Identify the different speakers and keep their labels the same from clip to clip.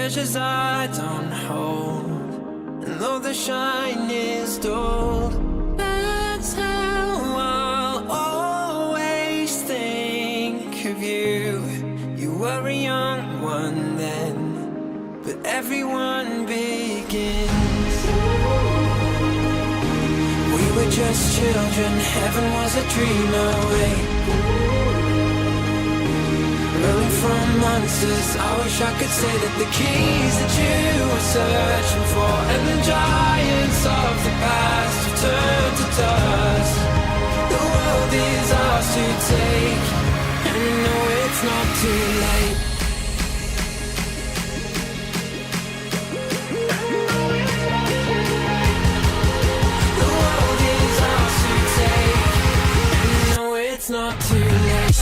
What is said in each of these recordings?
Speaker 1: treasures I don't hold, and though the shine is dulled, that's how I'll always think of you. You were a young one then, but everyone begins. We were just children, heaven was a dream away. Running from monsters, I wish I could say that the keys that you were searching for, and the giants of the past have turned to dust. The world is ours to take, and you know it's not too late. The world is ours to take, and you know it's not too late.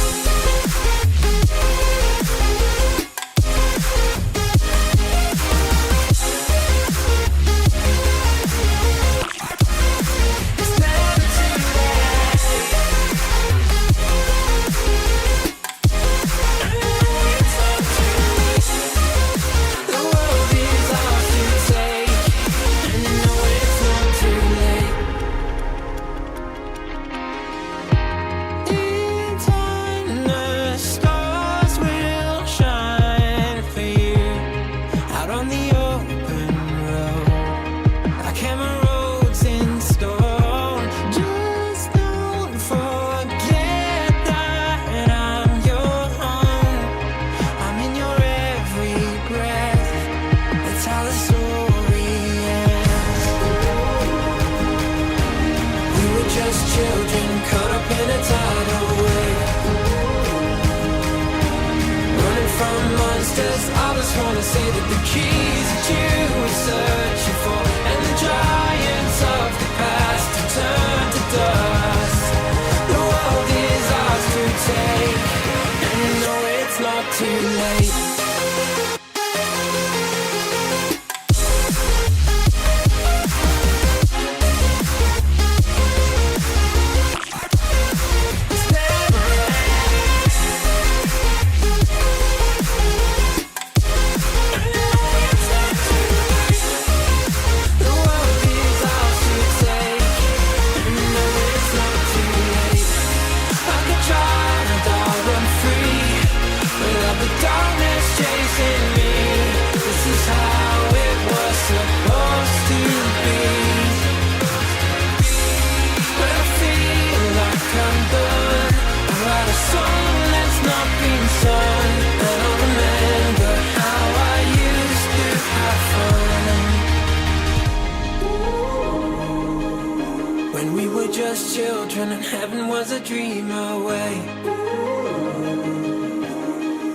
Speaker 1: Children and heaven was a dream away.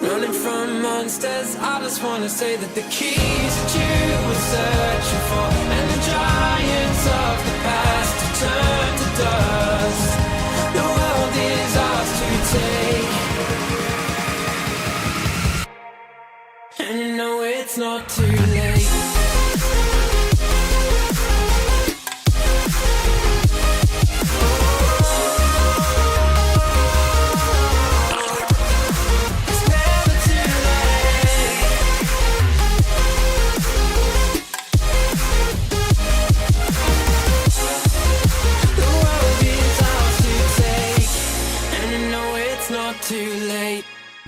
Speaker 1: Running from monsters, I just wanna say that the keys that you were searching for, and the giants of the past have turned to dust. The world is ours to take, and you know it's not too late.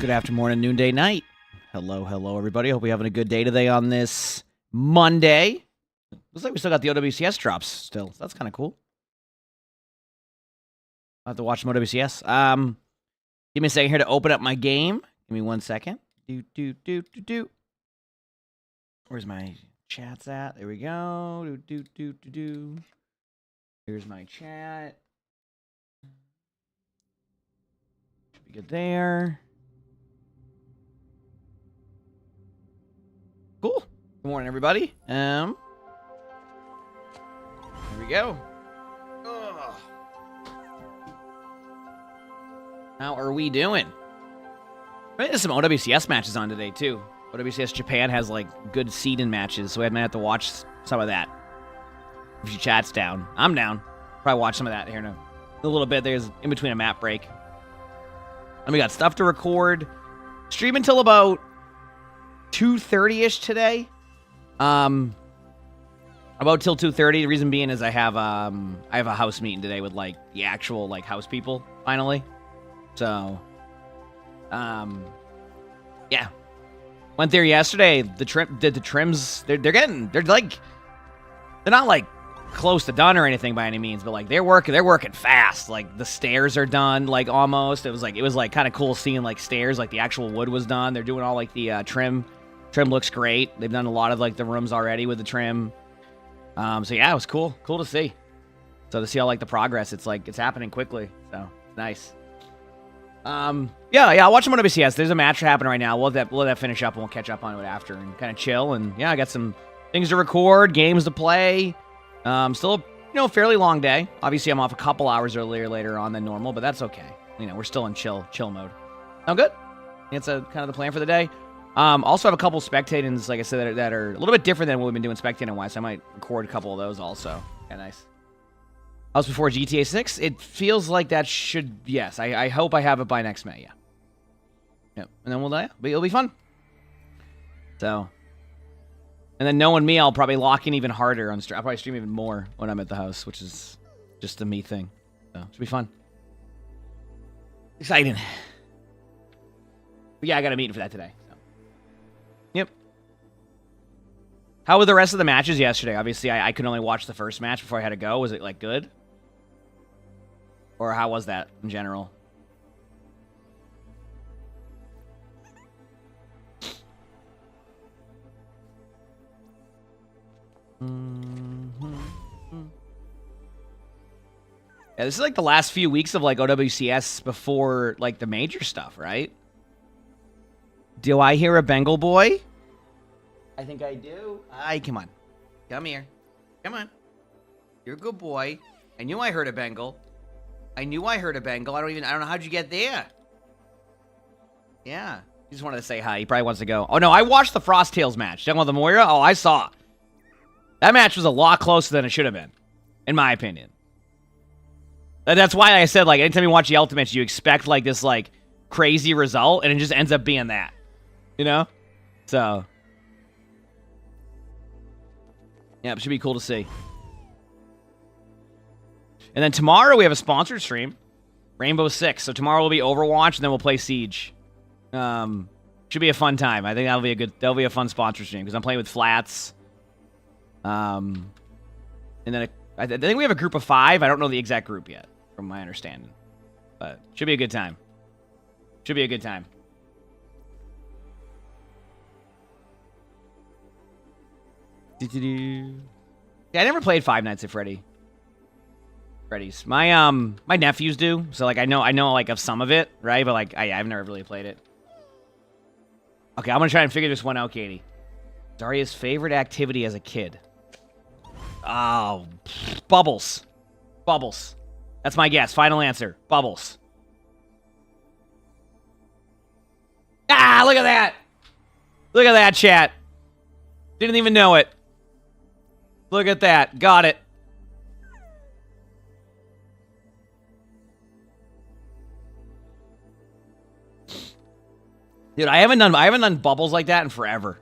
Speaker 2: Good afternoon, noonday, night. Hello, everybody. Hope you're having a good day today on this Monday. Looks like we still got the OWCS drops still. So that's kind of cool. I'll have to watch some OWCS. Give me a second here to open up my game. Give me 1 second. Where's my chats at? There we go. Here's my chat. Should be good there. Cool. Good morning, everybody. Here we go. Ugh. How are we doing? There's some OWCS matches on today, too. OWCS Japan has, like, good seed-in matches, so I might have to watch some of that. If your chat's down. I'm down. Probably watch some of that here in a little bit. There's in between a map break. And we got stuff to record. Stream until about 2:30ish today. About till 2:30. The reason being is I have a house meeting today with like the actual like house people finally. So, yeah. Went there yesterday. The trims. They're not like close to done or anything by any means, but like they're working fast. Like the stairs are done, like almost. It was like kind of cool seeing like stairs, like the actual wood was done. They're doing all like the trim. Trim looks great. They've done a lot of like the rooms already with the trim. So yeah, it was cool to see. So to see all like the progress, it's like it's happening quickly. So nice. Yeah, I'll watch some OWCS. There's a match happening right now. We'll let that finish up and we'll catch up on it after and kind of chill. And yeah, I got some things to record, games to play. Still, fairly long day. Obviously, I'm off a couple hours later on than normal, but that's okay. We're still in chill mode. I'm good. It's kind of the plan for the day. Also have a couple spectatings, like I said, that are a little bit different than what we've been doing spectating-wise, so I might record a couple of those also. Yeah, nice. How's before GTA 6? It feels like that should, yes. I hope I have it by next May, yeah. Yep, and then it'll be fun. So, and then knowing me, I'll probably lock in even harder on stream. I'll probably stream even more when I'm at the house, which is just a me thing. So, it should be fun. Exciting. But yeah, I got a meeting for that today. So. Yep. How were the rest of the matches yesterday? Obviously, I could only watch the first match before I had to go. Was it, like, good? Or how was that in general? Yeah, this is like the last few weeks of like OWCS before like the major stuff, right? Do I hear a Bengal boy? I think I do. Come on. Come here. Come on. You're a good boy. I knew I heard a Bengal. I knew I heard a Bengal. I don't know how'd you get there. Yeah. He just wanted to say hi. He probably wants to go. Oh no, I watched the Frost Tales match. Talking about the Moira? Oh, I saw. That match was a lot closer than it should have been, in my opinion. That's why I said, like, anytime you watch the Ultimates, you expect, like, this, like, crazy result, and it just ends up being that. You know? So. Yeah, it should be cool to see. And then tomorrow we have a sponsored stream. Rainbow Six. So tomorrow will be Overwatch, and then we'll play Siege. Should be a fun time. I think that'll be a fun sponsor stream, because I'm playing with Flats. And then I think we have a group of 5. I don't know the exact group yet, from my understanding. But should be a good time. Should be a good time. Yeah, I never played Five Nights at Freddy's. My nephews do, so like I know like of some of it, right? But like I've never really played it. Okay, I'm gonna try and figure this one out, Katie. Daria's favorite activity as a kid. Oh, Bubbles. Bubbles. That's my guess. Final answer. Bubbles. Ah, look at that. Look at that, chat. Didn't even know it. Look at that. Got it. Dude, I haven't done Bubbles like that in forever.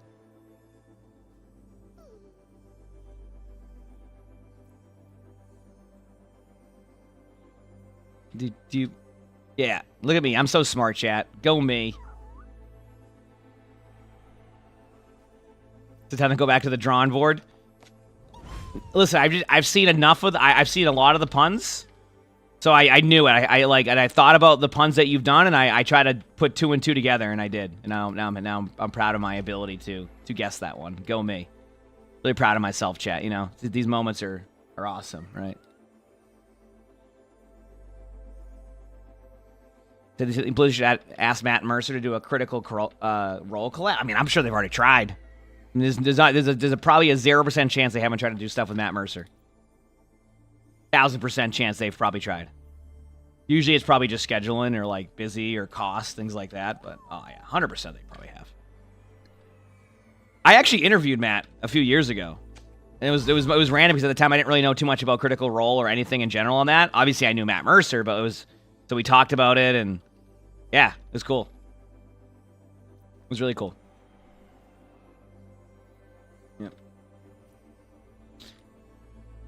Speaker 2: Yeah, look at me. I'm so smart, chat. Go me. Is it time to go back to the drawing board? Listen, I've seen enough of I've seen a lot of the puns, so I knew it. I thought about the puns that you've done, and I tried to put 2 and 2 together, and I did. And now I'm proud of my ability to guess that one. Go me. Really proud of myself, chat. You know, these moments are awesome, right? Blizzard should ask Matt Mercer to do a critical role collab. I mean, I'm sure they've already tried. There's probably a 0% chance they haven't tried to do stuff with Matt Mercer. 1,000% chance they've probably tried. Usually it's probably just scheduling or like busy or cost, things like that. But oh yeah, 100% they probably have. I actually interviewed Matt a few years ago, and it was random because at the time I didn't really know too much about Critical Role or anything in general on that. Obviously I knew Matt Mercer, but so we talked about it, and yeah, it was cool. It was really cool.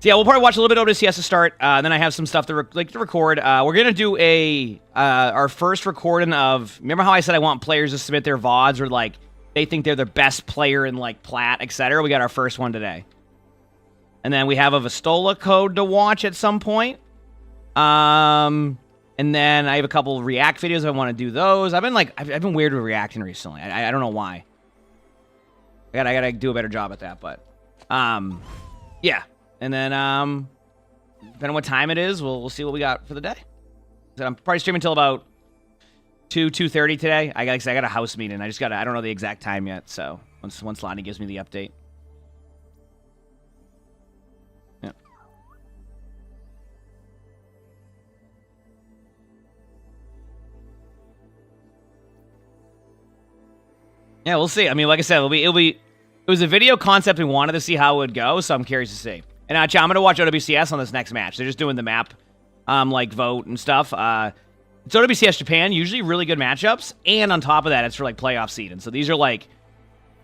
Speaker 2: So yeah, we'll probably watch a little bit of OWCS to start. Then I have some stuff to record. We're gonna do our first recording of. Remember how I said I want players to submit their VODs or like they think they're the best player in like Plat, etc. We got our first one today, and then we have a Vistola code to watch at some point. And then I have a couple of React videos if I want to do those. I've been weird with reacting recently. I don't know why. I gotta do a better job at that, but yeah. And then, depending on what time it is, we'll see what we got for the day. So I'm probably streaming until about 2:30 today. I got a house meeting. I don't know the exact time yet. So once Lonnie gives me the update. Yeah. Yeah, we'll see. I mean, like I said, it was a video concept we wanted to see how it would go, so I'm curious to see. And I'm going to watch OWCS on this next match. They're just doing the map, like, vote and stuff. It's OWCS Japan, usually really good matchups. And on top of that, it's for, like, playoff seeding. So these are, like,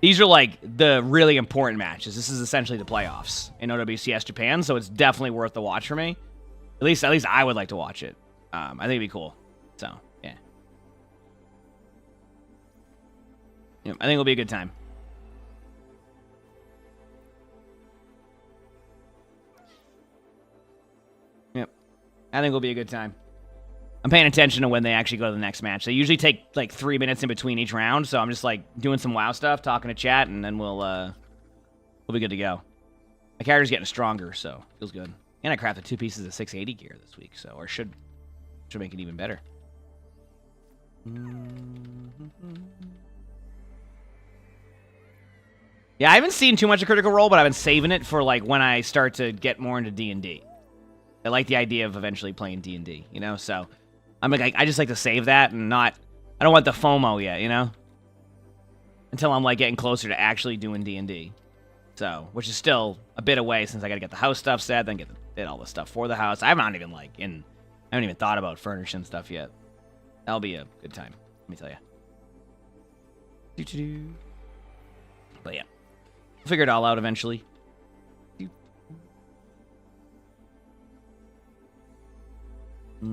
Speaker 2: the really important matches. This is essentially the playoffs in OWCS Japan, so it's definitely worth the watch for me. At least I would like to watch it. I think it'd be cool. So, yeah. I think it'll be a good time. I think it'll be a good time. I'm paying attention to when they actually go to the next match. They usually take like 3 minutes in between each round, so I'm just like doing some WoW stuff, talking to chat, and then we'll be good to go. My character's getting stronger, so feels good. And I crafted 2 pieces of 680 gear this week, so or should make it even better. Yeah, I haven't seen too much of Critical Role, but I've been saving it for like when I start to get more into D&D. I like the idea of eventually playing D&D, you know? So, I'm like, I just like to save that and not... I don't want the FOMO yet, you know? Until I'm, like, getting closer to actually doing D&D. So, which is still a bit away since I gotta get the house stuff set, then get all the stuff for the house. I haven't even, thought about furnishing stuff yet. That'll be a good time, let me tell you. But yeah. We'll figure it all out eventually. Yep.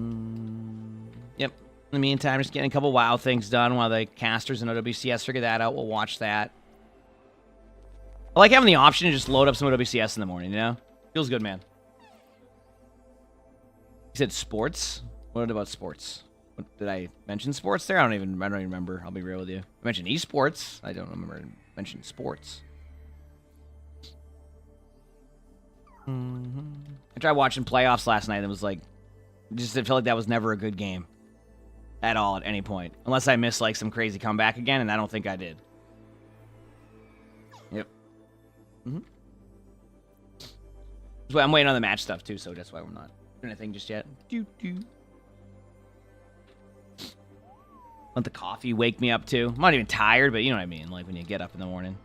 Speaker 2: In the meantime, just getting a couple WoW things done while the casters and OWCS figure that out. We'll watch that. I like having the option to just load up some OWCS in the morning, you know? Feels good, man. You said sports? What about sports? Did I mention sports there? I don't even remember. I'll be real with you. I mentioned esports. I don't remember mentioning sports. I tried watching playoffs last night and it was like... Just it felt like that was never a good game. At all, at any point. Unless I missed, like, some crazy comeback again, and I don't think I did. Yep. Well, I'm waiting on the match stuff, too, so that's why we're not doing anything just yet. Let the coffee wake me up, too. I'm not even tired, but you know what I mean. Like, when you get up in the morning.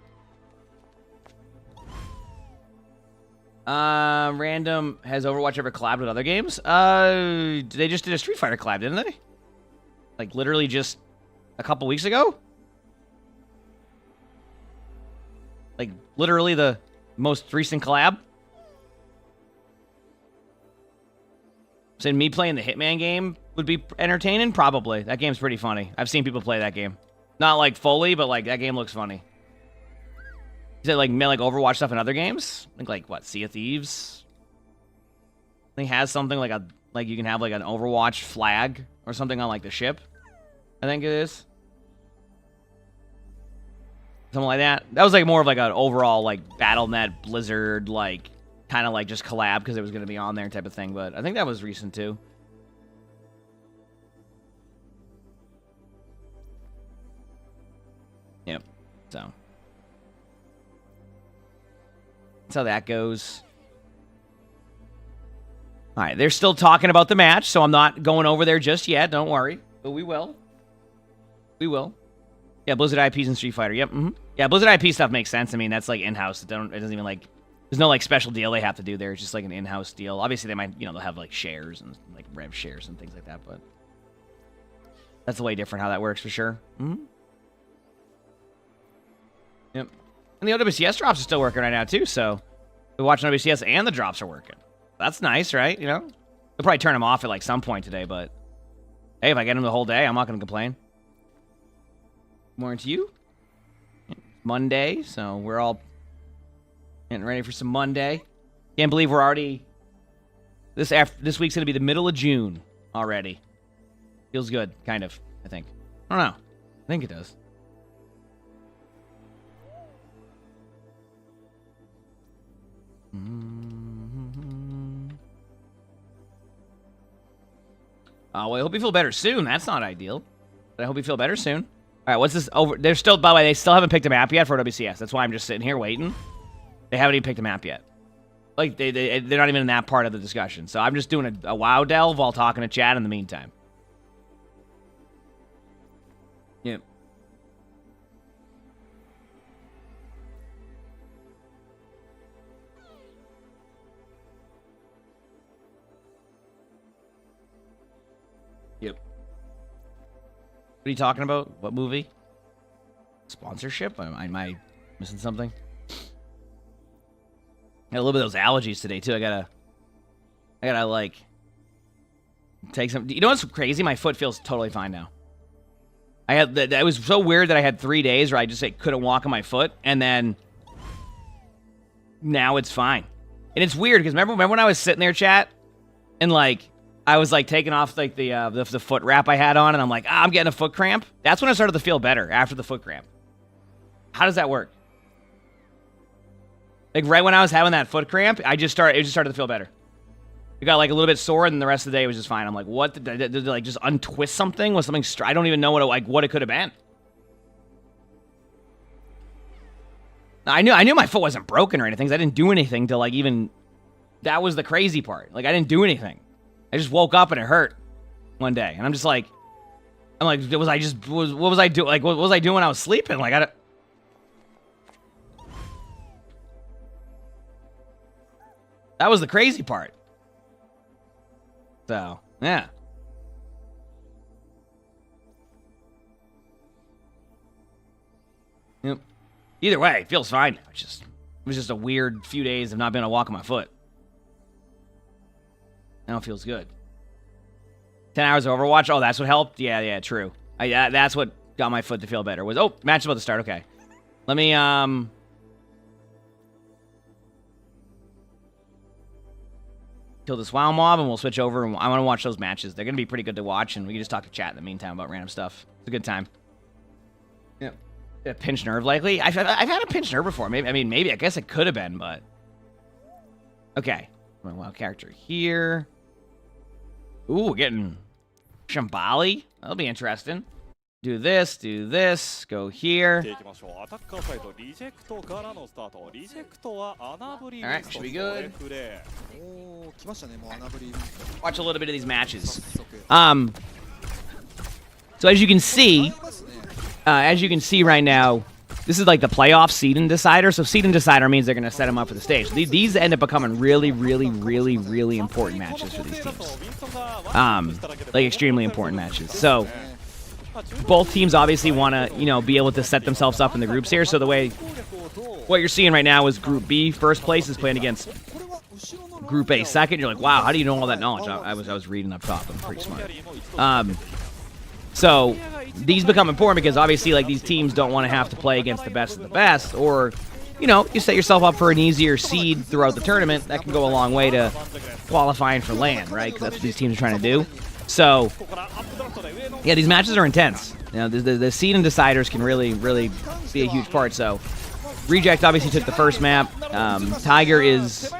Speaker 2: Random, has Overwatch ever collabed with other games? They just did a Street Fighter collab, didn't they? Like, literally just a couple weeks ago? Like, literally the most recent collab? Saying me playing the Hitman game would be entertaining? Probably. That game's pretty funny. I've seen people play that game. Not, like, fully, but, like, that game looks funny. Is it like Overwatch stuff in other games? I think like what, Sea of Thieves? I think has something like you can have like an Overwatch flag or something on like the ship. I think it is. Something like that. That was like more of like an overall like BattleNet Blizzard like kind of like just collab because it was going to be on there type of thing, but I think that was recent too. Yep. So that's how that goes. All right, they're still talking about the match, so I'm not going over there just yet. Don't worry, but we will. We will. Yeah, Blizzard IPs and Street Fighter. Yep. Yeah, Blizzard IP stuff makes sense. I mean, that's like in-house. It doesn't even like. There's no like special deal they have to do there. It's just like an in-house deal. Obviously, they might they'll have like shares and like rev shares and things like that, but that's way different how that works for sure. Yep. And the OWCS drops are still working right now, too, so We're watching OWCS and the drops are working. That's nice, right? You know? They'll probably turn them off at like some point today, but hey, if I get them the whole day, I'm not going to complain. More into you. Monday, so we're all getting ready for some Monday. Can't believe we're already... This week's going to be the middle of June already. Feels good, kind of, I think. I don't know. I think it does. Oh, well, I hope you feel better soon. That's not ideal. But I hope you feel better soon. All right, what's this over? They're still, by the way, they still haven't picked a map yet for OWCS. That's why I'm just sitting here waiting. They haven't even picked a map yet. Like, they're not even in that part of the discussion. So I'm just doing a WoW delve while talking to chat in the meantime. Yep. Yep. What are you talking about? What movie? Sponsorship? Am I missing something? Got a little bit of those allergies today too. I gotta like take some. You know what's crazy? My foot feels totally fine now. It was so weird that I had 3 days where I just couldn't walk on my foot, and then now it's fine. And it's weird because remember when I was sitting there, chat, and like I was like taking off like the foot wrap I had on, and I'm like, I'm getting a foot cramp. That's when I started to feel better after the foot cramp. How does that work? Like right when I was having that foot cramp, it just started to feel better. It got like a little bit sore, and the rest of the day was just fine. I'm like, what? Did they like just untwist something? Was something? I don't even know what it could have been. I knew my foot wasn't broken or anything. 'Cause I didn't do anything to like even. That was the crazy part. Like I didn't do anything. I just woke up and it hurt one day, and I'm like, what was I doing? Like what was I doing when I was sleeping? Like that was the crazy part. So, yeah. Yep. Either way, it feels fine now. It was just a weird few days of not being able to walk on my foot. Now it feels good. 10 hours of Overwatch. Oh, that's what helped? Yeah, true. That's what got my foot to feel better. Match is about to start. Okay. Let me, kill this WoW mob, and we'll switch over, and I want to watch those matches. They're going to be pretty good to watch, and we can just talk to chat in the meantime about random stuff. It's a good time. Yeah. A pinched nerve, likely. I've had a pinched nerve before. Maybe. I guess it could have been, but... Okay. My WoW character here. Ooh, getting Shambali. That'll be interesting. Do this, go here. Alright, should be good. Watch a little bit of these matches. So as you can see right now, this is like the playoff seed and decider. So seed and decider means they're going to set them up for the stage. These end up becoming really important matches for these teams. Like extremely important matches. So both teams obviously want to, be able to set themselves up in the groups here. So what you're seeing right now is Group B, first place, is playing against Group A, second. You're like, wow, how do you know all that knowledge? I was reading up top. I'm pretty smart. So these become important because obviously, like, these teams don't want to have to play against the best of the best, or, you set yourself up for an easier seed throughout the tournament. That can go a long way to qualifying for LAN, right? Because that's what these teams are trying to do. So, yeah, these matches are intense. The seed and deciders can really be a huge part. So, Reject obviously took the first map. Tiger is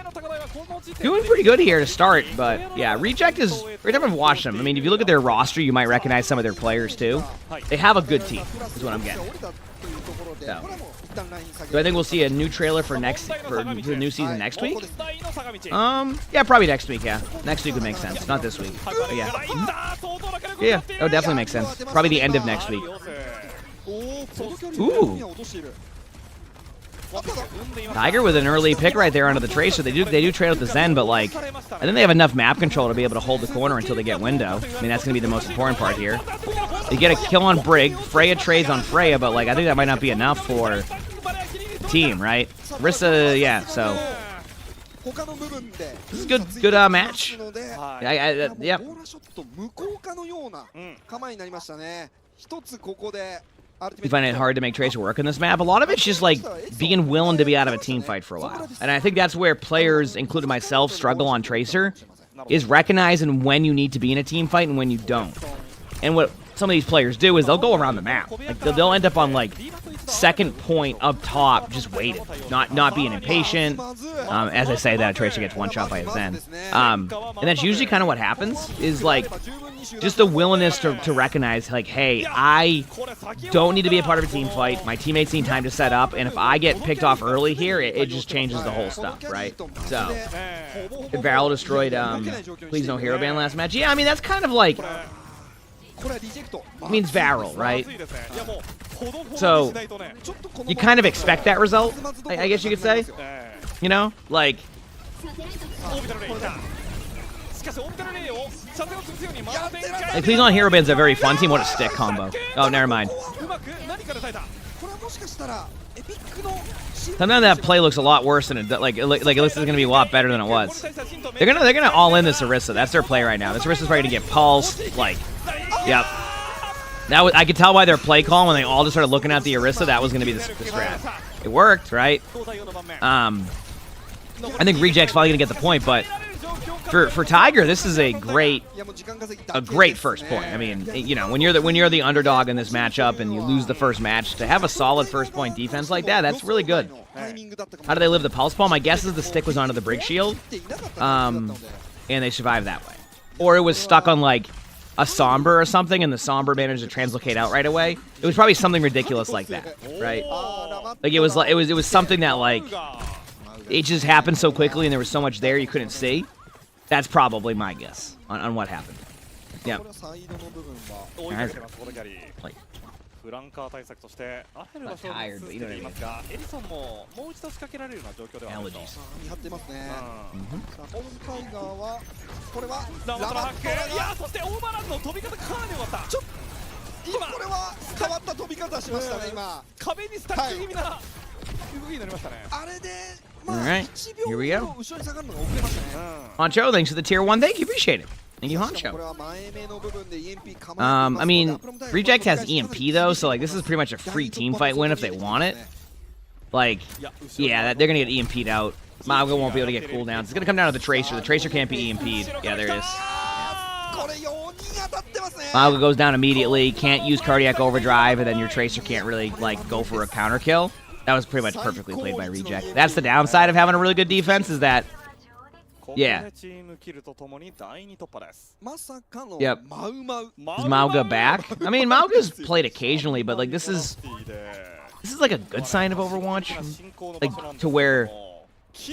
Speaker 2: doing pretty good here to start, but yeah, Reject is... Every time I've watched them, if you look at their roster, you might recognize some of their players too. They have a good team, is what I'm getting. So I think we'll see a new trailer for the new season next week. Yeah, probably next week. Yeah, next week would make sense. Not this week. But yeah, yeah, that would definitely make sense. Probably the end of next week. Ooh. Tiger with an early pick right there onto the Tracer. They do trade with the Zen, but like, I think they have enough map control to be able to hold the corner until they get window. That's going to be the most important part here. They get a kill on Brig. Freya trades on Freya, but like, I think that might not be enough for the team, right? Rissa, yeah, so This is good match. Yeah. You find it hard to make Tracer work in this map. A lot of it's just like being willing to be out of a team fight for a while. And I think that's where players, including myself, struggle on Tracer, is recognizing when you need to be in a team fight and when you don't. And what some of these players do is they'll go around the map. Like they'll end up on like second point up top, just waiting, not being impatient. As I say that, Tracer gets one shot by his Zen. And that's usually kind of what happens, is like just the willingness to recognize, like, hey, I don't need to be a part of a team fight. My teammates need time to set up, and if I get picked off early here, it just changes the whole stuff, right? So, Varel destroyed Please No Hero Ban last match. Yeah, I mean, that's kind of like, it means Varel, right? So, you kind of expect that result, I guess you could say. You know? Like, Please On Hero Ban's a very fun team. What a stick combo. Oh, never mind. Sometimes that play looks a lot worse than it does. Like it looks like it's gonna be a lot better than it was. They're gonna all in this Orisa. That's their play right now. This Orisa's probably gonna get pulsed. Like, yep. That was, I could tell by their play call when they all just started looking at the Orisa. That was gonna be the strat. It worked, right? I think Reject's probably gonna get the point, but for Tiger, this is a great first point. I mean, you know, when you're the underdog in this matchup and you lose the first match, to have a solid first point defense like that, that's really good. How do they live the pulse bomb? My guess is the stick was onto the Brig Shield, and they survived that way, or it was stuck on like a Somber or something, and the Somber managed to translocate out right away. It was probably something ridiculous like that, right? Like it was something that like it just happened so quickly, and there was so much there you couldn't see. That's probably my guess on what happened. Yeah. Like, I'm tired, but you know what I mean. Allergies. Alright, here we go. Honcho, thanks for the tier 1. Thank you, appreciate it. Thank you, Honcho. I mean, Reject has EMP though, so like this is pretty much a free team fight win if they want it. Like, yeah, they're gonna get EMP'd out. Mauga won't be able to get cooldowns. It's gonna come down to the Tracer. The Tracer can't be EMP'd. Yeah, there it is. Mauga goes down immediately, can't use Cardiac Overdrive, and then your Tracer can't really like go for a counter kill. That was pretty much perfectly played by Reject. That's the downside of having a really good defense, is that, yeah. Yep. Is Mauga back? I mean, Mauga's played occasionally, but like this is like a good sign of Overwatch, like to where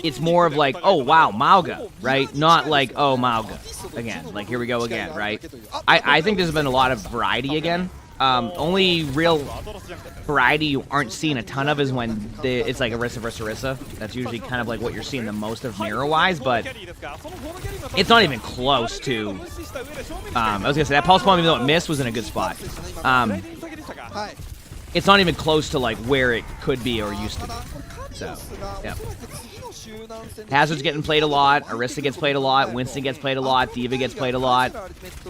Speaker 2: it's more of like, oh wow, Mauga, right? Not like, oh Mauga again. Like here we go again, right? I think there's been a lot of variety again. Only real variety you aren't seeing a ton of is when it's like Orisa versus Orisa. That's usually kind of like what you're seeing the most of mirror-wise, but it's not even close to... I was gonna say, that pulse bomb, even though it missed, was in a good spot. It's not even close to like where it could be or used to be. So, yeah. Hazard's getting played a lot, Orisa gets played a lot, Winston gets played a lot, D.Va gets played a lot.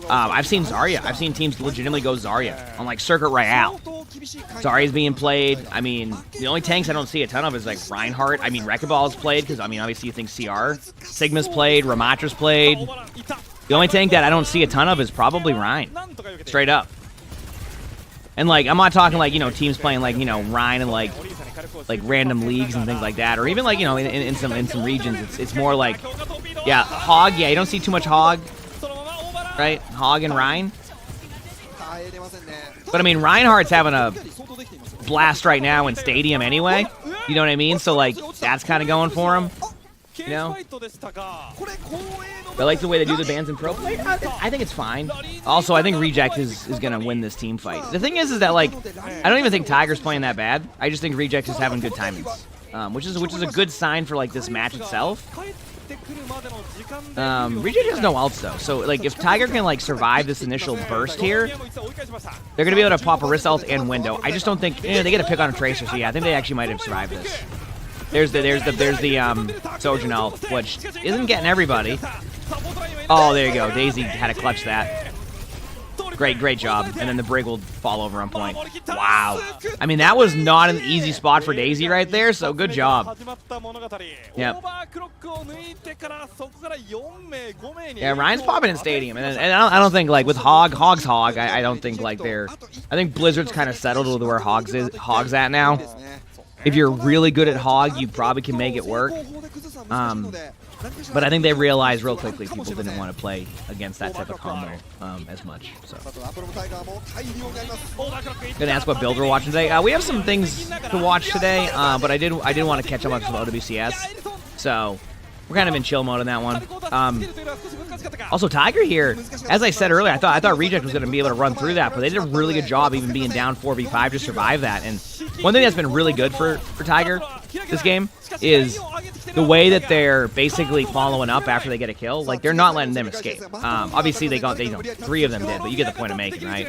Speaker 2: I've seen Zarya. I've seen teams legitimately go Zarya on like Circuit Royale. Zarya's being played. I mean, the only tanks I don't see a ton of is like Reinhardt. I mean, Wrecking Ball's played because I mean, obviously you think CR. Sigma's played, Ramatra's played. The only tank that I don't see a ton of is probably Rein. Straight up. And like, I'm not talking like, you know, teams playing like, you know, Rein and like random leagues and things like that, or even like, you know, in some regions, it's more like, yeah, Hog. Yeah, you don't see too much Hog, right? Hog and Rein. But I mean, Reinhardt's having a blast right now in Stadium anyway. You know what I mean? So like, that's kind of going for him. You know? I like the way they do the bans in pro play. I think it's fine. Also, I think Reject is going to win this team fight. The thing is that, like, I don't even think Tiger's playing that bad. I just think Reject is having good timings, which is a good sign for, like, this match itself. Reject has no ults, though. So, like, if Tiger can, like, survive this initial burst here, they're going to be able to pop a Orisa ult and window. I just don't think, you know, they get to pick on a Tracer, so yeah, I think they actually might have survived this. There's the Sojourn ult, which isn't getting everybody. Oh, there you go. Daisy had to clutch that. Great job. And then the Brig will fall over on point. Wow. I mean, that was not an easy spot for Daisy right there, so good job. Yep. Yeah, Ryan's popping in Stadium. And I don't think, like, with Hog's Hog, I don't think, like, they're... I think Blizzard's kind of settled with where Hog's at now. If you're really good at Hog, you probably can make it work. But I think they realized real quickly people didn't want to play against that type of combo as much. So, gonna ask what build we're watching today. We have some things to watch today, but I did want to catch up on some OWCS. So we're kind of in chill mode on that one. Also, Tiger here, as I said earlier, I thought Reject was going to be able to run through that, but they did a really good job even being down 4v5 to survive that. And one thing that's been really good for Tiger this game is the way that they're basically following up after they get a kill. Like, they're not letting them escape. Obviously, they 3 of them did, but you get the point I'm making, right?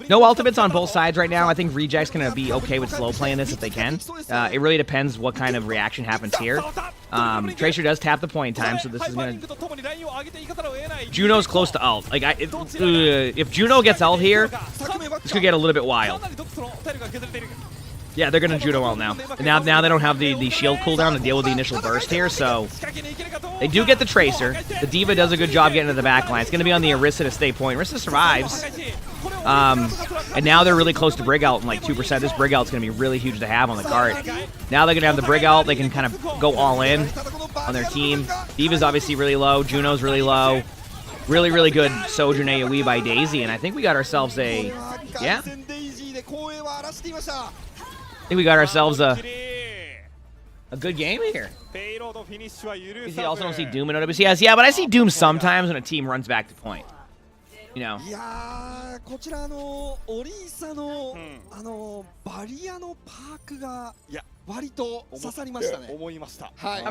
Speaker 2: No ultimates on both sides right now. I think Reject's going to be okay with slow playing this if they can. It really depends what kind of reaction happens here. Tracer does tap the point in time, so this is going to... Juno's close to ult. Like, if Juno gets ult here, this could get a little bit wild. Yeah, they're going to Juno ult now. And now they don't have the shield cooldown to deal with the initial burst here, so... They do get the Tracer. The D.Va does a good job getting to the back line. It's going to be on the Orisa to stay point. Orisa survives. And now they're really close to Brig ult in like 2%. This Brig ult is going to be really huge to have on the cart. Now they're going to have the Brig ult. They can kind of go all in on their team. D.Va's obviously really low. Juno's really low. Really good Sojourn AoE by Daisy. And I think we got ourselves a... Yeah? I think we got ourselves a good game here. You also don't see Doom in OWCS. Yeah, but I see Doom sometimes when a team runs back to point. You know. I'm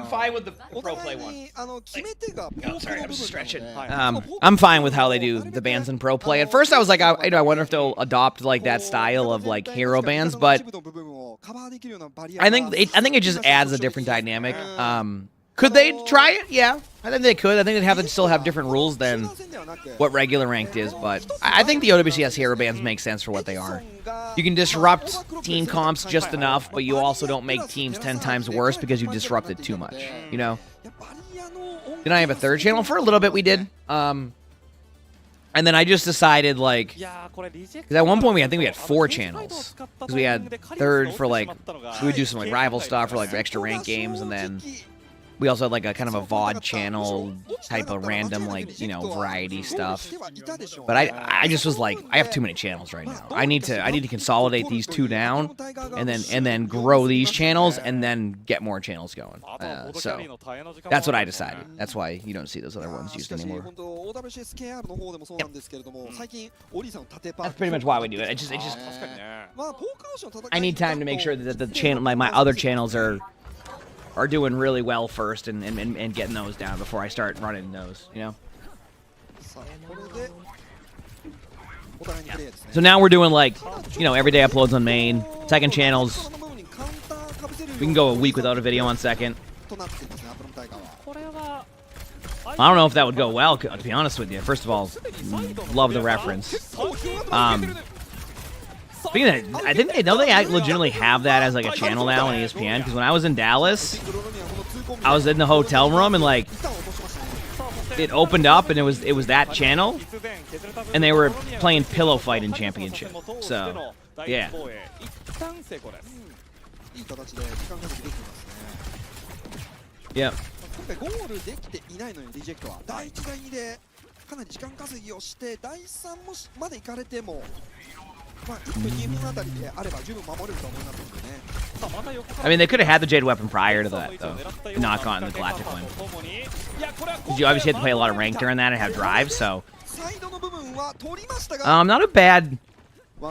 Speaker 2: fine with the pro play one. Sorry, I'm stretching. I'm fine with how they do the bans in pro play. At first, I was like, I wonder if they'll adopt like that style of like hero bans, but I think it just adds a different dynamic. Could they try it? Yeah, I think they could. I think they'd have to still have different rules than what regular ranked is, but I think the OWCS hero bans make sense for what they are. You can disrupt team comps just enough, but you also don't make teams 10 times worse because you disrupt it too much, you know? Did I have a third channel? For a little bit we did. And then I just decided, like, because at one point I think we had 4 channels. Because we had third for, like, we would do some, like, rival stuff for, like, extra rank games, and then we also had, like, a kind of a VOD channel type of random, like, you know, variety stuff. But I just was like, I have too many channels right now. I need to consolidate these 2 down, and then grow these channels, and then get more channels going. So that's what I decided. That's why you don't see those other ones used anymore. Yep. That's pretty much why we do it. I need time to make sure that the channel, my other channels are doing really well first and getting those down before I start running those, you know? Yeah. So now we're doing, like, you know, everyday uploads on main, second channels. We can go a week without a video on second. I don't know if that would go well, to be honest with you. First of all, love the reference. Speaking of that, I think they legitimately have that as like a channel now on ESPN, because when I was in Dallas, I was in the hotel room and like it opened up and it was that channel, and they were playing Pillow Fight in Championship. So yeah. Yep. I mean, they could have had the Jade Weapon prior to that, though. Not gotten the Galactic one. You obviously had to play a lot of rank during that and have drives, so... not a bad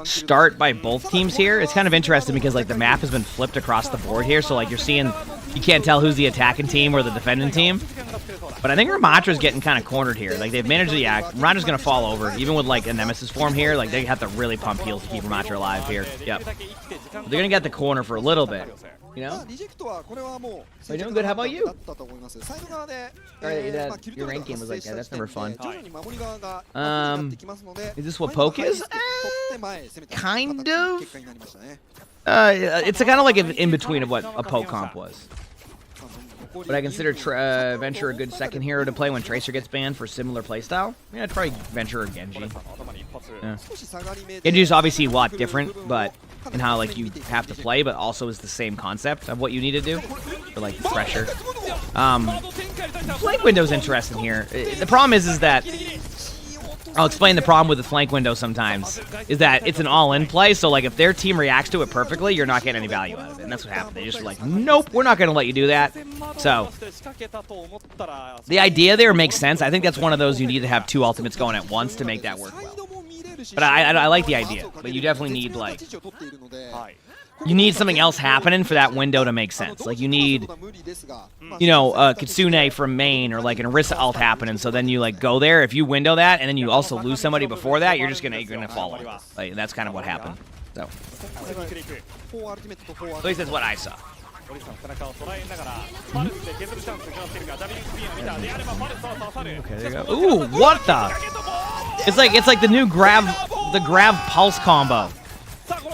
Speaker 2: start by both teams here. It's kind of interesting because, like, the map has been flipped across the board here, so, like, you're seeing... You can't tell who's the attacking team or the defending team. But I think Ramatra's getting kind of cornered here. Like, they've managed to, yeah, Ramatra's going to fall over. Even with, like, a Nemesis form here, like, they have to really pump heals to keep Ramatra alive here. Yep. They're going to get the corner for a little bit, you know? Are you doing good? How about you? Alright, your rank game was like that. That's never fun. Is this what poke is? Kind of. It's kind of like an in-between of what a poke comp was. But I consider Venture a good second hero to play when Tracer gets banned for similar playstyle. Yeah, I'd probably Venture or Genji. Yeah. Genji's obviously a lot different, but in how like you have to play, but also is the same concept of what you need to do for like pressure. Flank window's interesting here. The problem is that I'll explain the problem with the flank window sometimes, is that it's an all-in play, so like if their team reacts to it perfectly, you're not getting any value out of it, and that's what happened. They just were like, nope, we're not going to let you do that. So, the idea there makes sense. I think that's one of those you need to have two ultimates going at once to make that work well. But I like the idea, but you definitely need, like, you need something else happening for that window to make sense. Like, you need, you know, Kitsune from main or, like, an Orisa ult happening, so then you, like, go there. If you window that, and then you also lose somebody before that, you're just gonna fall in. Like, that's kind of what happened. So. At least that's what I saw. Okay, there you go. Ooh, what the? It's like the new grab pulse combo.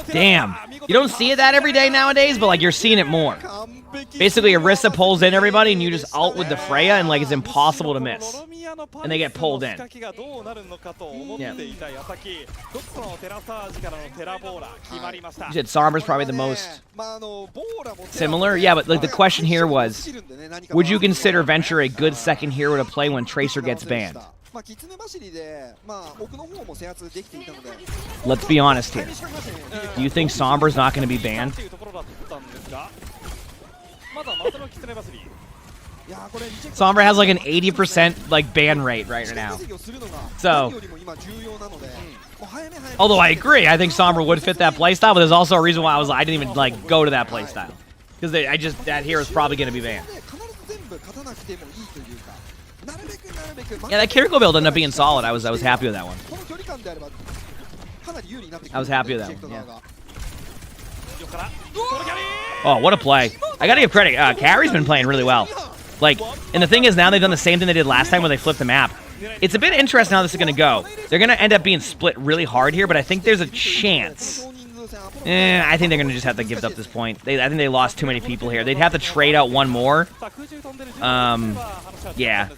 Speaker 2: Damn. You don't see it that every day nowadays, but like you're seeing it more. Basically, Orisa pulls in everybody, and you just ult with the Freya, and like it's impossible to miss. And they get pulled in. Yeah. You said Sombra's probably the most similar. Yeah, but like the question here was, would you consider Venture a good second hero to play when Tracer gets banned? Let's be honest here. Do you think Sombra's not going to be banned? Sombra has like an 80% like ban rate right now. So, although I agree, I think Sombra would fit that playstyle, but there's also a reason why I didn't even like go to that playstyle, because that hero's probably going to be banned. Yeah, that Kiriko build ended up being solid. I was happy with that one. I was happy with that one. Yeah. Oh, what a play! I gotta give credit. Carrie's been playing really well. Like, and the thing is, now they've done the same thing they did last time when they flipped the map. It's a bit interesting how this is gonna go. They're gonna end up being split really hard here, but I think there's a chance. I think they're gonna just have to give up this point. I think they lost too many people here. They'd have to trade out one more. Yeah.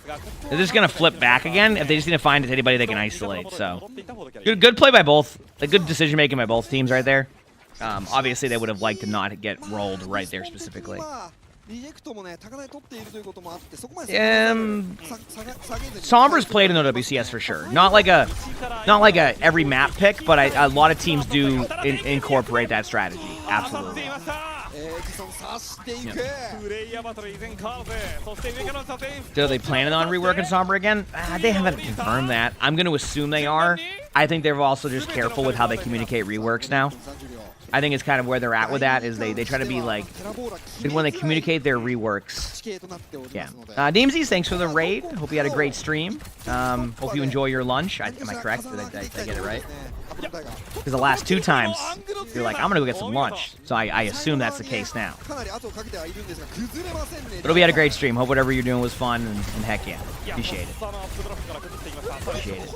Speaker 2: They're just gonna flip back again if they just need to find anybody they can isolate. So, good play by both. A good decision making by both teams right there. Obviously, they would have liked to not get rolled right there specifically. Sombra's played in OWCS for sure. Not like a every map pick, but a lot of teams do incorporate that strategy. Absolutely. Yeah. Are they planning on reworking Sombra again? They haven't confirmed that. I'm going to assume they are. I think they're also just careful with how they communicate reworks now. I think it's kind of where they're at with that, is they try to be like, when they communicate their reworks. Yeah. DMZ, thanks for the raid. Hope you had a great stream. Hope you enjoy your lunch. Am I correct? Did I get it right? Because the last two times, you're like, I'm going to go get some lunch. So I assume that's the case now. But hope you had a great stream. Hope whatever you're doing was fun, and heck yeah. Appreciate it. Appreciate it.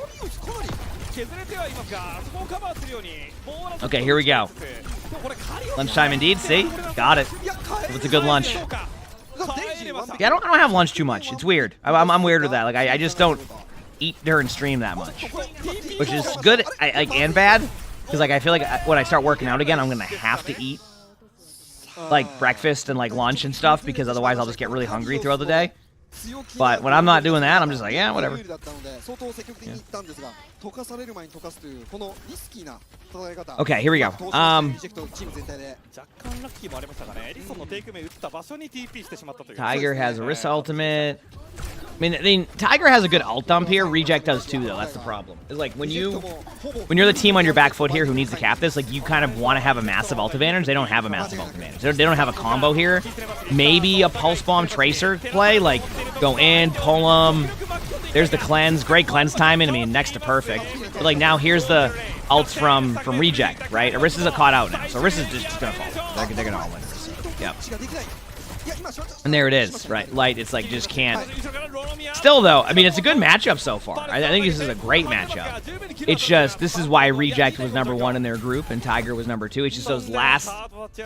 Speaker 2: Okay, here we go. Lunchtime indeed, see? Got it. It's a good lunch. Yeah, I don't have lunch too much. It's weird. I'm weird with that. Like, I just don't eat during stream that much. Which is good and bad. Because, like, I feel like when I start working out again, I'm going to have to eat, like, breakfast and, like, lunch and stuff. Because otherwise I'll just get really hungry throughout the day. But when I'm not doing that, I'm just like, yeah, whatever. Yeah. Okay, here we go. Tiger has Orisa ultimate. I mean, Tiger has a good ult dump here. Reject does too, though. That's the problem. It's like when you're the team on your back foot here who needs to cap this, like you kind of want to have a massive ult advantage. They don't have a massive ult advantage. They don't have a combo here. Maybe a pulse bomb tracer play, like go in, pull them. There's the cleanse, great cleanse timing. I mean, next to perfect. But like now, here's the ults from Reject, right? Orisa's caught out now, so Orisa's just gonna fall. They're gonna all win. Yep. And there it is, right? Light, it's like just can't. Still though, I mean, it's a good matchup so far. I think this is a great matchup. It's just, this is why Reject was #1 in their group and Tiger was #2. It's just those last,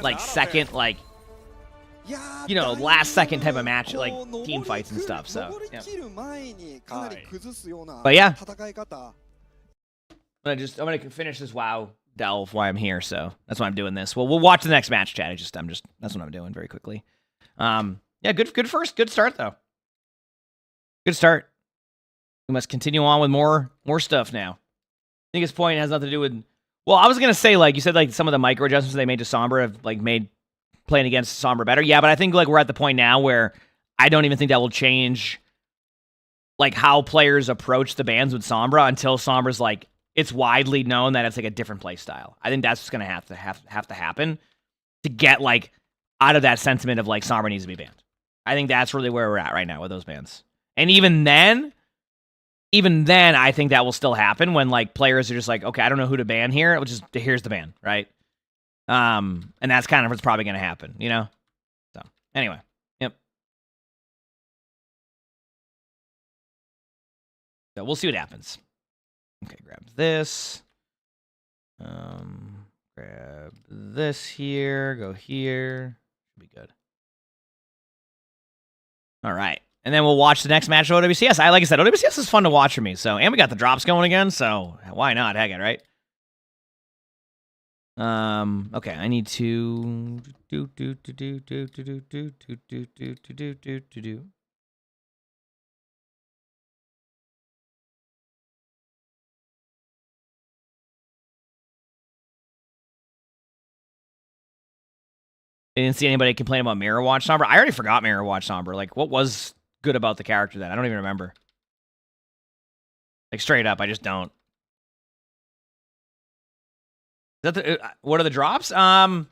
Speaker 2: like, second, like, you know, last second type of match, like, team fights and stuff, so, yeah. But yeah. I'm gonna finish this WoW delve while I'm here, so that's why I'm doing this. Well, we'll watch the next match, chat. That's what I'm doing very quickly. Yeah, good start though. Good start. We must continue on with more stuff now. I think his point has nothing to do with. Well, I was gonna say, like you said, like some of the micro adjustments they made to Sombra have like made playing against Sombra better. Yeah, but I think like we're at the point now where I don't even think that will change like how players approach the bans with Sombra until Sombra's like it's widely known that it's like a different play style. I think that's what's gonna have to happen to get like out of that sentiment of like Sombra needs to be banned. I think that's really where we're at right now with those bans. And even then, I think that will still happen when like players are just like, okay, I don't know who to ban here. Which is here's the ban, right? And that's kind of what's probably going to happen, you know. So anyway, yep. So we'll see what happens. Okay, grab this. Grab this here. Go here. Should be good. All right. And then we'll watch the next match of OWCS. Like I said, OWCS is fun to watch for me. So, and we got the drops going again, so why not? Heck it, right? Okay, I need to do. I didn't see anybody complain about Mirror Watch Sombra. I already forgot Mirror Watch Sombra. Like, what was good about the character then? I don't even remember. Like, straight up, I just don't. Is that the, what are the drops? OWCS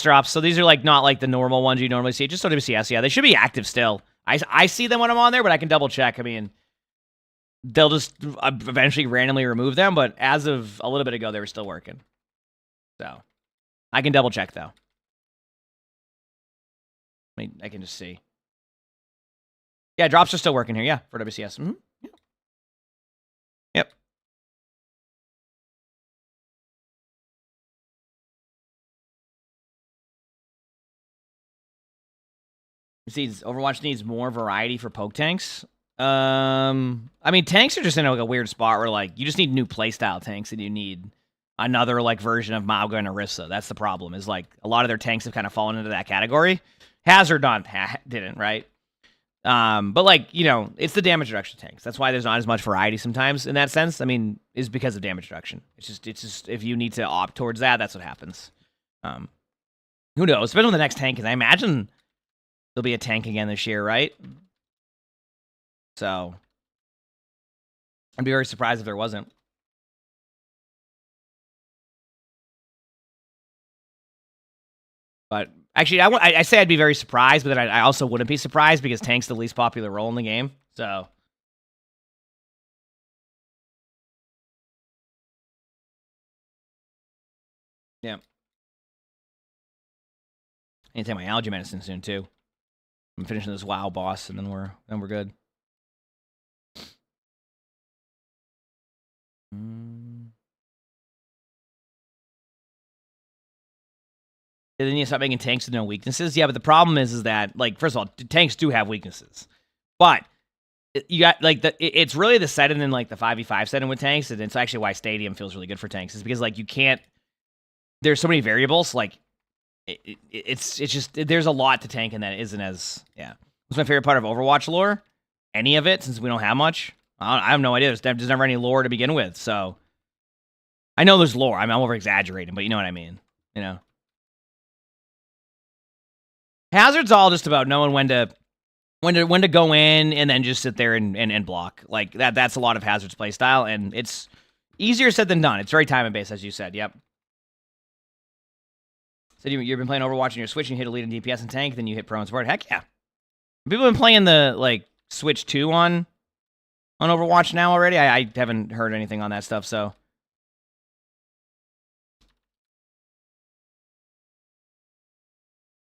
Speaker 2: drops. So these are like not like the normal ones you normally see. Just OWCS. Yeah, they should be active still. I see them when I'm on there, but I can double check. I mean, they'll just eventually randomly remove them. But as of a little bit ago, they were still working. So I can double check though. I mean, I can just see. Yeah, drops are still working here. Yeah, for WCS. Mm-hmm. Yeah. Yep. See, Overwatch needs more variety for poke tanks. I mean, tanks are just in like a weird spot where like you just need new playstyle tanks and you need another like version of Mauga and Orisa. That's the problem. Is like a lot of their tanks have kind of fallen into that category. Hazard didn't, right? But like, you know, it's the damage reduction tanks. That's why there's not as much variety sometimes in that sense. I mean, is because of damage reduction. It's just if you need to opt towards that, that's what happens. Who knows? Especially when the next tank is. I imagine there'll be a tank again this year, right? So I'd be very surprised if there wasn't. But actually, I say I'd be very surprised, but then I also wouldn't be surprised because tank's the least popular role in the game. So yeah, I need to take my allergy medicine soon too. I'm finishing this WoW boss, and then we're good. They need to stop making tanks with no weaknesses. Yeah, but the problem is that, like, first of all, tanks do have weaknesses. But you got, like, it's really the setting in, like, the 5v5 setting with tanks, and it's actually why Stadium feels really good for tanks, is because, like, you can't, there's so many variables, like, it's just, there's a lot to tank, and that isn't as, yeah. What's my favorite part of Overwatch lore? Any of it, since we don't have much? I have no idea. There's never any lore to begin with, so. I know there's lore. I'm over-exaggerating, but you know what I mean. You know? Hazard's all just about knowing when to go in and then just sit there and block. Like that's a lot of Hazard's play style, and it's easier said than done. It's very time and based, as you said. Yep. So you've been playing Overwatch on your Switch and you hit elite in DPS and tank, then you hit pro and support. Heck yeah. People have been playing the like Switch 2 on on Overwatch now already? I haven't heard anything on that stuff, so.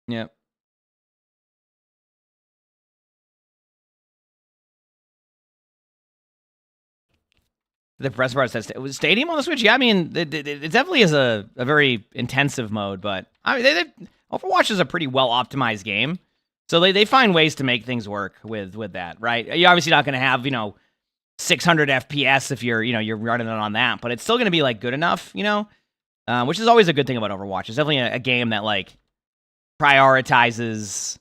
Speaker 2: Yep. The press bar says it was Stadium on the Switch. Yeah, I mean, it definitely is a very intensive mode, but I mean, Overwatch is a pretty well optimized game, so they find ways to make things work with that, right? You're obviously not going to have 600 FPS if you're running it on that, but it's still going to be like good enough, which is always a good thing about Overwatch. It's definitely a game that like prioritizes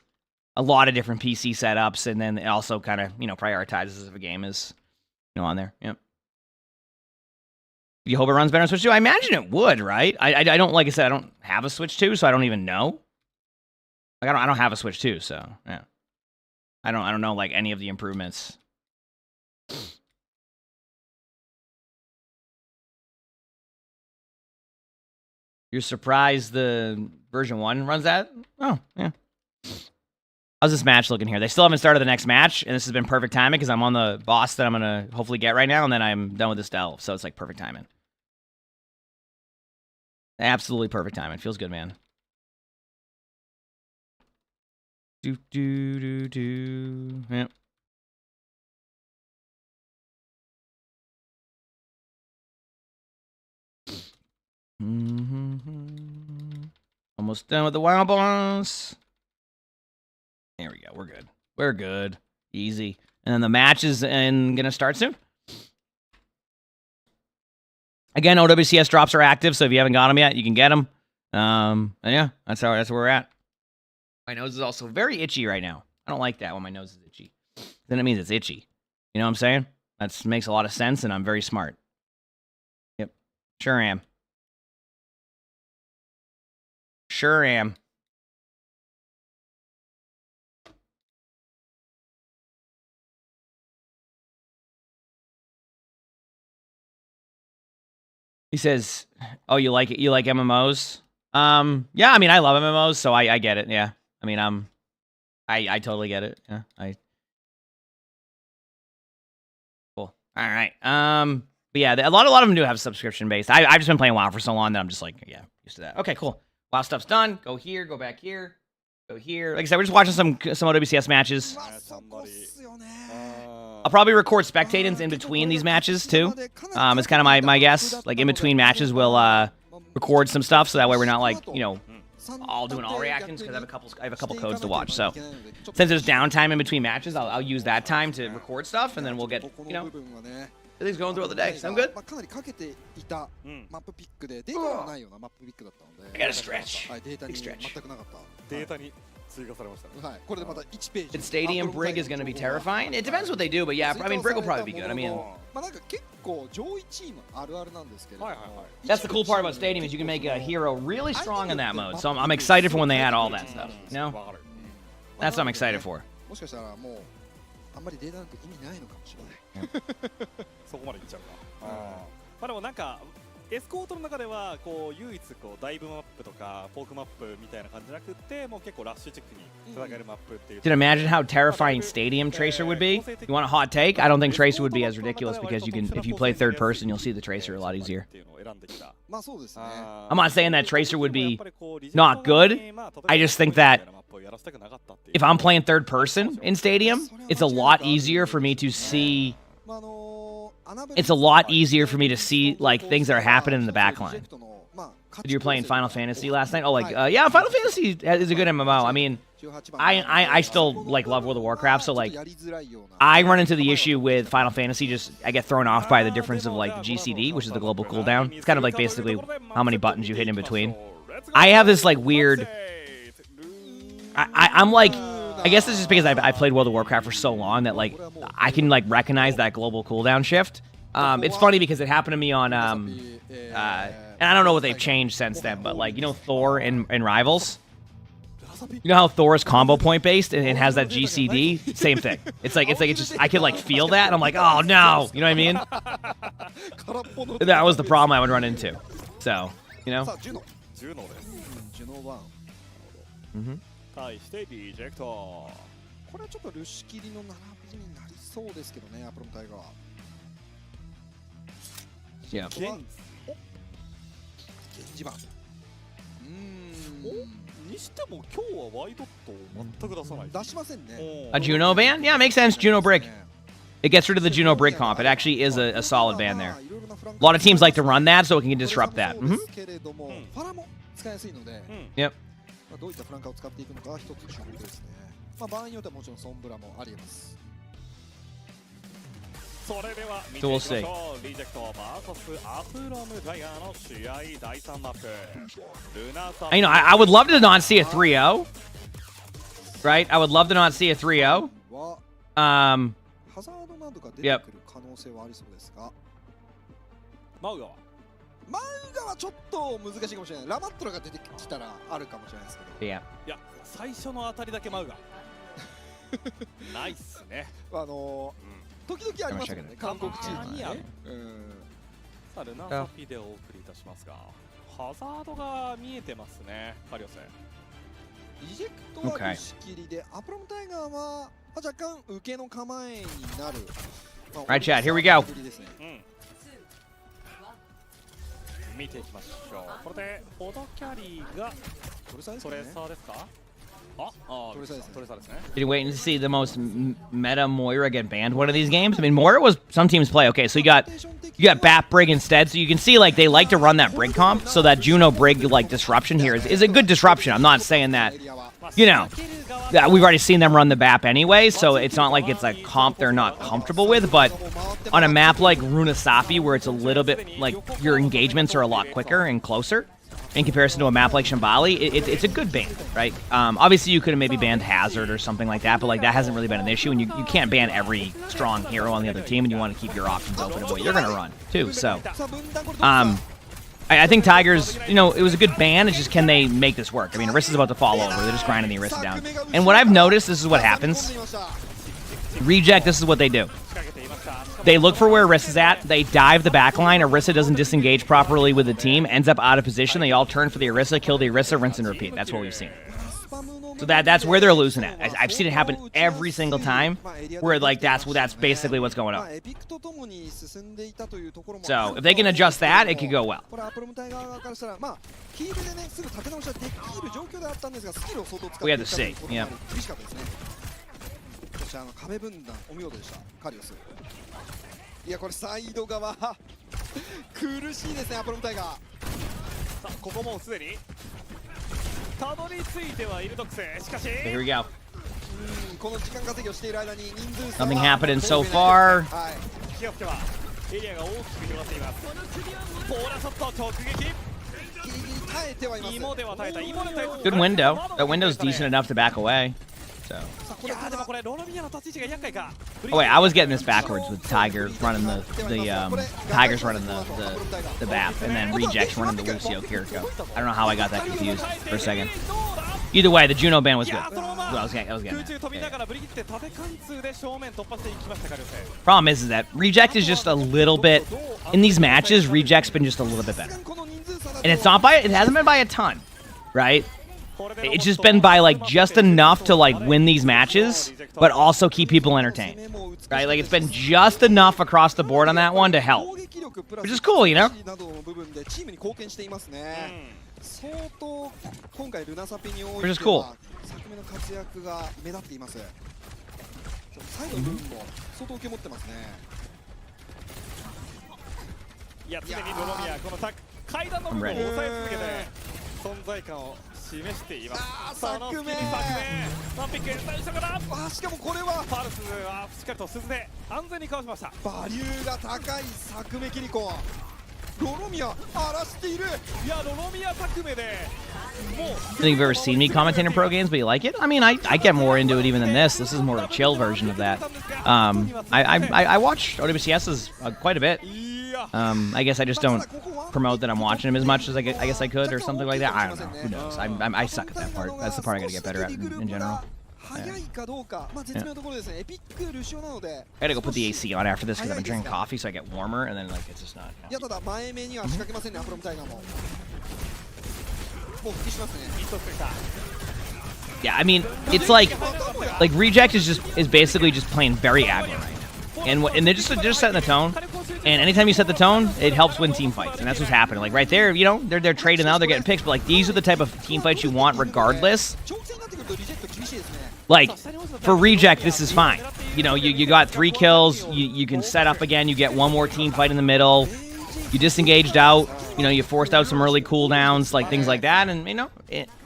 Speaker 2: a lot of different PC setups, and then it also kind of prioritizes if a game is on there. Yep. You hope it runs better on Switch 2? I imagine it would, right? I don't, like I said, I don't have a Switch 2, so I don't even know. Like I don't have a Switch 2, so yeah. I don't know like any of the improvements. You're surprised the version 1 runs that? Oh, yeah. How's this match looking here? They still haven't started the next match, and this has been perfect timing because I'm on the boss that I'm going to hopefully get right now, and then I'm done with this delve, so it's like perfect timing. Absolutely perfect timing. Feels good, man. Yep. Almost done with the wild boss. There we go. We're good. We're good. Easy. And then the match is gonna start soon. Again, OWCS drops are active, so if you haven't got them yet, you can get them. And yeah, that's where we're at. My nose is also very itchy right now. I don't like that when my nose is itchy. Then it means it's itchy. You know what I'm saying? That makes a lot of sense, and I'm very smart. Yep. Sure am. Sure am. He says, "Oh, you like it? You like MMOs?" Yeah. I mean, I love MMOs, so I get it. Yeah. I mean, I totally get it. Yeah. Cool. All right. But yeah, a lot of them do have subscription based. I've just been playing WoW for so long that I'm just like, yeah, used to that. Okay, cool. WoW stuff's done. Go here. Go back here. Go here. Like I said, we're just watching some OWCS matches. I'll probably record spectatings in between these matches too. It's kind of my guess. Like in between matches, we'll record some stuff so that way we're not like all doing all reactions because I have a couple codes to watch. So since there's downtime in between matches, I'll use that time to record stuff, and then we'll get everything's going throughout the day. Sound good? I gotta stretch. Big stretch. And Stadium Brig is going to be terrifying. It depends what they do, but yeah, I mean, Brig will probably be good. I mean, that's the cool part about Stadium is you can make a hero really strong in that mode. So I'm excited for when they add all that stuff. You know? That's what I'm excited for. Yeah.
Speaker 3: エスコートの中ではこう唯一こうダイブマップとかポークマップみたいな感じじゃなくてもう結構ラッシュチェックに戦えるマップっていう。
Speaker 2: Dude, imagine how terrifying Stadium Tracer would be. You want a hot take? I don't think Tracer would be as ridiculous because if you play third person, you'll see the Tracer a lot easier. I'm not saying that Tracer would be not good. I just think that if I'm playing third person in Stadium, it's a lot easier for me to see. It's a lot easier for me to see like things that are happening in the backline. You were playing Final Fantasy last night? Oh, like yeah, Final Fantasy is a good MMO. I mean, I still like love World of Warcraft, so like I run into the issue with Final Fantasy. I get thrown off by the difference of like the GCD, which is the global cooldown. It's kind of like basically how many buttons you hit in between. I have this like weird. I'm like. I guess it's just because I played World of Warcraft for so long that like I can like recognize that global cooldown shift. It's funny because it happened to me on and I don't know what they've changed since then, but like Thor in Rivals. You know how Thor's combo point based and it has that GCD? Same thing. It's just I could like feel that and I'm like, oh no, you know what I mean? That was the problem I would run into. So,
Speaker 4: そうですけどね、アポロムタイガー。
Speaker 2: Yeah.
Speaker 4: 現地版。
Speaker 3: にしても今日はワイドットを全く出さない。
Speaker 4: 出しませんね。
Speaker 2: A Juno ban? Yeah, makes sense. Juno Brig. It gets rid of the Juno Brig comp. It actually is a solid ban there. A lot of teams like to run that, so it can disrupt that.
Speaker 4: そうですけれども、ファラも使いやすいので、
Speaker 2: Yep.
Speaker 4: まあどういったフランカーを使っていくのかは一つ注目ですね。まあ場合によってはもちろんソンブラもありえます。
Speaker 3: それでは見ていきましょう。リジェクト VS アフロムタイガーの試合第3マップ。ルナサ
Speaker 2: You know, I would love to not see a 3-0. Right? I would love to not see a 3-0.
Speaker 4: は
Speaker 2: Um,
Speaker 4: ハザードなどが出てくる可能性はありそうですが、
Speaker 3: マウガは
Speaker 4: マウガはちょっと難しいかもしれない。ラマットラが出てきたらあるかもしれないですけど、
Speaker 2: yeah.
Speaker 3: いや最初の当たりだけマウガないっすね。
Speaker 4: 時々ありますよね、韓国チームにはね。
Speaker 3: さあルナサフィでお送りいたしますが、ハザードが見えてますね。カリオス
Speaker 4: リジェクトは打ち切りで、アプロムタイガーは若干受けの構えになる。
Speaker 2: Right, chat. Here we go.
Speaker 3: 見ていきましょう。これでフォドキャリーがトレサーですか？トレサーですね。
Speaker 2: Did you wait to see the most meta Moira get banned one of these games? I mean, Moira was some teams play. Okay, so you got Bat Brig instead, so you can see like they like to run that Brig comp, so that Juno Brig like disruption here is a good disruption. I'm not saying that, you know, we've already seen them run the BAP anyway, so it's not like it's a comp they're not comfortable with, but on a map like Runasafi where it's a little bit like your engagements are a lot quicker and closer in comparison to a map like Shambali, it's a good ban, right? Obviously, you could have maybe banned Hazard or something like that, but like that hasn't really been an issue, and you can't ban every strong hero on the other team, and you want to keep your options open of what you're going to run, too, so... I think Tigers, you know, it was a good ban, it's just can they make this work? I mean, Orisa's about to fall over, they're just grinding the Orisa down. And what I've noticed, this is what happens. Reject, this is what they do. They look for where Orisa's at, they dive the backline, Orisa doesn't disengage properly with the team, ends up out of position, they all turn for the Orisa, kill the Orisa, rinse and repeat. That's what we've seen. So that's where they're losing at. I've seen it happen every single time, where like that's basically what's going on. So if they can adjust that, it could go well. We had to see, yeah.
Speaker 4: 壁分断お見事でしたカリオス。いやこれサイド側苦しいですねアポロムタイガー。
Speaker 3: さあここもうすでにたどり着いてはいる特性。しかし
Speaker 2: Here we go.
Speaker 4: この時間稼ぎをしている間に人数差
Speaker 2: Nothing happening so far.
Speaker 4: はい。
Speaker 3: 気がつけばエリアが大きく広がっています。ポーラショット直撃。
Speaker 4: ギリギリ耐えてはいます。
Speaker 3: 芋では耐えた。芋で耐えた。
Speaker 2: Good window. That window's decent enough to back away. So.
Speaker 3: いやでもこれロロミアの立ち位置が厄介か。
Speaker 2: Oh wait, I was getting this backwards with Tiger running the Tigers running the BAP and then Rejects running the Lucio Kiriko. I don't know how I got that confused for a second. Either way, the Juno ban was good. I was getting that. Problem is that Reject is just a little bit in these matches. Reject's been just a little bit better, and it hasn't been by a ton, right? It's just been by like just enough to like win these matches, but also keep people entertained, right? Like it's been just enough across the board on that one to help, which is cool, you know?
Speaker 4: 相当今回ルナサピにおいて
Speaker 2: Which is cool.
Speaker 4: は昨年の活躍が目立っています。サイドの部分も相当受け持ってますね。
Speaker 3: いや常にロロミアこの階段の部分を抑え続けて存在感を示しています。
Speaker 4: 昨年
Speaker 3: ワンピック最初から
Speaker 4: しかもこれは
Speaker 3: パルスはしっかりと鈴で安全にかわしました。
Speaker 4: バリューが高い作目キリコ。ロロミア荒らしている。
Speaker 3: いやロロミア作目でもう
Speaker 2: I don't think you've ever seen me commenting in pro games, but you like it? I mean, I get more into it even than this. This is more of a chill version of that. I watch OWCS quite a bit. I guess I just don't promote that I'm watching him as much as I guess I could or something like that. I don't know. Who knows? I suck at that part. That's the part I gotta get better at in general.
Speaker 4: 早いかどうか、まあ絶妙なところですね。エピックルシオなので。
Speaker 2: I gotta go put the AC on after this because I've been drinking coffee, so I get warmer, and then like it's just not.
Speaker 4: いやただ前目には仕掛けませんね、アプロムタイガーも。もう復帰しますね。
Speaker 2: Yeah, I mean, it's like Reject is basically just playing very aggro right now. and they're just setting the tone. And anytime you set the tone, it helps win team fights, and that's what's happening. Like right there, you know, they're trading out, they're getting picks, but like these are the type of team fights you want regardless. Like for Reject, this is fine. You know, you got 3 kills, you can set up again, you get one more team fight in the middle. You disengaged out, you know, you forced out some early cooldowns, like things like that, and you know,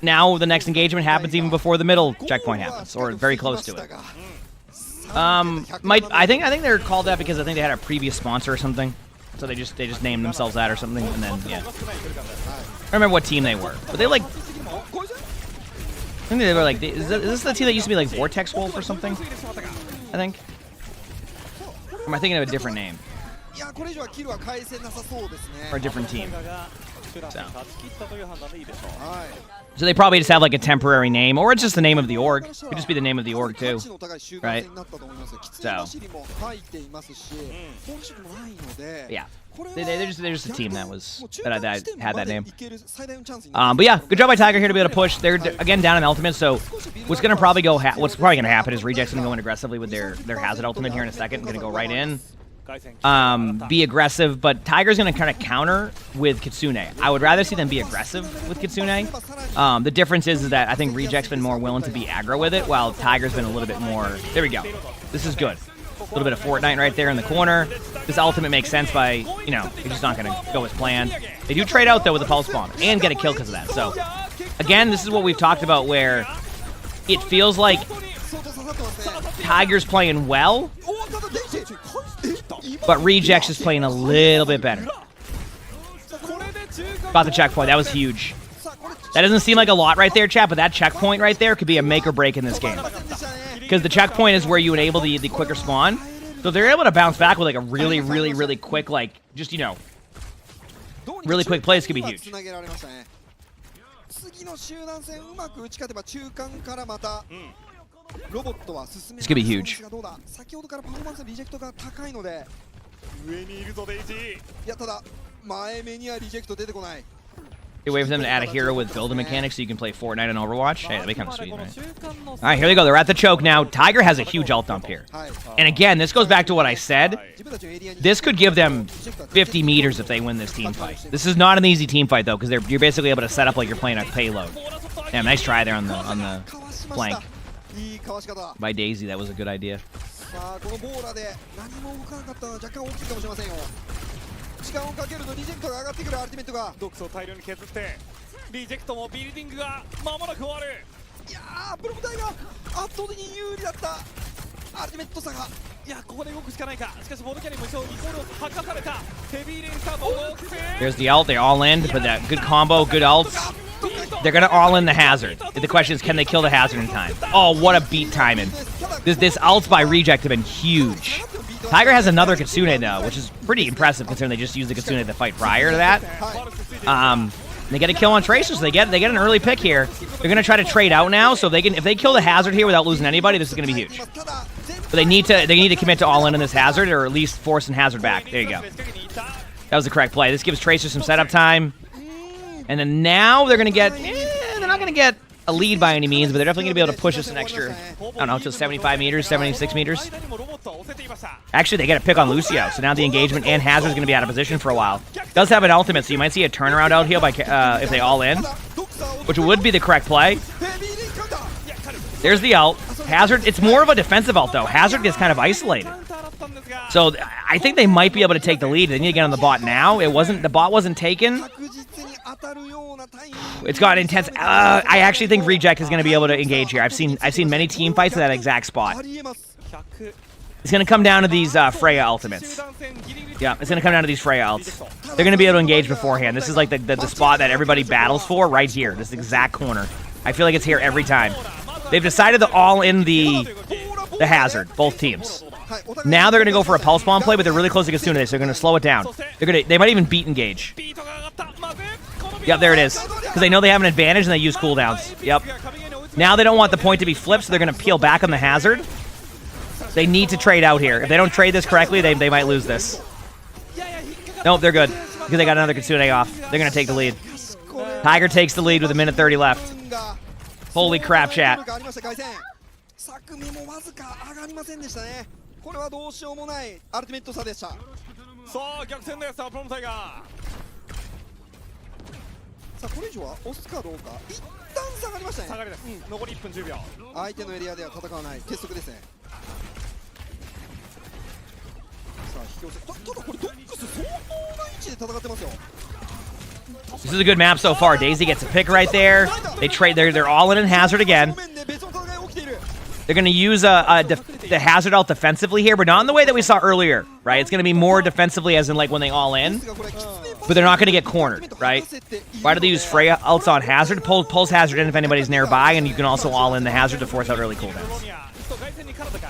Speaker 2: now the next engagement happens even before the middle checkpoint happens, or very close to it. I think they're called that because I think they had a previous sponsor or something, so they just named themselves that or something, and then yeah. I don't remember what team they were, but they like. I think they were like, is this the team that used to be like Vortex Wolf or something? I think. Or am I thinking of a different name? Or a different team. So they probably just have like a temporary name, or it's just the name of the org. It could just be the name of the org too, right? So yeah, they're just a team that had that name. But yeah, good job by Tiger here to be able to push. They're again down in ultimate, so what's probably going to happen is Reject's gonna go in aggressively with their hazard ultimate here in a second. Gonna go right in. Be aggressive, but Tiger's going to kind of counter with Kitsune. I would rather see them be aggressive with Kitsune. The difference is that I think Reject's been more willing to be aggro with it, while Tiger's been a little bit more... There we go. This is good. A little bit of Fortnite right there in the corner. This ultimate makes sense by, you know, it's just not going to go as planned. They do trade out, though, with a Pulse Bomb and get a kill because of that. So, again, this is what we've talked about where it feels like Tiger's playing well, but Reject's is playing a little bit better. Got the checkpoint. That was huge. That doesn't seem like a lot right there, chat, but that checkpoint right there could be a make or break in this game. Because the checkpoint is where you enable the quicker spawn. So if they're able to bounce back with like a really, really, really quick, like, just, you know, really quick plays could be huge. This could be huge. They wait for them to add a hero with building mechanics so you can play Fortnite and Overwatch. Hey, that'd be kind of sweet, right? Alright, here they go. They're at the choke now. Tiger has a huge ult dump here. And again, this goes back to what I said. This could give them 50 meters if they win this team fight. This is not an easy team fight, though, because you're basically able to set up like you're playing a payload. Damn, nice try there on the flank. By Daisy, that was a good idea. There's the ult, they all in, but that good combo, good ults. They're gonna all in the hazard. The question is, can they kill the hazard in time? Oh, what a beat timing. This ults by Reject have been huge. Tiger has another Kitsune though, which is pretty impressive considering they just used the Kitsune to fight prior to that. They get a kill on Tracer, so they get an early pick here. They're gonna try to trade out now, so if they kill the hazard here without losing anybody, this is gonna be huge. But they need to commit to all in on this hazard, or at least forcing hazard back. There you go. That was the correct play. This gives Tracer some setup time. And then now they're going to get... they're not going to get a lead by any means, but they're definitely going to be able to push us an extra, I don't know, to 75 meters, 76 meters. Actually, they get a pick on Lucio, so now the engagement and Hazard's going to be out of position for a while. Does have an ultimate, so you might see a turnaround out here by if they all in, which would be the correct play. There's the ult. Hazard, it's more of a defensive ult, though. Hazard gets kind of isolated. So I think they might be able to take the lead. They need to get on the bot now. The bot wasn't taken. It's gotten intense. I actually think Reject is going to be able to engage here. I've seen many team fights at that exact spot. It's going to come down to these Freya ultimates. Yeah, it's going to come down to these Freya ults. They're going to be able to engage beforehand. This is like the spot that everybody battles for right here. This exact corner. I feel like it's here every time. They've decided to all in the hazard, both teams. Now they're going to go for a pulse bomb play, but they're really close to Kitsune, so they're going to slow it down. They might even beat engage. Yep, there it is. Because they know they have an advantage and they use cooldowns. Yep. Now they don't want the point to be flipped, so they're going to peel back on the hazard. They need to trade out here. If they don't trade this correctly, they might lose this. Nope, they're good. Because they got another Kitsune off. They're going to take the lead. Tiger takes the lead with 1:30 left. Holy crap, chat.
Speaker 4: これはどうしようもないアルティメット差でした。
Speaker 3: さあ逆転です。アプロムタイガー。
Speaker 4: さあこれ以上は押すかどうか。一旦下がりましたね。
Speaker 3: 下がりです。残り1分10秒。
Speaker 4: 相手のエリアでは戦わない鉄則ですね。さあ引き寄せただこれドックス相当な位置で戦ってますよ。
Speaker 2: This is a good map so far. Daisy gets a pick right there. They trade. They're all in Hazard again. They're going to use the Hazard ult defensively here, but not in the way that we saw earlier, right? It's going to be more defensively as in like when they all in, but they're not going to get cornered, right? Why do they use Freya ults on Hazard? Pulls Hazard in if anybody's nearby, and you can also all in the Hazard to force out early cooldowns.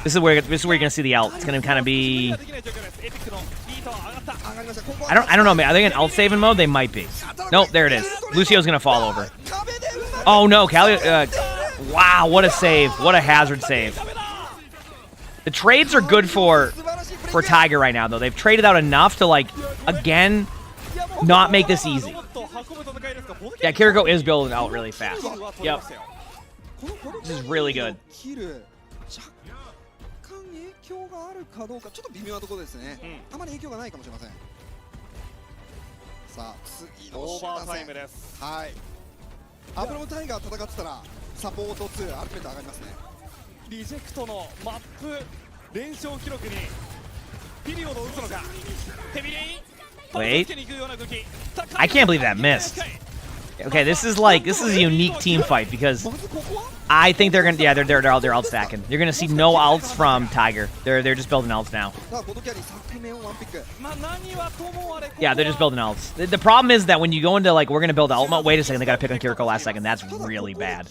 Speaker 2: This is where you're going to see the ult. It's going to kind of be... I don't know, man. Are they in ult saving mode? They might be. Nope, there it is. Lucio's going to fall over. Oh no, Callie... wow, what a save. What a Hazard save. The trades are good for Tiger right now, though. They've traded out enough to, like, again, not make this easy. Yeah, Kiriko is building out really fast. Yep. This is really good.
Speaker 4: 影響があるかどうかちょっと微妙なところですね。あまり影響がないかもしれません。さあ次の
Speaker 3: オーバータイムです。
Speaker 4: はい。アプロムタイガー戦ってたらサポート2アルティメット上がりますね。
Speaker 3: リジェクトのマップ連勝記録にピリオドを打つのか。ヘビリン
Speaker 2: Wait. I can't believe that missed. Okay, this is a unique team fight because I think they're gonna they're alt stacking. You're gonna see no alts from Tiger. They're just building alts now. Yeah, they're just building alts. The problem is that when you go into like we're gonna build alt mode, wait a second, they gotta pick on Kiriko last second. That's really bad.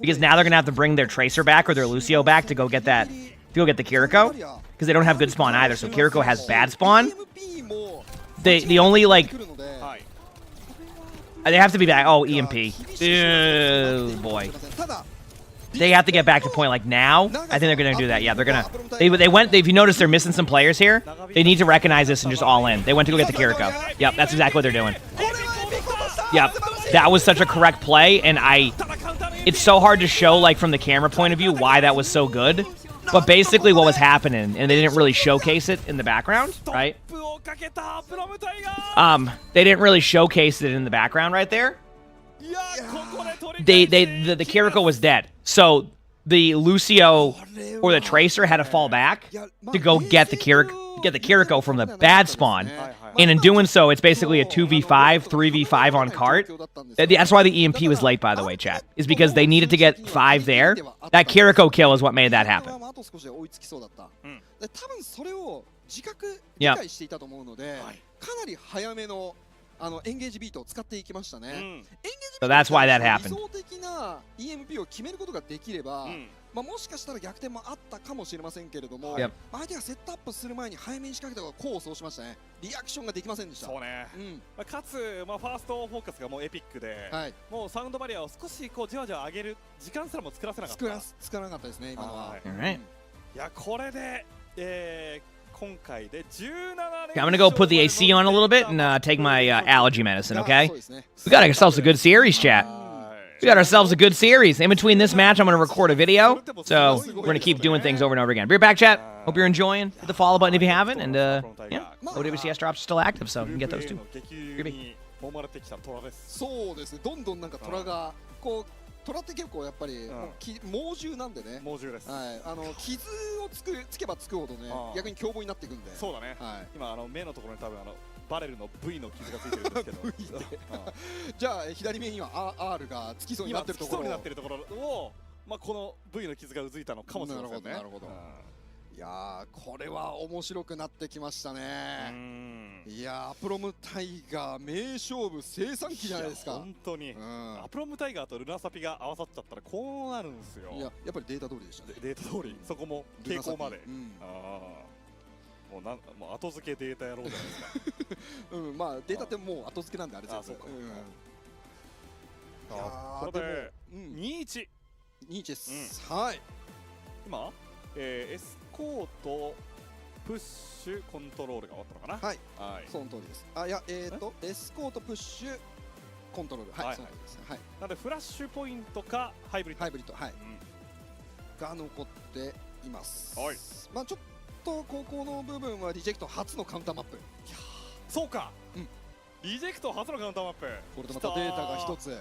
Speaker 2: Because now they're gonna have to bring their Tracer back or their Lucio back to go get the Kiriko. Because they don't have good spawn either, so Kiriko has bad spawn. The only like they have to be back. Oh, EMP. Oh boy. They have to get back to point like now. I think they're gonna do that. Yeah, they're gonna. If you notice, they're missing some players here. They need to recognize this and just all in. They went to go get the Kiriko. Yep, that's exactly what they're doing. Yep, that was such a correct play, and it's so hard to show like from the camera point of view why that was so good. But basically what was happening, and they didn't really showcase it in the background, right? They didn't really showcase it in the background right there. The Kiriko was dead. So the Lucio or the Tracer had to fall back to go get the Kiriko from the bad spawn. And in doing so, it's basically a 2v5, 3v5 on cart. That's why the EMP was late, by the way, chat. Is because they needed to get 5 there. That Kiriko kill is what made that happen. Yeah. So that's why that happened.
Speaker 4: まあもしかしたら逆転もあったかもしれませんけれども、相手がセットアップする前に早めに仕掛けたのが功を奏しましたね。リアクションができませんでした。そうね。かつ、ファーストフォーカスがもうエピックで、もうサウンドバリアを少しこうじわじわ上げる時間すらも作らせなかった。作らなかったですね、今のは。いや、これで、今回で17連
Speaker 2: I'm gonna go put the AC on a little bit and take my allergy medicine, okay? We got ourselves a good series, chat. We got ourselves a good series. In between this match, I'm going to record a video. So we're going to keep doing things over and over again. Be right back, chat. Hope you're enjoying. Hit the follow button if you haven't. And, yeah, OWCS drops are still active, so you can get those too.
Speaker 4: そうですね。どんどんなんか虎がこう虎って結構やっぱり猛獣なんでね。猛獣です。はい。傷をつけばつくほどね、逆に凶暴になっていくんで。そうだね。はい。今目のところに多分バレルの V の傷がついてるんですけどじゃあ左目には R がつきそうになってるところを、まあ、この V の傷がうずいたのかもしれませんね。なるほど。いやーこれは面白くなってきましたね。いやーアプロムタイガー名勝負生産機じゃないですか。本当にアプロムタイガーとルナサピが合わさっちゃったらこうなるんですよ。いややっぱりデータ通りでしたね。データ通りそこも傾向まで。もう後付けデータやろうじゃないですか。まあデータってもう後付けなんであれですよ。これで2-1です。はい。今エスコートプッシュコントロールが終わったのかな。はい。その通りです。いやエスコートプッシュコントロール。はい。その通りです。はい。なのでフラッシュポイントかハイブリッド。はい。が残っています。はい。まあちょっとここの部分はリジェクト初のカウンターマップ。
Speaker 3: そうか、リジェクト初のカウンターマップ。
Speaker 4: これでまたデータが一つ。
Speaker 3: は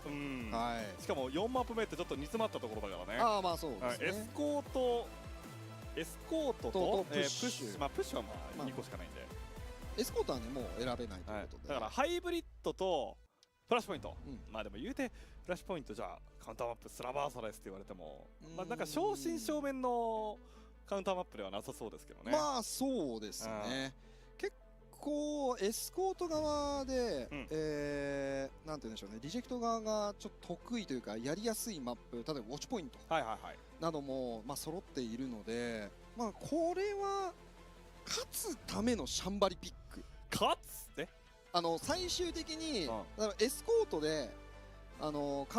Speaker 3: い。しかも4マップ目ってちょっと煮詰まったところだからね。
Speaker 4: ああ、まあそうですね。
Speaker 3: エスコートとプッシュ。まあプッシュはまあ2個しかないんで。
Speaker 4: エスコートはねもう選べないということで。
Speaker 3: だからハイブリッドとフラッシュポイント。まあでも言うてフラッシュポイントじゃあカウンターマップスラバーサレスって言われても、まあなんか正真正銘のカウンターマップではなさそうですけどね。
Speaker 4: まあそうですね。結構エスコート側で、なんて言うんでしょうね、リジェクト側がちょっと得意というかやりやすいマップ、例えばウォッチポイントなどもまあ揃っているので、まあこれは勝つためのシャンバリピック。
Speaker 3: 勝つって
Speaker 4: 最終的に、エスコートでカウ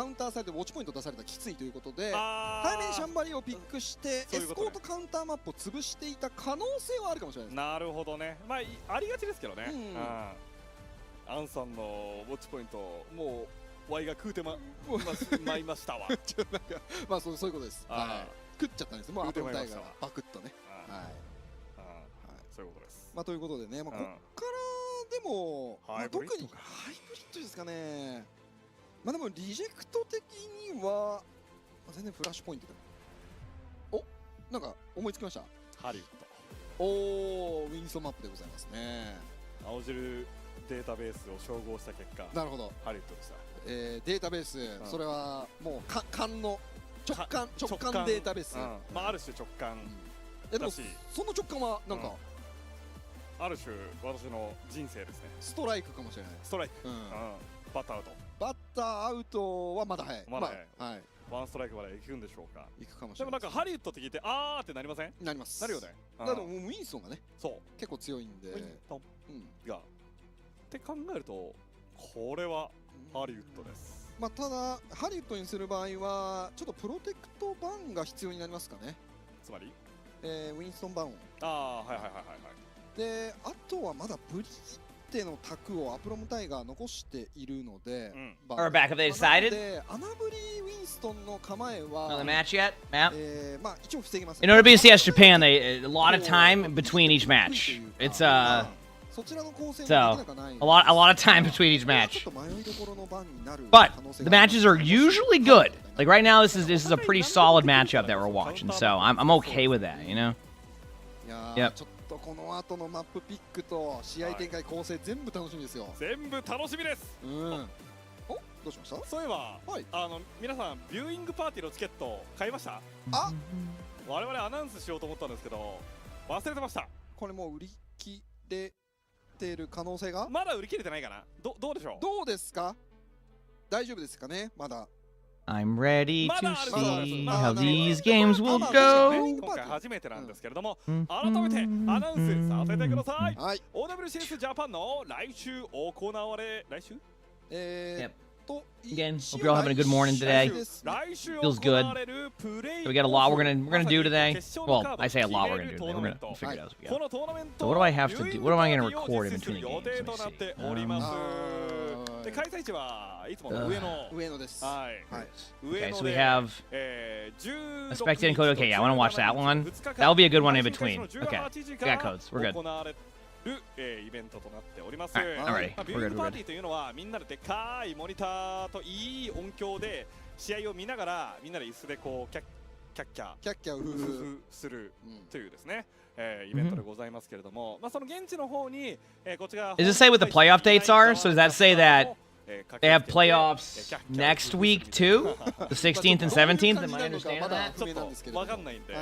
Speaker 4: ンターされてウォッチポイント出されたらきついということで、早めにシャンバリをピックしてエスコートカウンターマップを潰していた可能性はあるかもしれないです。
Speaker 3: なるほどね。まあありがちですけどね。アンさんのウォッチポイントもうワイが食うてまいましたわ。
Speaker 4: まあそういうことです。食っちゃったんです。もうアトムタイガーバクッとね。
Speaker 3: そういうことです。
Speaker 4: まあということでね、まあこっからでも特にハイブリッドですかね。まあでもリジェクト的には全然フラッシュポイントでもなんか思いつきました。
Speaker 3: ハリウッ
Speaker 4: ド。おお、ウィンソンマップでございますね。
Speaker 3: 青汁データベースを照合した結果、
Speaker 4: なるほど、
Speaker 3: ハリウッドでした。
Speaker 4: データベース、それはもう勘の直感データベース。
Speaker 3: まあある種直感。
Speaker 4: でもその直感はなんか
Speaker 3: ある種私の人生ですね。
Speaker 4: ストライクかもしれない。
Speaker 3: ストライク。バッターアウト。
Speaker 4: バッターアウトはまだ早い。
Speaker 3: まだ早い。ワンストライクまで行くんでしょうか。
Speaker 4: 行くかもしれない。
Speaker 3: でもなんかハリウッドって聞いてあーってなりません？
Speaker 4: なります。
Speaker 3: なるよね。
Speaker 4: だからもうウィンソンがね、
Speaker 3: そう
Speaker 4: 結構強いんで。ウィンソン
Speaker 3: がって考えるとこれはハリウッドです。
Speaker 4: まあただハリウッドにする場合はちょっとプロテクトバンが必要になりますかね。
Speaker 3: つまり
Speaker 4: ウィンストンバンを。
Speaker 3: はい。
Speaker 4: で、あとはまだブリッテの卓をアプロムタイガー残しているので、
Speaker 2: We're back. Have they decided?
Speaker 4: で、アナブリウィンストンの構えは、
Speaker 2: Another match yet, Matt?
Speaker 4: まあ一応防ぎます。
Speaker 2: In OWCS Japan, they a lot of time between each match. It's so a lot of time between each match. But the matches are usually good. Like right now, this is a pretty solid matchup that we're watching. So I'm okay with that, you know.
Speaker 4: Yep. この後のマップピックと試合展開構成全部楽しみですよ。
Speaker 3: 全部楽しみです。
Speaker 4: どうしました？
Speaker 3: そういえば皆さんビューイングパーティーのチケット買いました？我々アナウンスしようと思ったんですけど忘れてました。
Speaker 4: これもう売り切れてる可能性が？
Speaker 3: まだ売り切れてないかな。どうでしょう？
Speaker 4: どうですか？大丈夫ですかね？まだ。
Speaker 2: I'm ready to see how these games will go.
Speaker 3: 今回初めてなんですけれども、改めてアナウンスさせてください。OWCS ジャパンの来週行われ、来週
Speaker 2: ？Again, hope you're all having a good morning today. Feels good. We got a lot we're gonna do today. Well, I say a lot we're gonna do today. We're gonna figure it out as we go. So what do I have to do? What am I gonna record in between the games? Let me see.
Speaker 3: 開催地はいつもの上野です。
Speaker 2: Okay, so we have a Spectating code. Okay, yeah, I want to watch that one. That'll be a good one in between. Okay, got codes. We're good.
Speaker 3: イベントとなっております。
Speaker 2: ビュ
Speaker 3: ーイングパーティーというのはみんなででっかいモニターといい音響で試合を見ながらみんなで椅子でこうキャッキャウフフするというですねイベントでございますけれども、まあその現地の方にこちら
Speaker 2: Does it say what the playoff dates are? So does that say that they have playoffs next week too? The 16th and 17th? Am I understanding that?
Speaker 3: ちょっとわかんないんで。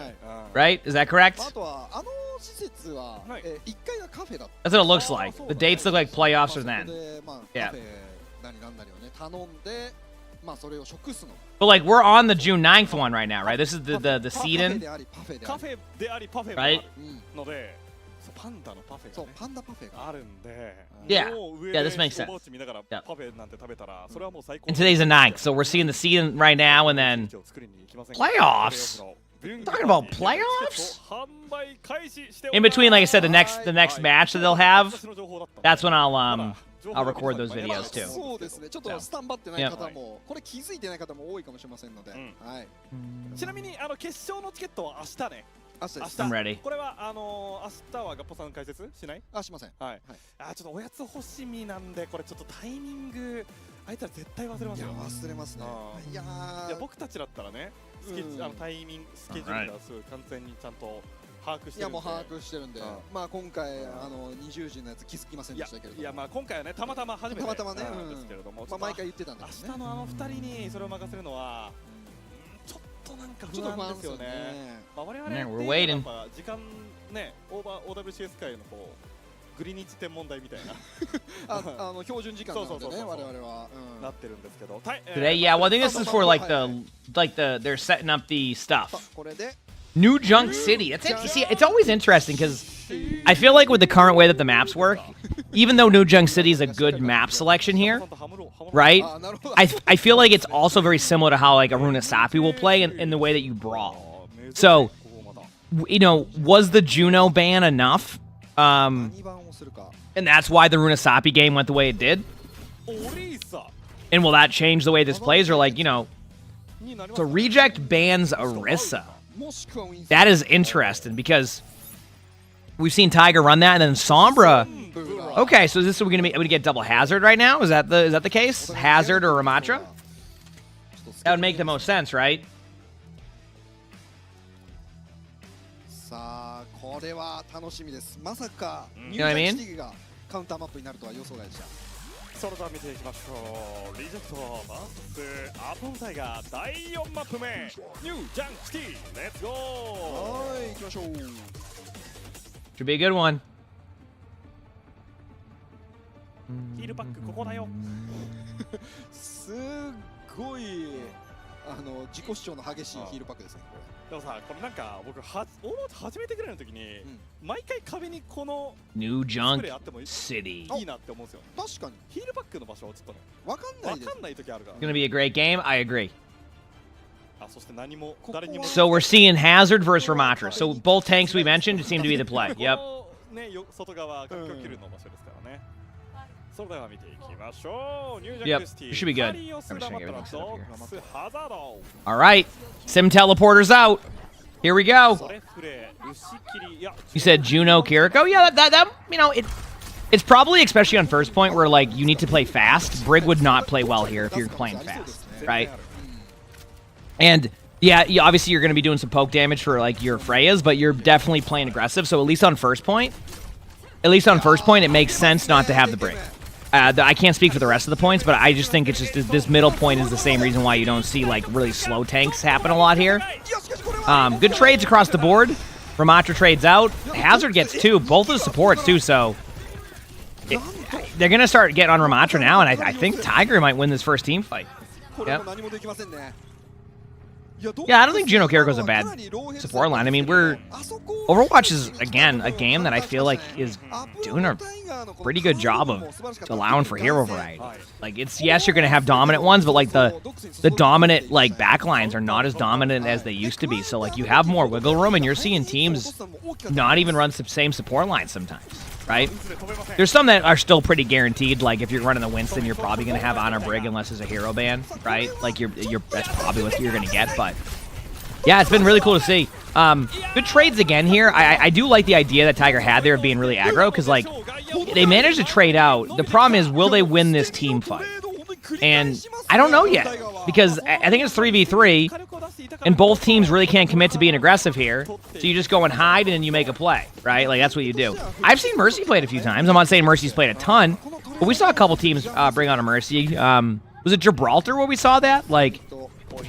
Speaker 2: Right? Is that correct?
Speaker 4: あとは施設は1階がカフェだった。
Speaker 2: That's what it looks like. The dates look like playoffs are then.
Speaker 4: Yeah. 何なんなりをね頼んで、まあそれを食すの。
Speaker 2: But like we're on the June 9th one right now, right? This is the seed-in.
Speaker 3: カフェでありパフェもあるので、パンダのパフェがね、
Speaker 4: パンダパフェが
Speaker 3: あるんで、
Speaker 2: Yeah, this makes sense.
Speaker 3: 見ながらパフェなんて食べたら、それはもう最高。
Speaker 2: And today's the 9th, so we're seeing the seed-in right now, and then playoffs. Talking about playoffs? In between, like I said, the next match that they'll have, that's when I'll record those videos too.
Speaker 4: そうですね。ちょっとスタンバってない方も、これ気づいてない方も多いかもしれませんので、はい。
Speaker 3: ちなみに決勝のチケットは明日ね。
Speaker 2: I'm ready.
Speaker 3: これは明日はガッポさん解説しない？
Speaker 4: しません。
Speaker 3: はい。ちょっとおやつ欲しみなんでこれちょっとタイミングあいつら絶対忘れますよ。
Speaker 4: いや忘れますね。いや
Speaker 3: 僕たちだったらね、タイミングスケジュールがすごい完全にちゃんと把握してるんで。
Speaker 4: いやもう把握してるんで、まあ今回20時のやつ気づきませんでしたけれども。
Speaker 3: いやまあ今回はねたまたま初めて
Speaker 4: たまたまね
Speaker 3: ですけれども、
Speaker 4: まあ毎回言ってたんですね。
Speaker 3: 明日の2人にそれを任せるのはちょっとなんか不安ですよね。我々ってやっぱ時間ねOWCS 界のこうグリニッチ天文台みたいな標準時間なのでね我々はなってるんですけど。
Speaker 2: Today, yeah. Well, I think this is for like the they're setting up the stuff. New Junk City. See, it's always interesting because I feel like with the current way that the maps work, even though New Junk City is a good map selection here, right? I feel like it's also very similar to how like Aruna Sapi will play in the way that you brawl. So, you know, was the Juno ban enough? And that's why the Runasapi game went the way it did? And will that change the way this plays? Or like, you know, so Reject bans Orisa. That is interesting because we've seen Tiger run that and then Sombra. Okay, so is this we're gonna get double Hazard right now? Is that the case? Hazard or Ramatra? That would make the most sense, right?
Speaker 4: これは楽しみです。まさか
Speaker 2: ニュージャックシ
Speaker 4: ティがカウンターマップになるとは予想外でした。
Speaker 3: それでは見ていきましょう。リジェクト VS アポンタイガー第4マップ目ニュージャンクシティレッツゴー。
Speaker 4: はい、行きましょう。
Speaker 2: Should be a good one.
Speaker 3: ヒールパックここだよ。
Speaker 4: すっごい自己主張の激しいヒールパックですね。
Speaker 3: でもさ、これなんか僕初めてぐらいの時に、毎回壁にこの
Speaker 2: New Junk City
Speaker 3: いいなって思うんですよ。
Speaker 4: 確かに
Speaker 3: ヒールパックの場所はちょっとね
Speaker 4: わかん
Speaker 3: ない時あるから。
Speaker 2: It's gonna be a great game. I agree.
Speaker 3: そして何も誰にも。
Speaker 2: So we're seeing Hazard versus Ramatra. So both tanks we mentioned seem to be the play. Yep.
Speaker 3: ね、外側角球キルの場所ですからね。それでは見ていきましょう。ニュージャックシティ
Speaker 2: should be good.
Speaker 3: I'm just gonna give it a set up here.
Speaker 2: All right, Sim teleporters out. Here we go. You said Juno Kiriko? Yeah, that you know it's probably especially on first point where like you need to play fast. Brig would not play well here if you're playing fast, right? And yeah, obviously you're going to be doing some poke damage for like your Freyas, but you're definitely playing aggressive. So at least on first point, it makes sense not to have the Brig. I can't speak for the rest of the points, but I just think it's just this middle point is the same reason why you don't see like really slow tanks happen a lot here. Good trades across the board. Ramatra trades out. Hazard gets two, both of the supports too, so they're going to start getting on Ramatra now, and I think Tiger might win this first team fight. Yep. Yeah, I don't think Juno Kiriko's a bad support line. I mean, Overwatch is, again, a game that I feel like is doing a pretty good job of allowing for hero variety. Like, yes, you're going to have dominant ones, but, like, the dominant, like, backlines are not as dominant as they used to be. So, like, you have more wiggle room, and you're seeing teams not even run the same support lines sometimes, right? There's some that are still pretty guaranteed. Like, if you're running the Winston, you're probably going to have Honor Brig unless it's a hero ban, right? Like, that's probably what you're going to get, but yeah, it's been really cool to see. Good trades again here. I do like the idea that Tiger had there of being really aggro, because, like, they managed to trade out. The problem is, will they win this team fight? And I don't know yet, because I think it's 3v3, and both teams really can't commit to being aggressive here. So you just go and hide, and then you make a play, right? Like, that's what you do. I've seen Mercy played a few times. I'm not saying Mercy's played a ton, but we saw a couple teams bring on a Mercy. Was it Gibraltar where we saw that? Like,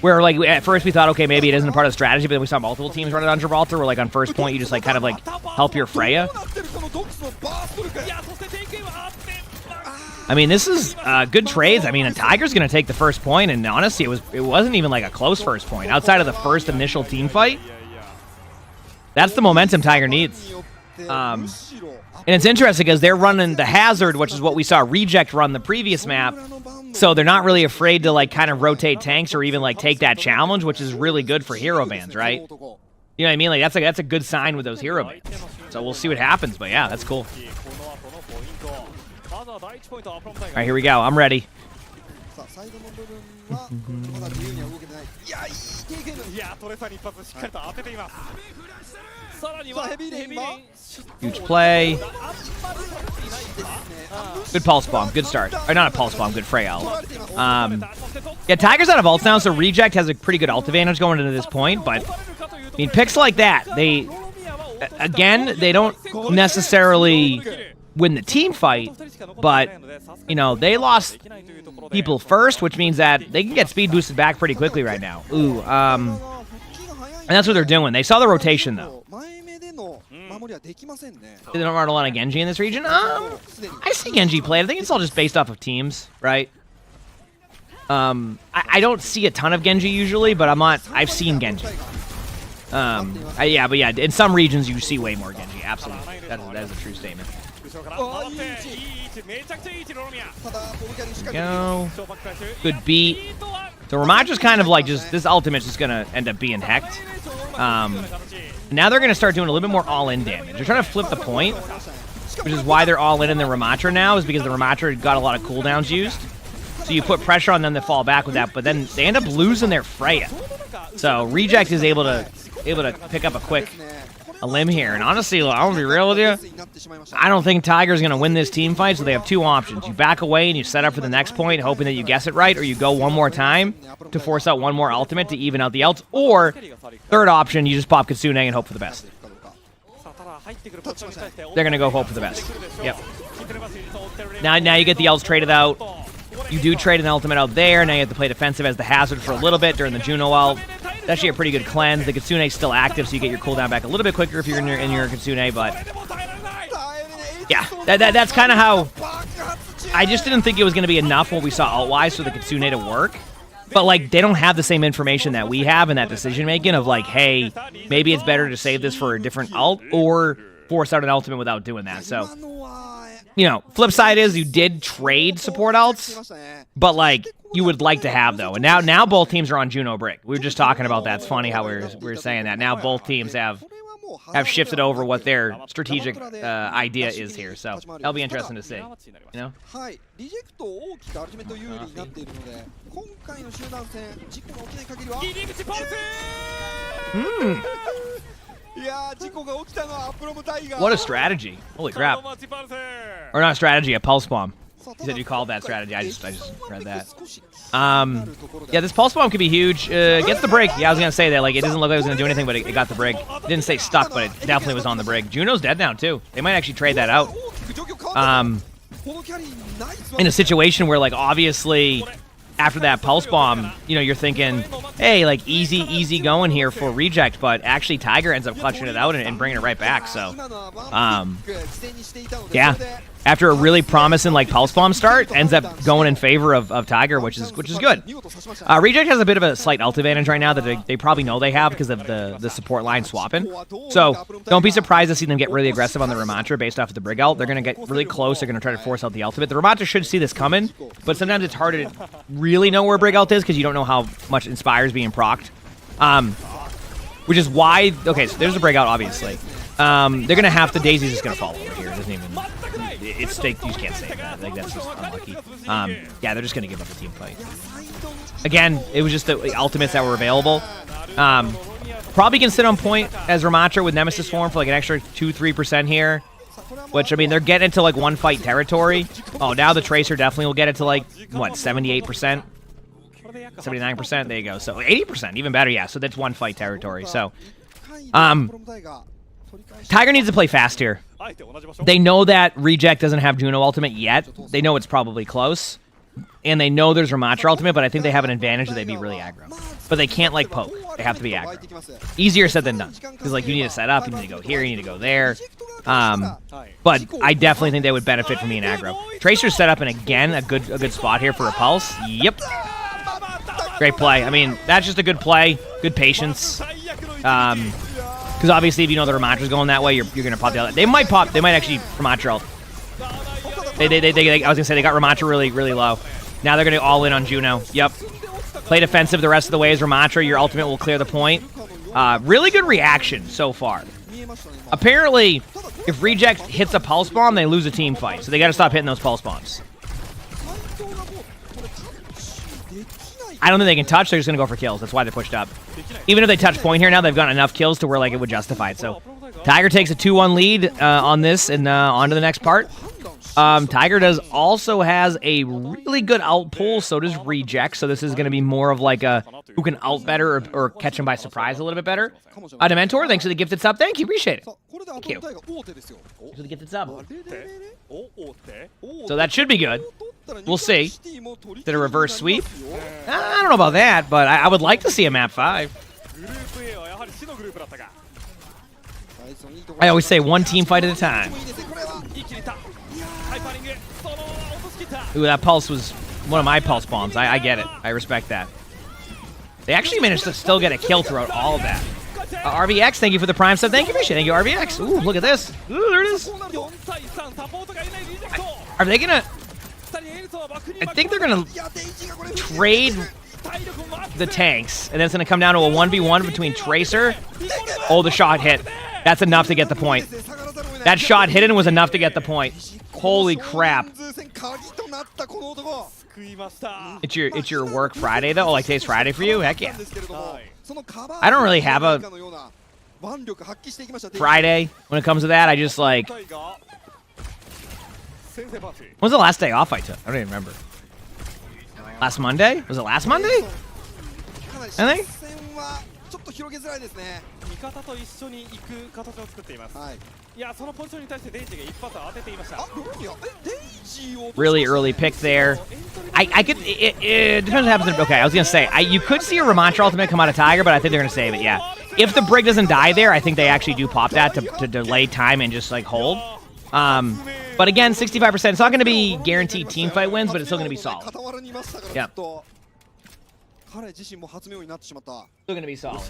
Speaker 2: where, like, at first we thought, okay, maybe it isn't a part of the strategy, but then we saw multiple teams running on Gibraltar, where, like, on first point, you just, like, kind of, like, help your Freya. I mean, this is good trades. I mean, a Tiger's going to take the first point, and honestly, it wasn't even, like, a close first point. Outside of the first initial team fight, that's the momentum Tiger needs. And it's interesting because they're running the Hazard, which is what we saw Reject run the previous map. So they're not really afraid to, like, kind of rotate tanks or even, like, take that challenge, which is really good for hero bans, right? You know what I mean? Like, that's a good sign with those hero bans. So we'll see what happens, but yeah, that's cool. All right, here we go. I'm ready. Huge play. Good pulse bomb. Good start. Or not a pulse bomb. Good Frey ult. Yeah, Tiger's out of ults now, so Reject has a pretty good ult advantage going into this point. But I mean, picks like that, they don't necessarily win the team fight, but you know they lost people first, which means that they can get speed boosted back pretty quickly right now. Ooh, and that's what they're doing. They saw the rotation though. They don't run a lot of Genji in this region. I see Genji play. I think it's all just based off of teams, right? I don't see a ton of Genji usually, but I've seen Genji. Yeah, in some regions you see way more Genji. Absolutely, that is a true statement. Go. Good beat. So Ramaja's kind of like this ultimate's just gonna end up being hecked. Now they're gonna start doing a little bit more all-in damage. They're trying to flip the point, which is why they're all in the Ramatra now, is because the Ramatra got a lot of cooldowns used. So you put pressure on them to fall back with that, but then they end up losing their Freya. So Reject is able to pick up a limb here. And honestly, I'm gonna be real with you, I don't think Tiger's gonna win this team fight, so they have two options. You back away and you set up for the next point, hoping that you guess it right, or you go one more time to force out one more ultimate to even out the ults, or third option, you just pop Kitsune and hope for the best. They're gonna go hope for the best. Yep. Now you get the ults traded out. You do trade an ultimate out there. Now you have to play defensive as the hazard for a little bit during the Juno ult. It's actually a pretty good cleanse. The Kitsune is still active, so you get your cooldown back a little bit quicker if you're in your Kitsune, but yeah, that's kind of how. I just didn't think it was going to be enough what we saw ult-wise for the Kitsune to work. But like, they don't have the same information that we have in that decision making of like, hey, maybe it's better to save this for a different ult or force out an ultimate without doing that. So, you know, flip side is you did trade support ults, but like you would like to have though. And now both teams are on Juno Brick. We were just talking about that. It's funny how we were saying that. Now both teams have shifted over what their strategic idea is here. So that'll be interesting to see. You know? What a strategy. Holy crap. Or not a strategy, a pulse bomb. You said you called that strategy. I just read that. Yeah, this pulse bomb could be huge. Gets the break. Yeah, I was going to say that. Like, it doesn't look like it was going to do anything, but it got the break. It didn't say stuck, but it definitely was on the break. Juno's dead now, too. They might actually trade that out. In a situation where, like, obviously, after that pulse bomb, you know, you're thinking, hey, like, easy going here for Reject, but actually Tiger ends up clutching it out and bringing it right back, so. Yeah. After a really promising like pulse bomb start, ends up going in favor of Tiger, which is good. Reject has a bit of a slight ult advantage right now that they probably know they have because of the support line swapping. So don't be surprised to see them get really aggressive on the Ramatra based off of the Brig ult. They're going to get really close. They're going to try to force out the ultimate. The Ramatra should see this coming, but sometimes it's hard to really know where Brig ult is because you don't know how much Inspire's being procced. Which is why, okay, so there's a Brig ult, obviously. They're going to have to, Daisy's just going to fall over here. It doesn't even, it's you just can't save that. Like, that's just unlucky. Yeah, they're just going to give up the team fight. Again, it was just the ultimates that were available. Probably can sit on point as Ramatra with Nemesis form for like an extra 2-3% here. Which, I mean, they're getting into like one fight territory. Oh, now the Tracer definitely will get it to like, what, 78%? 79%? There you go. So 80%, even better, yeah. So that's one fight territory. So, Tiger needs to play fast here. They know that Reject doesn't have Juno ultimate yet. They know it's probably close. And they know there's Ramatra ultimate, but I think they have an advantage that they'd be really aggro. But they can't, like, poke. They have to be aggro. Easier said than done. Because, like, you need to set up, you need to go here, you need to go there. But I definitely think they would benefit from being aggro. Tracer's set up, and again, a good spot here for a pulse. Yep. Great play. I mean, that's just a good play. Good patience. Because obviously, if you know the Ramatra's going that way, you're going to pop the other. They might actually Ramatra ult. I was going to say, they got Ramatra really, really low. Now they're going to all in on Juno. Yep. Play defensive the rest of the way as Ramatra. Your ultimate will clear the point. Really good reaction so far. Apparently, if Reject hits a pulse bomb, they lose a team fight. So they got to stop hitting those pulse bombs. I don't think they can touch. They're just going to go for kills. That's why they pushed up. Even if they touch point here now, they've got enough kills to where like it would justify it. So Tiger takes a 2-1 lead on this and on to the next part. Tiger also has a really good out pull, so does Reject. So this is going to be more of like a who can out better or catch him by surprise a little bit better. Dementor, thanks for the gifted sub. Thank you, appreciate it. Thank you. Thanks for the gifted sub. So that should be good. We'll see. Did a reverse sweep? I don't know about that, but I would like to see a map 5. I always say one team fight at a time. Ooh, that pulse was one of my pulse bombs. I get it. I respect that. They actually managed to still get a kill throughout all of that. RVX, thank you for the prime sub. Thank you, appreciate it. Thank you, RVX. Ooh, look at this. Ooh, there it is. Are they gonna... I think they're gonna trade the tanks, and then it's gonna come down to a 1v1 between Tracer. Oh, the shot hit. That's enough to get the point. That shot hit and was enough to get the point. Holy crap. It's your work Friday though? Oh, like today's Friday for you? Heck yeah. I don't really have a Friday when it comes to that. I just like... When was the last day off I took? I don't even remember. Last Monday? Was it last Monday? I think? Really early pick there. I could... It depends what happens. Okay, I was going to say, you could see a Ramantra ultimate come out of Tiger, but I think they're going to save it, yeah. If the Brig doesn't die there, I think they actually do pop that to delay time and just, like, hold. But again, 65%. It's not going to be guaranteed team fight wins, but it's still going to be solid. Yeah. Still going to be solid.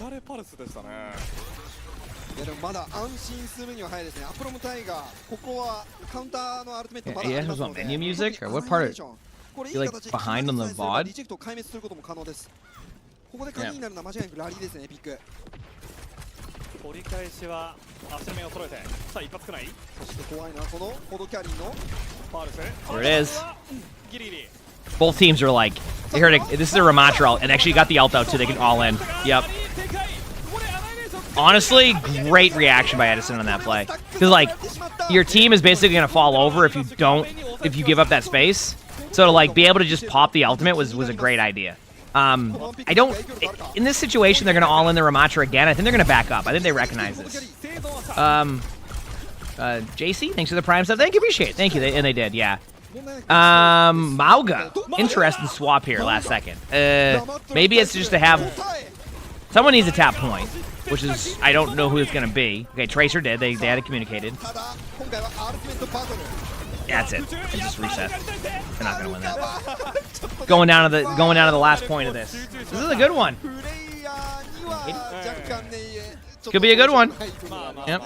Speaker 2: Yeah, was on menu music? Or what part of... You like behind on the VOD? There it is. Both teams are like, they heard it, this is a Ramantra and actually got the ult out too, they can all in. Yep. Honestly, great reaction by Edison on that play. Because like, your team is basically going to fall over if you give up that space. So to like be able to just pop the ultimate was a great idea. In this situation, they're going to all in the Ramantra again. I think they're going to back up. I think they recognize this. JC, thanks for the prime stuff. Thank you, appreciate it. Thank you, and they did, yeah. Mauga, interesting swap here last second. Maybe it's just to have... Someone needs a tap point, which is... I don't know who it's going to be. Okay, Tracer did. They had it communicated. That's it. It just reset. They're not going to win that. Going down to the last point of this. This is a good one. Could be a good one. Yep.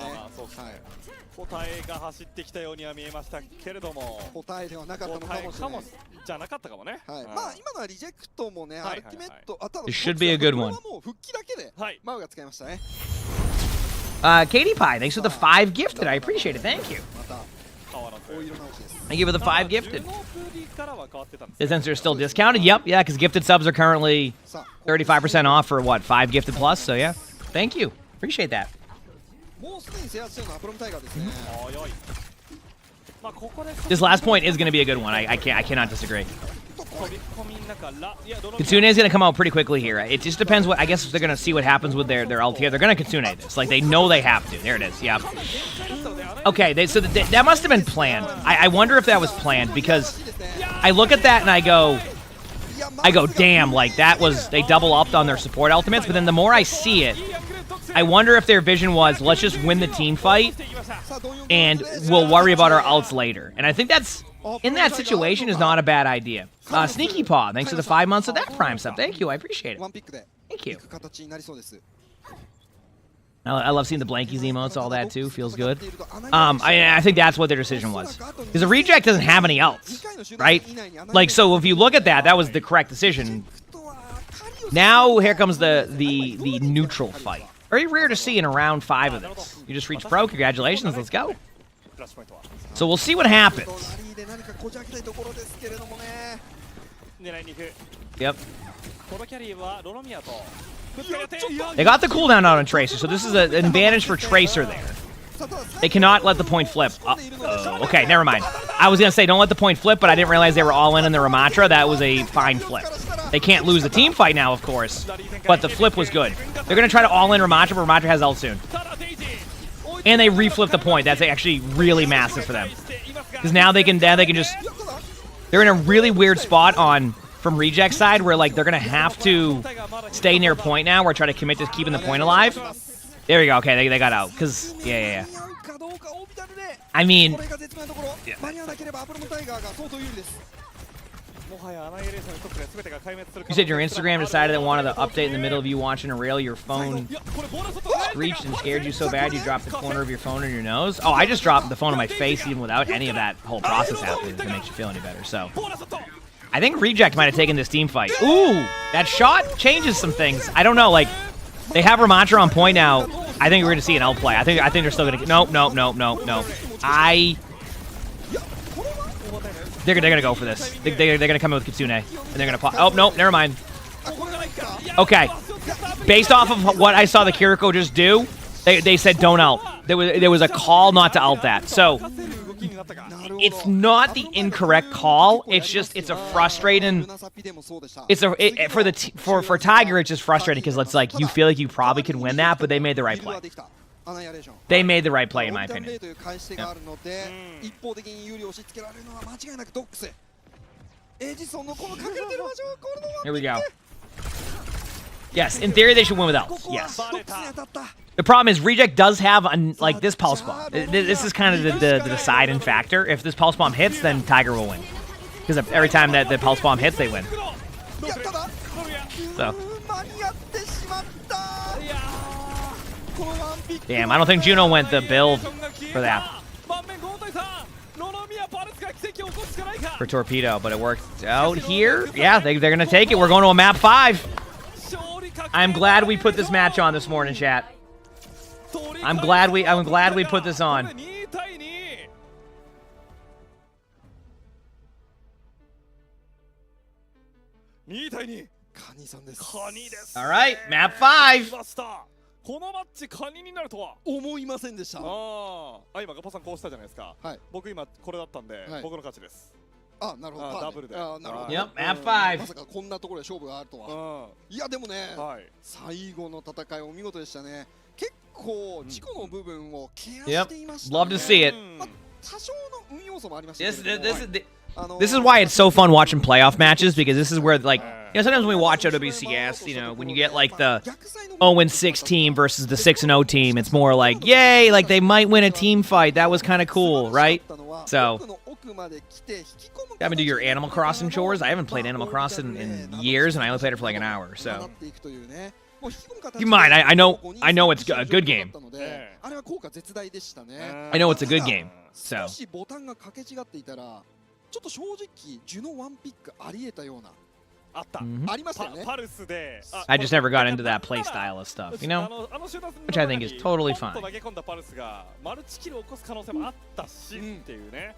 Speaker 2: This should be a good one. Katie Pie, thanks for the 5 gifted. I appreciate it. Thank you. Thank you for the 5 gifted. Since they're still discounted? Yep, yeah, because gifted subs are currently 35% off for what, 5 gifted plus? So yeah, thank you. Appreciate that. This last point is going to be a good one. I cannot disagree. Kitsune is going to come out pretty quickly here. It just depends what... I guess they're going to see what happens with their ult here. They're going to Kitsune this. Like, they know they have to. There it is. Yep. Okay, so that must have been planned. I wonder if that was planned, because I look at that and I go, damn, like, that was... They double upped on their support ultimates, but then the more I see it, I wonder if their vision was, let's just win the team fight, and we'll worry about our ults later. And I think that's... In that situation is not a bad idea. Sneaky Paw, thanks for the 5 months of that prime sub. Thank you, I appreciate it. Thank you. I love seeing the blankies emotes, all that too. Feels good. I think that's what their decision was. Because the Reject doesn't have any ults, right? Like, so if you look at that, that was the correct decision. Now here comes the neutral fight. Very rare to see in a round 5 of this. You just reached pro. Congratulations. Let's go. So we'll see what happens. Yep.
Speaker 3: このキャリーはロロミアと
Speaker 2: They got the cooldown out on Tracer, so this is an advantage for Tracer there. They cannot let the point flip. Okay, never mind. I was going to say don't let the point flip, but I didn't realize they were all in the Ramatra. That was a fine flip. They can't lose the team fight now, of course, but the flip was good. They're going to try to all in Ramatra, but Ramatra has ult soon. And they reflip the point. That's actually really massive for them. Because now they can just... They're in a really weird spot from Reject side where like they're going to have to stay near point now or try to commit to keeping the point alive. There we go. Okay, they got out. Because, yeah. I mean... Yeah. You said your Instagram decided it wanted to update in the middle of you watching a rail. Your phone screeched and scared you so bad you dropped the corner of your phone on your nose. Oh, I just dropped the phone on my face even without any of that whole process happening if it makes you feel any better. So, I think Reject might have taken this team fight. Ooh, that shot changes some things. I don't know, like, they have Ramatra on point now. I think we're going to see an L play. I think they're still going to... No. They're gonna go for this. They're gonna come in with Kitsune, and they're gonna pop. Oh no, never mind. Okay, based off of what I saw the Kiriko just do, they said don't ult. There was a call not to ult that. So it's not the incorrect call. It's just it's a frustrating. For Tiger it's just frustrating because it's like you feel like you probably could win that, but they made the right play. They made the right play, in my opinion. Yep. Here we go. Yes, in theory they should win with elves. Yes. The problem is Reject does have like this pulse bomb. This is kind of the deciding factor. If this pulse bomb hits, then Tiger will win. Because every time that the pulse bomb hits, they win. So. Damn, I don't think Juno went the build for that. For Torpedo, but it worked out here. Yeah, they're going to take it. We're going to a map 5. I'm glad we put this match on this morning, chat. I'm glad we put this on. All right, map 5.
Speaker 3: このマッチカニになるとは思いませんでした。今ガパさんこうしたじゃないですか。はい。僕今これだったんで、僕の勝ちです。あ、なるほど。ダブルで。なるほど。
Speaker 2: Yep, map 5.
Speaker 4: まさかこんなところで勝負があるとは。いやでもね、最後の戦いお見事でしたね。結構自己の部分をケアしていましたね。
Speaker 2: Love to see it.
Speaker 4: 多少の運要素もありました。
Speaker 2: This is why it's so fun watching playoff matches, because this is where, like, you know, sometimes when we watch OWCS, you know, when you get, like, the 0-6 team versus the 6-0 team, it's more like, yay, like, they might win a team fight. That was kind of cool, right? So, having to do your Animal Crossing chores. I haven't played Animal Crossing in years, and I only played it for, like, an hour, so. You mind, I know it's a good game. I know it's a good game, so.
Speaker 4: ちょっと正直ジュノワンピックありえたような
Speaker 3: あったありましたよね。パルスで
Speaker 2: I just never got into that play style of stuff, you know, which I think is totally fine.
Speaker 3: 投げ込んだパルスがマルチキルを起こす可能性もあったしっていうね。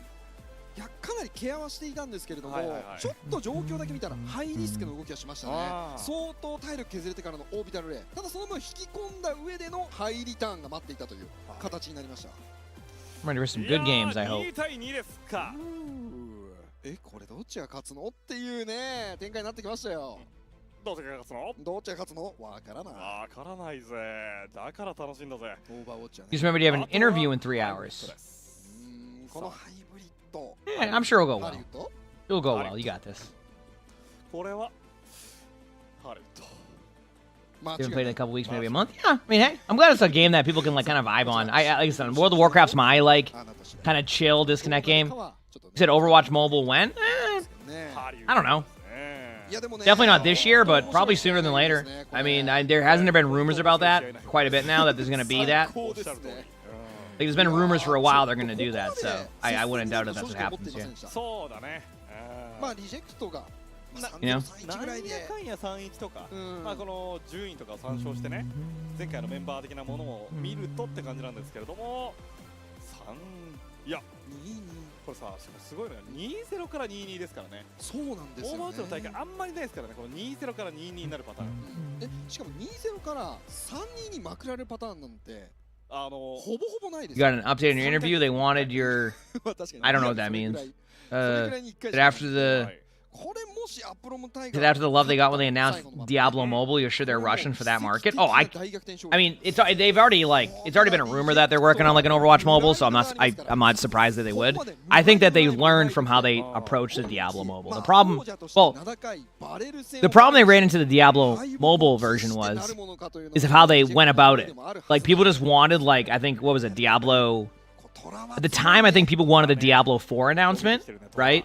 Speaker 4: いやかなりケアはしていたんですけれども、ちょっと状況だけ見たらハイリスクの動きはしましたね。相当体力削れてからのオービタルレイ、ただその分引き込んだ上でのハイリターンが待っていたという形になりました。
Speaker 2: I'm ready for some good games, I hope.
Speaker 3: 2対2ですか。
Speaker 4: これどっちが勝つのっていうね展開になってきましたよ。
Speaker 3: どっちが勝つの？
Speaker 4: どっちが勝つの？わからない。
Speaker 3: わからないぜ。だから楽しいんだぜ。
Speaker 2: Just remember you have an interview in 3 hours.
Speaker 4: このハイブリッド。
Speaker 2: Yeah, I'm sure it'll go well. It'll go well. You got this.
Speaker 3: これはハリウッド。
Speaker 2: You haven't played in a couple weeks, maybe a month. Yeah, I mean, hey, I'm glad it's a game that people can like kind of vibe on. Like I said, World of Warcraft's my like kind of chill disconnect game. You said Overwatch Mobile when? I don't know. Definitely not this year, but probably sooner than later. I mean, there hasn't been rumors about that quite a bit now that there's going to be that. Like, there's been rumors for a while they're going to do that, so I wouldn't doubt if that's what happens. Yeah. You know?
Speaker 3: なんやかんや3-1とか、この順位とかを参照してね、前回のメンバー的なものを見るとって感じなんですけれども、いやこれさすごいのが2-0から2-2ですからね。
Speaker 4: そうなんですよね。
Speaker 3: オーバーウォッチの大会あんまりないですからね、この2-0から2-2になるパターン。
Speaker 4: しかも2-0から3-2にまくられるパターンなんてほぼほぼないです。
Speaker 2: You got an update in your interview. They wanted your. I don't know what that means. After the. After the love they got when they announced Diablo Mobile, you're sure they're rushing for that market? Oh, I mean, they've already it's already been a rumor that they're working on like an Overwatch Mobile, so I'm not surprised that they would. I think that they learned from how they approached the Diablo Mobile. The problem they ran into the Diablo Mobile version is of how they went about it. Like people just wanted I think what was it, Diablo. At the time, I think people wanted the Diablo 4 announcement, right?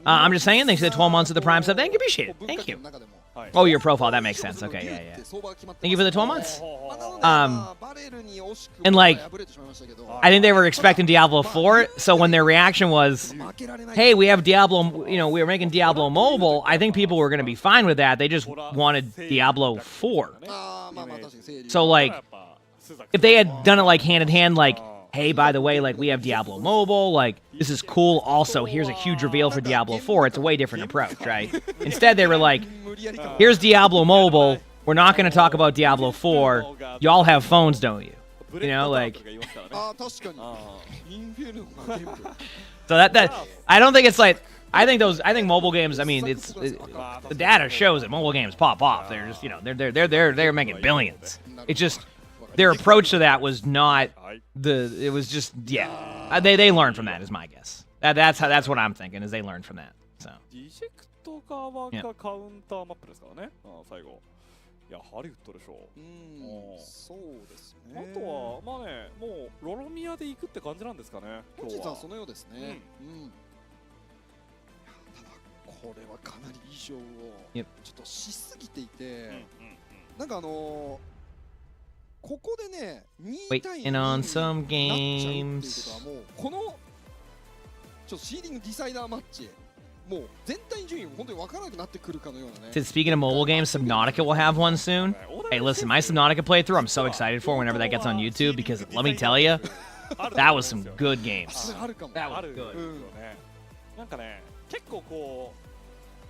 Speaker 2: I'm just saying, thanks to the 12 months of the Prime sub. Thank you, appreciate it. Thank you. Oh, your profile, that makes sense. Okay, yeah. Thank you for the 12 months. And I think they were expecting Diablo 4, so when their reaction was, hey, we have Diablo, we were making Diablo Mobile, I think people were going to be fine with that. They just wanted Diablo 4. So, if they had done it hand in hand, hey, by the way, we have Diablo Mobile, this is cool. Also, here's a huge reveal for Diablo 4. It's a way different approach, right? Instead, they were here's Diablo Mobile. We're not going to talk about Diablo 4. Y'all have phones, don't you? So I don't think it's I think mobile games, I mean, the data shows that mobile games pop off. They're just, they're making billions. It's just their approach to that was not it was just, they learned from that is my guess. That's what I'm thinking is they learned from that. So. Yeah.
Speaker 3: いやハリウッドでしょ。そうですね。あとはまあね、もうロロミアで行くって感じなんですかね。
Speaker 4: 本日はそのようですね。ただこれはかなり以上をちょっとしすぎていて、なんかここでね2対2になっちゃうっていうことはもうこのちょっとシーディングディサイダーマッチ。
Speaker 2: Speaking of mobile games, Subnautica will have one soon. Hey, listen, my Subnautica playthrough, I'm so excited for whenever that gets on YouTube because let me tell you, that was some good games. That was good.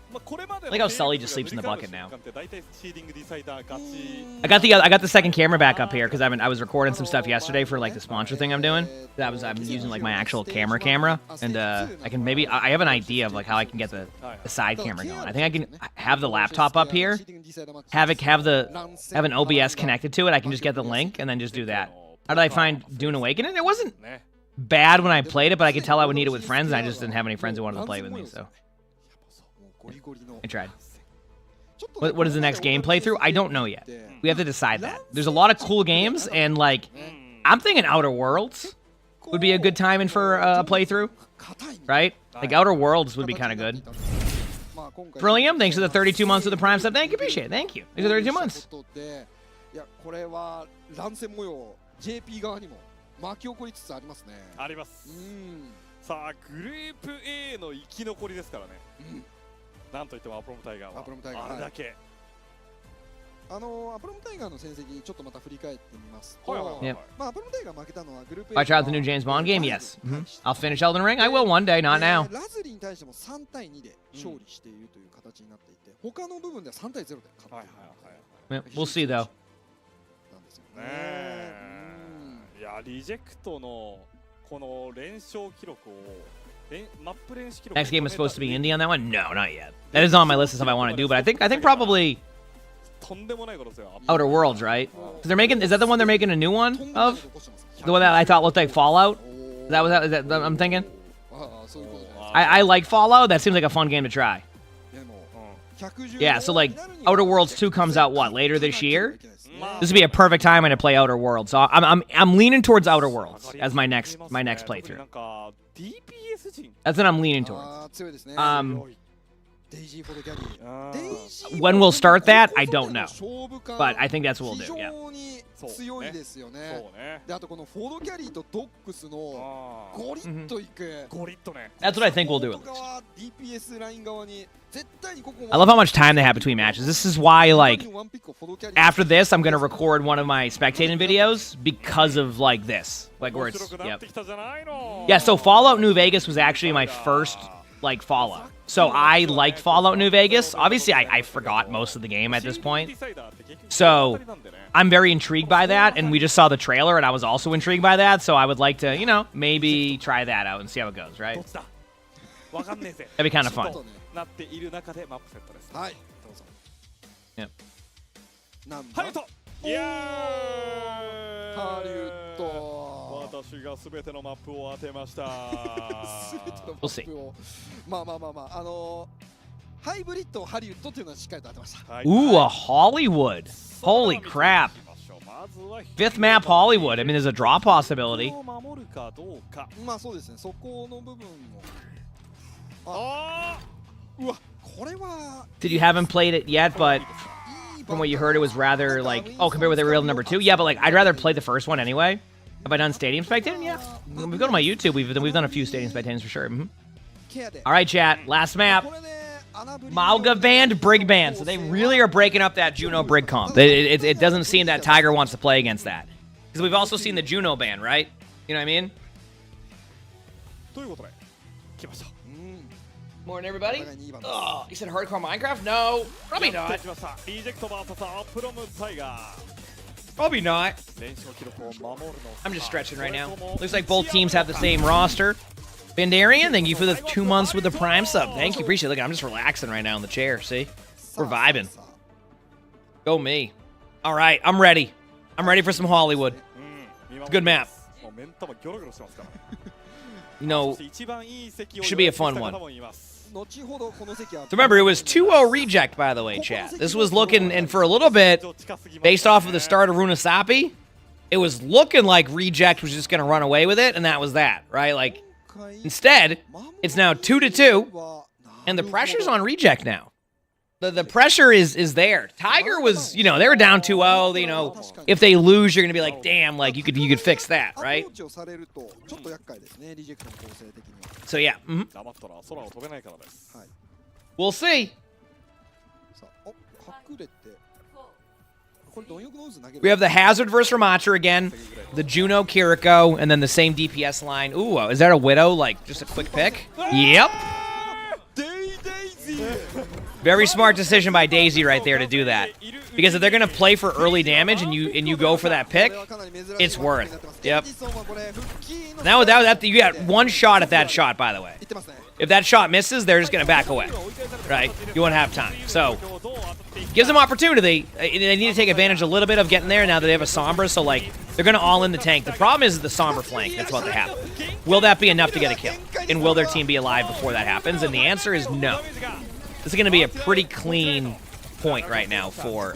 Speaker 2: I like how Sully just sleeps in the bucket now. I got the second camera back up here because I was recording some stuff yesterday for the sponsor thing I'm doing. I'm using my actual camera, and I have an idea of how I can get the side camera going. I think I can have the laptop up here, have an OBS connected to it. I can just get the link and then just do that. How did I find Dune Awakening? It wasn't bad when I played it, but I could tell I would need it with friends, and I just didn't have any friends who wanted to play with me, so. I tried. What is the next game playthrough? I don't know yet. We have to decide that. There's a lot of cool games, and I'm thinking Outer Worlds would be a good timing for a playthrough, right? Outer Worlds would be kind of good. Brilliant. Thanks for the 32 months of the Prime sub. Thank you, appreciate it. Thank you. These are 32 months.
Speaker 3: さあグループ A の生き残りですからね。なんといってもアプロムタイガーはあれだけ。アプロムタイガーの戦績ちょっとまた振り返ってみますと、まあアプロムタイガー負けたのはグループ A。Watch
Speaker 2: out the new James Bond game. Yes. I'll finish Elden Ring. I will one day, not now.
Speaker 4: ラズリーに対しても3対2で勝利しているという形になっていて、他の部分では3対0で勝っている。
Speaker 2: We'll see though.
Speaker 3: なんですよね。いやリジェクトのこの連勝記録をマップ連勝記録
Speaker 2: Next game is supposed to be indie on that one? No, not yet. That is on my list of stuff I want to do, but I think probably Outer Worlds, right? Because is that the one they're making a new one of? The one that I thought looked like Fallout? Is that I'm thinking? I like Fallout. That seems like a fun game to try. Yeah, so Outer Worlds 2 comes out later this year? This would be a perfect time to play Outer Worlds. So I'm leaning towards Outer Worlds as my next playthrough. That's what I'm leaning towards. When we'll start that, I don't know. But I think that's what we'll do, yeah.
Speaker 4: 強いですよね。であとこのフォードキャリーとドックスのゴリッといく。ゴリッとね。
Speaker 2: That's what I think we'll do at least.
Speaker 4: DPS ライン側に絶対にここ。
Speaker 2: I love how much time they have between matches. This is why, like, after this, I'm gonna record one of my spectating videos because of like this, like where it's. Yep. Yeah. So Fallout New Vegas was actually my first like Fallout. So I liked Fallout New Vegas. Obviously, I forgot most of the game at this point. So I'm very intrigued by that, and we just saw the trailer, and I was also intrigued by that, so I would like to, you know, maybe try that out and see how it goes, right? That'd be kind of fun. Yep.
Speaker 4: ハリウッド。
Speaker 3: 私が全てのマップを当てました。
Speaker 2: We'll see.
Speaker 4: まあハイブリッドハリウッドっていうのはしっかりと当てました。
Speaker 2: Ooh, a Hollywood. Holy crap. Fifth map Hollywood. I mean, there's a draw possibility.
Speaker 4: まあそうですね。そこの部分も。うわ、これは。
Speaker 2: Did you haven't played it yet, but from what you heard, it was rather like, oh, compared with the real number 2? Yeah, but like, I'd rather play the first one anyway. Have I done Stadium Spectating? Yeah. If we go to my YouTube, we've done a few Stadium Spectatings for sure. All right, chat. Last map. Malga banned, Brig banned. So they really are breaking up that Juno Brig comp. It doesn't seem that Tiger wants to play against that. Because we've also seen the Juno ban, right? You know what I mean? Morning, everybody. Oh, you said hardcore Minecraft? No, probably not. Probably not. I'm just stretching right now. Looks like both teams have the same roster. Bandarian, thank you for the 2 months with the Prime sub. Thank you, appreciate it. Look, I'm just relaxing right now in the chair, see? We're vibing. Go me. All right, I'm ready. I'm ready for some Hollywood. It's a good map. You know, should be a fun one. So remember, it was 2-0 reject, by the way, chat. This was looking, and for a little bit, based off of the start of Runasapi, it was looking like reject was just going to run away with it, and that was that, right? Like, instead, it's now 2-2, and the pressure's on reject now. The pressure is there. Tiger was, you know, they were down 2-0. You know, if they lose, you're going to be like, damn, like, you could fix that, right? So, yeah. We'll see. We have the Hazard versus Ramatra again, the Juno Kiriko, and then the same DPS line. Ooh, is that a Widow? Like, just a quick pick? Yep. Very smart decision by Daisy right there to do that. Because if they're going to play for early damage and you go for that pick, it's worth. Yep. Now you got one shot at that shot, by the way. If that shot misses, they're just going to back away. Right? You won't have time. So, gives them opportunity. They need to take advantage a little bit of getting there now that they have a Sombra. So, like, they're going to all in the tank. The problem is the Sombra flank. That's what they have. Will that be enough to get a kill? And will their team be alive before that happens? And the answer is no. This is going to be a pretty clean point right now for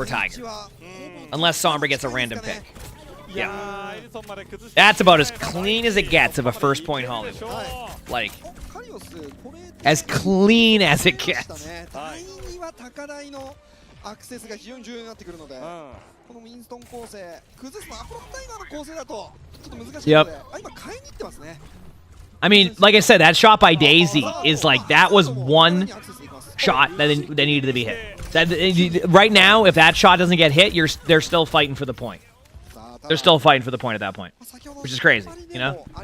Speaker 2: Tiger. Unless Sombra gets a random pick. Yeah. That's about as clean as it gets of a first point Hollywood. Like, as clean as it gets. Yep. I mean, like I said, that shot by Daisy is like, that was one shot that they needed to be hit. Right now, if that shot doesn't get hit, they're still fighting for the point. They're still fighting for the point at that point, which is crazy, you know? All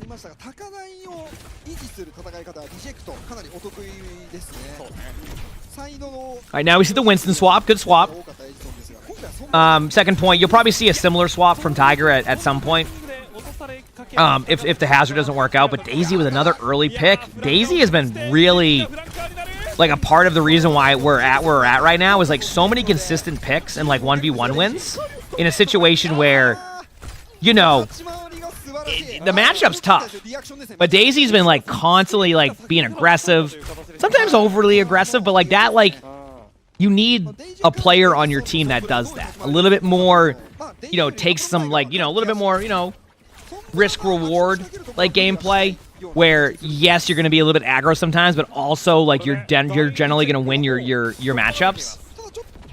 Speaker 2: right, now we see the Winston swap. Good swap. Second point, you'll probably see a similar swap from Tiger at some point. If the Hazard doesn't work out, but Daisy with another early pick. Daisy has been really, like, a part of the reason why we're at where we're at right now is, like, so many consistent picks and, like, 1v1 wins in a situation where, you know, the matchup's tough. But Daisy's been, like, constantly, like, being aggressive, sometimes overly aggressive, but, like, that, like, you need a player on your team that does that. A little bit more, you know, takes some, like, you know, a little bit more, you know, risk-reward, like, gameplay. where yes, you're going to be a little bit aggro sometimes, but also like you're generally going to win your matchups.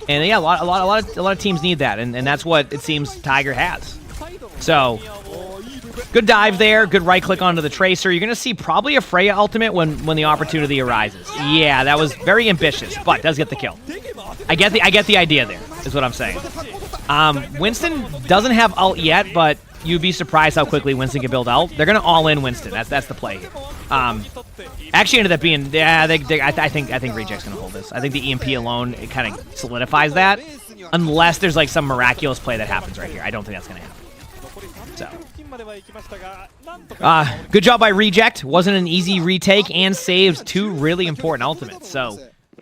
Speaker 2: And yeah, a lot of teams need that, and that's what it seems Tiger has. So good dive there, good right click onto the Tracer. You're going to see probably a Freya ultimate when the opportunity arises. Yeah, that was very ambitious, but does get the kill. I get the idea there, is what I'm saying. Winston doesn't have ult yet, but you'd be surprised how quickly Winston can build ult. They're gonna all in Winston. That's the play here. Actually ended up being I think Reject's gonna hold this. I think the EMP alone it kind of solidifies that, unless there's like some miraculous play that happens right here. I don't think that's gonna happen. So, good job by Reject. Wasn't an easy retake and saved 2 really important ultimates. So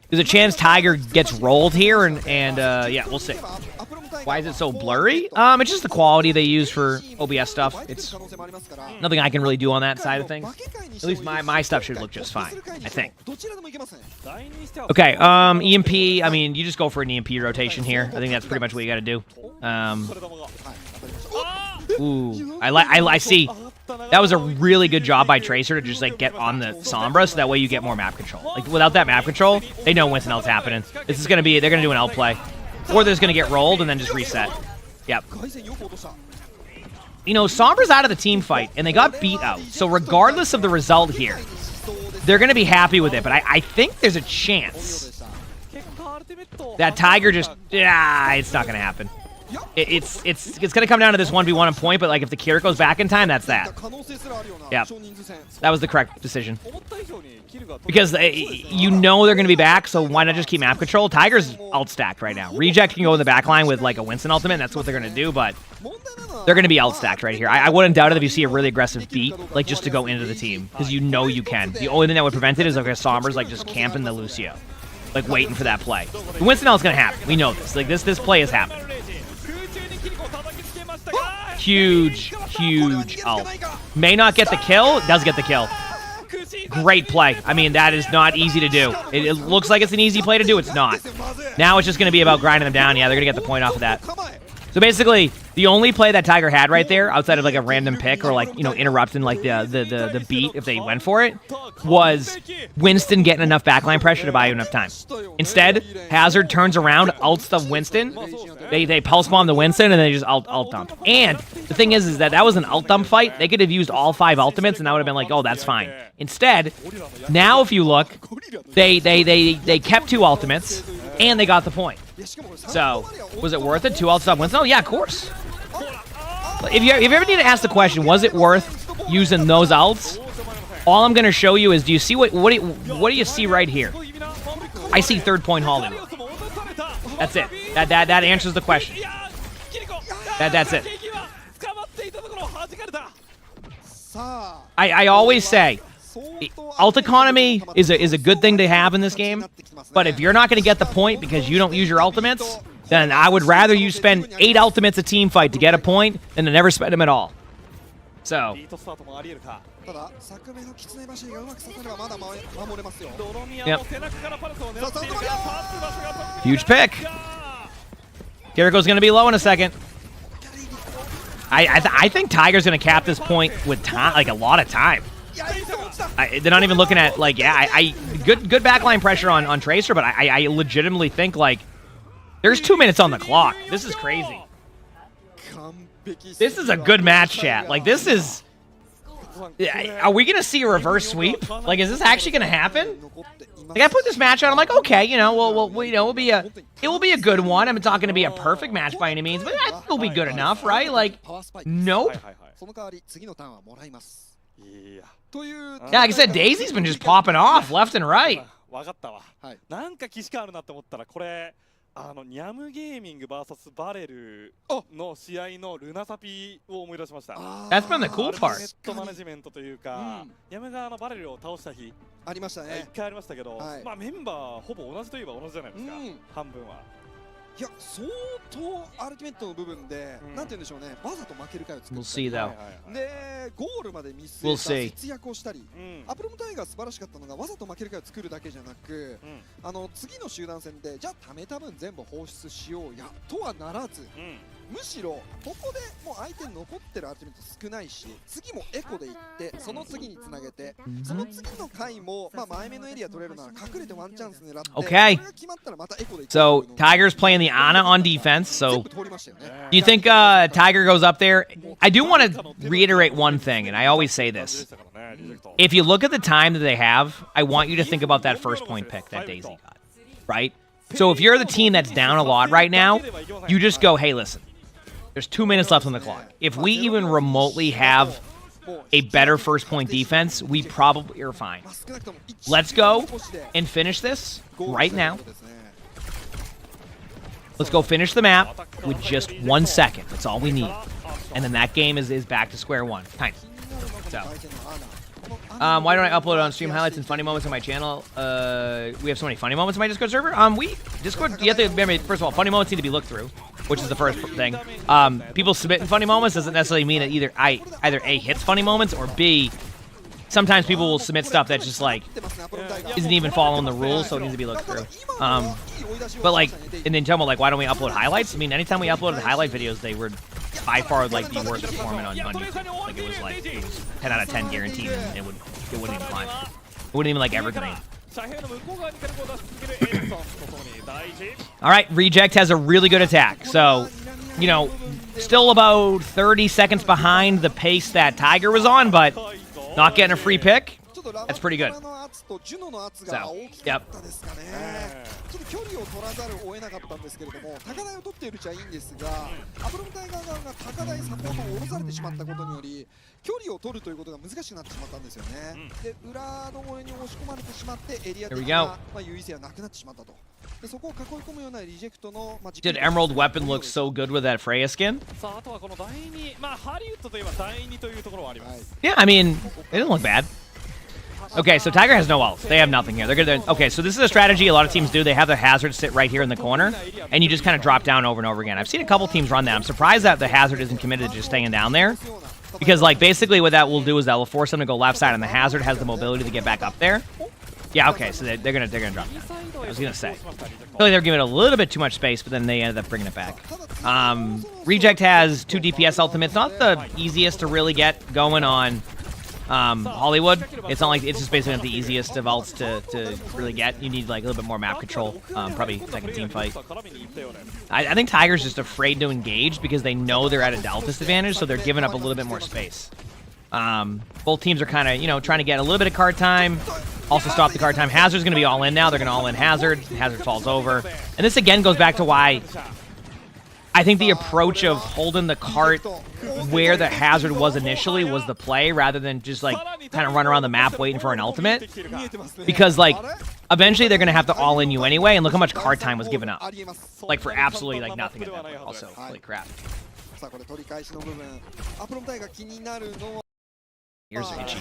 Speaker 2: there's a chance Tiger gets rolled here, and yeah, we'll see. Why is it so blurry? It's just the quality they use for OBS stuff. It's nothing I can really do on that side of things. At least my stuff should look just fine, I think. Okay, EMP, I mean, you just go for an EMP rotation here. I think that's pretty much what you gotta do. Ooh, I see. That was a really good job by Tracer to just like get on the Sombra, so that way you get more map control. Like without that map control, they know Winston L's happening. This is gonna be, they're gonna do an L play. Or they're just going to get rolled and then just reset. Yep. You know, Sombra's out of the team fight, and they got beat out. So regardless of the result here, they're going to be happy with it. But I think there's a chance that Tiger just... Yeah, it's not going to happen. It's going to come down to this 1v1 on point, but like if the Kira goes back in time, that's that. Yep. That was the correct decision. Because you know they're going to be back, so why not just keep map control? Tiger's ult stacked right now. Reject can go in the back line with like a Winston ultimate, and that's what they're going to do, but they're going to be ult stacked right here. I wouldn't doubt it if you see a really aggressive beat, like just to go into the team, because you know you can. The only thing that would prevent it is like a Sombra's like just camping the Lucio, like waiting for that play. The Winston ult is going to happen. We know this. Like this play is happening. Huge ult. May not get the kill, does get the kill. Great play. I mean, that is not easy to do. It looks like it's an easy play to do. It's not. Now it's just going to be about grinding them down. Yeah, they're going to get the point off of that. So basically, the only play that Tiger had right there, outside of like a random pick or like, you know, interrupting like the beat if they went for it, was Winston getting enough backline pressure to buy you enough time. Instead, Hazard turns around, ults the Winston. They pulse bomb the Winston and they just ult dump. And the thing is that was an ult dump fight. They could have used all 5 ultimates and that would have been like, oh, that's fine. Instead, now if you look, they kept 2 ultimates and they got the point. So, was it worth it? 2 ults on Winston? Oh, yeah, of course. If you ever need to ask the question, was it worth using those ults? All I'm going to show you is, do you see what do you see right here? I see 3rd point Hollywood. That's it. That answers the question. That's it. I always say, ult economy is a good thing to have in this game, but if you're not going to get the point because you don't use your ultimates, then I would rather you spend 8 ultimates a team fight to get a point than to never spend them at all. So. Yep. Huge pick. Kiriko's going to be low in a second. I think Tiger's going to cap this point with time, like a lot of time. They're not even looking at, like, yeah, good backline pressure on Tracer, but I legitimately think, like, there's 2 minutes on the clock. This is crazy. This is a good match, chat. Like, this is... Are we going to see a reverse sweep? Like, is this actually going to happen? Like, I put this match out, I'm like, okay, you know, you know, it will be a good one. I'm not talking to be a perfect match by any means, but I think it'll be good enough, right? Like, nope. Yeah, like I said, Daisy's been just popping off left and right.
Speaker 3: ニャムゲーミング vs バレルの試合のルナサピを思い出しました。
Speaker 2: That's been the cool part.
Speaker 3: ネットマネジメントというか、ニャムがバレルを倒した日
Speaker 4: ありましたね。
Speaker 3: 1回ありましたけど、まあメンバーほぼ同じといえば同じじゃないですか。半分は。
Speaker 4: いや相当アルティメットの部分で、なんて言うんでしょうね、わざと負ける回を作って、
Speaker 2: We'll see though.
Speaker 4: でゴールまで見据えた節約をしたり、アプロムタイガー素晴らしかったのがわざと負ける回を作るだけじゃなく、次の集団戦でじゃあ貯めた分全部放出しようやとはならず、むしろここでもう相手に残ってるアルティメット少ないし、次もエコでいってその次につなげて、その次の回もまあ前目のエリア取れるなら隠れてワンチャンス狙って、
Speaker 2: Okay.
Speaker 4: それが決まったらまたエコでいく。
Speaker 2: So Tiger's playing the Ana on defense. So do you think Tiger goes up there? I do want to reiterate one thing, and I always say this. If you look at the time that they have, I want you to think about that first point pick that Daisy got, right? So if you're the team that's down a lot right now, you just go, hey, listen, there's 2 minutes left on the clock. If we even remotely have a better first point defense, we probably are fine. Let's go and finish this right now. Let's go finish the map with just 1 second. That's all we need. And then that game is back to square one. Kind of. So, why don't I upload on stream highlights and funny moments on my channel? We have so many funny moments in my Discord server. Discord, you have to remember, first of all, funny moments need to be looked through, which is the first thing. People submitting funny moments doesn't necessarily mean that either A, hits funny moments, or B, sometimes people will submit stuff that's just like isn't even following the rules, so it needs to be looked through. But like, and then tell me like, why don't we upload highlights? I mean, anytime we uploaded highlight videos, they were by far like the worst performing on YouTube. Like it was 10 out of 10 guaranteed, and it wouldn't even climb. It wouldn't even like evergreen. All right, Reject has a really good attack, so you know, still about 30 seconds behind the pace that Tiger was on, but not getting a free pick. That's pretty good. So, yep.
Speaker 4: ちょっと距離を取らざるを得なかったんですけれども、高台を取っているうちはいいんですが、アプロムタイガー側が高台サポートを下ろされてしまったことにより、距離を取るということが難しくなってしまったんですよね。で、裏の上に押し込まれてしまって、エリア的な優位性がなくなってしまったと。で、そこを囲い込むようなリジェクトの、
Speaker 2: Did Emerald Weapon look so good with that Freya skin?
Speaker 3: さあ、あとはこの第2、まあハリウッドといえば第2というところはあります。
Speaker 2: Yeah, I mean, it didn't look bad. Okay, so Tiger has no ult. They have nothing here. They're gonna. Okay, so this is a strategy a lot of teams do. They have the hazard sit right here in the corner, and you just kind of drop down over and over again. I've seen a couple teams run that. I'm surprised that the hazard isn't committed to just staying down there, because like basically what that will do is that will force them to go left side, and the hazard has the mobility to get back up there. Yeah, okay, so they're gonna drop down. I was gonna say, I feel like they're giving it a little bit too much space, but then they ended up bringing it back. Reject has 2 DPS ultimates. Not the easiest to really get going on. Hollywood, it's not like it's just basically not the easiest of ults to really get. You need like a little bit more map control, probably second team fight. I think Tiger's just afraid to engage because they know they're at a delta disadvantage, so they're giving up a little bit more space. Both teams are kind of, you know, trying to get a little bit of card time, also stop the card time. Hazard's going to be all in now. They're going to all in Hazard. Hazard falls over. And this again goes back to why I think the approach of holding the cart where the hazard was initially was the play, rather than just like kind of run around the map waiting for an ultimate. Because like eventually they're gonna have to all in you anyway, and look how much card time was given up, like for absolutely like nothing at that point. Also, holy crap. Here's itchy.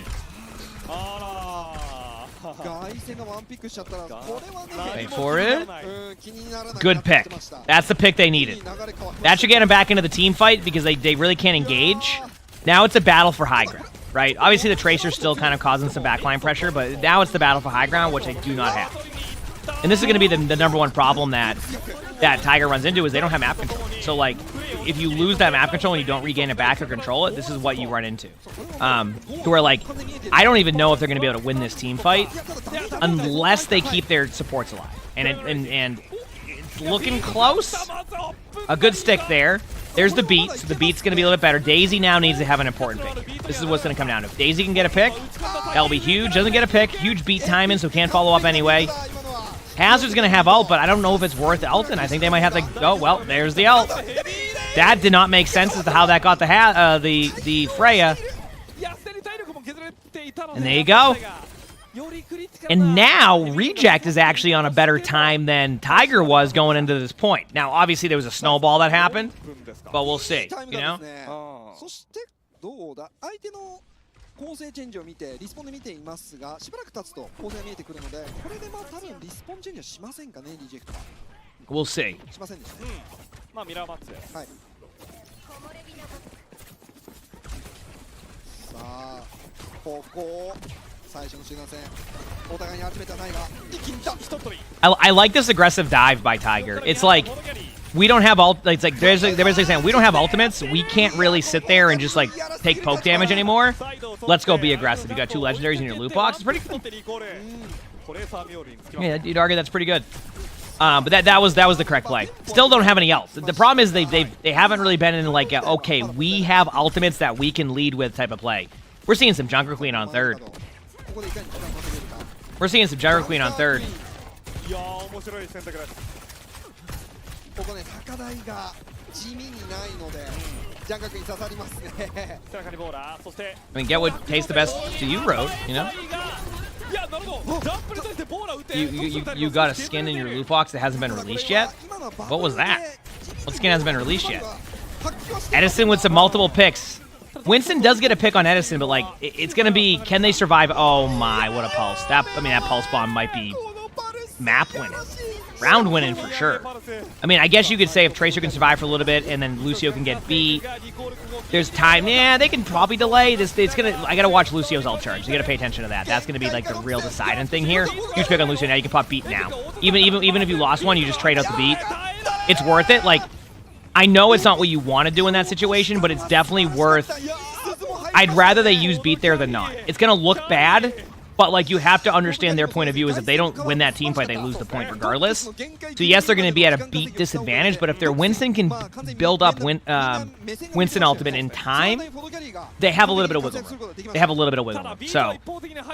Speaker 2: Wait for it. Good pick. That's the pick they needed. That should get them back into the team fight because they really can't engage. Now it's a battle for high ground, right? Obviously the Tracer's still kind of causing some backline pressure, but now it's the battle for high ground, which they do not have. And this is going to be the number one problem that Tiger runs into, is they don't have map control. So like, if you lose that map control and you don't regain it back or control it, this is what you run into. To where like, I don't even know if they're going to be able to win this team fight unless they keep their supports alive. And it's looking close. A good stick there. There's the beat, so the beat's going to be a little bit better. Daisy now needs to have an important pick. This is what's going to come down to. If Daisy can get a pick, that'll be huge. Doesn't get a pick, huge beat timing, so can't follow up anyway. Hazard's going to have ult, but I don't know if it's worth ult, and I think they might have to go, well, there's the ult. That did not make sense as to how that got the Freya. And there you go. And now, Reject is actually on a better time than Tiger was going into this point. Now, obviously, there was a snowball that happened, but we'll see, you know?
Speaker 4: 構成チェンジを見てリスポンで見ていますが、しばらく経つと構成が見えてくるので、これでまあ多分リスポンチェンジはしませんかね、リジェクトは。
Speaker 2: We'll see.
Speaker 4: しませんでしたね。
Speaker 3: まあミラーマッチで。
Speaker 4: はい。さあ、ここ最初の集団戦、お互いに集めてはないが、一気に来た。
Speaker 2: I like this aggressive dive by Tiger. It's like we don't have it's like they're basically saying we don't have ultimates. We can't really sit there and just like take poke damage anymore. Let's go be aggressive. You got 2 legendaries in your loot box. It's pretty cool. Yeah, you'd argue that's pretty good. But that was the correct play. Still don't have any else. The problem is they haven't really been in like okay, we have ultimates that we can lead with type of play. We're seeing some Junker Queen on third. We're seeing some Junker Queen on third. I mean, get what tastes the best to you, Road, you know? You got a skin in your loot box that hasn't been released yet? What was that? What skin hasn't been released yet? Edison with some multiple picks. Winston does get a pick on Edison, but like it's gonna be, can they survive? Oh my, what a pulse! That pulse bomb might be map winning, round winning for sure. I mean, I guess you could say if Tracer can survive for a little bit and then Lucio can get beat, there's time. Yeah, they can probably delay this. I gotta watch Lucio's ult charge. You gotta pay attention to that. That's gonna be like the real deciding thing here. Huge pick on Lucio now. You can pop beat now. Even if you lost one, you just trade out the beat. It's worth it. Like, I know it's not what you want to do in that situation, but it's definitely worth. I'd rather they use beat there than not. It's gonna look bad, but like you have to understand their point of view is if they don't win that team fight, they lose the point regardless. So yes, they're going to be at a beat disadvantage, but if their Winston can build up Winston ultimate in time, they have a little bit of wiggle room. They have a little bit of wiggle room. So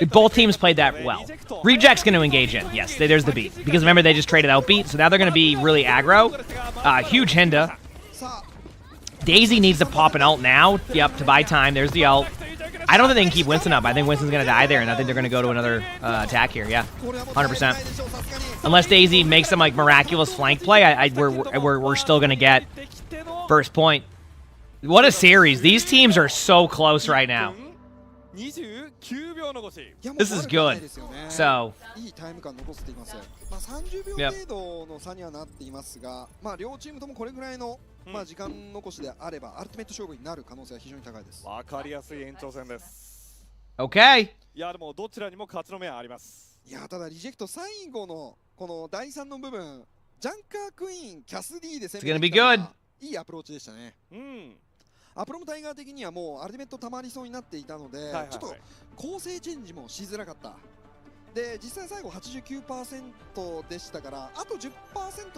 Speaker 2: both teams played that well. Reject's going to engage in. Yes, there's the beat. Because remember, they just traded out beat, so now they're going to be really aggro. Huge Hinda. Daisy needs to pop an ult now. Yep, to buy time. There's the ult. I don't think they can keep Winston up. I think Winston's going to die there, and I think they're going to go to another attack here. Yeah, 100%. Unless Daisy makes some like miraculous flank play, we're still going to get first point. What a series. These teams are so close right now. This is good. So, yep.
Speaker 4: 時間残しであればアルティメット勝負になる可能性は非常に高いです。
Speaker 3: わかりやすい延長戦です。
Speaker 2: Okay.
Speaker 3: いやでもどちらにも勝ちの目はあります。
Speaker 4: いやただリジェクト最後のこの第3の部分、ジャンカークイーン、キャスディで攻めてきたのがいいアプローチでしたね。アプロもタイガー的にはもうアルティメット溜まりそうになっていたので、ちょっと構成チェンジもしづらかった。で実際最後 89% でしたから、あと 10%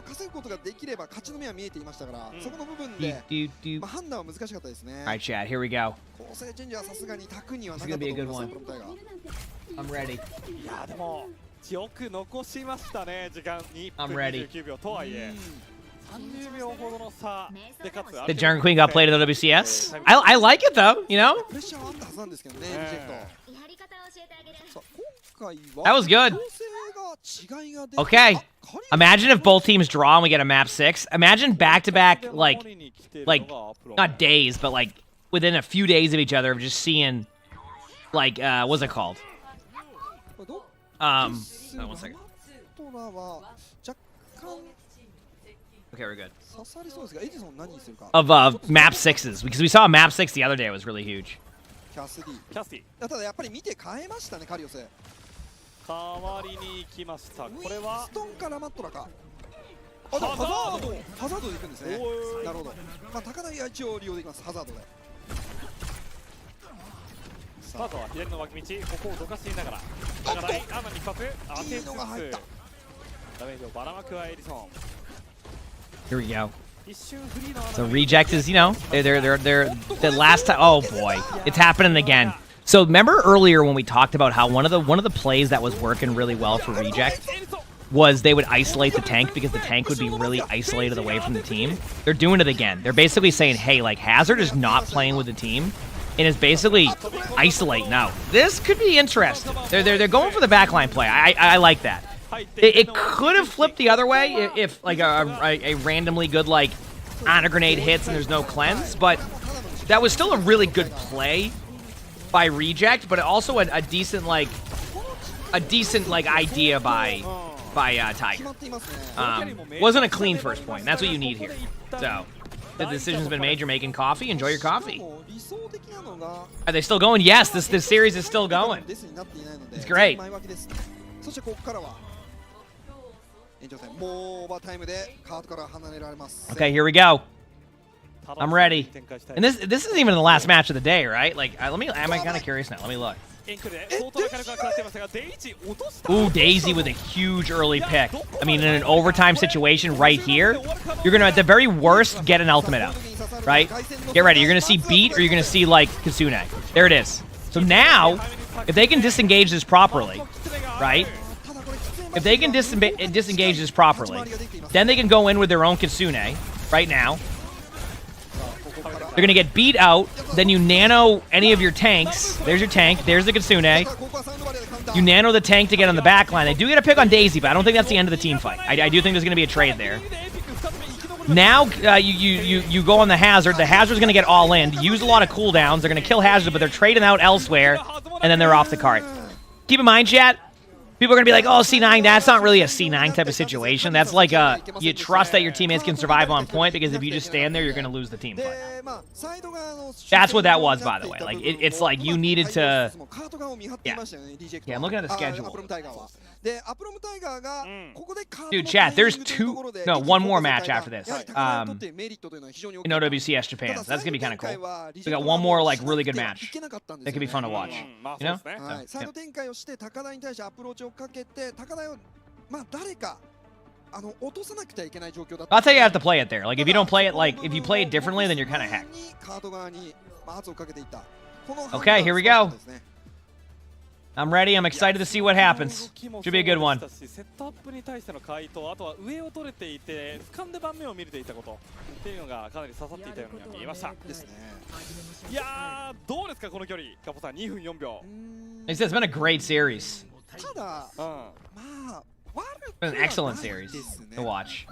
Speaker 4: 稼ぐことができれば勝ちの目は見えていましたから、そこの部分で判断は難しかったですね。
Speaker 2: Alright, chat, here we go.
Speaker 4: 構成チェンジはさすがに卓にはなかったと思います。
Speaker 2: I'm ready.
Speaker 3: いやでもよく残しましたね、時間に1分29秒とはいえ。30秒ほどの差で勝つ。
Speaker 2: The Junker Queen got played at OWCS. I like it though, you know?
Speaker 4: プレッシャーはあったはずなんですけどね、リジェクト。
Speaker 2: That was good. Okay. Imagine if both teams draw and we get a map 6. Imagine back-to-back, like, not days, but like within a few days of each other of just seeing, like, what's it called? Oh, 1 second. Okay, we're good. Of map 6s, because we saw a map 6 the other day. It was really huge.
Speaker 4: キャスディ。ただやっぱり見て変えましたね、カリオス。
Speaker 3: 代わりに行きました。これは
Speaker 4: ストンからマットラか。ハザードで行くんですね。なるほど。まあ高台は一応利用できます。ハザードで。
Speaker 3: スタートは左の脇道、ここをどかしていながら。だからアーマーに一発当てつつ、ダメージをばらまくはエリソン。
Speaker 2: Here we go. So reject is, you know, they're the last time. Oh boy, it's happening again. So remember earlier when we talked about how one of the plays that was working really well for reject was they would isolate the tank because the tank would be really isolated away from the team. They're doing it again. They're basically saying, hey, like Hazard is not playing with the team and is basically isolate now. This could be interesting. They're going for the backline play. I like that. It could have flipped the other way if like a randomly good like honor grenade hits and there's no cleanse, but that was still a really good play by Reject, but also a decent idea by Tiger. Wasn't a clean first point. That's what you need here. So the decision's been made. You're making coffee. Enjoy your coffee. Are they still going? Yes, this series is still going. It's great. Okay, here we go. I'm ready. And this isn't even the last match of the day, right? Like, I'm kind of curious now. Let me look. Ooh, Daisy with a huge early pick. I mean, in an overtime situation right here, you're going to, at the very worst, get an ultimate out, right? Get ready. You're going to see Beat or you're going to see, like, Kitsune. There it is. So now, if they can disengage this properly, right? If they can disengage this properly, then they can go in with their own Kitsune right now. They're going to get beat out. Then you nano any of your tanks. There's your tank. There's the Kitsune. You nano the tank to get on the back line. They do get a pick on Daisy, but I don't think that's the end of the team fight. I do think there's going to be a trade there. Now you go on the Hazard. The Hazard's going to get all in. Use a lot of cooldowns. They're going to kill Hazard, but they're trading out elsewhere, and then they're off the cart. Keep in mind, chat, people are going to be like, oh, C9, that's not really a C9 type of situation. That's like you trust that your teammates can survive on point, because if you just stand there, you're going to lose the team fight. That's what that was, by the way. Like, it's like you needed to... Yeah, I'm looking at the schedule. Dude, chat, there's one more match after this. In OWCS Japan. So that's going to be kind of cool. We got one more, like, really good match. That could be fun to watch. You know? I'll tell you how to play it there. Like, if you don't play it, like, if you play it differently, then you're kind of hacked. Okay, here we go. I'm ready. I'm excited to see what happens. Should be a good one. It's been a great series. It's been an excellent series to watch.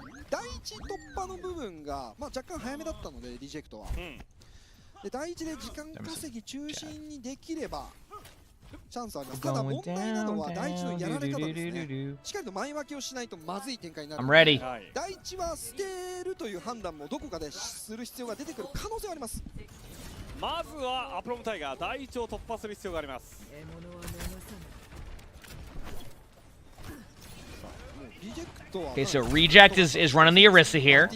Speaker 2: I'm ready. Okay, so Reject is running the Orisa here.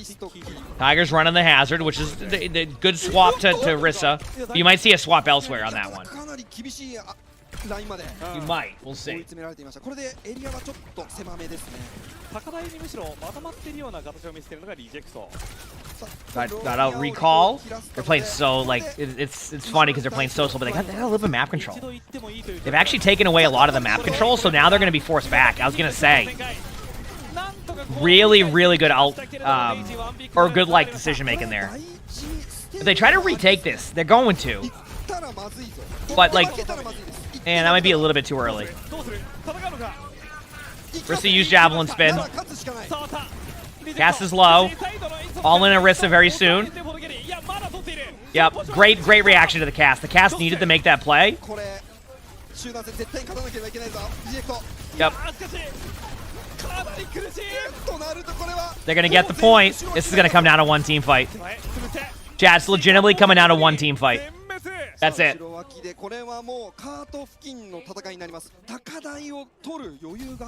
Speaker 2: Tiger's running the Hazard, which is the good swap to Orisa. You might see a swap elsewhere on that one. You might. We'll see. Got out recall. They're playing so, like, it's funny because they're playing so slow, but they got a little bit of map control. They've actually taken away a lot of the map control, so now they're going to be forced back. I was going to say, really, really good ult, or good, like, decision making there. If they try to retake this, they're going to. But, like, and that might be a little bit too early. Orisa used Javelin Spin. Cast is low. All in Orisa very soon. Yep, great reaction to the cast. The cast needed to make that play. Yep. They're going to get the point. This is going to come down to one team fight. Chat's legitimately coming down to one team fight. That's it.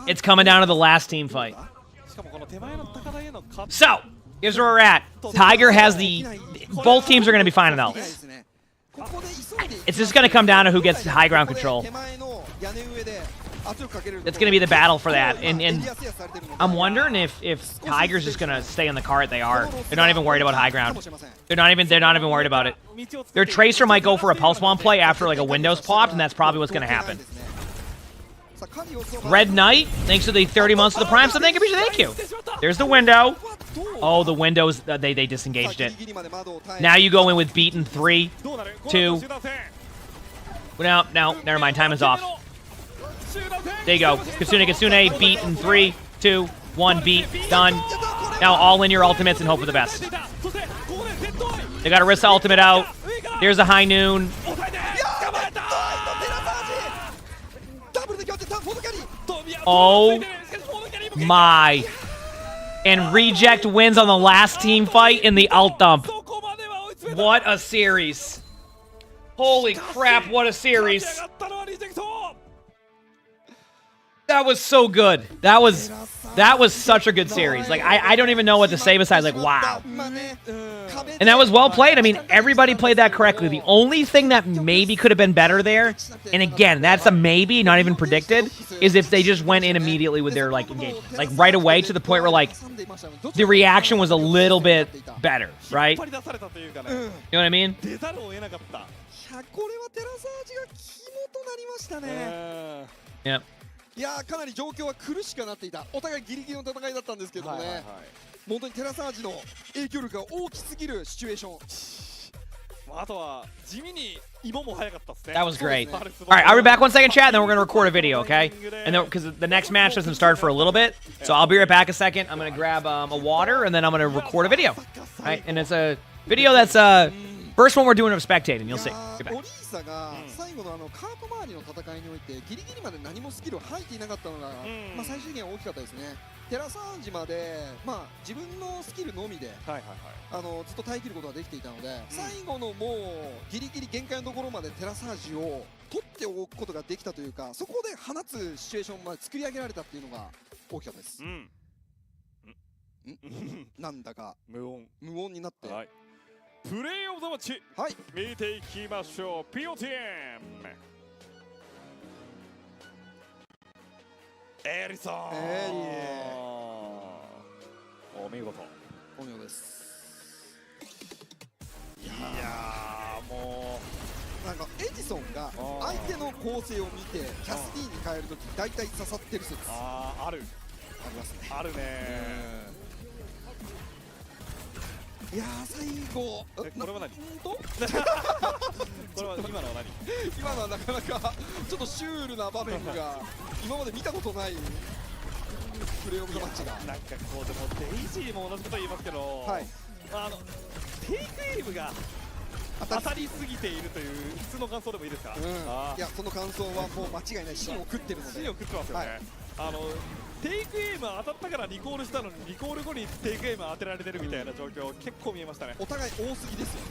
Speaker 2: It's coming down to the last team fight. So, here's where we're at. Tiger has both teams are going to be fine enough. It's just going to come down to who gets high ground control. It's going to be the battle for that. And I'm wondering if Tiger's just going to stay on the cart. They are. They're not even worried about high ground. They're not even worried about it. Their Tracer might go for a pulse bomb play after like a window's popped, and that's probably what's going to happen. Red Knight, thanks to the 30 months of the Prime, so thank you. There's the window. Oh, the windows, they disengaged it. Now you go in with beat in 3, 2. No, never mind. Time is off. There you go. Kitsune, beat in 3, 2, 1, beat. Done. Now all in your ultimates and hope for the best. They got Orisa ultimate out. There's a high noon. Oh my. And Reject wins on the last team fight in the ult dump. What a series. Holy crap, what a series. That was so good. That was That was such a good series. Like, I don't even know what to say besides, like, wow. And that was well played. I mean, everybody played that correctly. The only thing that maybe could have been better there, and again, that's a maybe, not even predicted, is if they just went in immediately with their, like, engagement. Like, right away to the point where, like, the reaction was a little bit better, right? You know what I mean?
Speaker 4: これはテラサージが肝となりましたね。
Speaker 2: Yep.
Speaker 4: いやーかなり状況は苦しくなっていた。お互いギリギリの戦いだったんですけどね。本当にテラサージの影響力が大きすぎるシチュエーション。
Speaker 3: あとは地味に芋も早かったですね。
Speaker 2: That was great. All right, I'll be back 1 second, chat, and then we're going to record a video, okay? And then, because the next match doesn't start for a little bit, so I'll be right back a second. I'm going to grab a water, and then I'm going to record a video. All right, and it's a video that's first one we're doing of spectating. You'll see.
Speaker 4: オリーサが最後のカート周りの戦いにおいてギリギリまで何もスキルを吐いていなかったのが、まあ最終的には大きかったですね。テラサージまで、まあ、自分のスキルのみでずっと耐え切ることができていたので、最後のもうギリギリ限界のところまでテラサージを取っておくことができたというか、そこで放つシチュエーションまで作り上げられたっていうのが大きかったです。なんだか無音になって、
Speaker 3: プレイオブザマッチ、見ていきましょう。 POTM エリソン、お見事、
Speaker 4: お見事です。
Speaker 3: いやーも
Speaker 4: うなんかエジソンが相手の構成を見てキャス D に変えるとき大体刺さってる説。
Speaker 3: あり
Speaker 4: ますね。
Speaker 3: あるね。
Speaker 4: いやー最後
Speaker 3: これは何？これは今のは何？
Speaker 4: 今のはなかなかちょっとシュールな場面が今まで見たことないプレーオブザマッチが。
Speaker 3: なんかこうでもデイジーも同じこと言いますけど、テイクエイムが当たりすぎているという普通の感想でもいいですか？
Speaker 4: いやその感想はもう間違いない。芯を食ってるので。
Speaker 3: 芯を食ってますよね。テイクエイム当たったからリコールしたのにリコール後にテイクエイム当てられてるみたいな状況、結構見えましたね。
Speaker 4: お互い多すぎですよね。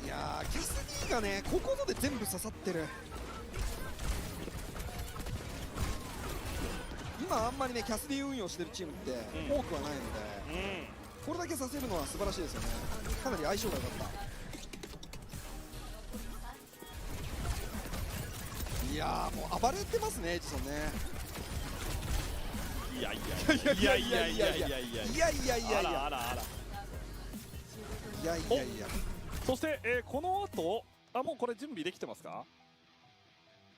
Speaker 4: いやーキャス D がねここまで全部刺さってる。今あんまりねキャス D 運用してるチームって多くはないので、これだけさせるのは素晴らしいですよね。かなり相性が良かった。いやーもう暴れてますねエジソンね。
Speaker 3: いやそしてこの後もうこれ準備できてますか？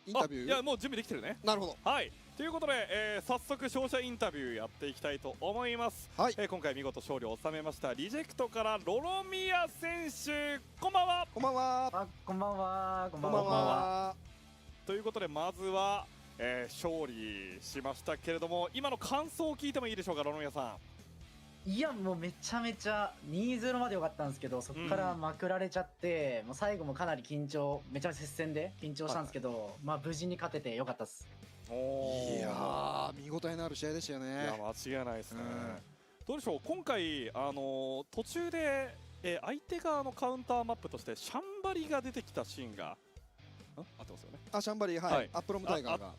Speaker 4: インタビュー？
Speaker 3: いやもう準備できてるね。
Speaker 4: なるほど。
Speaker 3: はい、ということで、早速勝者インタビューやっていきたいと思います。今回見事勝利を収めましたリジェクトからロロミア選手、こんばんは。
Speaker 5: こんばんは。こんばんは。
Speaker 4: こんばんは。
Speaker 3: ということでまずは、勝利しましたけれども、今の感想を聞いてもいいでしょうか、ロロミアさ
Speaker 5: ん。いやもうめちゃめちゃ 2-0 まで良かったんですけど、そこからまくられちゃって、もう最後もかなり緊張、めちゃめちゃ接戦で緊張したんですけど、まあ無事に勝てて良かったです。
Speaker 4: いやー見応えのある試合でしたよね。い
Speaker 3: や間違いないですね。どうでしょう今回途中で、相手側のカウンターマップとしてシャンバリが出てきたシーンが合ってますよね。
Speaker 4: シャンバリー、はい、アップロムタイガーが、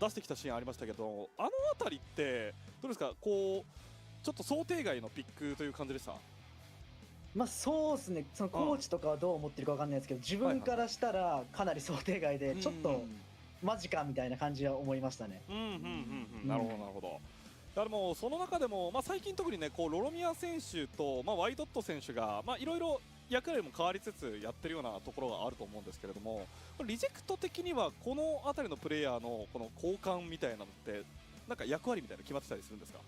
Speaker 3: 出してきたシーンありましたけど、あの辺りってどうですか、こうちょっと想定外のピックという感じでした？
Speaker 5: まあそうですね、そのコーチとかはどう思ってるかわかんないですけど、自分からしたらかなり想定外で、ちょっとマジかみたいな感じは思いましたね。
Speaker 3: なるほどなるほど。でもその中でも、最近特にねこうロロミア選手と、ワイドット選手がいろいろ役割も変わりつつやってるようなところがあると思うんですけれども、リジェクト的にはこの辺りのプレイヤーのこの交換みたいなのってなんか役割みたいなの決まってたりするんですか？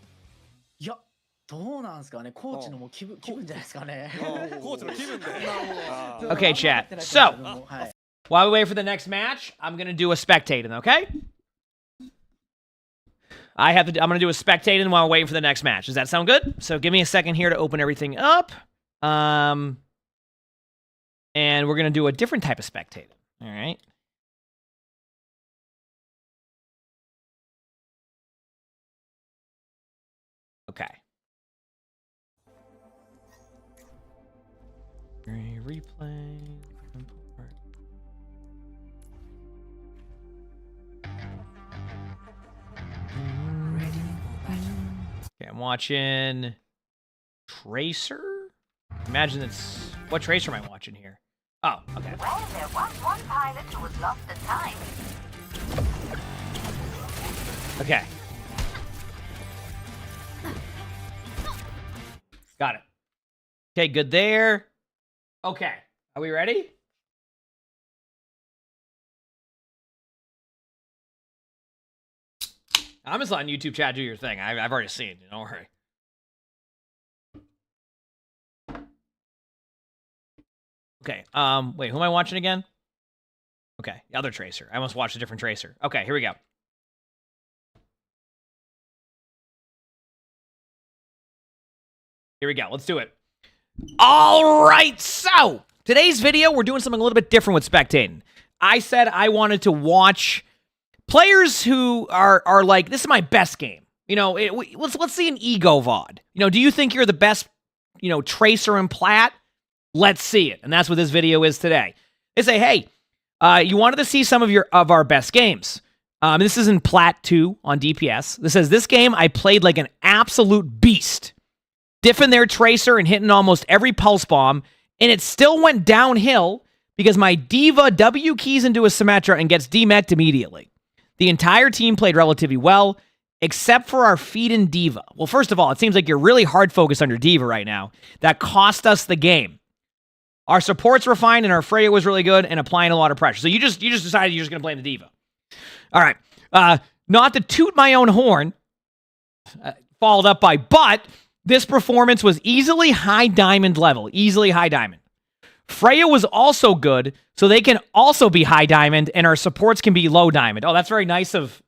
Speaker 5: いやどうなんですかね、コーチのもう気分じゃないですかね。
Speaker 3: コーチの気分で。
Speaker 2: Okay, chat. So, while we wait for the next match, I'm gonna do a spectating, okay? I'm gonna do a spectating while waiting for the next match. Does that sound good? So give me a second here to open everything up. And we're gonna do a different type of spectating. All right. Okay. Replay. I'm watching Tracer? Imagine it's... What Tracer am I watching here? Oh, okay.
Speaker 6: Well, there was one pilot who was lost in time.
Speaker 2: Okay. Got it. Okay, good there. Okay. Are we ready? I'm just letting YouTube chat do your thing. I've already seen. Don't worry. Okay. Wait, who am I watching again? Okay, the other Tracer. I almost watched a different Tracer. Okay, here we go. Here we go. Let's do it. All right, so today's video, we're doing something a little bit different with Spectating. I said I wanted to watch players who are like, this is my best game. You know, let's see an ego VOD. You know, do you think you're the best, you know, Tracer and Plat? Let's see it. And that's what this video is today. They say, hey, you wanted to see some of our best games. This is in Plat 2 on DPS. This says, this game I played like an absolute beast. Diffing their Tracer and hitting almost every pulse bomb, and it still went downhill because my D.Va W keys into a Symmetra and gets demeched immediately. The entire team played relatively well, except for our feed-in D.Va. Well, first of all, it seems like you're really hard focused on your D.Va right now. That cost us the game. Our supports were fine, and our Freya was really good and applying a lot of pressure. So you just decided you're just going to blame the D.Va. All right. Not to toot my own horn, followed up by, but this performance was easily high diamond level. Easily high diamond. Freya was also good, so they can also be high diamond, and our supports can be low diamond. Oh, that's very nice of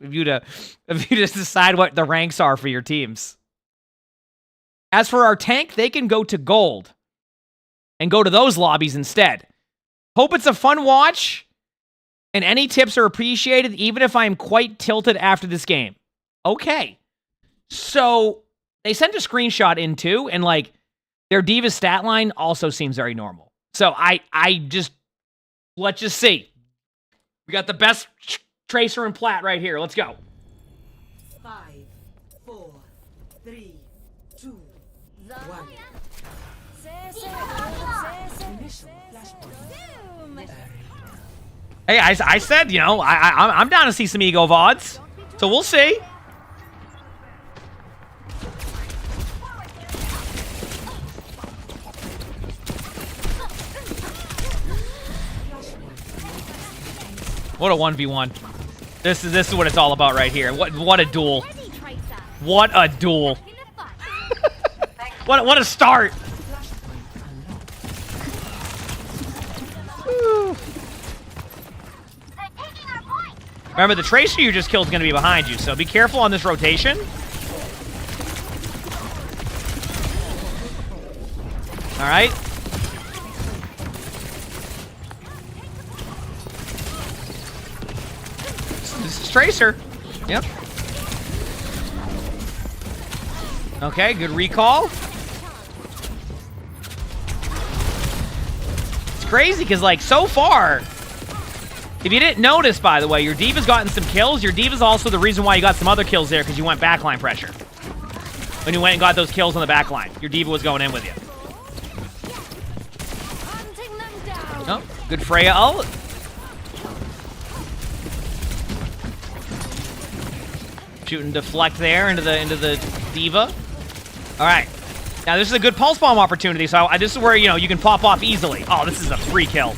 Speaker 2: you to decide what the ranks are for your teams. As for our tank, they can go to gold and go to those lobbies instead. Hope it's a fun watch, and any tips are appreciated, even if I'm quite tilted after this game. Okay. So they sent a screenshot in too, and like their D.Va stat line also seems very normal. So let's just see. We got the best Tracer and Plat right here. Let's go.
Speaker 7: 5, 4, 3, 2, 1.
Speaker 2: Hey, I said, you know, I'm down to see some ego VODs. So we'll see. What a 1v1. This is what it's all about right here. What a duel. What a duel. what a start. Remember, the Tracer you just killed is going to be behind you, so be careful on this rotation. All right. This is Tracer. Yep. Okay, good recall. It's crazy because, like, so far, if you didn't notice, by the way, your D.Va's gotten some kills. Your D.Va's also the reason why you got some other kills there, because you went backline pressure. When you went and got those kills on the backline, your D.Va was going in with you. Oh, good Freya ult. Shoot and deflect there into the D.Va. All right. Now, this is a good pulse bomb opportunity, so this is where, you know, you can pop off easily. Oh, this is a free kill.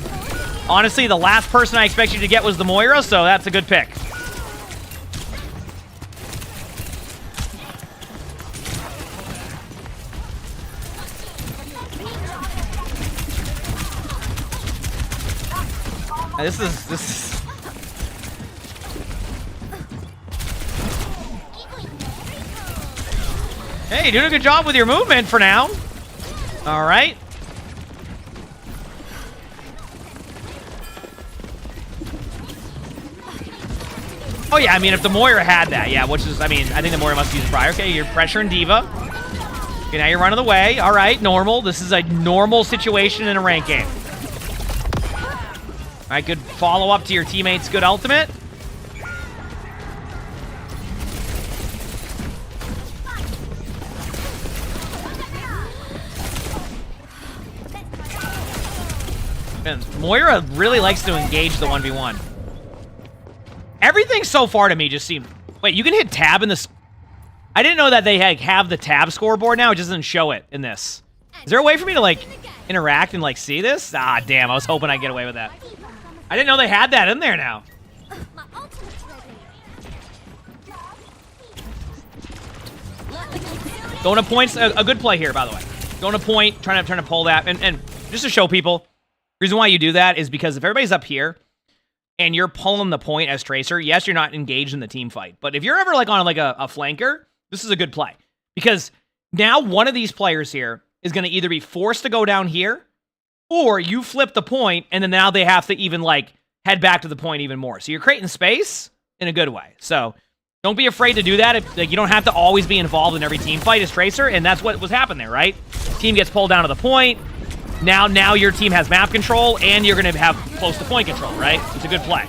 Speaker 2: Honestly, the last person I expected you to get was the Moira, so that's a good pick. This is... Hey, doing a good job with your movement for now. All right. Oh, yeah, I mean, if the Moira had that, yeah, which is, I mean, I think the Moira must use prior. Okay, you're pressuring D.Va. Okay, now you're running away. All right, normal. This is a normal situation in a rank game. All right, good follow-up to your teammates' good ultimate. Moira really likes to engage the 1v1. Everything so far to me just seemed... Wait, you can hit tab in this... I didn't know that they have the tab scoreboard now. It just doesn't show it in this. Is there a way for me to, like, interact and, like, see this? Ah, damn. I was hoping I'd get away with that. I didn't know they had that in there now. Going to points, a good play here, by the way. Going to point, trying to pull that. And just to show people, the reason why you do that is because if everybody's up here and you're pulling the point as Tracer, yes, you're not engaged in the team fight. But if you're ever like on like a flanker, this is a good play. Because now one of these players here is going to either be forced to go down here, or you flip the point, and then now they have to even like head back to the point even more. So you're creating space in a good way. So don't be afraid to do that. Like, you don't have to always be involved in every team fight as Tracer, and that's what was happening there, right? Team gets pulled down to the point. Now your team has map control, and you're going to have close to point control, right? It's a good play.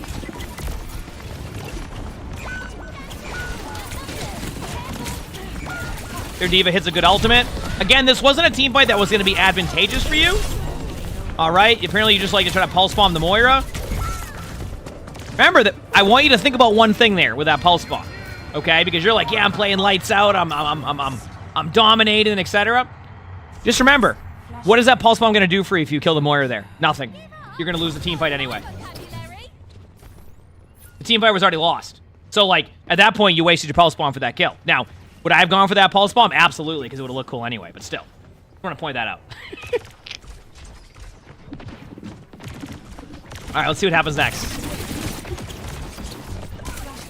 Speaker 2: Their D.Va hits a good ultimate. Again, this wasn't a team fight that was going to be advantageous for you. All right, apparently you just like to try to pulse bomb the Moira. Remember that I want you to think about one thing there with that pulse bomb, okay? Because you're like, yeah, I'm playing lights out, I'm dominating, etc. Just remember, what is that pulse bomb going to do for you if you kill the Moira there? Nothing. You're going to lose the team fight anyway. The team fight was already lost. So, like, at that point, you wasted your pulse bomb for that kill. Now, would I have gone for that pulse bomb? Absolutely, because it would have looked cool anyway, but still. I want to point that out. All right, let's see what happens next.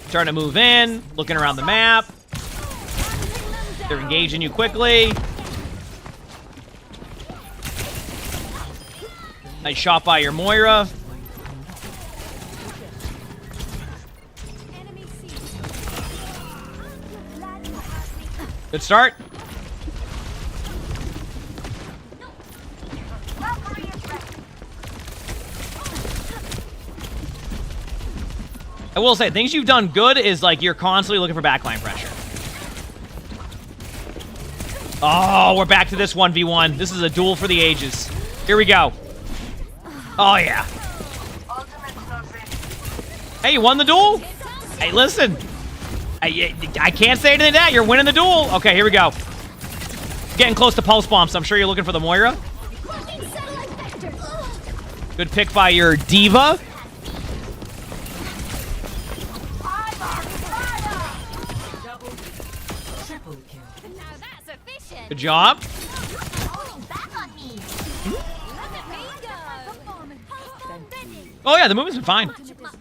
Speaker 2: Starting to move in, looking around the map. They're engaging you quickly. Nice shot by your Moira. Good start. I will say, things you've done good is, like, you're constantly looking for backline pressure. Oh, we're back to this 1v1. This is a duel for the ages. Here we go. Oh, yeah. Hey, you won the duel? Hey, listen. I can't say anything to that. You're winning the duel. Okay, here we go. Getting close to pulse bomb, so I'm sure you're looking for the Moira. Good pick by your D.Va. Good job. Oh yeah, the movement's been fine.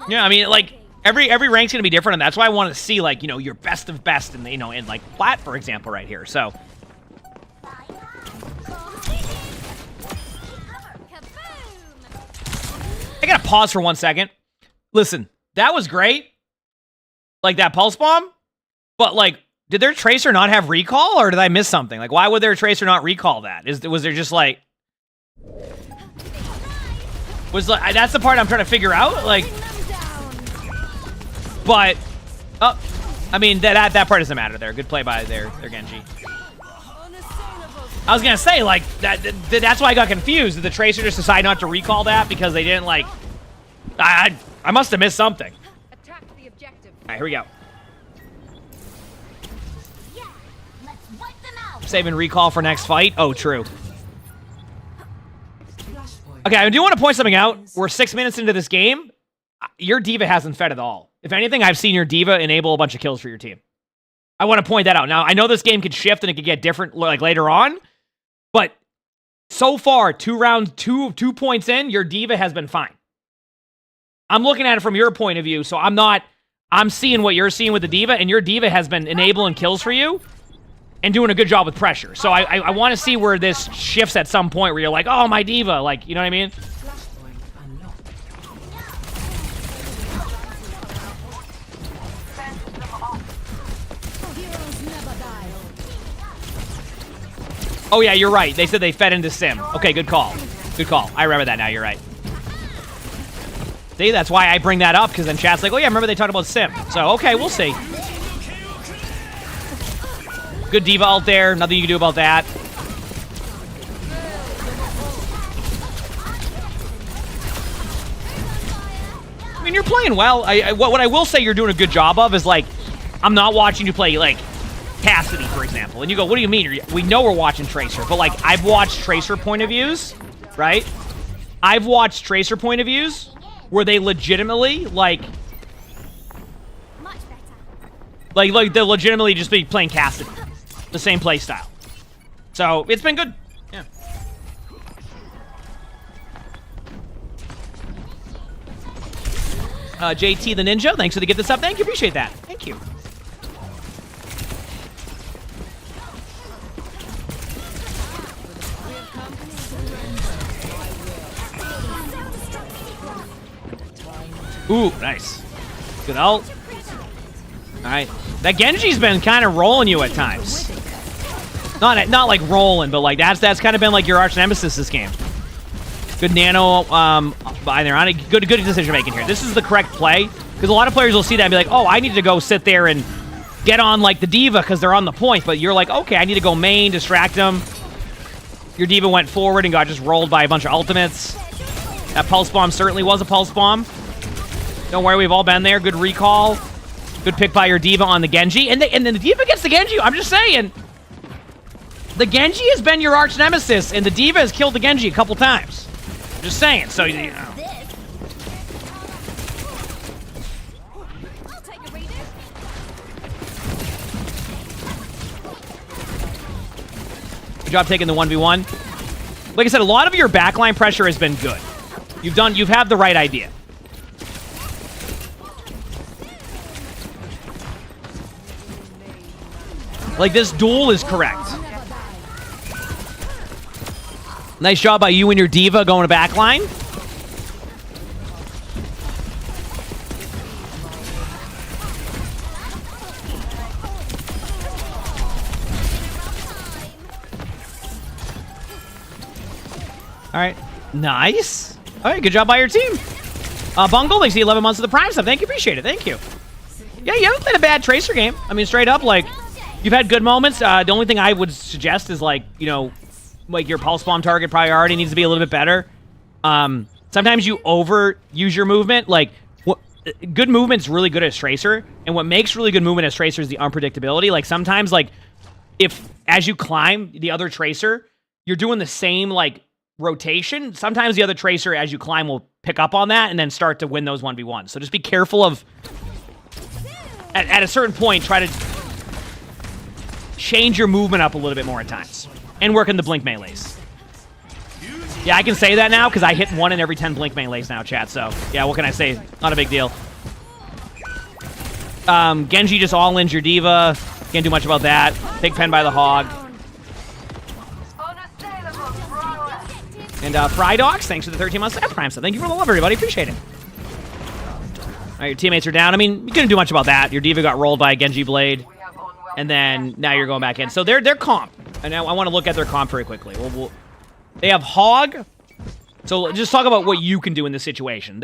Speaker 2: Yeah, I mean, like every rank's gonna be different, and that's why I want to see, like, you know, your best of best, and you know, in like Plat, for example, right here. So. I gotta pause for 1 second. Listen, that was great. Like that pulse bomb, but like. Did their Tracer not have recall, or did I miss something? Like, why would their Tracer not recall that? Was there just like... that's the part I'm trying to figure out, like... But... Oh, I mean, that part doesn't matter there. Good play by their Genji. I was gonna say, like, that's why I got confused. Did the Tracer just decide not to recall that because they didn't, like... I must have missed something. Alright, here we go. Saving recall for next fight. Oh, true. Okay, I do want to point something out. We're 6 minutes into this game. Your D.Va hasn't fed at all. If anything, I've seen your D.Va enable a bunch of kills for your team. I want to point that out. Now, I know this game could shift and it could get different like later on, but so far, 2 rounds, two points in, your D.Va has been fine. I'm looking at it from your point of view, so I'm seeing what you're seeing with the D.Va, and your D.Va has been enabling kills for you. And doing a good job with pressure. So I want to see where this shifts at some point where you're like, oh, my D.Va. Like, you know what I mean? Oh, yeah, you're right. They said they fed into Sim. Okay, good call. Good call. I remember that now. You're right. See, that's why I bring that up, because then chat's like, oh, yeah, remember they talked about Sim. So, okay, we'll see. Good D.Va ult there. Nothing you can do about that. mean, you're playing well. What I will say you're doing a good job of is, like, I'm not watching you play, like, Cassidy, for example. And you go, what do you mean? We know we're watching Tracer. But, like, I've watched Tracer point of views, right? I've watched Tracer point of views where they legitimately, like, they'll legitimately just be playing Cassidy. The same play style. So, it's been good. Yeah. JT the Ninja, thanks for the gift this up. Thank you, appreciate that. Thank you. Ooh, nice. Good ult. Alright. That Genji's been kind of rolling you at times. Not like rolling, but like that's kind of been like your arch nemesis this game. Good nano by there on it. Good decision making here. This is the correct play. Because a lot of players will see that and be like, oh, I need to go sit there and get on like the D.Va because they're on the point. But you're like, okay, I need to go main, distract them. Your D.Va went forward and got just rolled by a bunch of ultimates. That pulse bomb certainly was a pulse bomb. Don't worry, we've all been there. Good recall. Good pick by your D.Va on the Genji. And then the D.Va gets the Genji. I'm just saying. The Genji has been your arch nemesis, and the D.Va has killed the Genji a couple times. Just saying. So, you know. Good job taking the 1v1. Like I said, a lot of your backline pressure has been good. You've had the right idea. Like, this duel is correct. Nice job by you and your D.Va going to backline. All right. Nice. All right, good job by your team. Bungle, thanks for the 11 months of the Prime stuff. Thank you, appreciate it. Thank you. Yeah, you haven't played a bad Tracer game. I mean, straight up, like, you've had good moments. The only thing I would suggest is, like, you know, like your pulse bomb target priority needs to be a little bit better. Sometimes you overuse your movement. Like, good movement's really good as Tracer, and what makes really good movement as Tracer is the unpredictability. Like, sometimes, like, if as you climb the other Tracer, you're doing the same, like, rotation. Sometimes the other Tracer, as you climb, will pick up on that and then start to win those 1v1s. So just be careful of, at a certain point, try to change your movement up a little bit more at times. And work in the blink melees. Yeah, I can say that now because I hit 1 in every 10 blink melees now, chat. So, yeah, what can I say? Not a big deal. Genji just all-ins your D.Va. Can't do much about that. Big pen by the Hog. And Frydox, thanks for the 13 months of Prime. So thank you for the love, everybody. Appreciate it. All right, your teammates are down. I mean, you couldn't do much about that. Your D.Va got rolled by a Genji Blade. And then now you're going back in. So they're comp. And now I want to look at their comp very quickly. They have Hog. So just talk about what you can do in this situation.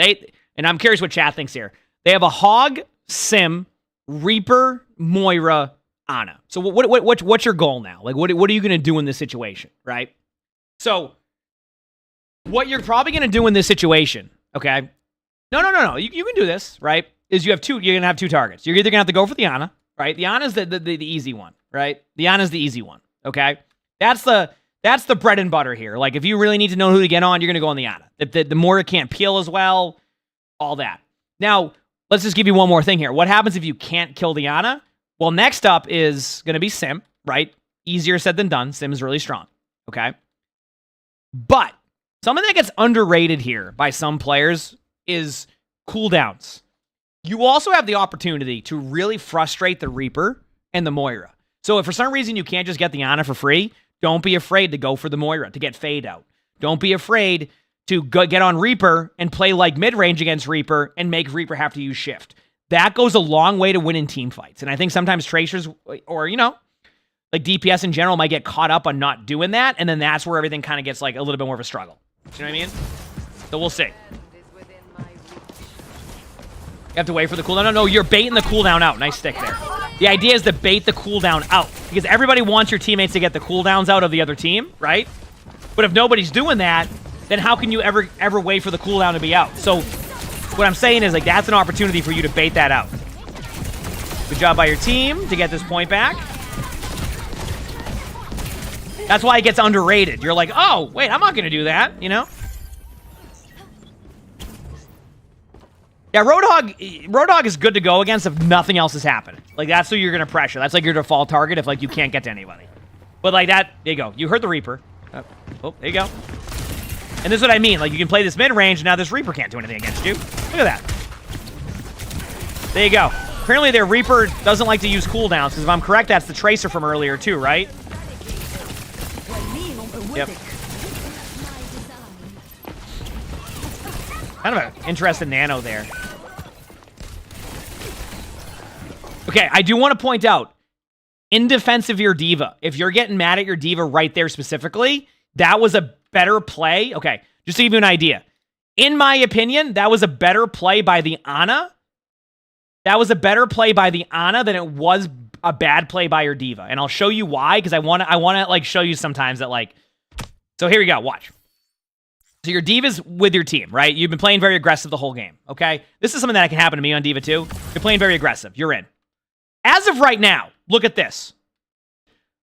Speaker 2: And I'm curious what chat thinks here. They have a Hog, Sim, Reaper, Moira, Ana. So what's your goal now? Like, what are you going to do in this situation, right? So what you're probably going to do in this situation, okay? No. You can do this, right? Is you're going to have two targets. You're either going to have to go for the Ana, right? The Ana's the easy one, right? The Ana's the easy one, okay? That's the bread and butter here. Like, if you really need to know who to get on, you're going to go on the Ana. The Moira can't peel as well, all that. Now, let's just give you one more thing here. What happens if you can't kill the Ana? Well, next up is going to be Sim, right? Easier said than done. Sim is really strong, okay? But something that gets underrated here by some players is cooldowns. You also have the opportunity to really frustrate the Reaper and the Moira. So if for some reason you can't just get the Ana for free, don't be afraid to go for the Moira to get fade out. Don't be afraid to get on Reaper and play like mid-range against Reaper and make Reaper have to use shift. That goes a long way to winning team fights. And I think sometimes Tracers, or, you know, like DPS in general might get caught up on not doing that, and then that's where everything kind of gets like a little bit more of a struggle. You know what I mean? So we'll see. You have to wait for the cooldown. No, you're baiting the cooldown out. Nice stick there. The idea is to bait the cooldown out, because everybody wants your teammates to get the cooldowns out of the other team, right? But if nobody's doing that, then how can you ever wait for the cooldown to be out? So what I'm saying is, like, that's an opportunity for you to bait that out. Good job by your team to get this point back. That's why it gets underrated. You're like, oh, wait, I'm not going to do that, you know? Yeah, Roadhog is good to go against if nothing else has happened. Like, that's who you're going to pressure. That's, like, your default target if, like, you can't get to anybody. But, like, that, there you go. You heard the Reaper. Oh, there you go. And this is what I mean. Like, you can play this mid-range, and now this Reaper can't do anything against you. Look at that. There you go. Apparently, their Reaper doesn't like to use cooldowns, because if I'm correct, that's the Tracer from earlier, too, right? Yep. Kind of an interesting nano there. Okay, I do want to point out, in defense of your D.Va, if you're getting mad at your D.Va right there specifically, that was a better play. Okay, just to give you an idea. In my opinion, that was a better play by the Ana. That was a better play by the Ana than it was a bad play by your D.Va. And I'll show you why, because I want to like show you sometimes that like... So here we go, watch. So your D.Va's with your team, right? You've been playing very aggressive the whole game, okay? This is something that can happen to me on D.Va too. You're playing very aggressive. You're in. As of right now, look at this.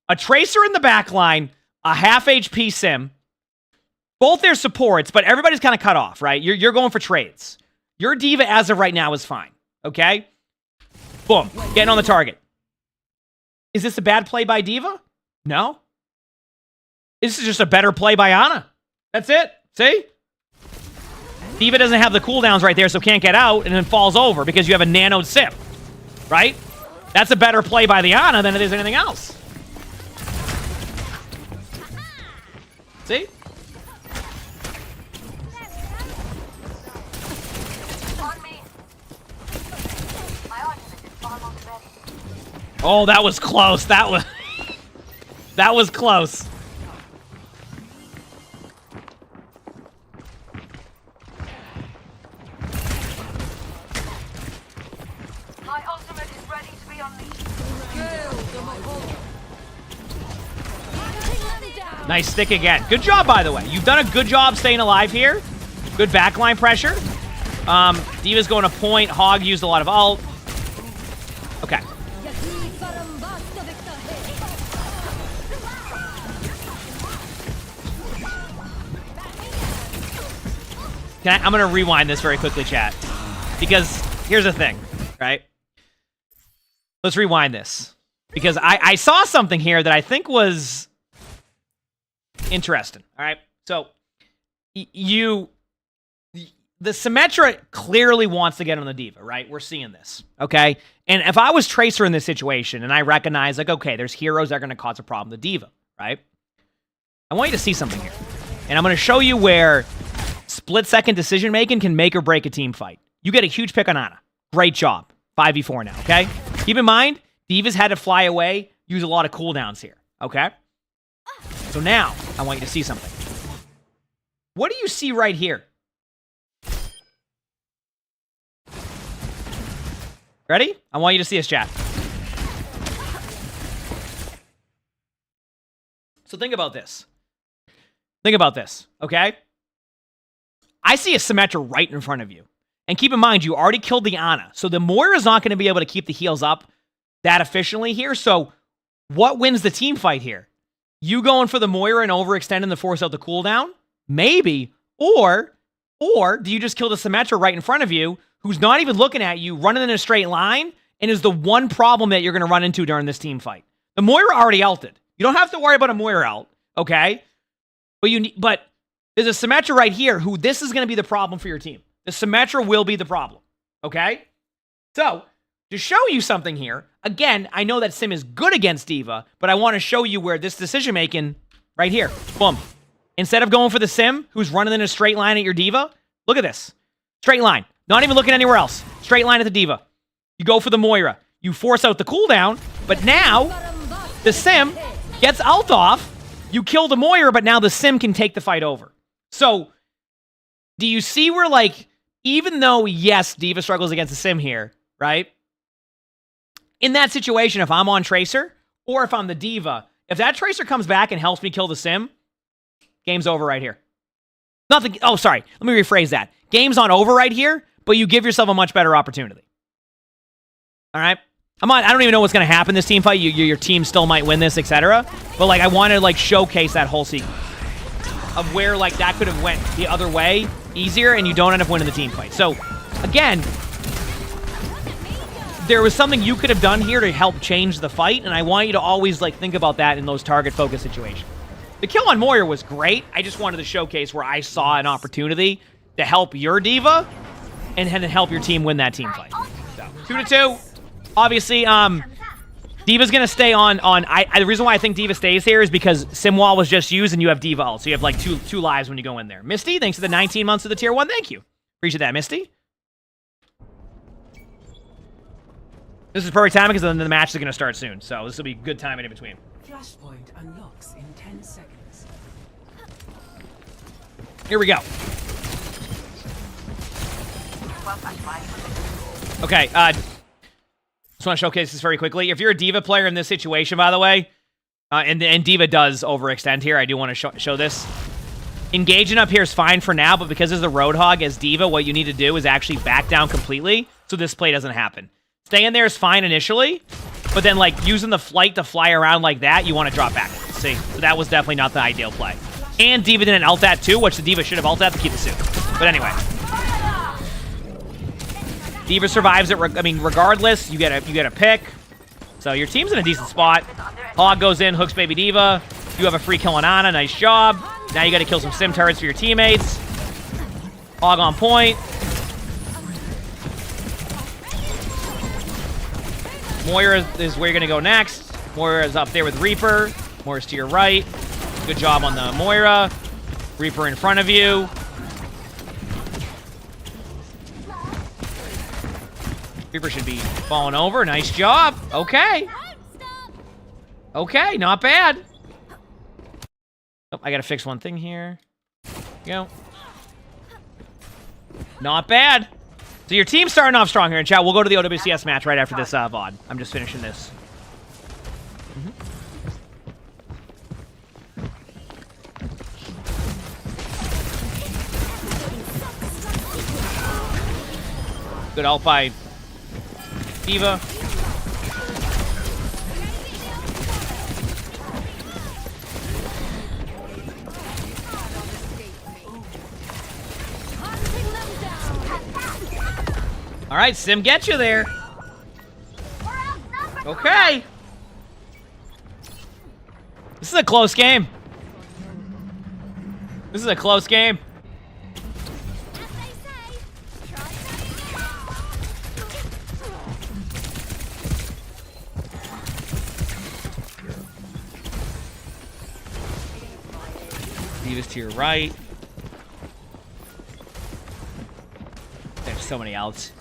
Speaker 2: A Tracer in the back line, a half HP Sim, both their supports, but everybody's kind of cut off, right? You're going for trades. Your D.Va as of right now is fine, okay? Boom, getting on the target. Is this a bad play by D.Va? No. This is just a better play by Ana. That's it. See? D.Va doesn't have the cooldowns right there, so can't get out, and then falls over because you have a nanoed Sip, right? That's a better play by the Ana than it is anything else. See? Oh, that was close. That was that was close.
Speaker 6: My ultimate is ready to be unleashed.
Speaker 2: Nice stick again. Good job, by the way. You've done a good job staying alive here. Good backline pressure. D.Va's going to point. Hog used a lot of ult. Okay. I'm going to rewind this very quickly, chat. Because here's the thing, right? Let's rewind this. Because I saw something here that I think was interesting. All right. So, the Symmetra clearly wants to get on the D.Va, right? We're seeing this. Okay. And if I was Tracer in this situation and I recognize, like, okay, there's heroes that are going to cause a problem to D.Va, right? I want you to see something here. And I'm going to show you where split-second decision-making can make or break a team fight. You get a huge pick on Ana. Great job. 5v4 now, okay? Keep in mind, D.Va's had to fly away, use a lot of cooldowns here, okay? So now, I want you to see something. What do you see right here? Ready? I want you to see this, chat. So think about this. Think about this, okay? I see a Symmetra right in front of you. And keep in mind, you already killed the Ana. So the Moira's not going to be able to keep the heals up that efficiently here. So what wins the team fight here? You going for the Moira and overextending to force out the cooldown? Maybe. Or do you just kill the Symmetra right in front of you, who's not even looking at you, running in a straight line, and is the one problem that you're going to run into during this team fight? The Moira already ulted. You don't have to worry about a Moira ult, okay? But there's a Symmetra right here who this is going to be the problem for your team. The Symmetra will be the problem, okay? So, to show you something here, again, I know that Sim is good against D.Va, but I want to show you where this decision-making, right here, boom. Instead of going for the Sim, who's running in a straight line at your D.Va, look at this. Straight line. Not even looking anywhere else. Straight line at the D.Va. You go for the Moira. You force out the cooldown, but now the Sim gets ult off. You kill the Moira, but now the Sim can take the fight over. So, do you see where, like, even though, yes, D.Va struggles against the Sim here, right? In that situation, if I'm on Tracer, or if I'm the D.Va, if that Tracer comes back and helps me kill the Sim, game's over right here. Nothing. Oh, sorry. Let me rephrase that. Game's not over right here, but you give yourself a much better opportunity. All right? I don't even know what's going to happen this team fight. Your team still might win this, etc. But, like, I want to, like, showcase that whole sequence of where, like, that could have went the other way easier and you don't end up winning the team fight. So, again, there was something you could have done here to help change the fight, and I want you to always, like, think about that in those target-focused situations. The kill on Moira was great. I just wanted to showcase where I saw an opportunity to help your D.Va and help your team win that team fight. So, 2-2. Obviously, D.Va's going to stay on... the reason why I think D.Va stays here is because Simwall was just used and you have D.Va ult. So you have, like, two lives when you go in there. Misty, thanks for the 19 months of the Tier 1. Thank you. Appreciate that, Misty. This is perfect timing because then the match is going to start soon. So this will be good timing in between.
Speaker 7: Flashpoint unlocks in 10 seconds.
Speaker 2: Here we go. Okay, just want to showcase this very quickly. If you're a D.Va player in this situation, by the way, and D.Va does overextend here, I do want to show this. Engaging up here is fine for now, but because there's the Roadhog as D.Va, what you need to do is actually back down completely so this play doesn't happen. Staying there is fine initially, but then, like, using the flight to fly around like that, you want to drop back. See, so that was definitely not the ideal play. And D.Va didn't ult that too, which the D.Va should have ult that to keep the suit. But anyway. D.Va survives it. I mean, regardless, you get a pick. So your team's in a decent spot. Hog goes in, hooks baby D.Va. You have a free kill on Ana. Nice job. Now you got to kill some sim turrets for your teammates. Hog on point. Moira is where you're going to go next. Moira is up there with Reaper. Moira's to your right. Good job on the Moira. Reaper in front of you. Reaper should be falling over. Nice job. Okay. Okay, not bad. Oh, I gotta fix one thing here. Go. Not bad. So your team's starting off strong here in chat. We'll go to the OWCS match right after this VOD. I'm just finishing this. Good ult by D.Va. All right, Sim, get you there. Okay. This is a close game. This is a close game. D.Va's to your right. There's so many outs.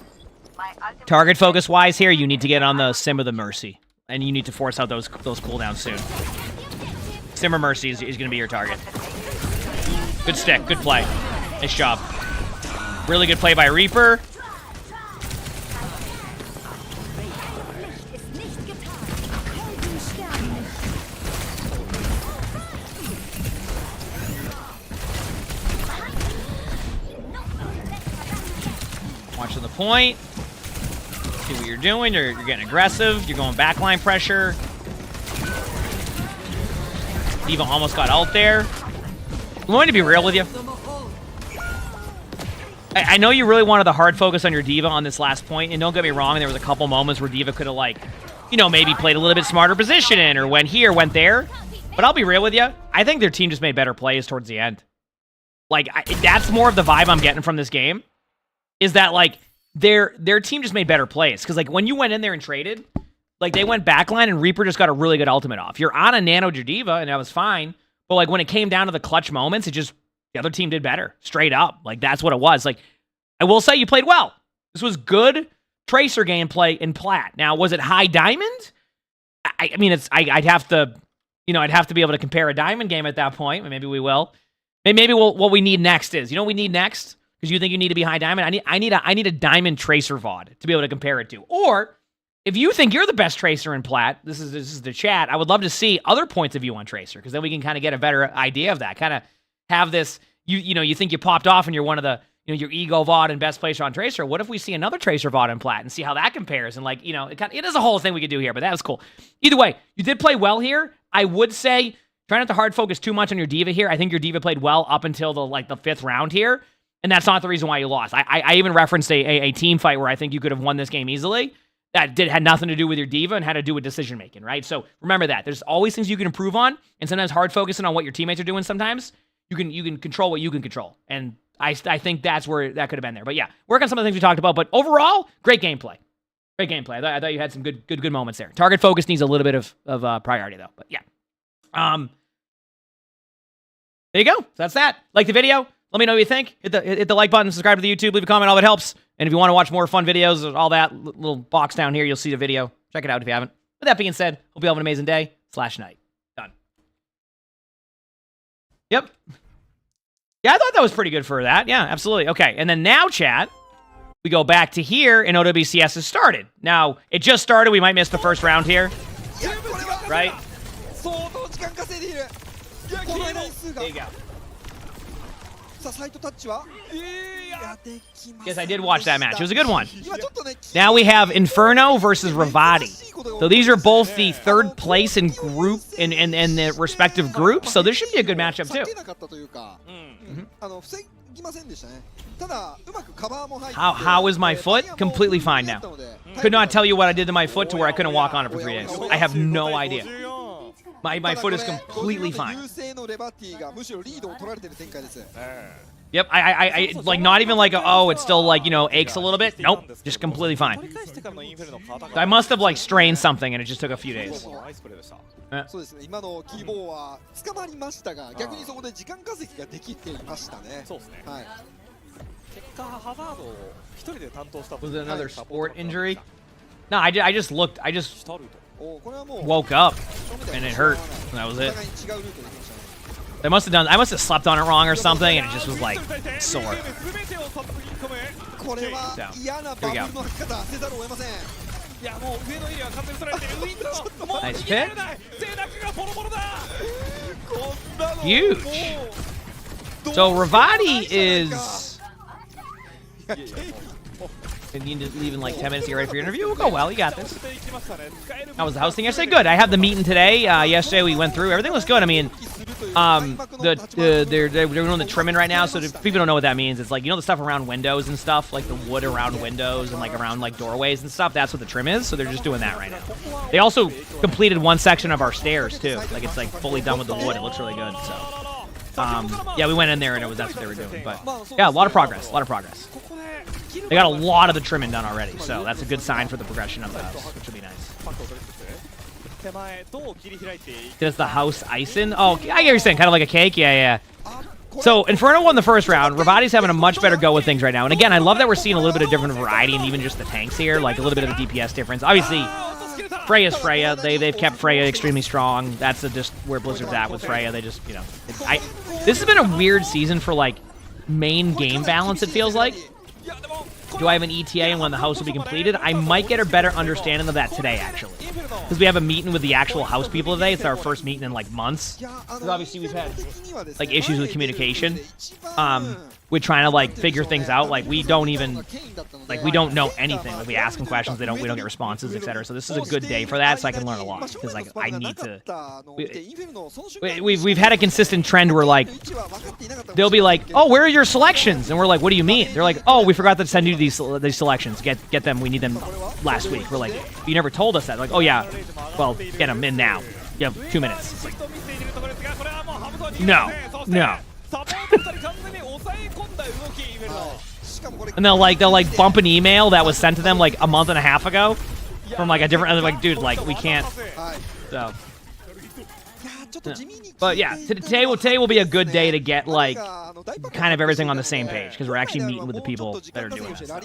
Speaker 2: Target focus wise here, you need to get on the Sim or the Mercy. And you need to force out those cooldowns soon. Sim or Mercy is going to be your target. Good stick, good play. Nice job. Really good play by Reaper. Watching the point. See what you're doing. You're getting aggressive. You're going backline pressure. D.Va almost got ult there. I'm going to be real with you. I know you really wanted the hard focus on your D.Va on this last point, and don't get me wrong, there was a couple moments where D.Va could have, like, you know, maybe played a little bit smarter positioning or went here, went there. But I'll be real with you. I think their team just made better plays towards the end. Like, that's more of the vibe I'm getting from this game. Is that, like, their team just made better plays. Because, like, when you went in there and traded, like, they went backline and Reaper just got a really good ultimate off. You're on a nanoed your D.Va, and that was fine. But, like, when it came down to the clutch moments, it just, the other team did better. Straight up. Like, that's what it was. Like, I will say you played well. This was good Tracer gameplay in Plat. Now, was it high diamond? I mean, I'd have to, you know, I'd have to be able to compare a diamond game at that point. Maybe we will. Maybe what we need next is, you know what we need next? Because you think you need to be high diamond. I need a diamond Tracer VOD to be able to compare it to. Or if you think you're the best Tracer in Plat, this is the chat. I would love to see other points of view on Tracer, because then we can kind of get a better idea of that. Kind of have this. You know, you think you popped off and you're one of the you know, your Ego VOD and best placer on Tracer. What if we see another Tracer VOD in Plat and see how that compares? And like, you know, it is a whole thing we could do here, but that was cool. Either way, you did play well here. I would say try not to hard focus too much on your D.Va here. I think your D.Va played well up until the 5th round here, and that's not the reason why you lost. I even referenced a team fight where I think you could have won this game easily. That had nothing to do with your D.Va and had to do with decision making, right? So remember that there's always things you can improve on, and sometimes hard focusing on what your teammates are doing. Sometimes you can control what you can control, and I think that's where that could have been there. But yeah, work on some of the things we talked about. But overall, great gameplay. Great gameplay. I thought you had some good moments there. Target focus needs a little bit of priority though. But yeah. There you go. So that's that. Like the video. Let me know what you think. Hit the like button, subscribe to the YouTube, leave a comment, all that helps. And if you want to watch more fun videos, all that little box down here, you'll see the video. Check it out if you haven't. With that being said, hope you have an amazing day / night. Done. Yep. Yeah, I thought that was pretty good for that. Yeah, absolutely. Okay, and then now, chat, we go back to here, and OWCS has started. Now, it just started. We might miss the first round here. Right? There you go. Yes, I did watch that match. It was a good one. Now we have Inferno versus Ravati. So these are both the 3rd place in group in the respective groups. So this should be a good matchup too. How is my foot? Completely fine now. Could not tell you what I did to my foot to where I couldn't walk on it for 3 days. I have no idea. My foot is completely fine. Yep, I like not even like oh it's still like, you know, aches a little bit. Nope, just completely fine. I must have like strained something and it just took a few days. Was it another sport injury? No, I just woke up and it hurt. And that was it. I must have slept on it wrong or something, and it just was like sore. So, here we go. Nice pick. Huge. So Ravati is. You need to leave in like 10 minutes to get ready for your interview. We'll go well. You got this. How was the house thing yesterday? Good. I have the meeting today. Yesterday we went through. Everything was good. I mean, they're doing the trimming right now. So if people don't know what that means, it's like, you know, the stuff around windows and stuff, like the wood around windows and like around like doorways and stuff. That's what the trim is. So they're just doing that right now. They also completed one section of our stairs too. Like it's like fully done with the wood. It looks really good. So yeah, we went in there and that's what they were doing. But yeah, a lot of progress. They got a lot of the trimming done already, so that's a good sign for the progression of the house, which will be nice. Does the house icing? Oh, I get what you're saying, kind of like a cake? Yeah. So, Inferno won the first round. Ravati's having a much better go with things right now. And again, I love that we're seeing a little bit of different variety and even just the tanks here, like a little bit of a DPS difference. Obviously, Freya's Freya. They've kept Freya extremely strong. That's just where Blizzard's at with Freya. They just, you know... This has been a weird season for, like, main game balance, it feels like. Do I have an ETA and when the house will be completed? I might get a better understanding of that today, actually. Because we have a meeting with the actual house people today. It's our first meeting in, like, months. Because obviously we've had, like, issues with communication. We're trying to, like, figure things out. Like, we don't even, like, we don't know anything. Like, we ask them questions, we don't get responses, etc. So this is a good day for that, so I can learn a lot. Because, like, I need to... We've had a consistent trend where, like, they'll be like, oh, where are your selections? And we're like, what do you mean? They're like, oh, we forgot to send you these selections. Get them. We need them last week. We're like, you never told us that. Like, oh, yeah. Well, get them in now. You have 2 minutes. Like, no. And they'll bump an email that was sent to them like a month and a half ago from like a different, like, dude, like, we can't. So. Yeah. But yeah, today will be a good day to get like kind of everything on the same page because we're actually meeting with the people that are doing this stuff.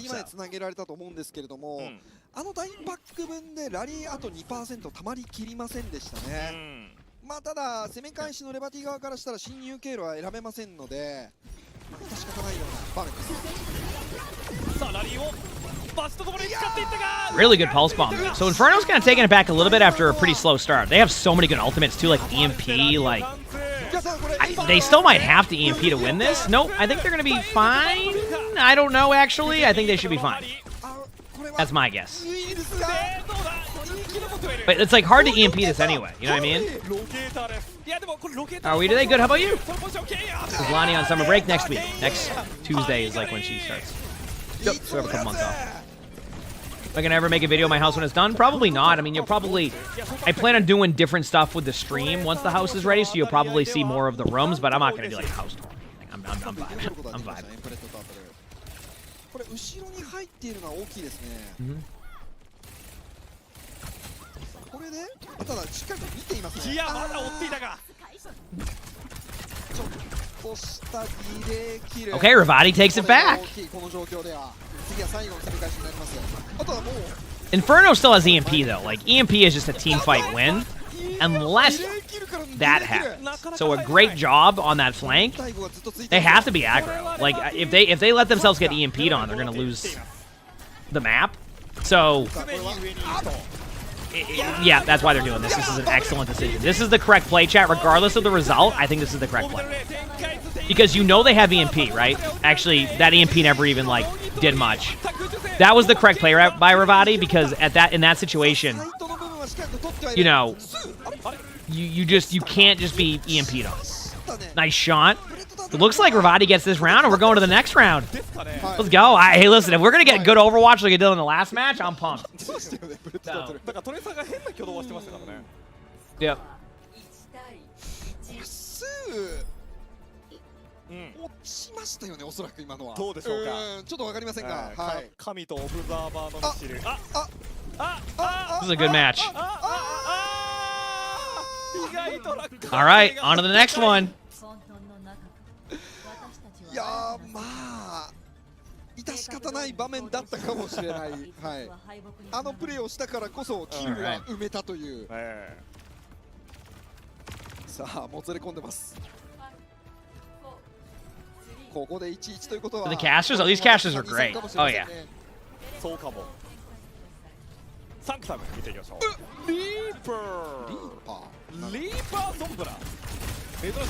Speaker 2: Really good pulse bomb. So Inferno's kind of taking it back a little bit after a pretty slow start. They have so many good ultimates too, like EMP. Like they still might have to EMP to win this. Nope, I think they're gonna be fine. I don't know, actually. I think they should be fine. That's my guess. But it's like hard to EMP this anyway, you know what I mean? Are we today? Good, how about you? Is Lonnie on summer break next week? Next Tuesday is like when she starts. Yep, so we have a couple months off. Am I gonna ever make a video of my house when it's done? Probably not. I mean, you'll probably... I plan on doing different stuff with the stream once the house is ready, so you'll probably see more of the rooms, but I'm not gonna do like a house tour. I'm vibing. I'm vibing.
Speaker 4: これ後ろに入っているのは大きいですね。これね、ただしっかりと見ていますね。いや、まだ追っていたか。ちょっとしたディレイキル。
Speaker 2: Okay, Ravati takes it back.
Speaker 4: この状況では次は最後の攻め返しになります。あとはもう
Speaker 2: Inferno still has EMP though. Like EMP is just a team fight win, unless that happens. So a great job on that flank. They have to be aggro. Like if they let themselves get EMP'd on, they're gonna lose the map. So yeah, that's why they're doing this. This is an excellent decision. This is the correct play, chat. Regardless of the result, I think this is the correct play. Because you know they have EMP, right? Actually, that EMP never even like did much. That was the correct play by Ravati because in that situation, you know, you can't just be EMP'd on. Nice shot. It looks like Ravati gets this round, and we're going to the next round. Let's go. Hey, listen, if we're going to get good Overwatch like I did in the last match, I'm pumped. Yep.
Speaker 4: 落ちましたよね、おそらく今のは。
Speaker 3: どうでしょうか。
Speaker 4: ちょっとわかりませんが、はい。
Speaker 3: 神とオブザーバーのミシル。
Speaker 2: This is a good match. All right, on to the next one.
Speaker 4: いやー、まあ致し方ない場面だったかもしれない。はい。あのプレーをしたからこそキルが埋めたという。さあ、もつれ込んでます。ここで 1-1 ということは。
Speaker 2: The casters? Oh, these casters are great. Oh yeah.
Speaker 3: そうかも。サンクタム見ていきましょう。リーパーソンブラ。珍しい。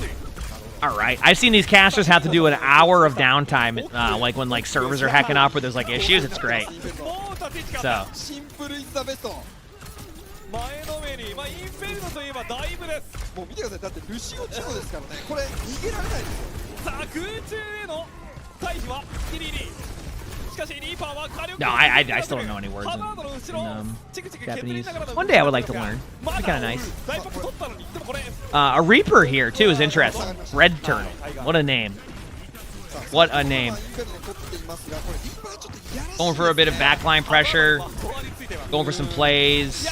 Speaker 2: All right, I've seen these casters have to do an hour of downtime, like when like servers are hacking up or there's like issues. It's great. So.
Speaker 3: 前のめり、まあインフェルノといえばだいぶです。
Speaker 4: もう見てください。だってルシオチコですからね。これ逃げられないですよ。
Speaker 3: さあ空中への回避はギリギリ。しかしリーパーは火力。
Speaker 2: No, I still don't know any words in Japanese. One day I would like to learn. It'd be kind of nice. A Reaper here too is interesting. Red Turtle. What a name. What a name. Going for a bit of backline pressure. Going for some plays.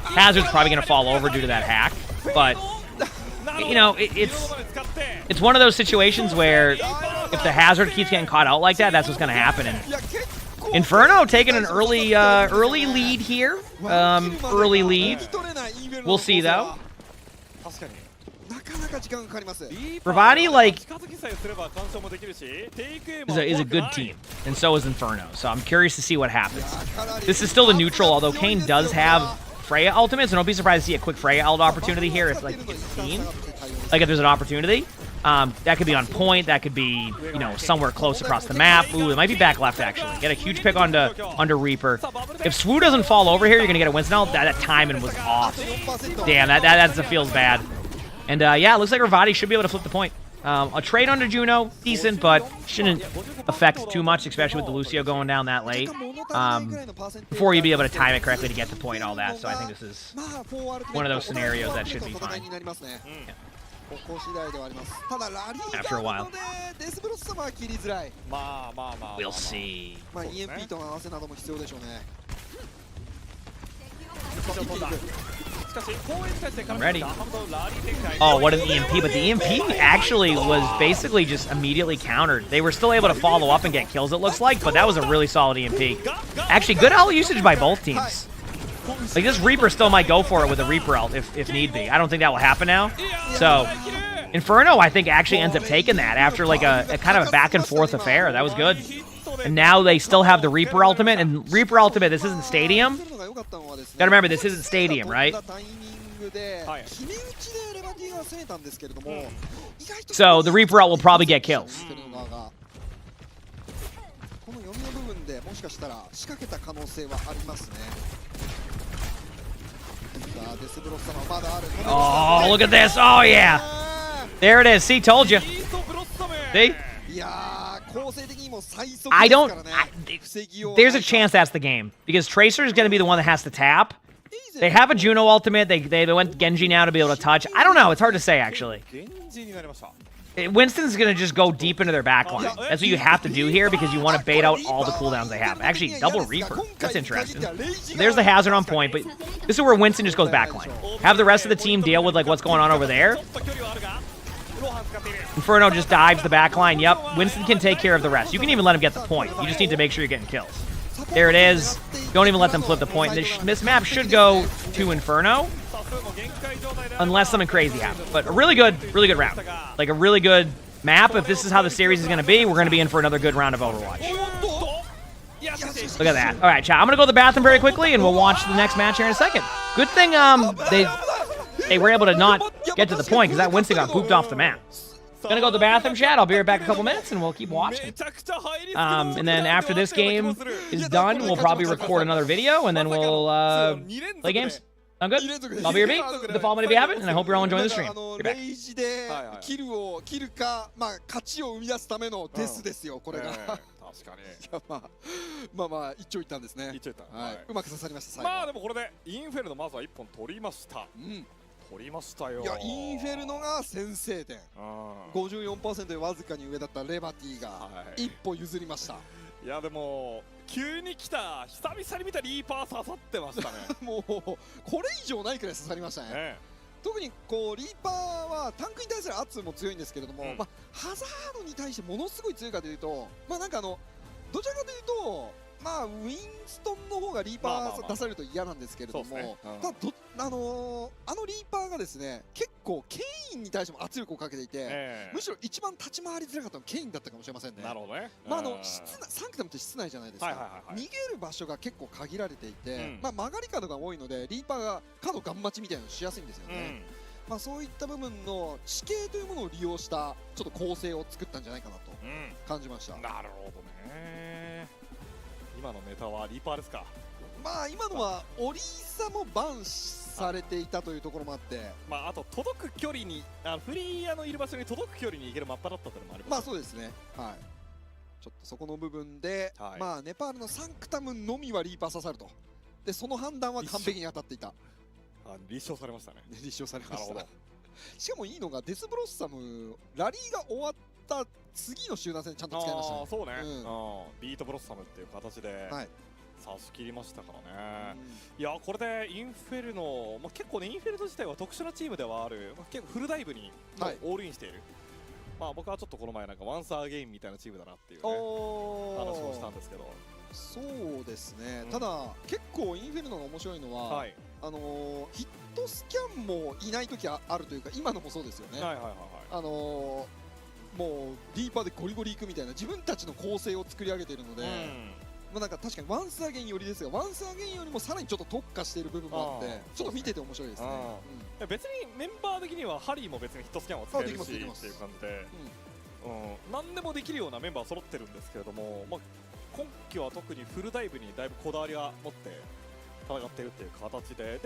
Speaker 2: Hazard's probably going to fall over due to that hack. But, you know, it's one of those situations where if the Hazard keeps getting caught out like that, that's what's going to happen. And Inferno taking an early lead here. Early lead. We'll see, though. Ravati, like, is a good team, and so is Inferno, so I'm curious to see what happens. This is still the neutral, although Kane does have Freya ultimates, and don't be surprised to see a quick Freya ult opportunity here if, like, it's team. Like, if there's an opportunity. That could be on point, that could be, you know, somewhere close across the map. Ooh, it might be back left, actually. Get a huge pick onto Reaper. If Swoo doesn't fall over here, you're going to get a Winston ult. That timing was off. Damn, that feels bad. And yeah, it looks like Ravati should be able to flip the point. A trade under Juno, decent, but shouldn't affect too much, especially with the Lucio going down that late. Before you'd be able to time it correctly to get the point and all that, so I think this is one of those scenarios that should be fine. Yeah. After a while. We'll see. I'm ready. Oh, what an EMP, but the EMP actually was basically just immediately countered. They were still able to follow up and get kills, it looks like, but that was a really solid EMP. Actually, good ult usage by both teams. Like, this Reaper still might go for it with a Reaper ult if need be. I don't think that will happen now. So, Inferno, I think, actually ends up taking that after, like, a kind of a back-and-forth affair. That was good. And now they still have the Reaper ultimate, and Reaper ultimate, this isn't Stadium. Gotta remember, this isn't Stadium, right? So the Reaper ult will probably get kills.
Speaker 4: んで、もしかしたら仕掛けた可能性はありますね。さあデスブロッサムはまだある。
Speaker 2: Oh, look at this. Oh, yeah. There it is. See, told you. See?
Speaker 4: いやー、構成的にも最速
Speaker 2: I
Speaker 4: です
Speaker 2: don't.
Speaker 4: からね。
Speaker 2: There's a chance that's the game because Tracer is going to be the one that has to tap. They have a Juno ultimate. They went Genji now to be able to touch. I don't know. It's hard to say actually. Winston's going to just go deep into their backline. That's what you have to do here because you want to bait out all the cooldowns they have. Actually, double Reaper. That's interesting. So there's the hazard on point, but this is where Winston just goes backline. Have the rest of the team deal with like what's going on over there. Inferno just dives the backline. Yep, Winston can take care of the rest. You can even let him get the point. You just need to make sure you're getting kills. There it is. Don't even let them flip the point. This map should go to Inferno. Unless something crazy happens. But a really good round. Like a really good map. If this is how the series is going to be, we're going to be in for another good round of Overwatch. Look at that. All right, chat. I'm going to go to the bathroom very quickly, and we'll watch the next match here in a second. Good thing they were able to not get to the point, because that Winston got pooped off the map. Gonna go to the bathroom, chat. I'll be right back in a couple minutes, and we'll keep watching. And then after this game is done, we'll probably record another video, and then we'll play games. Sound good? I'll be your beat. The follow me if you haven't, and I hope you're all enjoying the stream. Be back.
Speaker 4: レイジでキルを切るか、まあ勝ちを生み出すためのデスですよ、これが。確かに。まあ一長一短ですね。一長一短。はい。うまく刺さりました。
Speaker 3: まあでもこれでインフェルノまずは1本取りました。取りましたよ。
Speaker 4: いやインフェルノが先制点。54% でわずかに上だったレバティが一歩譲りました。
Speaker 3: いやでも急に来た久々に見たリーパー刺さってましたね。
Speaker 4: もうこれ以上ないくらい刺さりましたね。特にこうリーパーはタンクに対する圧も強いんですけれども、まあハザードに対してものすごい強いかというと、まあなんかどちらかというとまあウィンストンの方がリーパー出されると嫌なんですけれども、ただあのリーパーがですね結構ケインに対しても圧力をかけていて、むしろ一番立ち回りづらかったのはケインだったかもしれませんね。
Speaker 3: なるほどね。
Speaker 4: まあサンクタムって室内じゃないですか。逃げる場所が結構限られていて、まあ曲がり角が多いのでリーパーが角ガン待ちみたいなのしやすいんですよね。まあそういった部分の地形というものを利用したちょっと構成を作ったんじゃないかなと感じました。
Speaker 3: なるほどね。今のネタはリーパーですか。
Speaker 4: まあ今のはオリーサもバンされていたというところもあって、
Speaker 3: まああと届く距離にフリーヤのいる場所に届く距離に行けるマッパだったというのもあります。
Speaker 4: まあそうですね。はい。ちょっとそこの部分で、まあネパールのサンクタムのみはリーパー刺さると。でその判断は完璧に当たっていた。
Speaker 3: 立証されましたね。
Speaker 4: 立証されました。しかもいいのがデスブロッサムラリーが終わった次の集団戦ちゃんと使いましたね。
Speaker 3: そうね。ビートブロッサムっていう形で差し切りましたからね。いやこれでインフェルノ、結構ねインフェルノ自体は特殊なチームではある。結構フルダイブにオールインしている。まあ僕はちょっとこの前なんかワンサーゲームみたいなチームだなっていう話をしたんですけど。
Speaker 4: そうですね。ただ結構インフェルノが面白いのは、ヒットスキャンもいない時あるというか、今のもそうですよね。もうリーパーでゴリゴリいくみたいな自分たちの構成を作り上げているので、まあなんか確かにワンスアゲンよりですよ。ワンスアゲンよりもさらにちょっと特化している部分もあって、ちょっと見てて面白いですね。
Speaker 3: 別にメンバー的にはハリーも別にヒットスキャンを使えるしっていう感じで、何でもできるようなメンバー揃ってるんですけれども、今季は特にフルダイブにだいぶこだわりは持って戦っているっていう形で、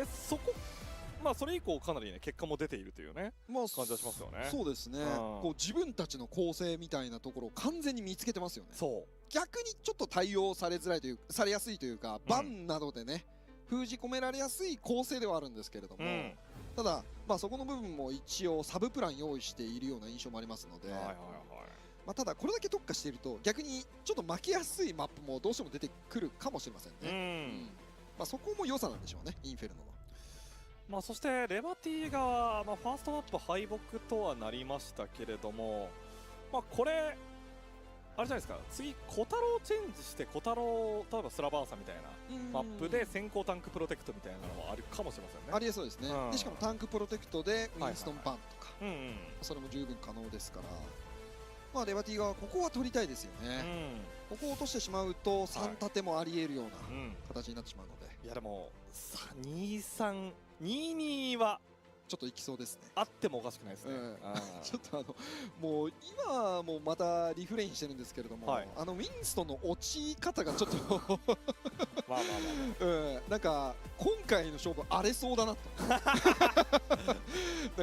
Speaker 3: それ以降かなりね結果も出ているというね感じはしますよね。
Speaker 4: そうですね。こう自分たちの構成みたいなところを完全に見つけてますよね。逆にちょっと対応されづらいというされやすいというか、バンなどでね封じ込められやすい構成ではあるんですけれども、ただそこの部分も一応サブプラン用意しているような印象もありますので。ただこれだけ特化していると逆にちょっと負けやすいマップもどうしても出てくるかもしれませんね。そこも良さなんでしょうね、インフェルノの。
Speaker 3: そしてレバティ側、ファーストマップ敗北とはなりましたけれども、これあれじゃないですか、次小太郎チェンジして小太郎例えばスラバーサみたいなマップで先行タンクプロテクトみたいなのもあるかもしれませんね。
Speaker 4: ありえそうですね。でしかもタンクプロテクトでウィンストンバンとか、それも十分可能ですから。レバティ側ここは取りたいですよね。ここを落としてしまうと3立てもあり得るような形になってしまうので。
Speaker 3: いやでも2-3、2-2は
Speaker 4: ちょっといきそうですね。
Speaker 3: あってもおかしくないですね。
Speaker 4: ちょっともう今もまたリフレインしてるんですけれども、ウィンストンの落ち方がちょっとなんか今回の勝負荒れそうだなとなんか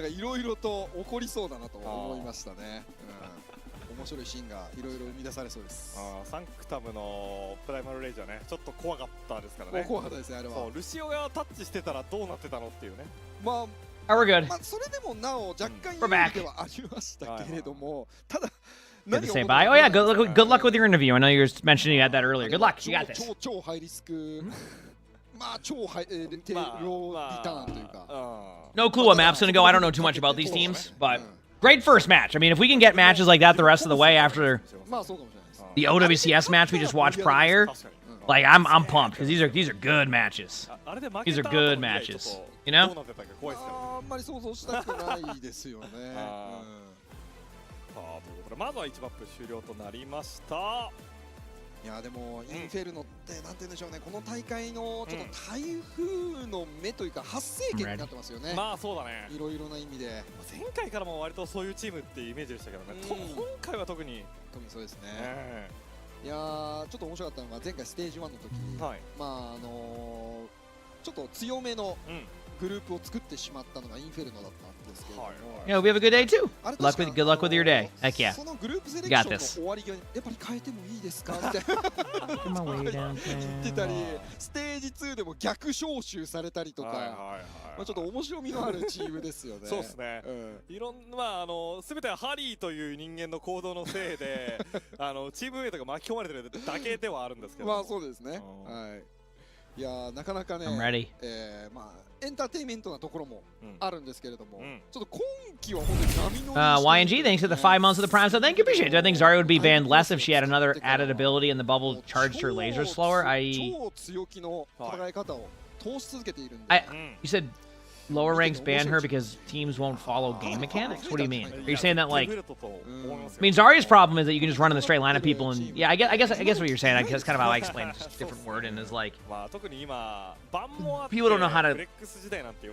Speaker 4: いろいろと起こりそうだなと思いましたね。面白いシーンがいろいろ生み出されそうです。
Speaker 3: サンクタムのプライマルレイジはねちょっと怖かったですからね。
Speaker 4: 怖かったですねあれは。
Speaker 3: ルシオがタッチしてたらどうなってたのっていうね。
Speaker 4: まあ
Speaker 2: we're good.
Speaker 4: それでもなお若干有利ではありましたけれども、ただ
Speaker 2: Good to say bye. Oh yeah, good luck with your interview. I know you were mentioning you had that earlier. Good luck. You got this.
Speaker 4: 超ハイリスク、まあ超ハイローリターンというか。
Speaker 2: No clue what map's gonna go. I don't know too much about these teams, but great first match. I mean, if we can get matches like that the rest of the way after the OWCS match we just watched prior, like I'm pumped because these are good matches. These are good matches. You know?
Speaker 4: あんまり想像したくないですよね。
Speaker 3: まずは1マップ終了となりました。
Speaker 4: いやでもインフェルノってなんて言うんでしょうね、この大会のちょっと台風の目というか発生源になってますよね。
Speaker 3: まあそうだね。
Speaker 4: いろいろな意味で。
Speaker 3: 前回からも割とそういうチームっていうイメージでしたけどね。今回は特に
Speaker 4: そうですね。いやーちょっと面白かったのが前回ステージ1の時、まあちょっと強めのグループを作ってしまったのがインフェルノだったんですけれども。
Speaker 2: Yeah, we have a good day too. Good luck with your day. Heck yeah.
Speaker 4: そのグループセレクションの終わり際にやっぱり変えてもいいですかみたいな言ってたり、ステージ2でも逆招集されたりとか、まあちょっと面白みのあるチームですよね。
Speaker 3: そうですね。いろんな全てはハリーという人間の行動のせいでチームメイトが巻き込まれてるだけではあるんですけど。
Speaker 4: まあそうですね。はい。いやなかなかね、まあエンターテインメントなところもあるんですけれども、ちょっと今季は本当に波の
Speaker 2: YNG, thanks for the 5 months of the Prime, so thank you, appreciate it. I think Zarya would be banned less if she had another added ability and the bubble charged her laser slower, i.e.
Speaker 4: 超強気の戦い方を通し続けているんで。
Speaker 2: You said lower ranks ban her because teams won't follow game mechanics? What do you mean? Are you saying that like? I mean, Zarya's problem is that you can just run in the straight line of people, and yeah, I guess what you're saying. I guess kind of how I explain it, just different word, and is like people don't know how to.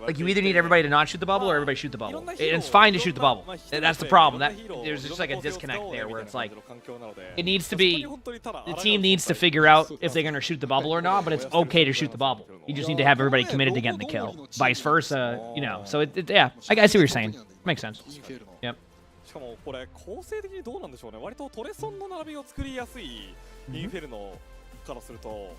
Speaker 2: Like you either need everybody to not shoot the bubble or everybody shoot the bubble. And it's fine to shoot the bubble. That's the problem. There's just like a disconnect there where it's like it needs to be the team needs to figure out if they're gonna shoot the bubble or not, but it's okay to shoot the bubble. You just need to have everybody committed to getting the kill. Vice versa. You know, so yeah, I see what you're saying. Makes sense. Yep.
Speaker 3: しかもこれ構成的にどうなんでしょうね。割とトレソンの並びを作りやすいインフェルノからすると、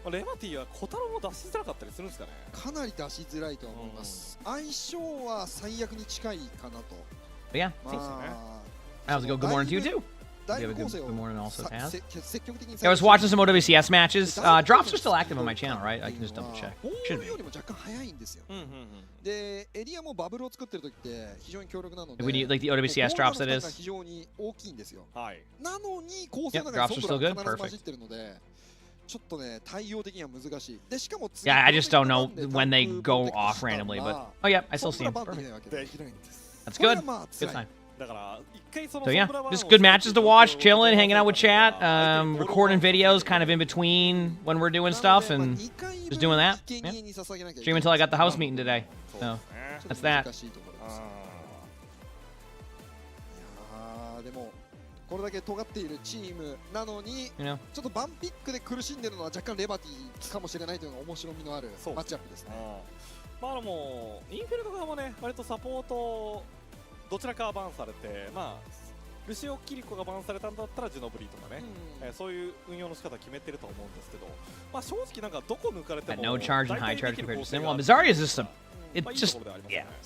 Speaker 3: レマティは小太郎も出しづらかったりするんですかね。
Speaker 4: かなり出しづらいと思います。相性は最悪に近いかなと。
Speaker 2: Yeah. How's it go? Good morning to you too. You have a good morning also, Taz. I was watching some OWCS matches. Drops are still active on my channel, right? I can just double check. Should be. We need like the OWCS drops, that is. Yep, drops are still good. Perfect. Yeah, I just don't know when they go off randomly, but oh yeah, I still see them. Perfect. That's good. Good sign. So yeah, just good matches to watch, chilling, hanging out with chat, recording videos kind of in between when we're doing stuff, and just doing that. Yeah. Stream until I got the house meeting today. So that's that.
Speaker 4: これだけ尖っているチームなのに、ちょっとバンピックで苦しんでるのは若干レバティかもしれないというのが面白みのあるマッチアップですね。
Speaker 3: まあもうインフェルノ側もね、割とサポートどちらかはバンされて、まあルシオ・キリコがバンされたんだったらジュノブリーとかね、そういう運用の仕方決めてると思うんですけど、まあ正直なんかどこ抜かれても
Speaker 2: no charge and high charge compared to Sim. Well, Zarya is just a it just yeah. I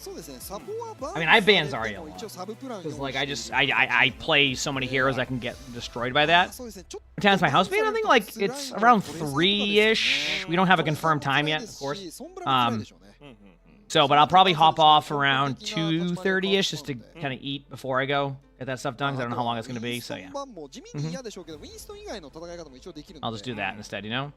Speaker 2: mean, I ban Zarya a lot because like I play so many heroes that can get destroyed by that. What time's my house being? I think like it's around 3-ish. We don't have a confirmed time yet, of course. So, but I'll probably hop off around 2:30-ish just to kind of eat before I go. Get that stuff done because I don't know how long it's going to be. So yeah. I'll just do that instead, you know.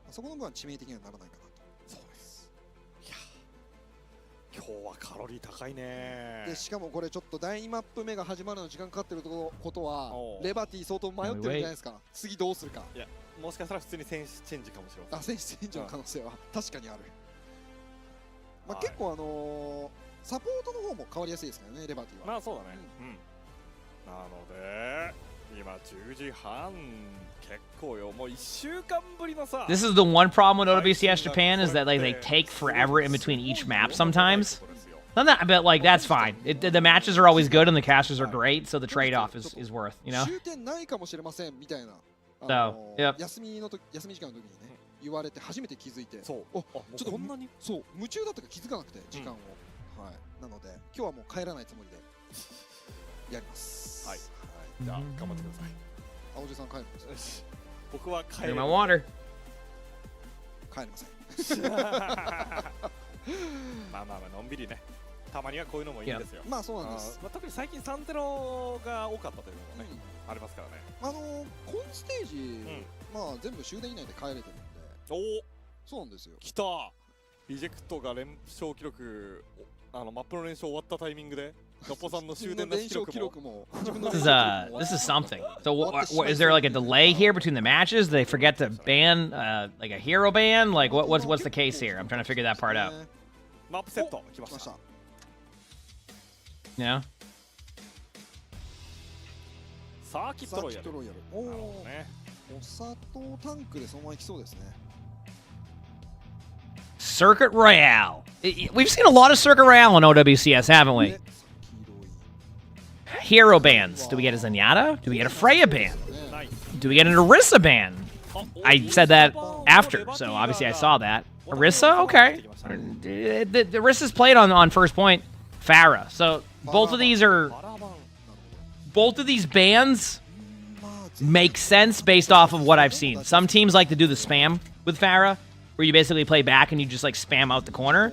Speaker 3: 今日はカロリー高いね。
Speaker 4: でしかもこれちょっと第2マップ目が始まるの時間かかってることはレバティ相当迷ってるんじゃないですか。次どうするか。
Speaker 3: いや、もしかしたら普通に選手チェンジかもしれません。
Speaker 4: 選手チェンジの可能性は確かにある。まあ結構サポートの方も変わりやすいですからね、レバティは。
Speaker 3: まあそうだね。なので今10時半結構よ、もう1週間ぶりのさ。
Speaker 2: This is the one problem with OWCS Japan is that like they take forever in between each map sometimes. But like that's fine. The matches are always good and the casters are great, so the trade-off is worth, you know.
Speaker 4: 終点ないかもしれませんみたいな。
Speaker 2: So, yep.
Speaker 4: 休み時間の時にね言われて初めて気づいて、
Speaker 3: そう。
Speaker 4: ちょっとこんなにそう夢中だったから気づかなくて時間を。はい。なので今日はもう帰らないつもりでやります。
Speaker 3: はい。じゃあ頑張ってください。
Speaker 4: 青じさん帰るんですよ。
Speaker 3: 僕は帰
Speaker 2: Drink
Speaker 3: る。
Speaker 2: my water.
Speaker 4: 帰りません。
Speaker 3: まあのんびりね。たまにはこういうのもいいんですよ。
Speaker 4: まあそうなんです。
Speaker 3: 特に最近3-0が多かったというのもね、ありますからね。
Speaker 4: 今ステージ、まあ全部終電以内で帰れてるんで。
Speaker 3: おお、
Speaker 4: そうなんですよ。
Speaker 3: 来た。リジェクトが連勝記録、マップの連勝終わったタイミングで、のっぽさんの終電の記録も。
Speaker 2: This is something. So is there like a delay here between the matches? Do they forget to ban like a hero ban? Like what's the case here? I'm trying to figure that part out.
Speaker 3: マップセット来ました。
Speaker 2: Yeah.
Speaker 3: サーキットロイヤル。
Speaker 4: おお。お砂糖タンクでそのまま行きそうですね。
Speaker 2: Circuit Royale. We've seen a lot of Circuit Royale on OWCS, haven't we? Hero bans. Do we get a Zenyatta? Do we get a Freya ban? Do we get an Orisa ban? I said that after, so obviously I saw that. Orisa? Okay. The Orisa's played on first point. Farah. So both of these bans make sense based off of what I've seen. Some teams like to do the spam with Farah, where you basically play back and you just like spam out the corner.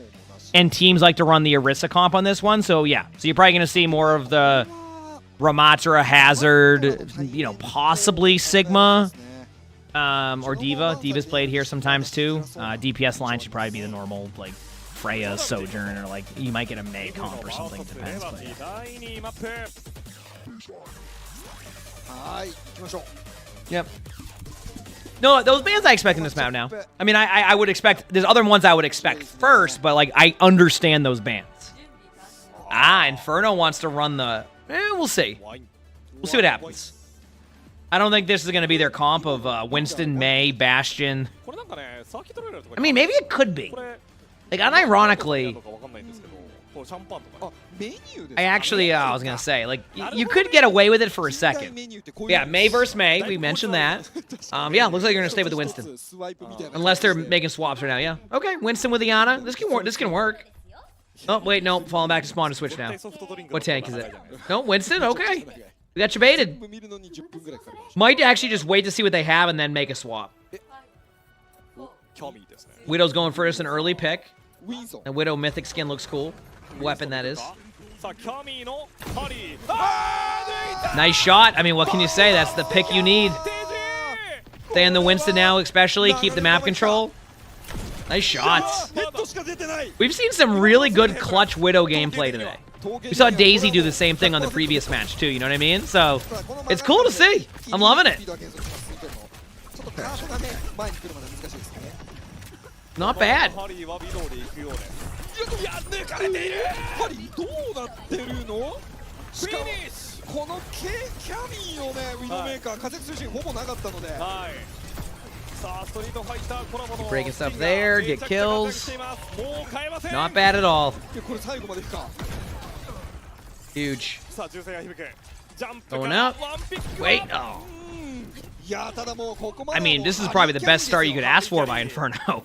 Speaker 2: And teams like to run the Orisa comp on this one, so yeah. So you're probably going to see more of the Ramattra, Hazard, you know, possibly Sigma, or D.Va. D.Va's played here sometimes too. DPS line should probably be the normal, like, Freya, Sojourn, or like, you might get a Mei comp or something, it depends. But yeah. Yep. No, those bans I expect in this map now. I mean, I would expect, there's other ones I would expect first, but like, I understand those bans. Inferno wants to run the, we'll see. We'll see what happens. I don't think this is going to be their comp of Winston, Mei, Bastion. I mean, maybe it could be. Like, unironically, I actually, I was going to say, like, you could get away with it for a second. Yeah, Mei versus Mei, we mentioned that. Yeah, looks like you're going to stay with the Winston. Unless they're making swaps right now, yeah. Okay, Winston with Iana. This can work. Oh, wait, no, falling back to spawn to switch now. What tank is it? No, Winston, okay. We got you baited. Might actually just wait to see what they have and then make a swap. Widow's going for us an early pick. And Widow Mythic skin looks cool. Weapon, that is. Nice shot. I mean, what can you say? That's the pick you need. Stay in the Winston now, especially. Keep the map control. Nice shots. We've seen some really good clutch Widow gameplay today. We saw Daisy do the same thing on the previous match, too. You know what I mean? So, it's cool to see. I'm loving it. Not bad. Breaking stuff there, get kills. Not bad at all. Huge. Going up. Wait, oh. I mean, this is probably the best start you could ask for by Inferno.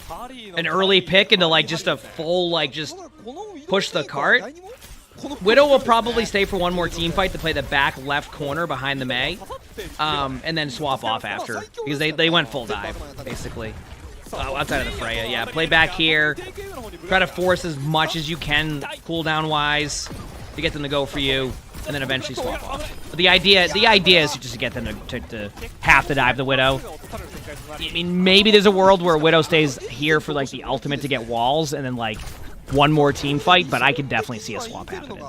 Speaker 2: An early pick into, like, just a full, like, just push the cart. Widow will probably stay for one more team fight to play the back left corner behind the Mei. And then swap off after. Because they went full dive, basically. Outside of the Freya, yeah. Play back here. Try to force as much as you can, cooldown-wise, to get them to go for you. And then eventually swap off. But the idea is just to get them to have to dive the Widow. I mean, maybe there's a world where Widow stays here for, like, the ultimate to get walls, and then, like, one more team fight, but I could definitely see a swap happening.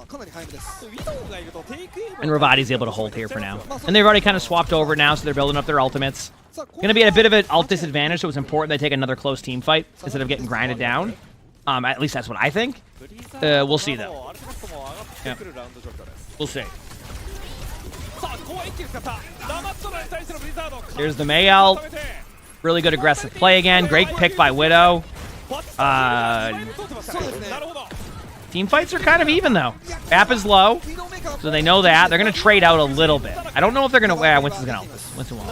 Speaker 2: And Ravati's able to hold here for now. And they've already kind of swapped over now, so they're building up their ultimates. Gonna be at a bit of an ult disadvantage, so it's important they take another close team fight instead of getting grinded down. At least that's what I think. We'll see though. Yeah. We'll see. Here's the Mayel. Really good aggressive play again. Great pick by Widow. Team fights are kind of even though. App is low, so they know that. They're going to trade out a little bit. I don't know if they're going to... Winston's going to ult this. Winston won't.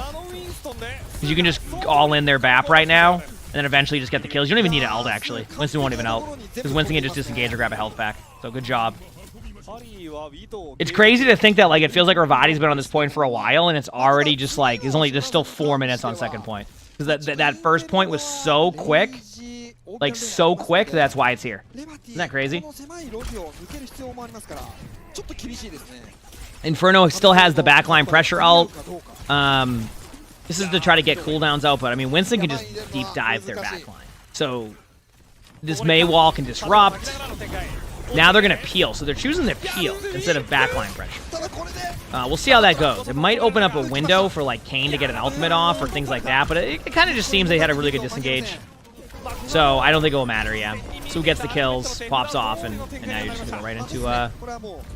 Speaker 2: Because you can just all in their BAP right now, and then eventually just get the kills. You don't even need an ult, actually. Winston won't even ult. Because Winston can just disengage or grab a health back. So good job. It's crazy to think that like it feels like Ravati's been on this point for a while, and it's already just like... There's still 4 minutes on second point. Because that first point was so quick. Like, so quick, that's why it's here. Isn't that crazy? Inferno still has the backline pressure ult. This is to try to get cooldowns out, but I mean, Winston can just deep dive their backline. So, this Mei wall can disrupt. Now they're going to peel, so they're choosing to peel instead of backline pressure. We'll see how that goes. It might open up a window for, like, Kane to get an ultimate off or things like that, but it kind of just seems they had a really good disengage. So, I don't think it will matter, yeah. Su gets the kills, pops off, and now you're just going to go right into the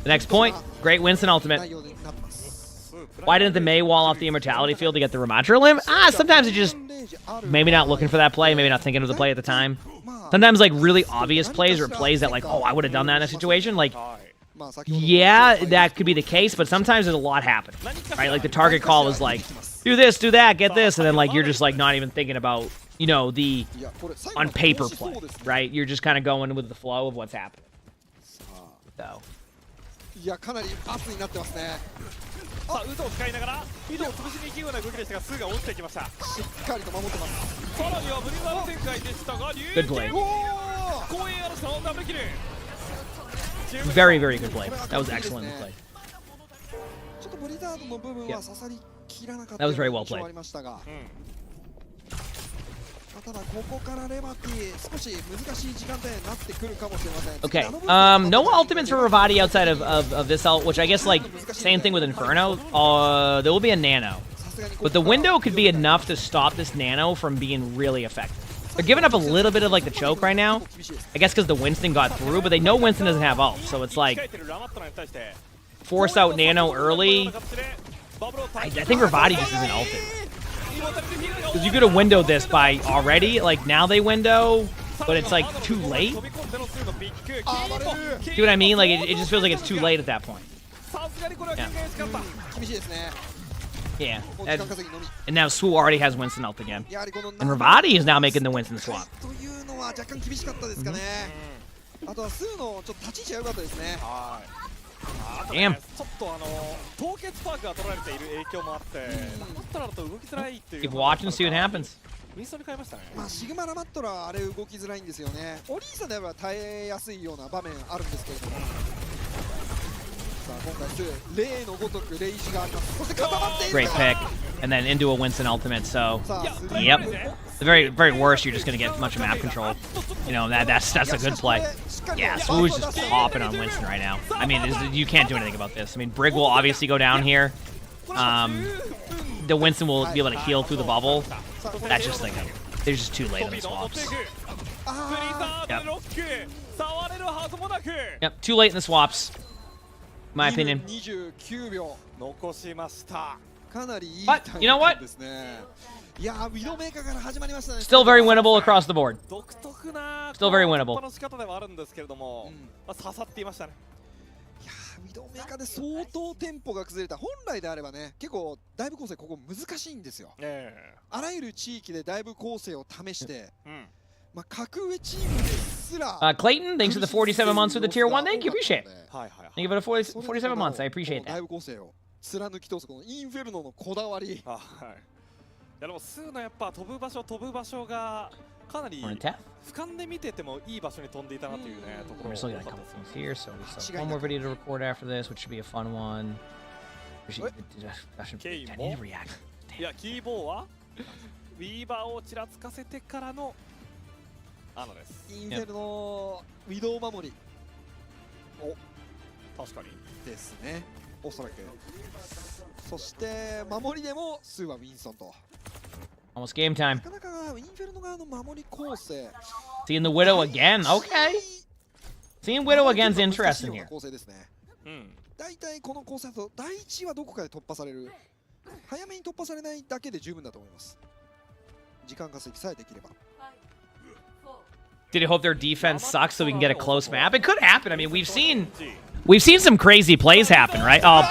Speaker 2: next point. Great Winston ultimate. Why didn't the Mei wall off the Immortality field to get the Ramattra limb? Sometimes it just... Maybe not looking for that play, maybe not thinking of the play at the time. Sometimes, like, really obvious plays or plays that, like, oh, I would have done that in a situation. Like, yeah, that could be the case, but sometimes there's a lot happening, right? Like, the target call is like, do this, do that, get this, and then, like, you're just, like, not even thinking about... You know, the on paper play, right? You're just kind of going with the flow of what's happening. So. Good play. Very, very good play. That was excellent play. Yep. That was very well played. Okay, no ultimates for Ravati outside of this ult, which I guess, like, same thing with Inferno. There will be a Nano. But the window could be enough to stop this Nano from being really effective. They're giving up a little bit of, like, the choke right now. I guess because the Winston got through, but they know Winston doesn't have ult, so it's like... Force out Nano early. I think Ravati just isn't ulted. Because you could have windowed this by already, like now they window, but it's like too late. See what I mean? Like it just feels like it's too late at that point. Yeah. And now Swu already has Winston ult again. And Ravati is now making the Winston swap. Damn. Keep watching, see what happens.
Speaker 4: シグマラマットラあれ動きづらいんですよね。お兄さんでは耐えやすいような場面あるんですけれども。さあ今回例のごとくレイジがあります。そして固まっている。
Speaker 2: Great pick, and then into a Winston ultimate. So, yep. The very worst, you're just gonna get much map control. You know that's a good play. Yeah, Swoo's just popping on Winston right now. I mean, you can't do anything about this. I mean, Brig will obviously go down here. The Winston will be able to heal through the bubble. That's just like they're just too late on the swaps. Yep, too late in the swaps. My opinion. But you know what? Still very winnable across the board. Still very winnable.
Speaker 4: ウィドウメーカーで相当テンポが崩れた。本来であればね、結構ダイブ構成ここ難しいんですよ。あらゆる地域でダイブ構成を試して、まあ格上チームですら。
Speaker 2: Clayton, thanks for the 47 months with the tier 1. Thank you, appreciate it. Thank you for the 47 months. I appreciate that.
Speaker 4: ダイブ構成を貫き通すこのインフェルノのこだわり。
Speaker 3: はい。いやでもスーのやっぱ飛ぶ場所がかなり俯瞰で見ててもいい場所に飛んでいたなというねところ。
Speaker 2: We're still gonna come here, so we still have one more video to record after this, which should be a fun one. I need to react.
Speaker 3: いやキーボーはウィーバーをちらつかせてからのです。
Speaker 4: インフェルノウィドウ守り。お、
Speaker 3: 確かに
Speaker 4: ですね。おそらく。そして守りでもスーはウィンソンと。
Speaker 2: Almost game time.
Speaker 4: なかなかインフェルノ側の守り構成
Speaker 2: Seeing the Widow again. Okay. Seeing Widow again's interesting here.
Speaker 4: 構成ですね。大体この構成だと第1はどこかで突破される。早めに突破されないだけで十分だと思います。時間稼ぎさえできれば。
Speaker 2: Did you hope their defense sucks so we can get a close map? It could happen. I mean, we've seen some crazy plays happen, right? Oh,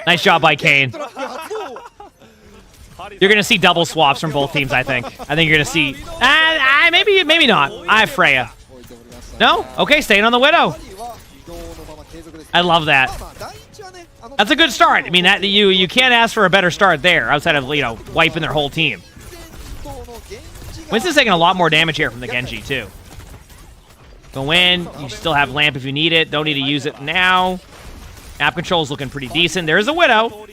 Speaker 2: nice job by Kane. You're gonna see double swaps from both teams. I think you're gonna see. Maybe not. I have Freya. No? Okay, staying on the Widow. I love that. That's a good start. I mean, that you can't ask for a better start there outside of wiping their whole team. Winston's taking a lot more damage here from the Genji, too. Go in. You still have Lamp if you need it. Don't need to use it now. Map control's looking pretty decent. There's a Widow.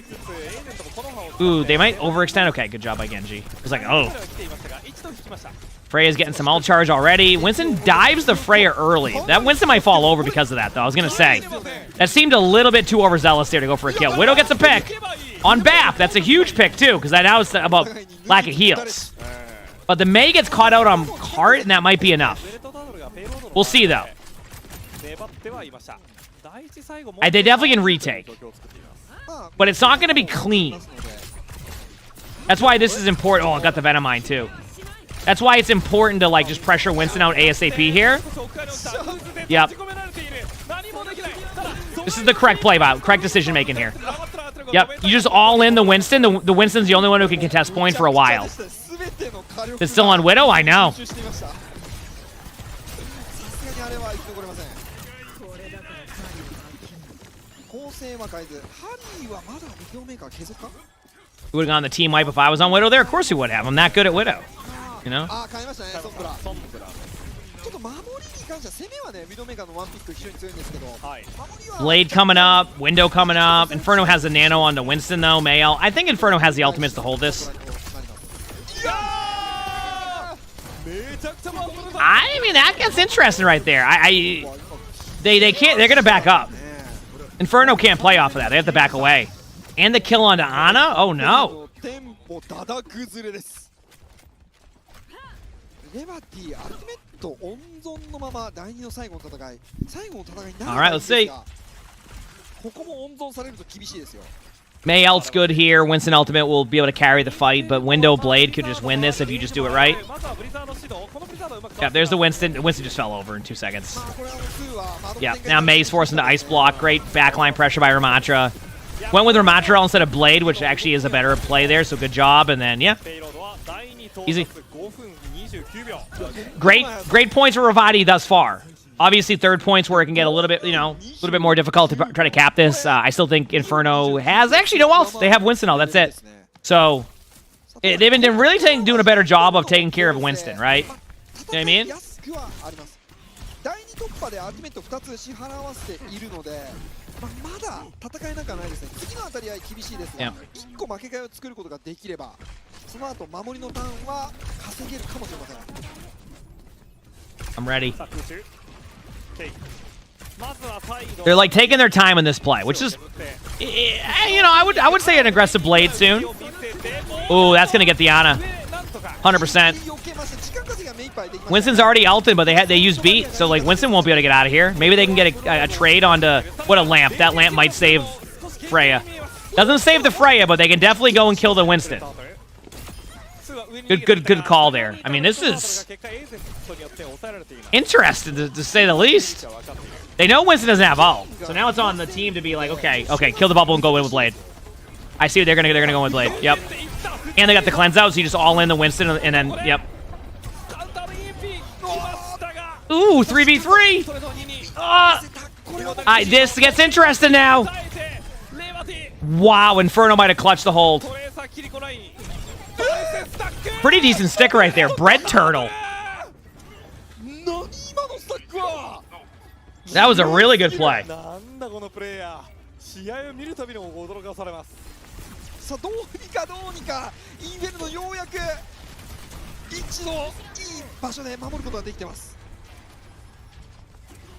Speaker 2: Ooh, they might overextend. Okay, good job by Genji. It was like, oh. Freya's getting some ult charge already. Winston dives the Freya early. That Winston might fall over because of that, though. I was going to say. That seemed a little bit too overzealous there to go for a kill. Widow gets a pick on BAP. That's a huge pick, too, because that now is about lack of heals. But the Mei gets caught out on cart, and that might be enough. We'll see, though. They definitely can retake. But it's not going to be clean. That's why this is important. Oh, I got the Venom Mine, too. That's why it's important to, just pressure Winston out ASAP here. Yep. This is the correct play, correct decision-making here. Yep, you just all in the Winston. The Winston's the only one who can contest point for a while. It's still on Widow? I know. He would have gone the team wipe if I was on Widow there? Of course he would have. I'm that good at Widow. You know? Blade coming up, Window coming up. Inferno has the nano on the Winston though, Mael. I think Inferno has the ultimates to hold this. I mean, that gets interesting right there. They can't, they're gonna back up. Inferno can't play off of that. They have to back away. And the kill onto Ana? Oh no. Alright, let's see. Mayelt's good here. Winston Ultimate will be able to carry the fight, but Window Blade could just win this if you just do it right. Yeah, there's the Winston. Winston just fell over in 2 seconds. Yeah, now May's forced into Ice Block. Great backline pressure by Ramatra. Went with Ramatra instead of Blade, which actually is a better play there, so good job. And then, yeah. Easy. Great points for Ravati thus far. Obviously, third points where it can get a little bit, a little bit more difficult to try to cap this. I still think Inferno has actually no else. They have Winston. That's it. So they've been really doing a better job of taking care of Winston, right? You know what I mean? Yeah. I'm ready. They're taking their time in this play, which is, I would say an aggressive Blade soon. Ooh, that's gonna get the Ana, 100%. Winston's already ulted, but they used beat, so Winston won't be able to get out of here. Maybe they can get a trade onto what a lamp. That lamp might save Freya. Doesn't save the Freya, but they can definitely go and kill the Winston. Good call there. I mean, this is interesting to say the least. They know Winston doesn't have ult, so now it's on the team to be like, okay, kill the bubble and go in with Blade. I see what they're gonna go with Blade. Yep. And they got the cleanse out, so you just all in the Winston, and then yep. Ooh, 3v3. This gets interesting now. Wow, Inferno might have clutched the hold. Pretty decent stick right there. Bread Turtle. That was a really good play.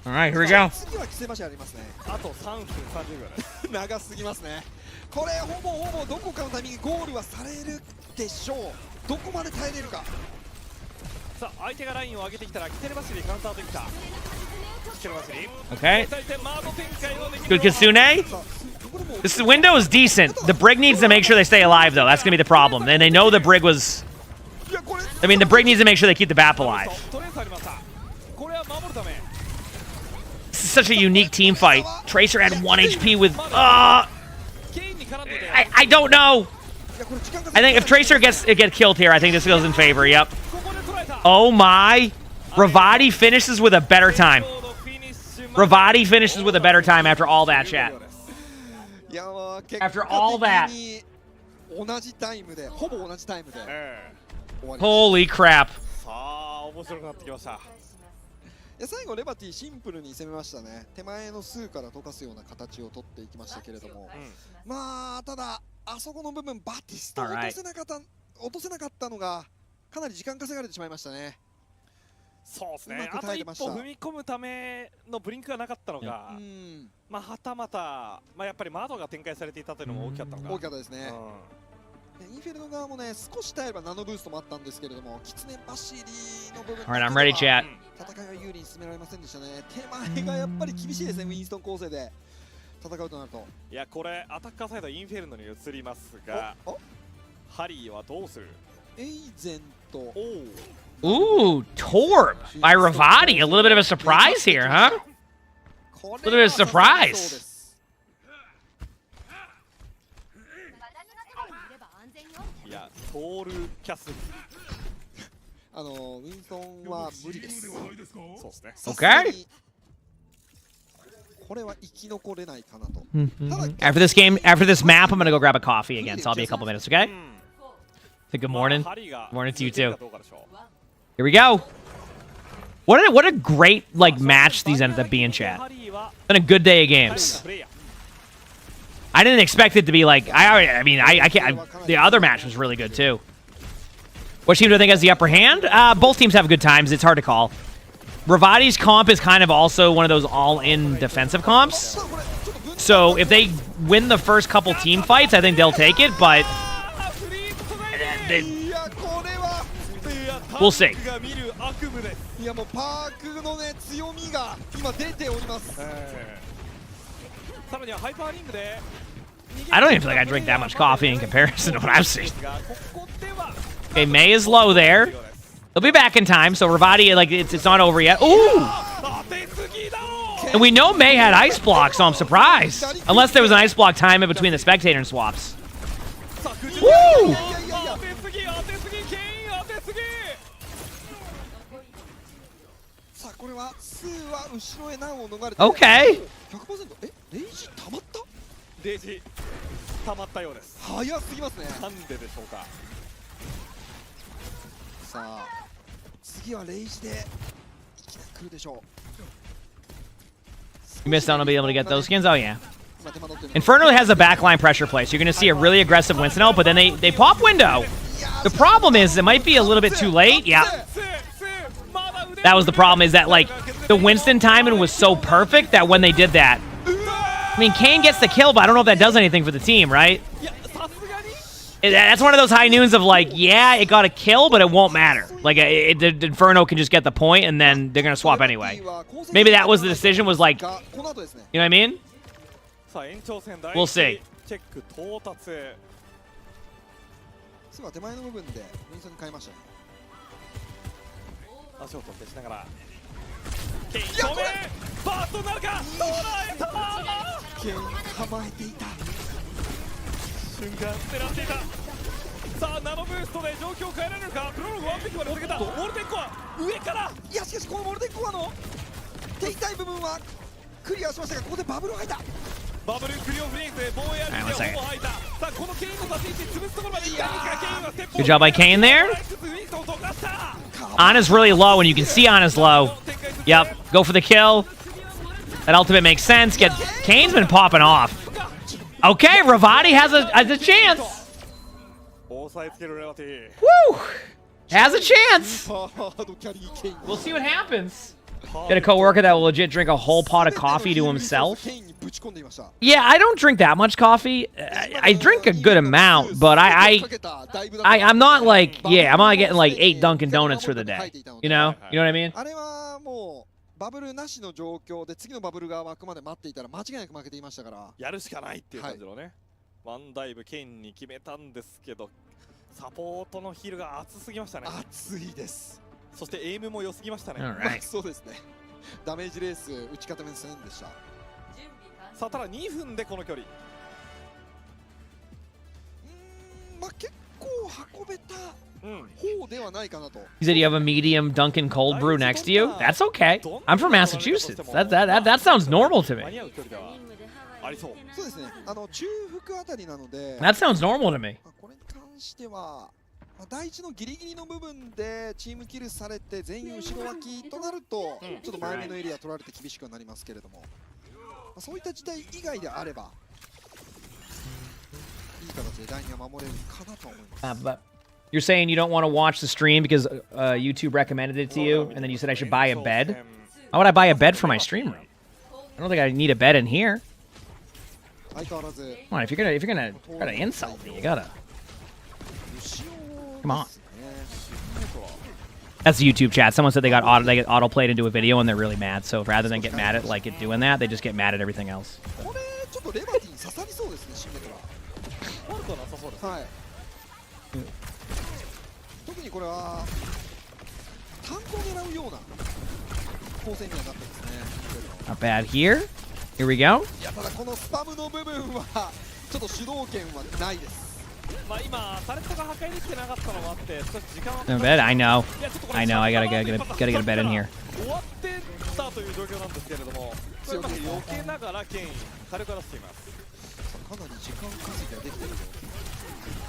Speaker 2: Alright, here we go.
Speaker 4: 次は規制橋ありますね。
Speaker 3: あと3分30秒です。
Speaker 4: 長すぎますね。これほぼどこかのタイミングゴールはされるでしょう。どこまで耐えれるか。
Speaker 3: さあ相手がラインを上げてきたらキテレバシリカウンターできた。キテレバシリ
Speaker 2: Okay. Good Kitsune. This window is decent. The Brig needs to make sure they stay alive, though. That's going to be the problem. And they know the Brig was... I mean, the Brig needs to make sure they keep the BAP alive. This is such a unique team fight. Tracer had 1 HP with... I don't know. I think if Tracer gets killed here, I think this goes in favor. Yep. Oh my. Ravati finishes with a better time. Ravati finishes with a better time after all that, chat. After all that. Holy crap.
Speaker 4: 最後レバティシンプルに攻めましたね。手前の数から溶かすような形を取っていきましたけれども、まあただあそこの部分バティスタを落とせなかったのがかなり時間稼がれてしまいましたね。
Speaker 3: そうですね。あと一歩踏み込むためのブリンクがなかったのが、まあはたまたやっぱり窓が展開されていたというのも大きかったのが。
Speaker 4: 大きかったですね。インフェルノ側もね少し耐えればナノブーストもあったんですけれども、キツネ走りの部分
Speaker 2: Alright, I'm ready, chat.
Speaker 4: 戦いは有利に進められませんでしたね。手前がやっぱり厳しいですね。ウィンストン構成で戦うとなると。
Speaker 3: いやこれアタッカーサイドインフェルノに移りますが、ハリーはどうする？
Speaker 4: エイゼント。
Speaker 2: Ooh, Torb by Ravati. A little bit of a surprise here, huh? A little bit of a surprise.
Speaker 3: いや、トールキャス。
Speaker 4: ウィンストンは無理です。そう
Speaker 3: ですね。
Speaker 2: Okay.
Speaker 4: これは生き残れないかなと。
Speaker 2: After this game, after this map, I'm gonna go grab a coffee again. So I'll be a couple minutes, okay? So good morning. Morning to you too. Here we go. What a great match these ended up being, chat. Been a good day of games. I didn't expect it to be like I can't. The other match was really good too. Which team do I think has the upper hand? Both teams have good times. It's hard to call. Ravati's comp is kind of also one of those all-in defensive comps. So if they win the first couple team fights, I think they'll take it. But we'll see.
Speaker 4: いやもうパークのね強みが今出ております。
Speaker 3: さらにはハイパーリングで
Speaker 2: I don't even feel like I drink that much coffee in comparison to what I've seen. Okay, May is low there. He'll be back in time, so Ravati, it's not over yet. Ooh! And we know May had ice block, so I'm surprised. Unless there was an ice block time in between the spectator and swaps. Woo! Okay.
Speaker 4: レイジ溜まった？
Speaker 3: レイジ溜まったようです。
Speaker 4: 早すぎますね。
Speaker 3: なんででしょうか。
Speaker 4: さあ次はレイジで来るでしょう。
Speaker 2: You missed out on being able to get those skins? Oh, yeah. Inferno has a backline pressure play, so you're going to see a really aggressive Winston out, but then they pop window. The problem is it might be a little bit too late. Yeah. That was the problem, is that, the Winston timing was so perfect that when they did that... I mean, Kane gets the kill, but I don't know if that does anything for the team, right? That's one of those high noons of, yeah, it got a kill, but it won't matter. The Inferno can just get the point, and then they're going to swap anyway. Maybe that was the decision, was you know what I mean? We'll see.
Speaker 4: 手前の部分でウィンソンに変えましたね。
Speaker 3: 足を取ってしながらケイン止めバーストなるか捉えた
Speaker 4: ケイン構えていた
Speaker 3: 瞬間狙っていたさあナノブーストで状況を変えられるかプロログワンピックまで抜けたウォルテンコア上から
Speaker 4: いやしかしこのウォルテンコアの手痛い部分はクリアしましたがここでバブルを吐いたバブルクリオフレーズで防衛アルティでほぼ吐いたさあこのケインの立ち位置潰すところまでいかにかケインはステップ
Speaker 2: Good job by Kane there. Ana's really low, and you can see Ana's low. Yep, go for the kill. That ultimate makes sense. Kane's been popping off. Okay, Ravati has a chance. Woo! Has a chance. We'll see what happens. Get a coworker that will legit drink a whole pot of coffee to himself. Yeah, I don't drink that much coffee. I drink a good amount, but I'm not like, I'm not getting like 8 Dunkin' Donuts for the day. You know what I mean?
Speaker 4: バブルなしの状況で次のバブルが湧くまで待っていたら間違いなく負けていましたから、
Speaker 3: やるしかないっていう感じのね、ワンダイブケインに決めたんですけど、サポートのヒールが熱すぎましたね。
Speaker 4: 熱いです。
Speaker 3: そしてエイムも良すぎましたね。
Speaker 4: そうですね。ダメージレース打ち固めせんでした。
Speaker 3: さあただ2分でこの距離。
Speaker 4: まあ結構運べた。
Speaker 2: He said you have a medium Dunkin' cold brew next to you. That's okay. I'm from Massachusetts. That sounds normal to me. That sounds normal to me.
Speaker 4: これに関しては第一のギリギリの部分でチームキルされて全員後ろ脇となるとちょっと前目のエリア取られて厳しくはなりますけれども、そういった事態以外であればいい形で第2は守れるかなと思います。
Speaker 2: You're saying you don't want to watch the stream because YouTube recommended it to you, and then you said I should buy a bed? Why would I buy a bed for my stream room? I don't think I need a bed in here. Come on, if you're gonna try to insult me, you gotta. Come on. That's the YouTube chat. Someone said they get auto-played into a video and they're really mad. So rather than get mad at like it doing that, they just get mad at everything else.
Speaker 4: 特にこれはタンクを狙うような構成にはなってますね。
Speaker 2: Not bad here. Here we go.
Speaker 4: いやただこのスパムの部分はちょっと主導権はないです。
Speaker 3: まあ今タレットが破壊できてなかったのもあって少し時間は
Speaker 2: No bed. I know. I gotta get a bed in here.
Speaker 3: 終わってたという状況なんですけれども、それまで避けながらケイン火力を出しています。
Speaker 4: かなり時間稼ぎができている。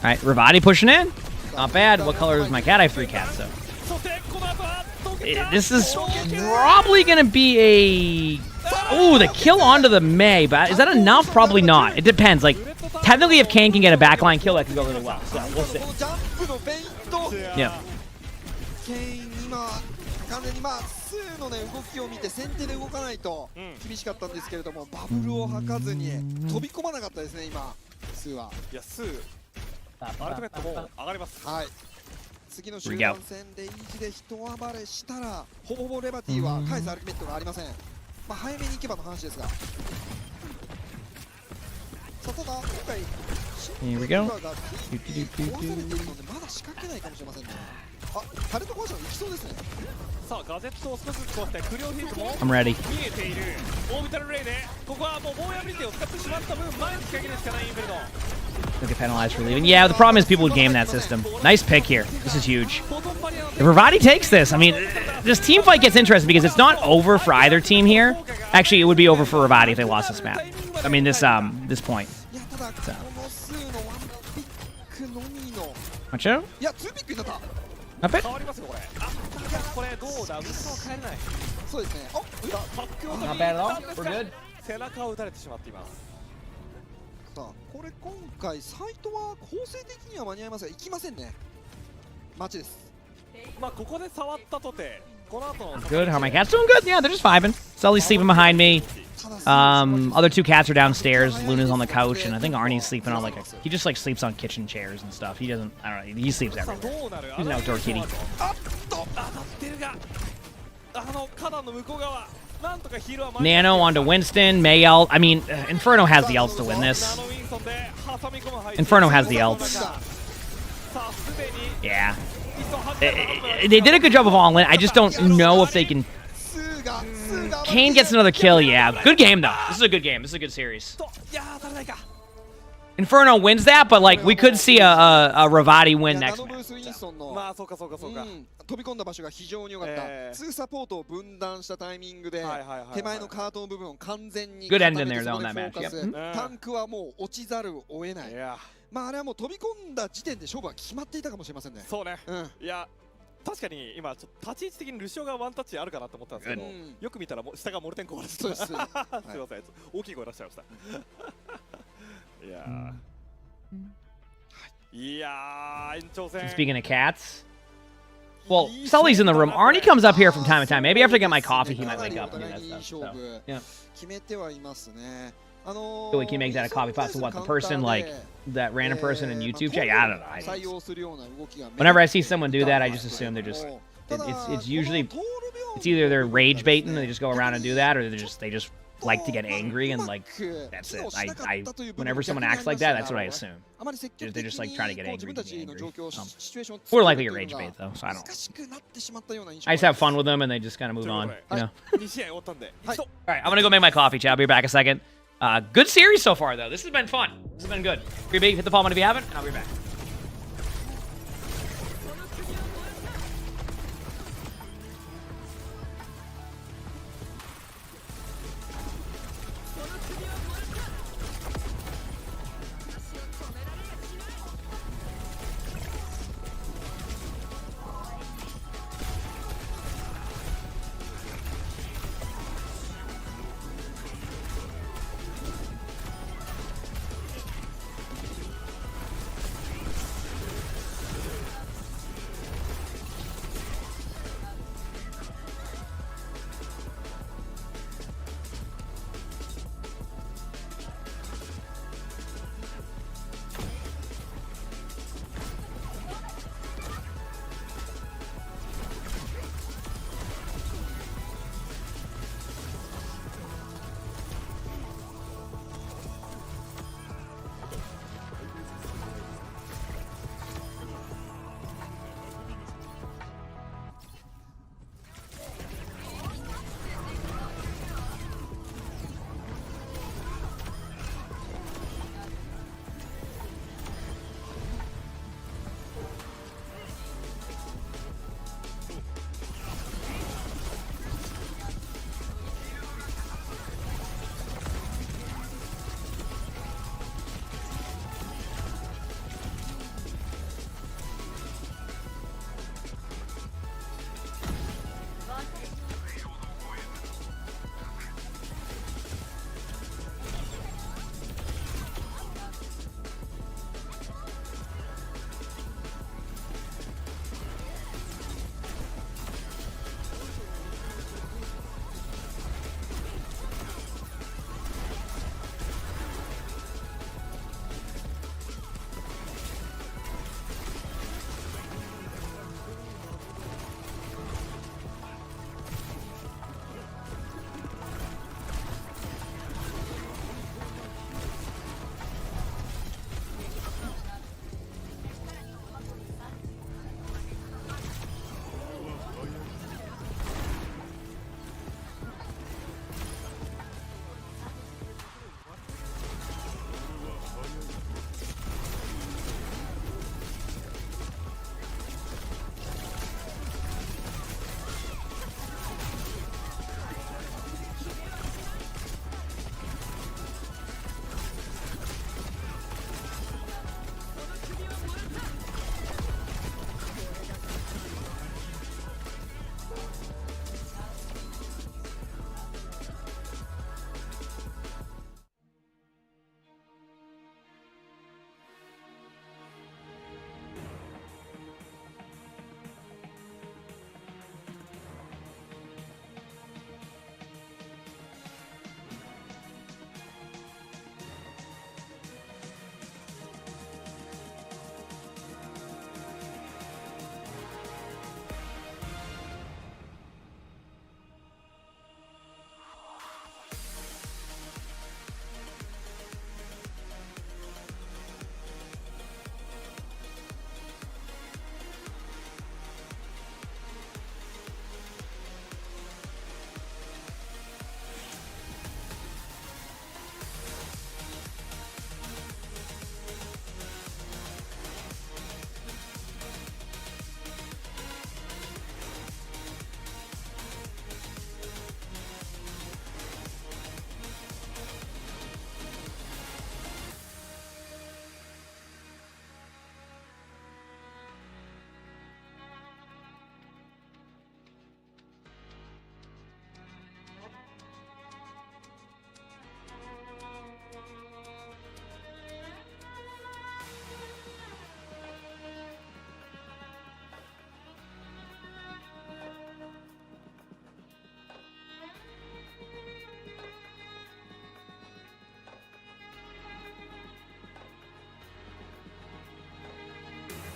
Speaker 2: All right, Ravati pushing in. Not bad. What color is my cat? I have 3 cats, so. This is probably going to be a... Ooh, the kill onto the Mei, but is that enough? Probably not. It depends. Like, technically, if Kane can get a backline kill, that can go really well. So, we'll see. Yeah.
Speaker 4: 完全にスーのね動きを見て先手で動かないと厳しかったんですけれども、バブルを吐かずに飛び込まなかったですね今スーは。
Speaker 3: いやスーアルティメットも上がります。
Speaker 4: はい。次の集団戦でイージで一暴れしたらほぼほぼレバティは返すアルティメットがありません。まあ早めに行けばの話ですが。さあただ今回シンプルが壊されているのでまだ仕掛けないかもしれませんね。あ、タレット壊したの行きそうですね。
Speaker 3: さあガジェットを少しずつ壊してクリオヒートも
Speaker 2: I'm ready.
Speaker 3: 見えている。オービタルレイでここはもう防衛アビリティを使ってしまった分前に仕掛けるしかないインフェルノ。
Speaker 2: Don't get penalized for leaving. Yeah, the problem is people would game that system. Nice pick here. This is huge. If Ravati takes this, I mean, this team fight gets interesting because it's not over for either team here. Actually, it would be over for Ravati if they lost this map. I mean, this point. So. Watch out. Up it. Not bad at all. We're good.
Speaker 3: 背中を打たれてしまっています。
Speaker 4: さあこれ今回サイトは構成的には間に合いますが行きませんね。待ちです。
Speaker 3: まあここで触ったとてこの後の
Speaker 2: Good. How are my cats doing? Good. Yeah, they're just vibing. Sully's sleeping behind me. Other 2 cats are downstairs. Luna's on the couch, and I think Arnie's sleeping on he just like sleeps on kitchen chairs and stuff. He doesn't. I don't know. He sleeps everywhere. He's an outdoor kitty. Nano onto Winston, Mei ult. I mean, Inferno has the ults to win this. Inferno has the ults. Yeah. They did a good job of all in. I just don't know if they can... Kane gets another kill, yeah. Good game, though. This is a good game. This is a good series. Inferno wins that, but like we could see a Ravati win next match.
Speaker 4: 飛び込んだ場所が非常に良かった。2サポートを分断したタイミングで手前のカートの部分を完全に
Speaker 2: Good end in there though in that match.
Speaker 4: タンクはもう落ちざるを得ない。まああれはもう飛び込んだ時点で勝負は決まっていたかもしれませんね。
Speaker 3: そうね。いや確かに今ちょっと立ち位置的にルシオがワンタッチあるかなと思ったんですけど、よく見たら下がモルテンコールです。そうです。すいません。大きい声出しちゃいました。いやー、いやー延長戦。
Speaker 2: Speaking of cats, Well, Sully's in the room. Arnie comes up here from time to time. Maybe after I get my coffee, he might wake up and do that stuff. So, yeah. Can you make that a coffee pot? So what, the person, like, that random person in YouTube chat? Yeah, I don't know. Whenever I see someone do that, I just assume they're just... It's usually... It's either they're rage baiting and they just go around and do that, or they just like to get angry and, like, that's it. Whenever someone acts like that, that's what I assume. They're just, like, trying to get angry to be angry. More likely a rage bait, though, so I don't know. I just have fun with them and they just kind of move on, you know? Alright, I'm gonna go make my coffee, chat. I'll be back a second. Good series so far, though. This has been fun. This has been good. Freebie, hit the palm if you haven't, and I'll be back.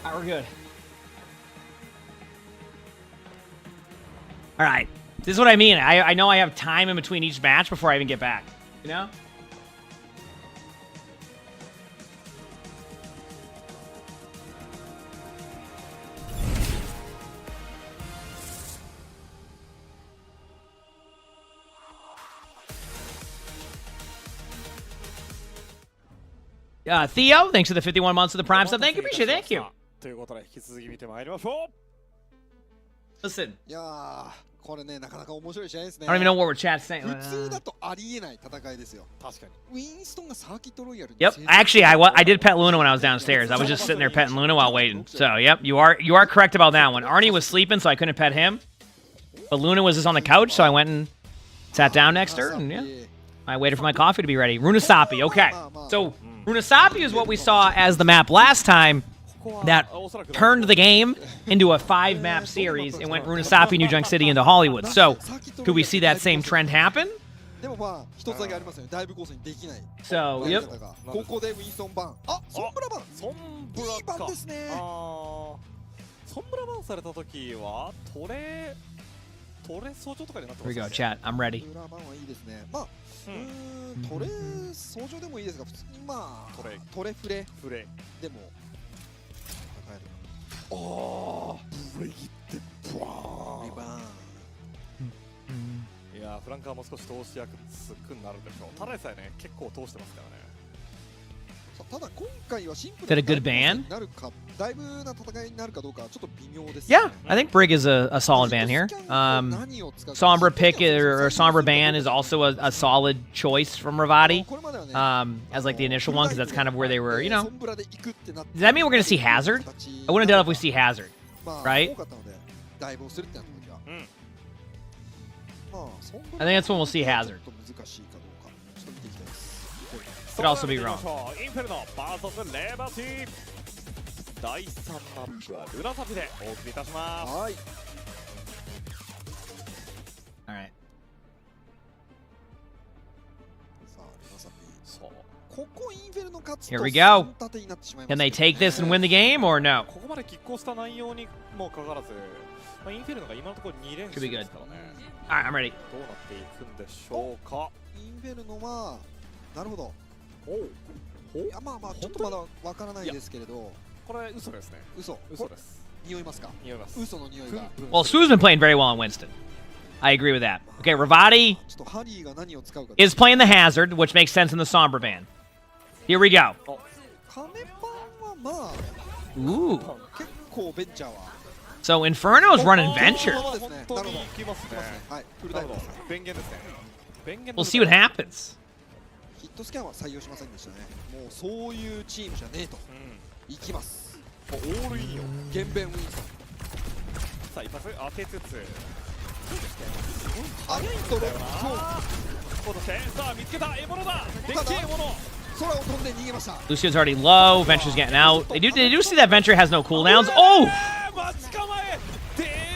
Speaker 2: Alright, we're good. Alright. This is what I mean. I know I have time in between each match before I even get back. You know? Theo, thanks for the 51 months of the Prime sub. Thank you, appreciate it. Thank you.
Speaker 3: ということで引き続き見てまいりましょう。
Speaker 2: Listen.
Speaker 4: いやー、これね、なかなか面白い試合ですね。
Speaker 2: I don't even know what we're chat's saying.
Speaker 4: 普通だとありえない戦いですよ。確かに。ウィンストンがサーキットロイヤル。
Speaker 2: Yep. Actually, I did pet Luna when I was downstairs. I was just sitting there petting Luna while waiting. So, yep, you are correct about that one. Arnie was sleeping, so I couldn't pet him. But Luna was just on the couch, so I went and sat down next to her, and yeah, I waited for my coffee to be ready. Runasapi, okay. So Runasapi is what we saw as the map last time that turned the game into a 5-map series and went Runasapi, New Junk City into Hollywood. So, could we see that same trend happen? So, yep.
Speaker 4: ここでウィンストンバン。あ、ソンブラバン。ソンブラバンですね。
Speaker 3: ソンブラバンされた時はトレ相乗とかになってます
Speaker 2: Here we go, chat. I'm ready.
Speaker 4: ソンブラバンはいいですね。まあ、トレ相乗でもいいですが、普通にまあトレフレでも。おー、ブレギってブワーン。
Speaker 3: いやー、フランカーも少し投資役少なるでしょう。ただでさえね、結構通してますからね。
Speaker 4: ただ今回はシンプ
Speaker 2: Is that
Speaker 4: ル
Speaker 2: a good ban?
Speaker 4: なるか、だいぶな戦いになるかどうかちょっと微妙です。
Speaker 2: Yeah, I think Brig is a solid ban here. Sombra pick or Sombra ban is also a solid choice from Ravati as like the initial one because that's kind of where they were, you know. Does that mean we're going to see Hazard? I wouldn't doubt if we see Hazard, right? I think that's when we'll see Hazard. Could also be wrong.
Speaker 3: インフェルノ VS レバティ。第3マップはルナサピでお送りいたします。はい。
Speaker 2: Alright.
Speaker 4: ここインフェルノ勝つと
Speaker 2: Here we go.
Speaker 4: 3立てになってしまいます。
Speaker 2: Can they take this and win the game or no?
Speaker 3: ここまで拮抗した内容にもかかわらず、まあ、インフェルノが今のところ2連勝ですからね。
Speaker 2: Alright, I'm ready.
Speaker 3: どうなっていくんでしょうか。
Speaker 4: インフェルノはなるほど。いやまあまあちょっとまだわからないですけれど。
Speaker 3: これ嘘ですね。嘘です。
Speaker 4: 匂いますか？匂います。嘘の匂いが。
Speaker 2: Well, Sue's been playing very well on Winston. I agree with that. Okay, Ravati is playing the Hazard, which makes sense in the Sombra ban. Here we go. Ooh. So Inferno's running Venture. We'll see what happens.
Speaker 4: ヒットスキャンは採用しませんでしたね。もうそういうチームじゃねえと。行きます。
Speaker 3: オールインよ。
Speaker 4: 原弁ウィンソン。
Speaker 3: さあ一発当てつつ。
Speaker 4: あっとロック。
Speaker 3: そうしてさあ見つけた獲物だ。でっけえ獲物。
Speaker 2: Lucio's already low. Venture's getting out. They do see that Venture has no cooldowns. Oh!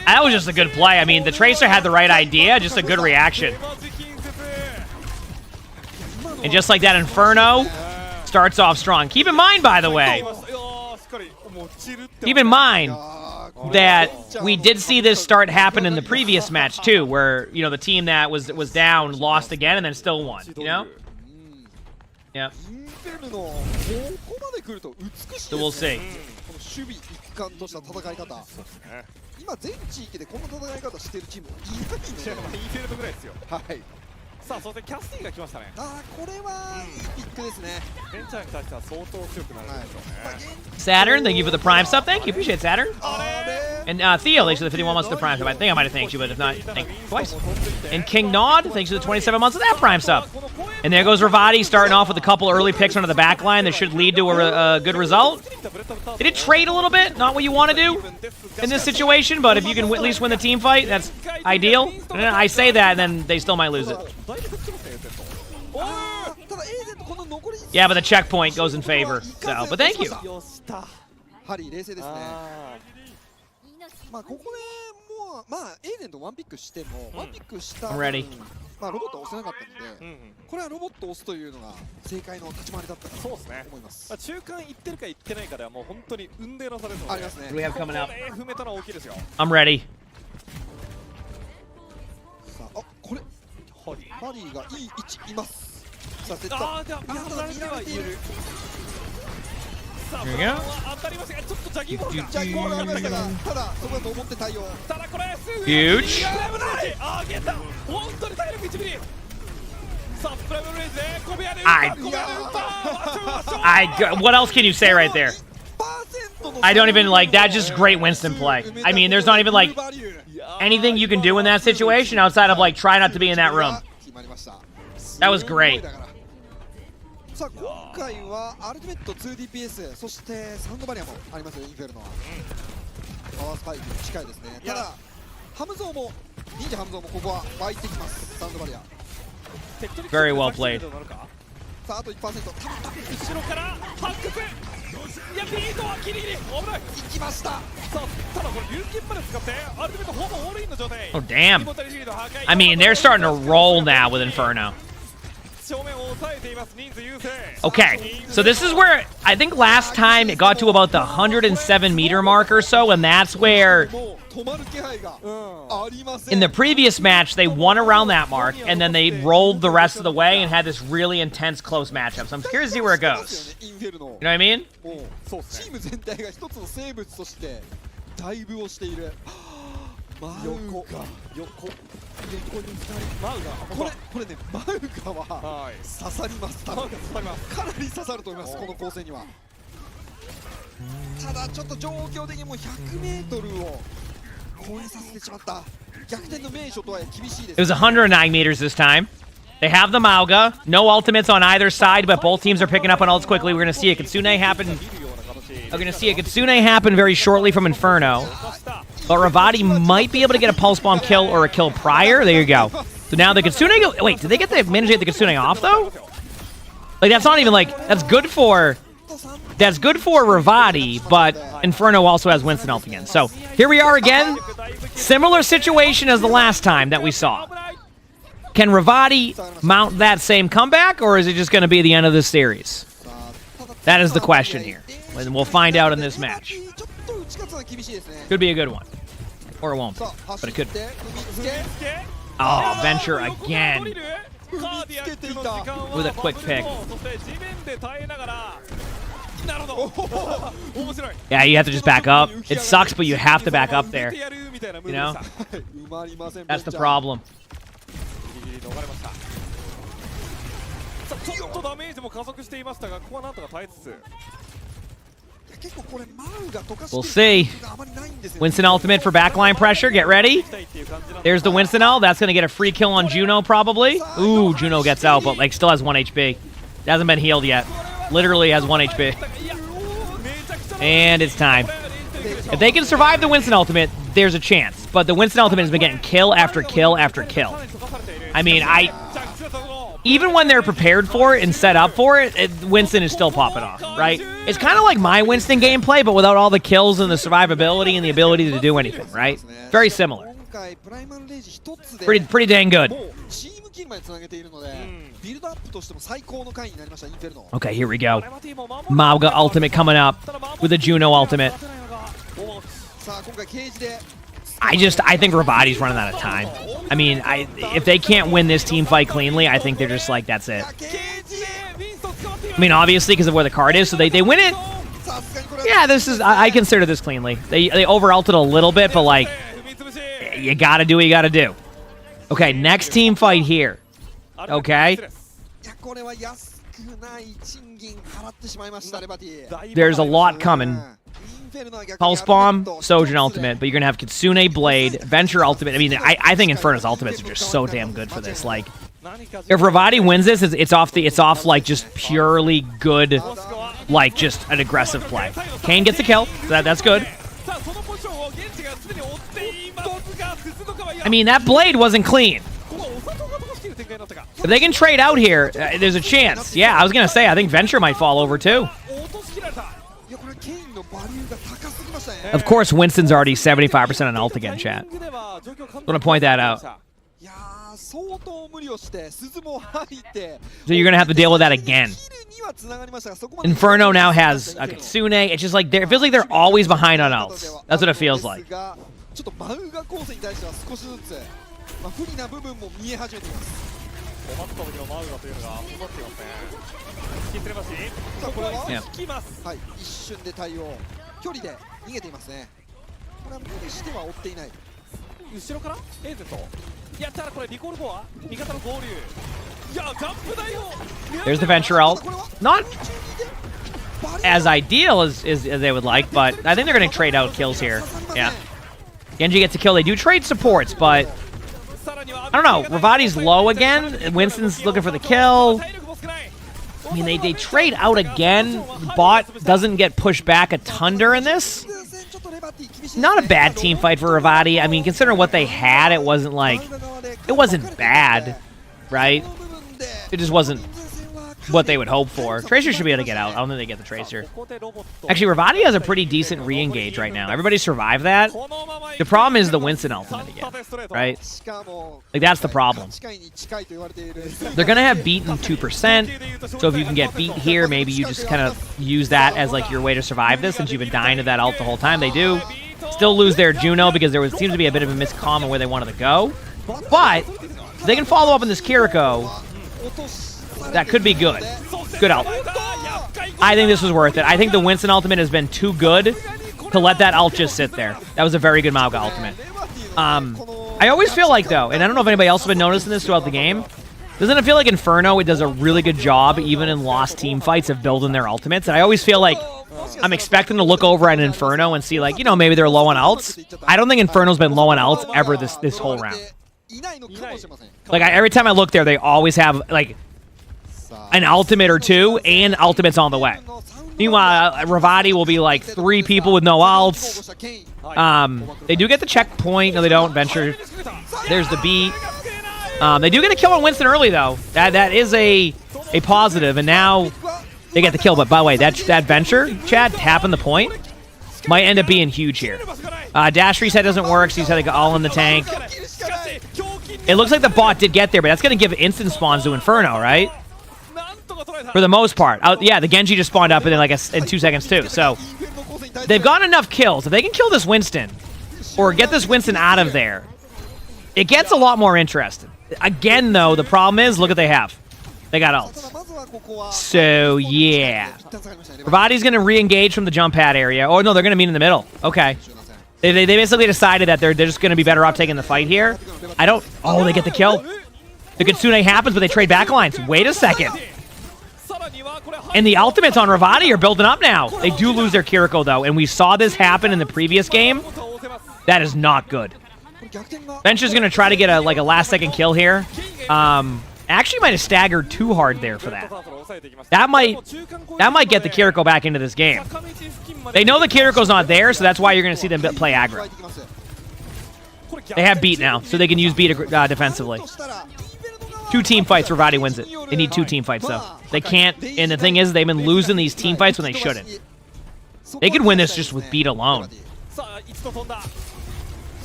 Speaker 2: That was just a good play. I mean, the Tracer had the right idea. Just a good reaction. And just like that, Inferno starts off strong. Keep in mind, by the way, keep in mind that we did see this start happen in the previous match too, where the team that was down lost again and then still won. You know? Yeah. So we'll see.
Speaker 4: 今全地域でこんな戦い方してるチームいないので、
Speaker 3: インフェルノぐらいですよ。
Speaker 4: はい。
Speaker 3: さあそしてキャスティンが来ましたね。
Speaker 4: ああこれはいいピックですね。
Speaker 3: ベンチャーに対しては相当強くなるでしょうね。
Speaker 2: Saturn, thank you for the Prime sub. Thank you, appreciate it, Saturn. And Theo, thanks for the 51 months of the Prime sub. I think I might have thanked you, but if not, thank you twice. And King Nod, thanks for the 27 months of that Prime sub. And there goes Ravati starting off with a couple early picks onto the back line that should lead to a good result. They did trade a little bit, not what you want to do in this situation, but if you can at least win the team fight, that's ideal. And I say that, and then they still might lose it. Yeah, but the checkpoint goes in favor. So, but thank you.
Speaker 4: ハリー冷静ですね。まあここでものまあエーデンとワンピックしても、ワンピックした分
Speaker 2: I'm ready.
Speaker 4: まあロボットは押せなかったので、これはロボットを押すというのが正解の立ち回りだったかなと思います。
Speaker 3: 中間行ってるか行ってないかではもう本当に運でなされるので。
Speaker 4: ありますね。
Speaker 2: What do we have coming up?
Speaker 3: これ踏めたのは大きいですよ。
Speaker 2: I'm ready.
Speaker 4: さあ、これハリーがいい位置います。さあ、絶対
Speaker 3: じゃあ
Speaker 4: 見られている。
Speaker 3: さあ、これは当たりましたが、ちょっとジャギーボールが
Speaker 4: ジャギーボールがありましたが、ただそこだと思って対応。
Speaker 3: ただこれすぐ
Speaker 2: Huge.
Speaker 3: 危ないあげた本当に体力1ミリ。さあ、プライムレイズで小部屋で
Speaker 2: What else can you say right there? I don't even like that. Just great Winston play. I mean, there's not even like anything you can do in that situation outside of like try not to be in that room. That was great.
Speaker 4: さあ、今回はアルティメット 2DPS、そしてサウンドバリアもありますよ、インフェルノは。パワースパイク近いですね。ただ、ハムゾーも、忍者ハムゾーもここは湧いてきます、サウンドバリア。
Speaker 2: Very well played.
Speaker 4: さあ、あと 1%。
Speaker 3: 後ろから発掘。いや、ビートはギリギリ危ない。
Speaker 4: 行きました。
Speaker 3: さあ、ただこれ龍金まで使ってアルティメットほぼオールインの状態。
Speaker 2: Oh damn. I mean, they're starting to roll now with Inferno. Okay, so this is where I think last time it got to about the 107 meter mark or so, and that's where in the previous match they won around that mark, and then they rolled the rest of the way and had this really intense close matchup. So I'm curious to see where it goes. You know what I mean?
Speaker 4: チーム全体が一つの生物としてダイブをしている。マウガ横に2人マウガこれね、マウガは刺さります。かなり刺さると思います、この構成には。ただちょっと状況的にもう 100m を超えさせてしまった。逆転の名所とは厳しいです。
Speaker 2: It was 109 meters this time. They have the Mauga. No ultimates on either side, but both teams are picking up on ults quickly. We're going to see a Kitsune happen. We're going to see a Kitsune happen very shortly from Inferno. But Ravati might be able to get a pulse bomb kill or a kill prior. There you go. So now the Kitsune go. Wait, did they manage to get the Kitsune off though? Like that's not even like that's good for Ravati, but Inferno also has Winston ult again. So here we are again. Similar situation as the last time that we saw. Can Ravati mount that same comeback, or is it just going to be the end of this series? That is the question here, and we'll find out in this match. Could be a good one. Or it won't be, but it could be. Oh, Venture again. With a quick pick. Yeah, you have to just back up. It sucks, but you have to back up there. You know? That's the problem.
Speaker 3: ちょっとダメージも加速していましたが、ここはなんとか耐えつつ。
Speaker 2: We'll see. Winston ultimate for backline pressure. Get ready. There's the Winston ult. That's going to get a free kill on Juno probably. Ooh, Juno gets out, but like still has 1 HP. Hasn't been healed yet. Literally has 1 HP. And it's time. If they can survive the Winston ultimate, there's a chance. But the Winston ultimate has been getting kill after kill after kill. I mean, even when they're prepared for it and set up for it, Winston is still popping off, right? It's kind of like my Winston gameplay, but without all the kills and the survivability and the ability to do anything, right? Very similar. Pretty dang good. Okay, here we go. Mauga ultimate coming up with a Juno ultimate. I think Ravati's running out of time. I mean, if they can't win this team fight cleanly, I think they're just like, that's it. I mean, obviously, because of where the card is, so they win it. Yeah, I consider this cleanly. They over-ulted a little bit, but like, you gotta do what you gotta do. Okay, next team fight here. Okay. There's a lot coming. Pulse Bomb, Sojin ultimate, but you're going to have Kitsune Blade, Venture ultimate. I mean, I think Inferno's ultimates are just so damn good for this. Like, if Ravati wins this, it's off like just purely good, like just an aggressive play. Kane gets a kill, so that's good. I mean, that Blade wasn't clean. If they can trade out here, there's a chance. Yeah, I was going to say, I think Venture might fall over too. Of course, Winston's already 75% on ult again, chat. I want to point that out. So you're going to have to deal with that again. Inferno now has a Kitsune. It's just like, it feels like they're always behind on ults. That's what it feels like. Yeah.
Speaker 4: 距離で逃げていますね。これは無理しては追っていない。後ろからエーゼとやったらこれリコール後は味方の合流。いやジャンプ台を。
Speaker 2: There's the venture ult. Not as ideal as they would like, but I think they're going to trade out kills here. Yeah. Genji gets a kill. They do trade supports, but I don't know. Ravati's low again. Winston's looking for the kill. I mean, they trade out again. Bot doesn't get pushed back a ton during this. Not a bad team fight for Ravati. I mean, considering what they had, it wasn't like... It wasn't bad, right? It just wasn't what they would hope for. Tracer should be able to get out. I don't think they get the Tracer. Actually, Ravati has a pretty decent re-engage right now. Everybody survived that. The problem is the Winston ultimate again, right? Like, that's the problem. They're going to have beaten 2%, so if you can get beat here, maybe you just kind of use that as, like, your way to survive this, since you've been dying to that ult the whole time. They do still lose their Juno because there seems to be a bit of a miscomm on where they wanted to go. But if they can follow up on this Kiriko, that could be good. Good ult. I think this was worth it. I think the Winston ultimate has been too good to let that ult just sit there. That was a very good Mauga ultimate. I always feel like, though, and I don't know if anybody else has been noticing this throughout the game, doesn't it feel like Inferno, it does a really good job, even in lost team fights, of building their ultimates? And I always feel like I'm expecting to look over at Inferno and see, like, you know, maybe they're low on ults. I don't think Inferno's been low on ults ever this whole round. Like, every time I look there, they always have, like, an ultimate or two, and ultimates on the way. Meanwhile, Ravati will be like 3 people with no ults. They do get the checkpoint. No, they don't. Venture. There's the beat. They do get a kill on Winston early, though. That is a positive, and now they get the kill. But by the way, that Venture, Chad, tapping the point, might end up being huge here. Dash reset doesn't work, so he's had to go all in the tank. It looks like the bot did get there, but that's going to give instant spawns to Inferno, right? For the most part. Yeah, the Genji just spawned up in like in 2 seconds too. So they've got enough kills. If they can kill this Winston, or get this Winston out of there, it gets a lot more interesting. Again, though, the problem is, look what they have. They got ults. So, yeah. Ravati's going to re-engage from the jump pad area. Oh, no, they're going to meet in the middle. Okay. They basically decided that they're just going to be better off taking the fight here. Oh, they get the kill. The Kitsune happens, but they trade backlines. Wait a second. And the ultimates on Ravati are building up now. They do lose their Kiriko, though, and we saw this happen in the previous game. That is not good. Venture's going to try to get a last-second kill here. Actually might have staggered too hard there for that. That might get the Kiriko back into this game. They know the Kiriko's not there, so that's why you're going to see them play aggro. They have beat now, so they can use beat defensively. 2 team fights, Ravati wins it. They need 2 team fights, though. They can't, and the thing is, they've been losing these team fights when they shouldn't. They could win this just with beat alone.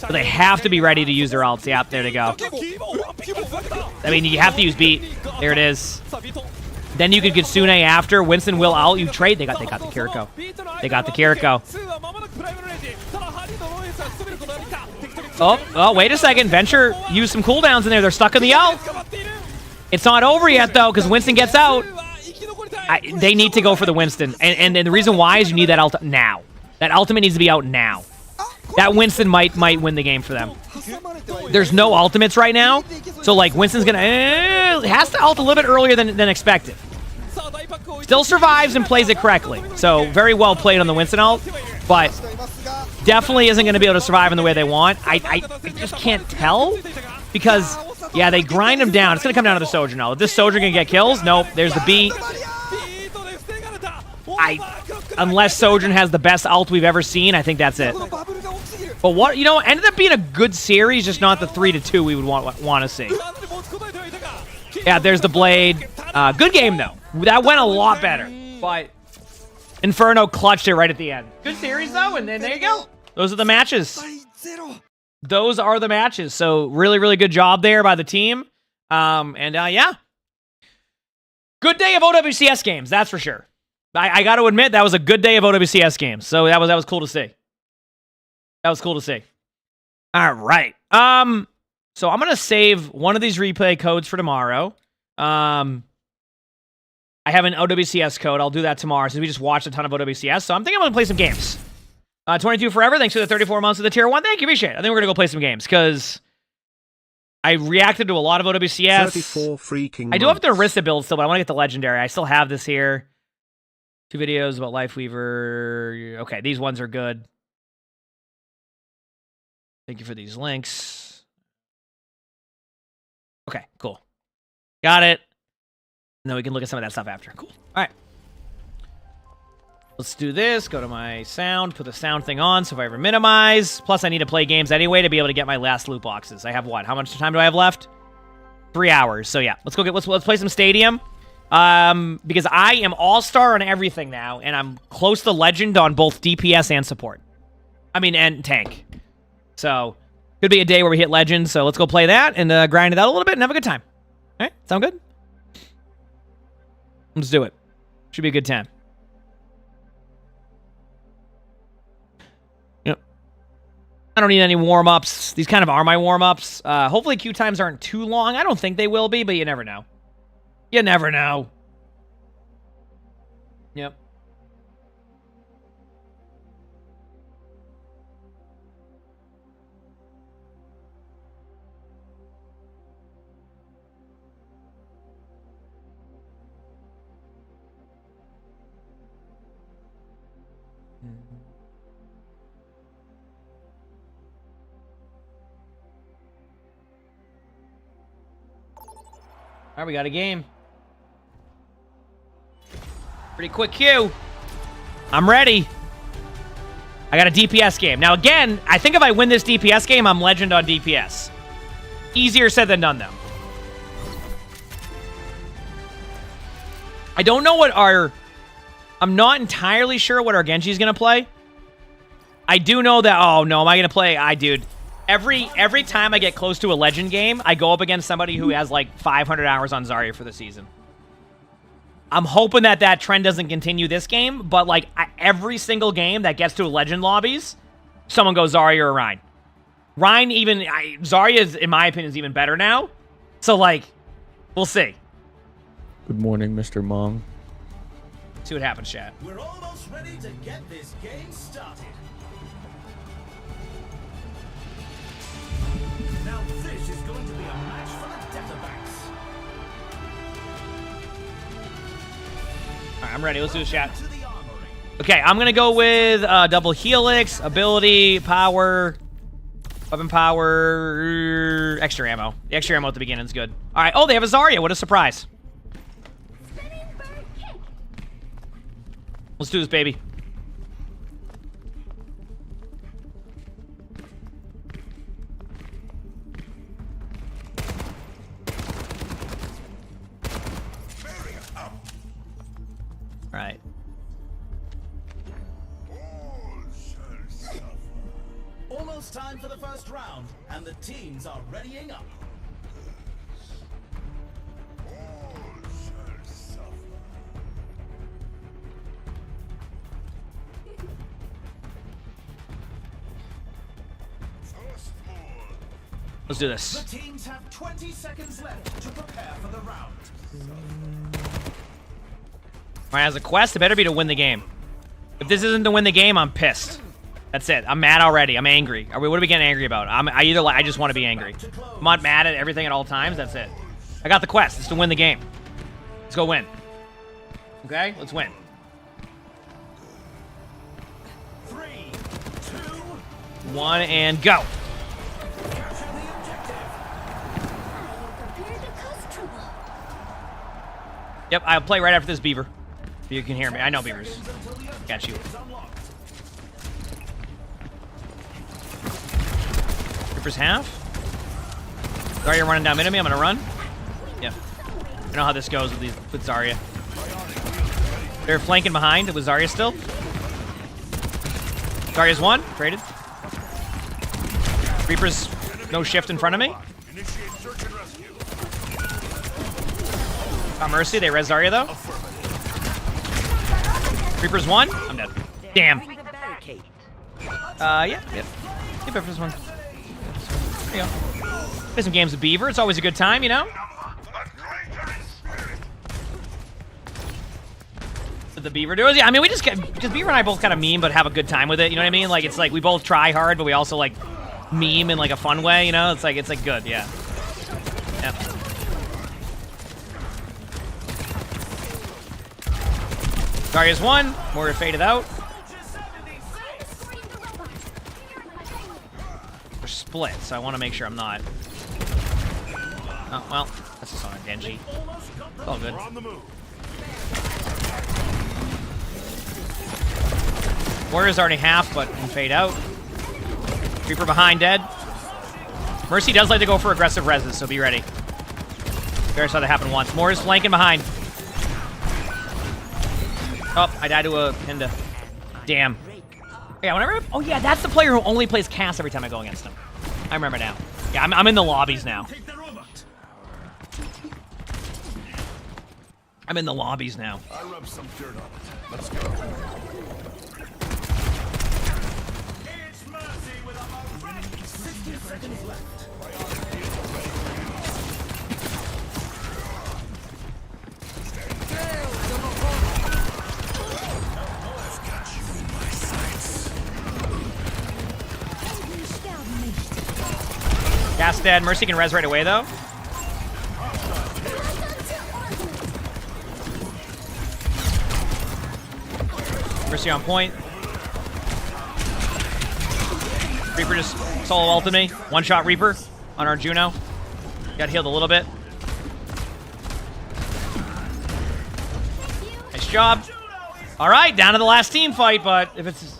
Speaker 2: But they have to be ready to use their ults. Yeah, there they go. I mean, you have to use beat. There it is. Then you could get Sune after. Winston will ult. You trade. They got the Kiriko. They got the Kiriko. Oh, wait a second. Venture used some cooldowns in there. They're stuck in the ult. It's not over yet, though, because Winston gets out. They need to go for the Winston. And the reason why is you need that ult now. That ultimate needs to be out now. That Winston might win the game for them. There's no ultimates right now. So, like, Winston's going to... has to ult a little bit earlier than expected. Still survives and plays it correctly. So, very well played on the Winston ult. But definitely isn't going to be able to survive in the way they want. I just can't tell. Because, yeah, they grind him down. It's going to come down to the Sojourn now. Is this Sojourn going to get kills? Nope. There's the beat. Unless Sojourn has the best ult we've ever seen, I think that's it. But what, you know, ended up being a good series, just not the 3-2 we would want to see. Yeah, there's the blade. Good game, though. That went a lot better. But Inferno clutched it right at the end. Good series, though, and then there you go. Those are the matches. Those are the matches. So really, really good job there by the team. Yeah. Good day of OWCS games, that's for sure. I got to admit, that was a good day of OWCS games. So that was cool to see. That was cool to see. All right. So I'm going to save one of these replay codes for tomorrow. I have an OWCS code. I'll do that tomorrow since we just watched a ton of OWCS. So I'm thinking I'm going to play some games. 22 Forever, thanks for the 34 months of the Tier 1. Thank you, appreciate it. I think we're going to go play some games because I reacted to a lot of OWCS.
Speaker 8: 34 freaking
Speaker 2: I do have the Orisa build still, but I want to get the Legendary. I still have this here. 2 videos about Lifeweaver. Okay, these ones are good. Thank you for these links. Okay, cool. Got it. And then we can look at some of that stuff after. Cool. All right. Let's do this. Go to my sound. Put the sound thing on so if I ever minimize. Plus, I need to play games anyway to be able to get my last loot boxes. I have what? How much time do I have left? 3 hours. So yeah, let's play some Stadium. Because I am all-star on everything now, and I'm close to legend on both DPS and support. I mean, and tank. So, could be a day where we hit legend, so let's go play that and grind it out a little bit and have a good time. All right, sound good? Let's do it. Should be a good time. Yep. I don't need any warm-ups. These kind of are my warm-ups. Hopefully queue times aren't too long. I don't think they will be, but you never know. You never know. Yep. All right, we got a game. Pretty quick queue. I'm ready. I got a DPS game. Now, again, I think if I win this DPS game, I'm legend on DPS. Easier said than done, though. I don't know what our... I'm not entirely sure what our Genji's going to play. I do know that... Oh, no. Am I going to play... Dude. Every time I get close to a legend game, I go up against somebody who has, like, 500 hours on Zarya for the season. I'm hoping that trend doesn't continue this game, but, like, every single game that gets to legend lobbies, someone goes Zarya or Rein. Rein even... Zarya, is, in my opinion, is even better now. So, like, we'll see.
Speaker 9: Good morning, Mr. Mong.
Speaker 2: See what happens, chat.
Speaker 10: We're almost ready to get this game started. Now this is going to be a match for the Deatherbacks.
Speaker 2: Alright, I'm ready. Let's do this, chat. Okay, I'm going to go with double helix, ability, power, weapon power, extra ammo. The extra ammo at the beginning is good. Alright, oh, they have a Zarya. What a surprise. Let's do this, baby. All right.
Speaker 10: Almost time for the first round, and the teams are readying up.
Speaker 2: Let's do this.
Speaker 10: The teams have 20 seconds left to prepare for the round.
Speaker 2: All right, as a quest, it better be to win the game. If this isn't to win the game, I'm pissed. That's it. I'm mad already. I'm angry. What are we getting angry about? I just want to be angry. I'm not mad at everything at all times. That's it. I got the quest. It's to win the game. Let's go win. Okay? Let's win.
Speaker 10: 3, 2,
Speaker 2: 1, and go. Yep, I'll play right after this, Beaver. You can hear me. I know Beavers. Got you. Reaper's half. Zarya running down mid of me. I'm gonna run. Yep. I know how this goes with Zarya. They're flanking behind with Zarya still. Zarya's one. Traded. Reaper's no shift in front of me. Got Mercy. They res Zarya, though. Reaper's 1. I'm dead. Damn. Yeah. Keep Reaper's 1. There you go. Play some games with Beaver. It's always a good time, you know? The Beaver duos? Yeah, I mean, we just get, because Beaver and I both kind of meme, but have a good time with it, you know what I mean? Like, it's like, we both try hard, but we also, like, meme in, like, a fun way, you know? It's like good, yeah. Yep. Zarya's 1. More faded out. We're split, so I want to make sure I'm not. Oh, well, that's just on a Genji. It's all good. Warrior's already half, but can fade out. Reaper behind, dead. Mercy does like to go for aggressive reses, so be ready. We already saw that happen once. Moore is flanking behind. Oh, I died to a Pinda. Damn. Yeah, whenever. Oh yeah, that's the player who only plays Cass every time I go against him. I remember now. Yeah, I'm in the lobbies now. I'm in the lobbies now.
Speaker 10: I rub some dirt on it. Let's go. It's Mercy with a wreck. 60 seconds left.
Speaker 2: Gas dead. Mercy can res right away, though. Mercy on point. Reaper just solo ulted me. One-shot Reaper on our Juno. Got healed a little bit. Nice job. All right, down to the last team fight, but if it's...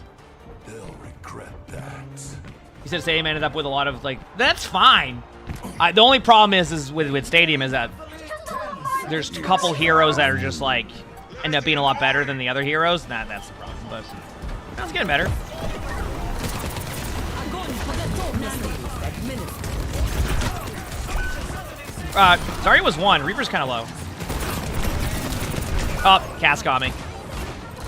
Speaker 10: They'll regret that.
Speaker 2: He said Stadium ended up with a lot of, like... That's fine. The only problem is with Stadium is that there's a couple heroes that are just, like, end up being a lot better than the other heroes. That's the problem, but that's getting better. Zarya was 1. Reaper's kind of low. Oh, Cass got me.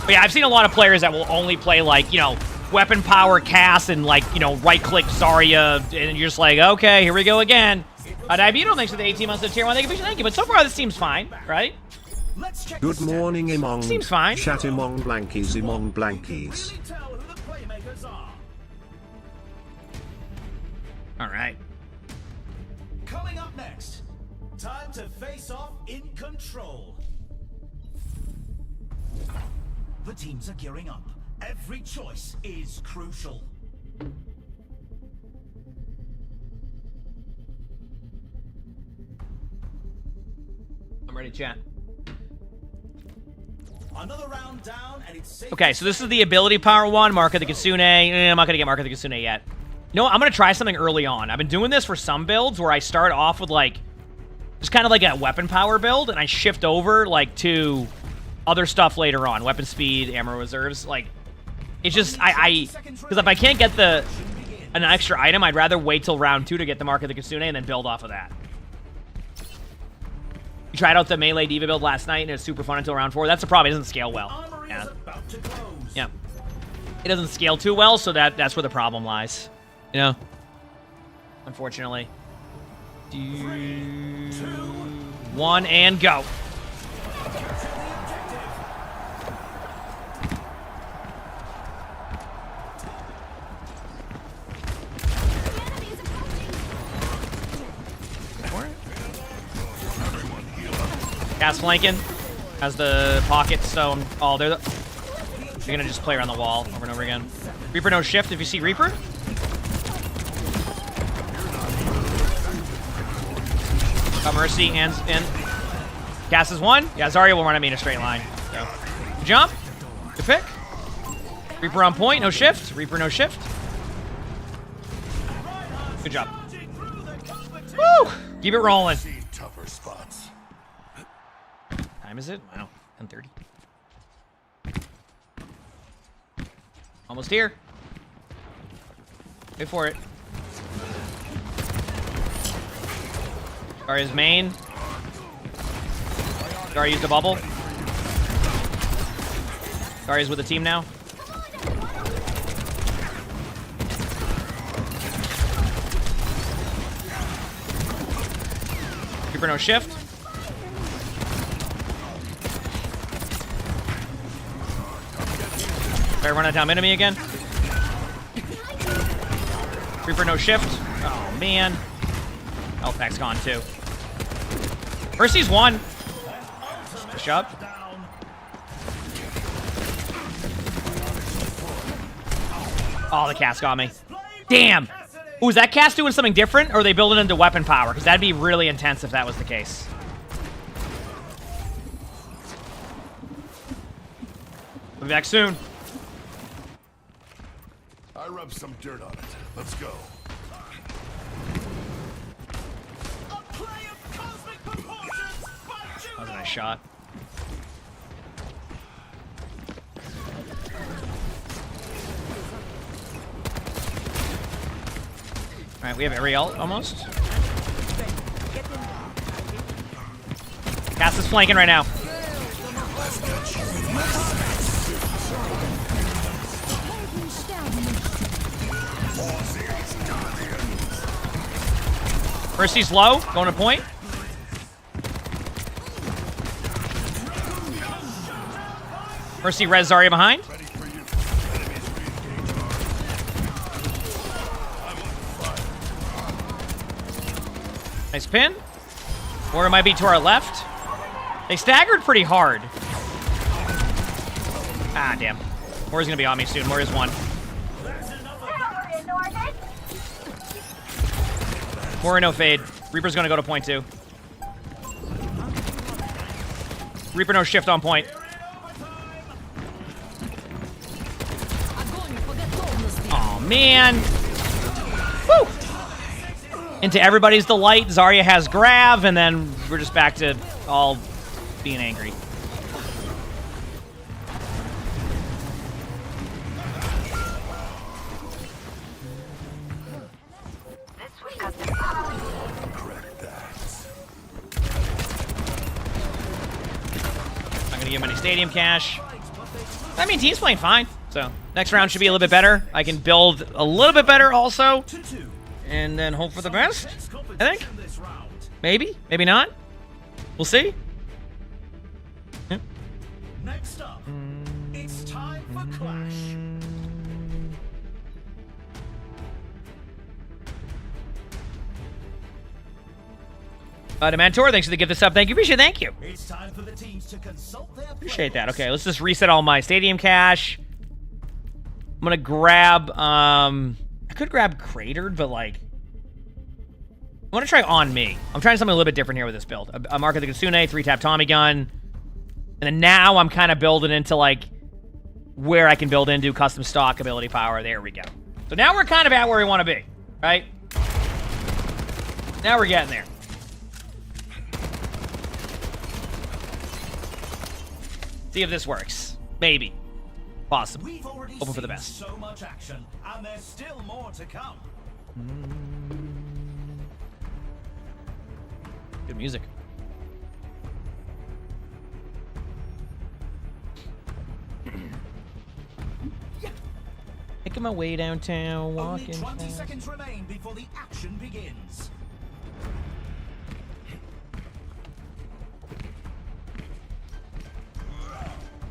Speaker 2: But yeah, I've seen a lot of players that will only play, like, you know, weapon power Cass and, like, you know, right-click Zarya, and you're just like, okay, here we go again. Diabito, thanks for the 18 months of tier 1. Thank you. But so far, this team's fine, right?
Speaker 8: Good morning, emongg.
Speaker 2: Seems fine.
Speaker 8: Chat emongg blankies, emongg blankies.
Speaker 2: All right.
Speaker 10: Coming up next, time to face off in control. The teams are gearing up. Every choice is crucial.
Speaker 2: I'm ready, chat.
Speaker 10: Another round down, and it's safe.
Speaker 2: Okay, so this is the ability power one, Mark of the Kitsune. I'm not gonna get Mark of the Kitsune yet. You know what? I'm gonna try something early on. I've been doing this for some builds where I start off with, like, just kind of like a weapon power build, and I shift over, like, to other stuff later on. Weapon speed, ammo reserves. Like, it's just, because if I can't get an extra item, I'd rather wait till round 2 to get the Mark of the Kitsune and then build off of that. We tried out the melee diva build last night, and it was super fun until round 4. That's the problem. It doesn't scale well. Yeah. It doesn't scale too well, so that's where the problem lies. You know? Unfortunately. 3, 2, 1, and go. Gas flanking has the pocket, so they're gonna just play around the wall over and over again. Reaper no shift if you see Reaper. Got Mercy, hands in. Gas is 1. Yeah, Zarya will run at me in a straight line. So, jump. Good pick. Reaper on point, no shift. Reaper no shift. Good job. Woo! Keep it rolling. Time is it? Wow, 10:30. Almost here. Wait for it. Zarya's main. Zarya used a bubble. Zarya's with the team now. Reaper no shift. Better run it down enemy again. Reaper no shift. Oh man. Health pack's gone too. Mercy's one. Push up. Oh, the cast got me. Damn. Ooh, is that cast doing something different, or are they building into weapon power? Because that'd be really intense if that was the case. We'll be back soon.
Speaker 10: I rubbed some dirt on it. Let's go.
Speaker 2: That was a nice shot. Alright, we have every ult almost. Cass is flanking right now. Mercy's low, going to point. Mercy res Zarya behind. Nice pin. Or it might be to our left. They staggered pretty hard. Ah, damn. Mori's gonna be on me soon. Mori's one. Mori no fade. Reaper's gonna go to point two. Reaper no shift on point. Oh man. Woo! Into everybody's delight, Zarya has Grav, and then we're just back to all being angry. Not gonna give him any stadium cash. I mean, team's playing fine, so next round should be a little bit better. I can build a little bit better also. And then hope for the best, I think. Maybe, maybe not. We'll see. Yeah.
Speaker 10: Next up, it's time for Clash.
Speaker 2: Dementor, thanks for the gift this up. Thank you, appreciate it. Thank you.
Speaker 10: It's time for the teams to consult their
Speaker 2: Appreciate that. Okay, let's just reset all my stadium cash. I'm gonna grab, I could grab Cratered, but like, I want to try on me. I'm trying something a little bit different here with this build. A Mark of the Kitsune, 3-tap Tommy gun. And then now I'm kind of building into like, where I can build into custom stock ability power. There we go. So now we're kind of at where we want to be, right? Now we're getting there. See if this works. Maybe. Possibly. Hoping for the best.
Speaker 10: So much action, and there's still more to come.
Speaker 2: Good music. Making my way downtown, walking.
Speaker 10: Only 20 seconds remain before the action begins.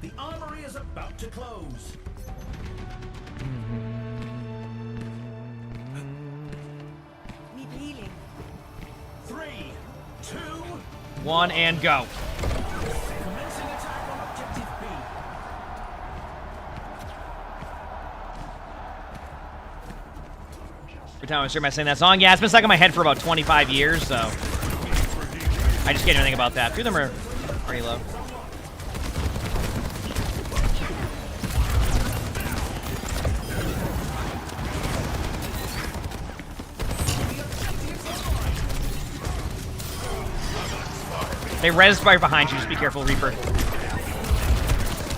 Speaker 10: The armory is about to close.
Speaker 6: Need healing.
Speaker 10: 3, 2,
Speaker 2: 1, and go.
Speaker 10: commencing attack on objective B.
Speaker 2: Every time I start saying that song, yeah, it's been stuck in my head for about 25 years, so I just can't even think about that. A few of them are pretty low. They rezzed right behind you. Just be careful, Reaper.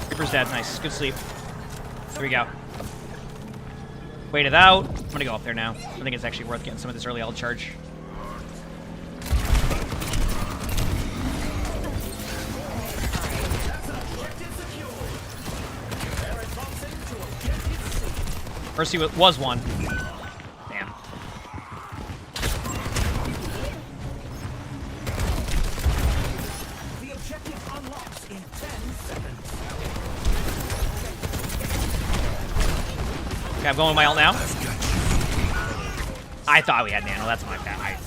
Speaker 2: Reaper's dead. Nice. Good sleep. Here we go. Wait it out. I'm gonna go up there now. I think it's actually worth getting some of this early ult charge. Mercy was one. Damn.
Speaker 10: The objective unlocks in 10 seconds.
Speaker 2: Okay, I'm going with my ult now. I thought we had Nano. That's my bad.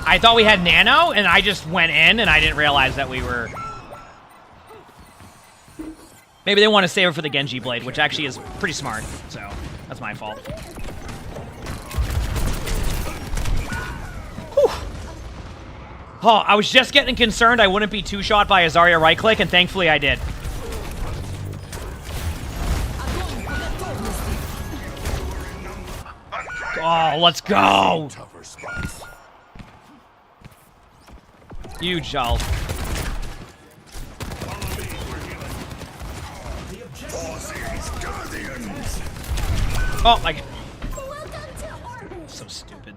Speaker 2: I thought we had Nano, and I just went in, and I didn't realize that we were... Maybe they want to save it for the Genji Blade, which actually is pretty smart, so that's my fault. Whew. Oh, I was just getting concerned I wouldn't be two-shot by a Zarya right-click, and thankfully I did. Oh, let's go! Huge ult. Oh my god. So stupid.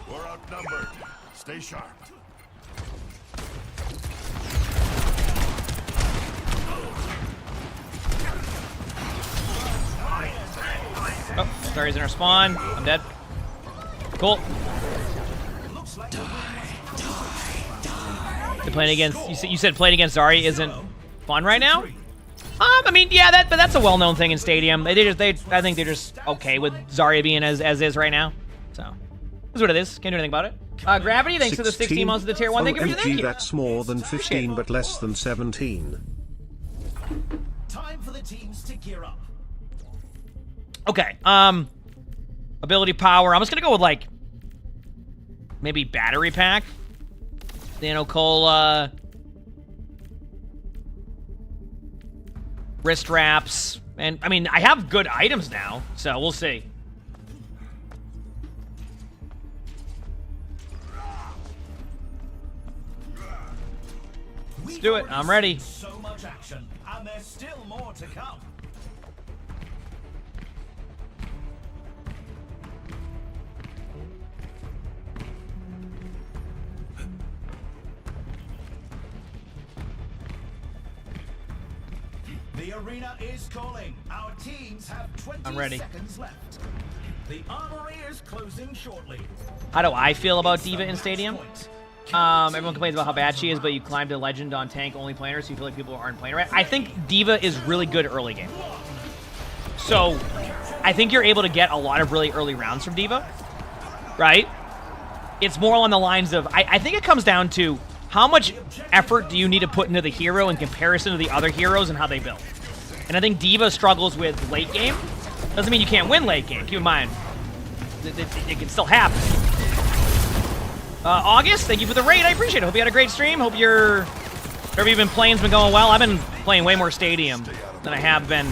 Speaker 10: We're outnumbered. Stay sharp.
Speaker 2: Oh, Zarya's in our spawn. I'm dead. Cool. Playing against you said playing against Zarya isn't fun right now. I mean, yeah, but that's a well-known thing in Stadium. I think they're just okay with Zarya being as is right now. So that's what it is. Can't do anything about it. Gravity, thanks for the 16 months of the tier 1. Thank you.
Speaker 8: OMG, that's more than 15, but less than 17.
Speaker 10: Time for the teams to gear up.
Speaker 2: Okay. Ability power. I'm just gonna go with like maybe battery pack. Nano Cola. Wrist wraps. And I mean, I have good items now, so we'll see. Let's do it. I'm ready.
Speaker 10: So much action, and there's still more to come. The arena is calling. Our teams have 20 seconds left. The armory is closing shortly.
Speaker 2: How do I feel about D.Va in Stadium? Everyone complains about how bad she is, but you climbed to legend on tank only planers, so you feel like people aren't playing right. I think D.Va is really good early game. So, I think you're able to get a lot of really early rounds from D.Va, right? It's more along the lines of, I think it comes down to how much effort do you need to put into the hero in comparison to the other heroes and how they build. And I think D.Va struggles with late game. Doesn't mean you can't win late game. Keep in mind, it can still happen. August, thank you for the raid. I appreciate it. Hope you had a great stream. Hope whatever you've been playing's been going well. I've been playing way more Stadium than I have been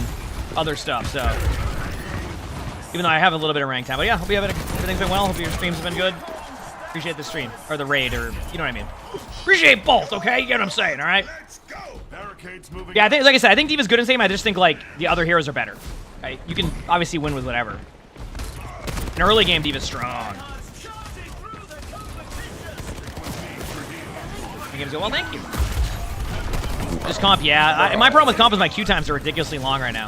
Speaker 2: other stuff, so. Even though I have a little bit of rank time. But yeah, hope everything's been well. Hope your streams have been good. Appreciate the stream. Or the raid, or you know what I mean. Appreciate both, okay? You get what I'm saying, alright? Yeah, like I said, I think D.Va's good in Stadium. I just think, like, the other heroes are better. Okay? You can obviously win with whatever. In early game, D.Va's strong. Well, thank you. Just comp, yeah. My problem with comp is my queue times are ridiculously long right now.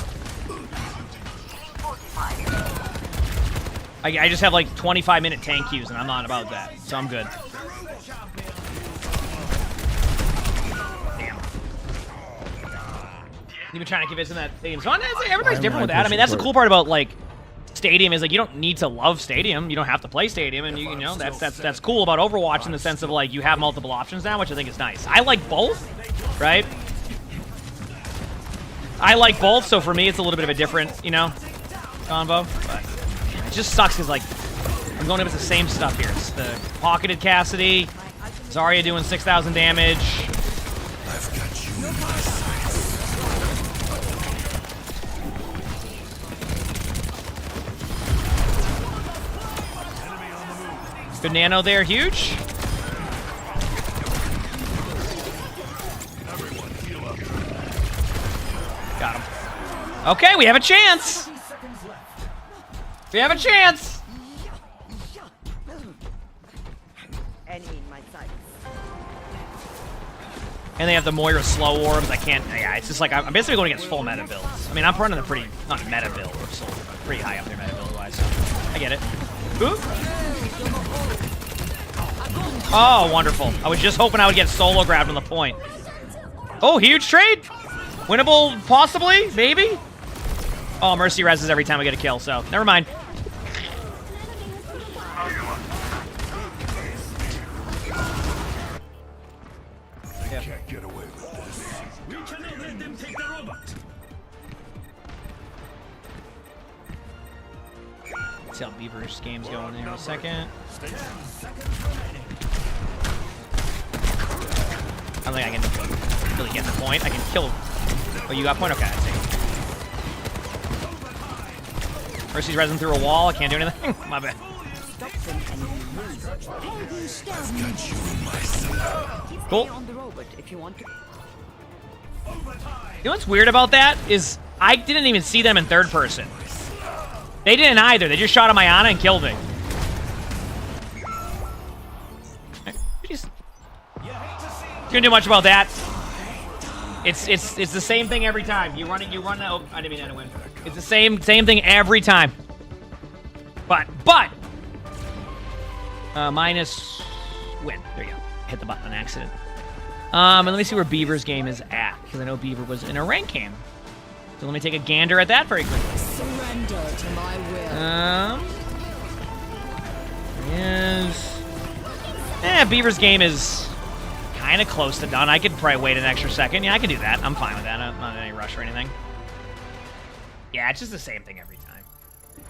Speaker 2: I just have like 25-minute tank queues, and I'm not about that, so I'm good. Damn. You've been trying to convince him that Stadium's fun. Everybody's different with that. I mean, that's the cool part about like Stadium is like you don't need to love Stadium. You don't have to play Stadium, and you know that's cool about Overwatch in the sense of like you have multiple options now, which I think is nice. I like both, right? I like both, so for me it's a little bit of a different, you know, combo. But it just sucks because like I'm going up with the same stuff here. It's the pocketed Cassidy, Zarya doing 6,000 damage.
Speaker 10: I've got you in my sights.
Speaker 2: Good nano there, huge. Got him. Okay, we have a chance. We have a chance!
Speaker 6: Enemy in my sights.
Speaker 2: And they have the Moira slow orbs. I can't. Yeah, it's just like I'm basically going against full meta builds. I mean, I'm running a pretty not meta build or Soldier, but pretty high up there meta build wise. I get it. Ooh. Oh, wonderful. I was just hoping I would get solo grabbed on the point. Oh, huge trade. Winnable, possibly, maybe. Oh, Mercy reses every time I get a kill, so never mind.
Speaker 10: Can't get away with this. We cannot let them take the robot.
Speaker 2: Let's see how Beaver's game's going in a second. I don't think I can really get the point. I can kill. Oh, you got point? Okay, I see. Mercy's resin through a wall. I can't do anything. My bad. Cool. You know what's weird about that is I didn't even see them in third person. They didn't either. They just shot at my Ana and killed me. Couldn't do much about that. It's the same thing every time. You run it. Oh, I didn't mean that to win. It's the same thing every time. But minus win. There you go. Hit the button on accident. And let me see where Beaver's game is at, because I know Beaver was in a rank game. So let me take a gander at that very quickly.
Speaker 6: Surrender to my will.
Speaker 2: Beaver's game is kind of close to done. I could probably wait an extra second. Yeah, I can do that. I'm fine with that. I'm not in any rush or anything. Yeah, it's just the same thing every time. All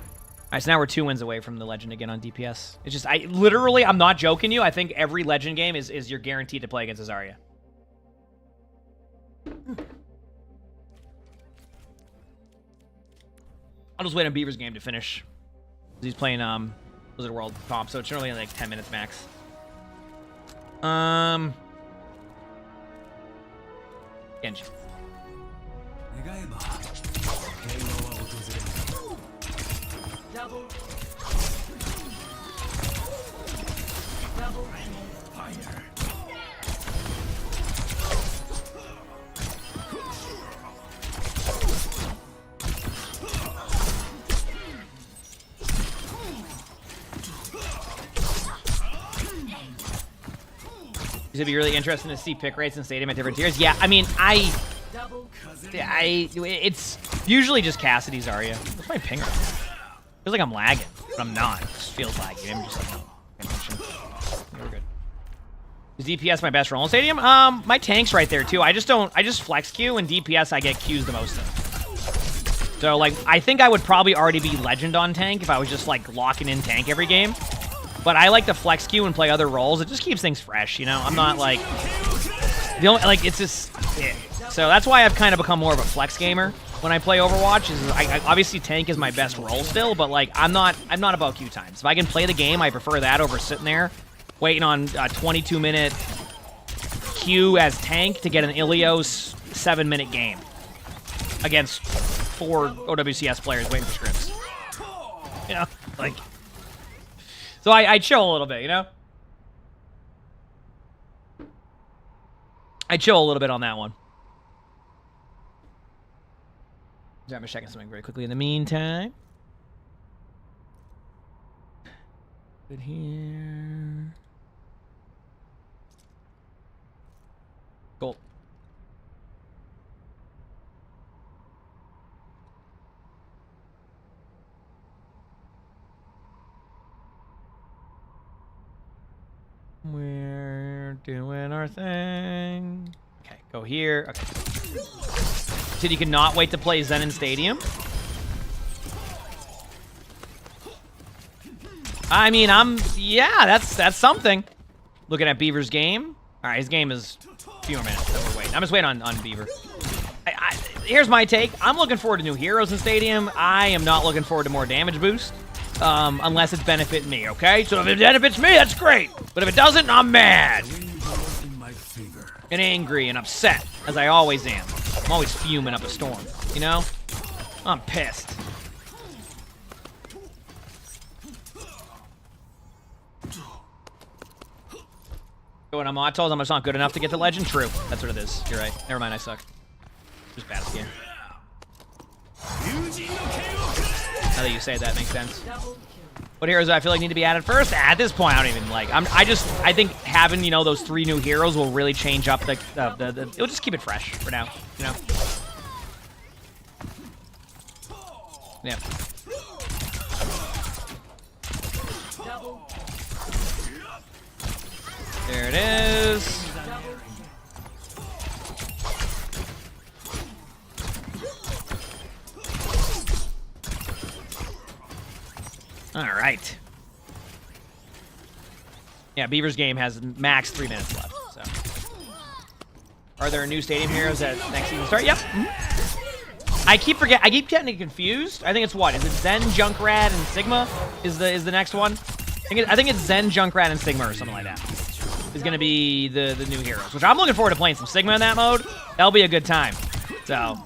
Speaker 2: right, so now we're 2 wins away from the Legend again on DPS. It's just, I'm not joking you. I think every Legend game is you're guaranteed to play against Azaria. I'll just wait on Beaver's game to finish. He's playing Blizzard World comp, so it's only like 10 minutes max. Genji. It'd be really interesting to see pick rates in Stadium at different tiers. Yeah, I mean, it's usually just Cassidy's Zarya. What's my ping rate? Feels like I'm lagging, but I'm not. It just feels laggy. I'm just like, no. We're good. Is DPS my best role in Stadium? My tank's right there too. I just flex Q, and DPS I get Qs the most in. So like, I think I would probably already be Legend on tank if I was just like locking in tank every game. But I like to flex queue and play other roles. It just keeps things fresh, you know? I'm not like... it's just... Yeah. So that's why I've kind of become more of a flex gamer when I play Overwatch. I obviously tank is my best role still, but like, I'm not about queue times. If I can play the game, I prefer that over sitting there waiting on a 22-minute queue as tank to get an Ilios 7-minute game against 4 OWCS players waiting for scripts. You know? Like... So I chill a little bit, you know? I chill a little bit on that one. I'm just checking something very quickly in the meantime. Good here. Cool. We're doing our thing. Okay, go here. Okay. Said you cannot wait to play Zen in Stadium. I mean, yeah, that's something. Looking at Beaver's game. All right, his game is a few more minutes. So we're waiting. I'm just waiting on Beaver. Here's my take. I'm looking forward to new heroes in Stadium. I am not looking forward to more damage boost. Unless it's benefiting me, okay? So if it benefits me, that's great. But if it doesn't, I'm mad. And angry and upset, as I always am. I'm always fuming up a storm, you know? I'm pissed. When I'm told I'm just not good enough to get to legend. True. That's what it is. You're right. Never mind. I suck. Just bad at the game. Now that you say that, makes sense. What heroes do I feel like need to be added first? At this point, I don't even like. I think having, you know, those 3 new heroes will really change up the it'll just keep it fresh for now, you know. Yeah. There it is. All right. Yeah, Beaver's game has max 3 minutes left. So, are there new stadium heroes at next season start? Yep. I keep getting confused. I think it's what? Is it Zen, Junkrat, and Sigma? Is the next one? I think it's Zen, Junkrat, and Sigma or something like that. Is gonna be the new heroes, which I'm looking forward to playing some Sigma in that mode. That'll be a good time. So.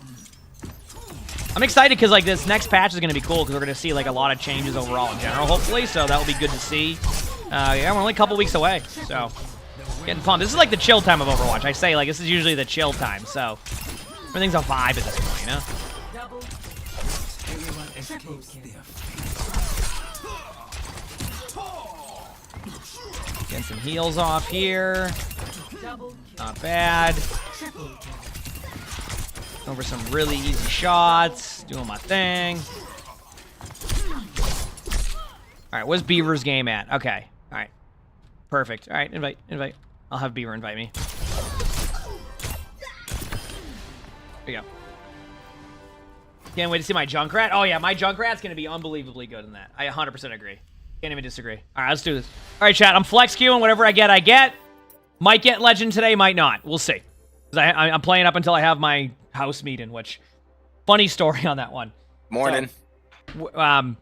Speaker 2: I'm excited because like this next patch is going to be cool because we're going to see like a lot of changes overall in general, hopefully. So that will be good to see. Yeah, we're only a couple weeks away, so getting pumped. This is like the chill time of Overwatch. I say like this is usually the chill time, so everything's a vibe at this point, you know. Getting some heals off here. Not bad. Over some really easy shots, doing my thing. All right, what's Beaver's game at? Okay, all right, perfect. All right, invite. I'll have Beaver invite me. There you go. Can't wait to see my Junkrat. Oh yeah, my Junkrat's gonna be unbelievably good in that. I 100% agree. Can't even disagree. All right, let's do this. All right, chat, I'm flex queuing. Whatever I get. Might get legend today, might not. We'll see. I'm playing up until I have my house meeting, which funny story on that one.
Speaker 11: Morning.
Speaker 2: So,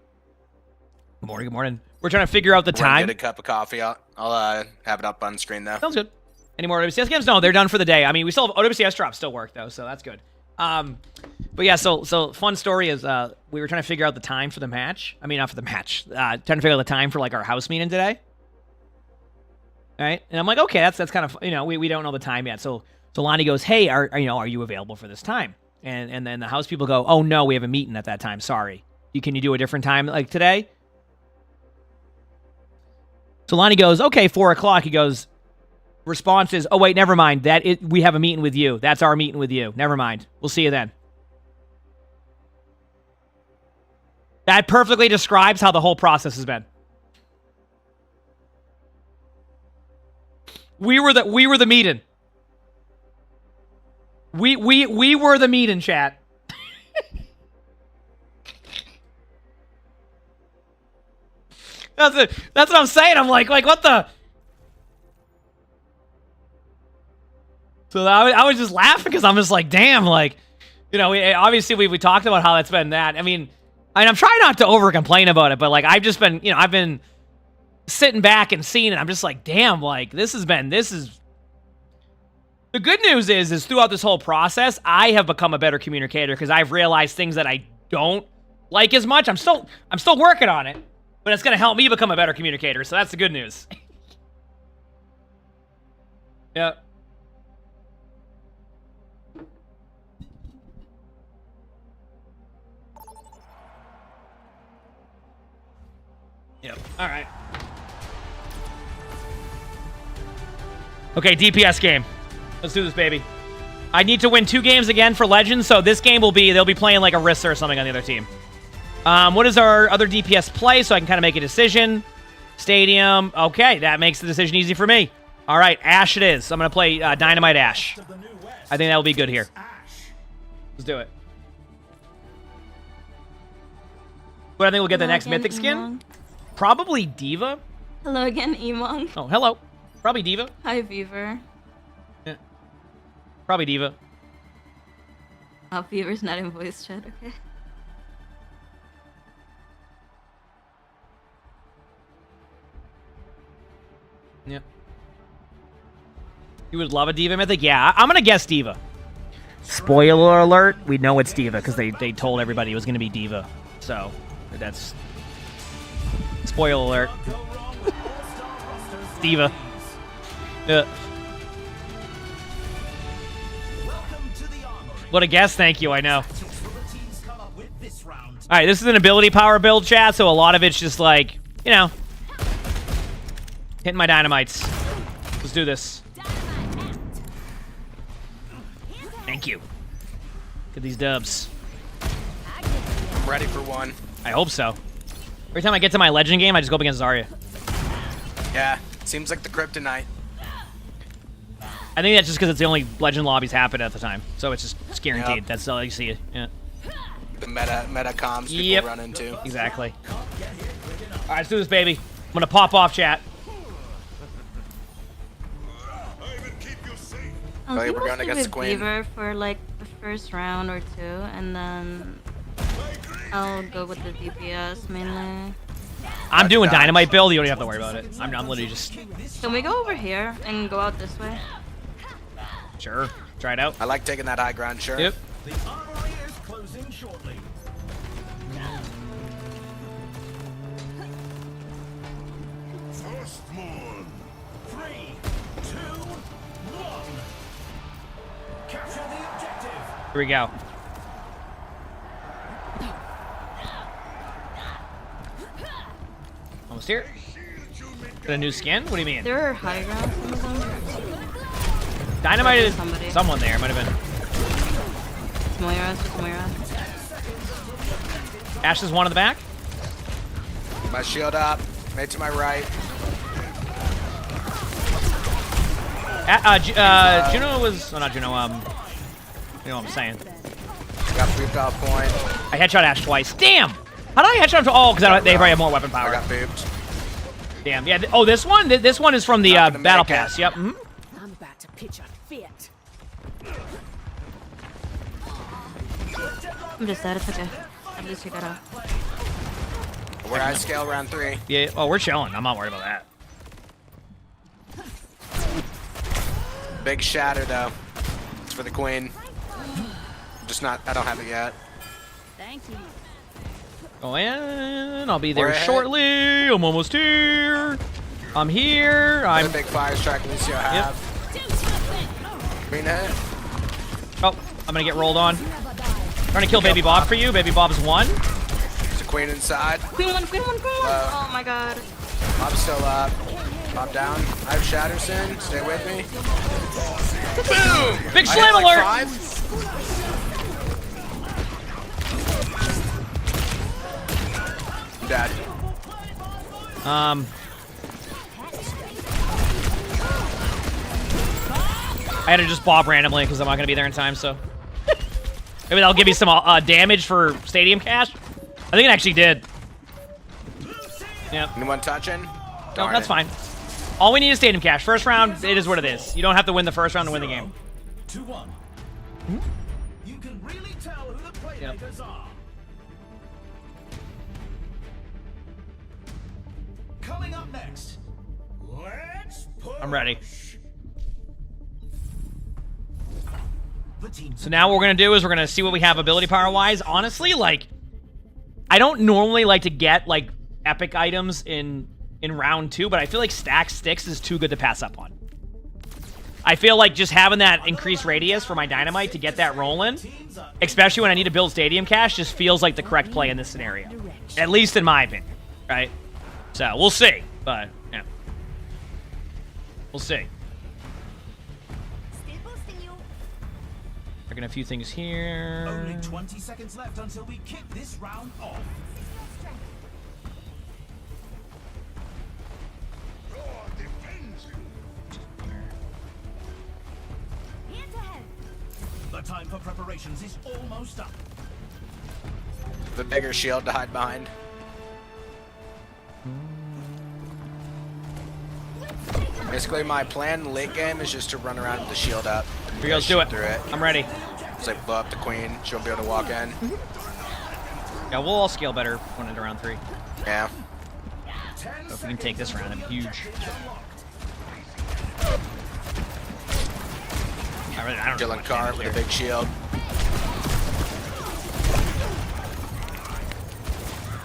Speaker 2: good morning. We're trying to figure out the time.
Speaker 11: Get a cup of coffee. I'll have it up on screen though.
Speaker 2: Sounds good. Any more OWCS games? No, they're done for the day. I mean, we still have OWCS drops still work though, so that's good. But yeah, so fun story is we were trying to figure out the time for the match. I mean, not for the match. Trying to figure out the time for like our house meeting today. All right, and I'm like, okay, that's kind of, you know, we don't know the time yet. So Lonnie goes, hey, are you available for this time? And then the house people go, oh no, we have a meeting at that time. Sorry. Can you do a different time like today? So Lonnie goes, okay, 4 o'clock. He goes, response is, oh wait, never mind. We have a meeting with you. That's our meeting with you. Never mind. We'll see you then. That perfectly describes how the whole process has been. We were the meeting. We were the meeting, chat. That's it. That's what I'm saying. I'm like what the? So I was just laughing because I'm just like, damn, like, you know, we talked about how that's been that. I mean, I'm trying not to over complain about it, but like I've just been, you know, I've been sitting back and seeing it. I'm just like, damn, like this is. The good news is throughout this whole process, I have become a better communicator because I've realized things that I don't like as much. I'm still working on it, but it's gonna help me become a better communicator. So that's the good news. Yeah. Yep. All right. Okay, DPS game. Let's do this, baby. I need to win 2 games again for Legends, so this game they'll be playing like Orisa or something on the other team. What is our other DPS play so I can kind of make a decision? Stadium. Okay, that makes the decision easy for me. All right, Ashe it is. I'm going to play Dynamite Ashe. I think that will be good here. Let's do it. But I think we'll get the next Mythic skin. Probably Diva.
Speaker 12: Hello again, Emongg.
Speaker 2: Oh, hello. Probably Diva.
Speaker 12: Hi, Beaver.
Speaker 2: Yeah. Probably Diva.
Speaker 12: Oh, Beaver's not in voice chat, okay.
Speaker 2: Yeah. You would love a Diva Mythic? Yeah, I'm going to guess Diva. Spoiler alert, we know it's Diva because they told everybody it was going to be Diva. So, that's... Spoiler alert. Diva. What a guess, thank you, I know. Alright, this is an ability power build, chat, so a lot of it's just like, you know, hitting my dynamites. Let's do this. Thank you. Get these dubs.
Speaker 11: I'm ready for one.
Speaker 2: I hope so. Every time I get to my legend game, I just go up against Zarya.
Speaker 11: Yeah, seems like the kryptonite.
Speaker 2: I think that's just because it's the only legend lobbies happen at the time, so it's guaranteed. Yep. That's all you see. Yeah.
Speaker 11: The meta comms people run into.
Speaker 2: Exactly. All right, let's do this, baby. I'm gonna pop off, chat.
Speaker 12: I think we're going against the Queen for like the first round or two, and then I'll go with the DPS mainly.
Speaker 2: I'm doing dynamite build. You don't have to worry about it. I'm literally just.
Speaker 12: Can we go over here and go out this way?
Speaker 2: Sure. Try it out.
Speaker 11: I like taking that high ground. Sure.
Speaker 2: Yep.
Speaker 10: The armory is closing shortly. First one. 3, 2, 1. Capture the objective.
Speaker 2: Here we go. Almost here. Got a new skin? What do you mean?
Speaker 12: There are high ground, some of them.
Speaker 2: Dynamite is someone there. Might have been.
Speaker 12: It's Moira. It's just Moira.
Speaker 2: Ash is one in the back.
Speaker 11: My shield up. Made to my right.
Speaker 2: Juno was. Oh, not Juno. You know what I'm saying.
Speaker 11: Got booped off point.
Speaker 2: I headshot Ash twice. Damn! How did I headshot him? Oh, because they probably have more weapon power.
Speaker 11: I got booped.
Speaker 2: Damn. Yeah. Oh, this one. This one is from the battle pass. Yep. Mm-hmm.
Speaker 6: I'm about to pitch a fit.
Speaker 12: I'm just dead. It's okay. At least you got out.
Speaker 11: We're high scale round 3.
Speaker 2: Yeah. Oh, we're chilling. I'm not worried about that.
Speaker 11: Big shatter though. It's for the Queen. Just not. I don't have it yet.
Speaker 6: Thank you.
Speaker 2: Oh, and I'll be there shortly. I'm almost here. I'm here. I'm
Speaker 11: a big fire strike. Lucio have. Queen hit.
Speaker 2: Oh, I'm gonna get rolled on. Trying to kill Baby Bob for you. Baby Bob's one.
Speaker 11: There's a Queen inside.
Speaker 12: Queen one. Oh my god.
Speaker 11: Bob's still up. Bob down. I have shatter soon. Stay with me.
Speaker 2: Boom! Big slam alert!
Speaker 11: I'm dead.
Speaker 2: I had to just bob randomly because I'm not gonna be there in time, so maybe that'll give you some damage for stadium cash. I think it actually did. Yep.
Speaker 11: Anyone touching?
Speaker 2: No, that's fine. All we need is stadium cash. First round, it is what it is. You don't have to win the first round to win the game.
Speaker 10: 2-1. You can really tell who the playmakers are. Coming up next, let's push.
Speaker 2: I'm ready. So now what we're going to do is we're going to see what we have ability power-wise. Honestly, like, I don't normally like to get, like, epic items in round 2, but I feel like stack sticks is too good to pass up on. I feel like just having that increased radius for my dynamite to get that rolling, especially when I need to build stadium cash, just feels like the correct play in this scenario. At least in my opinion, right? So, we'll see, but, yeah. We'll see. Working a few things here.
Speaker 10: Only 20 seconds left until we kick this round off. The time for preparations is almost up.
Speaker 11: The bigger shield to hide behind. Basically, my plan late game is just to run around with the shield up.
Speaker 2: Here goes, do it. I'm ready.
Speaker 11: It's like blow up the Queen. She'll be able to walk in.
Speaker 2: Yeah, we'll all scale better when into round 3.
Speaker 11: Yeah.
Speaker 2: So if we can take this round, it'd be huge. I don't
Speaker 11: Dylan Carr with a big shield.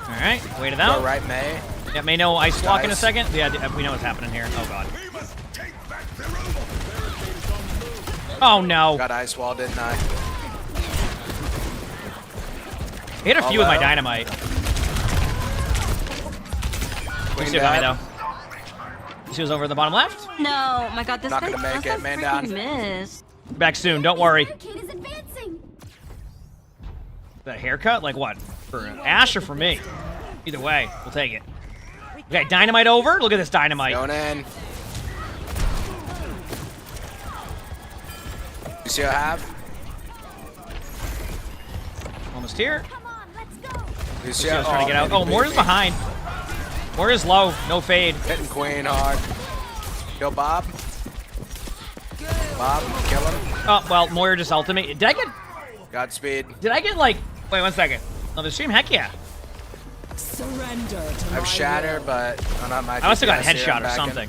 Speaker 2: Alright, wait it out.
Speaker 11: Go right, May.
Speaker 2: Yeah, May know ice block in a second. Yeah, we know what's happening here. Oh god. Oh no.
Speaker 11: Got ice wall, didn't I?
Speaker 2: Hit a few with my dynamite. We still got me though. She was over in the bottom left.
Speaker 12: No, my God, this
Speaker 11: Not
Speaker 12: guy
Speaker 11: gonna make it, man down.
Speaker 12: missed.
Speaker 2: Back soon, don't worry. That haircut? Like what? For Ash or for me? Either way, we'll take it. Okay, dynamite over. Look at this dynamite.
Speaker 11: Going in. You see what I have?
Speaker 2: Almost here.
Speaker 11: You see
Speaker 2: Lucio's trying to get out. Oh, Moira's behind. Moira's low. No fade.
Speaker 11: Hitting Queen hard. Kill Bob. Bob, kill him.
Speaker 2: Oh, well, Moira just ultimate. Did I get...
Speaker 11: Godspeed.
Speaker 2: Did I get, like... Wait, 1 second. Oh, the stream? Heck yeah.
Speaker 7: Surrender to
Speaker 11: I have Shatter, but not my
Speaker 2: I must have got a
Speaker 11: DPS here,
Speaker 2: headshot
Speaker 11: I'm
Speaker 2: or
Speaker 11: back
Speaker 2: something.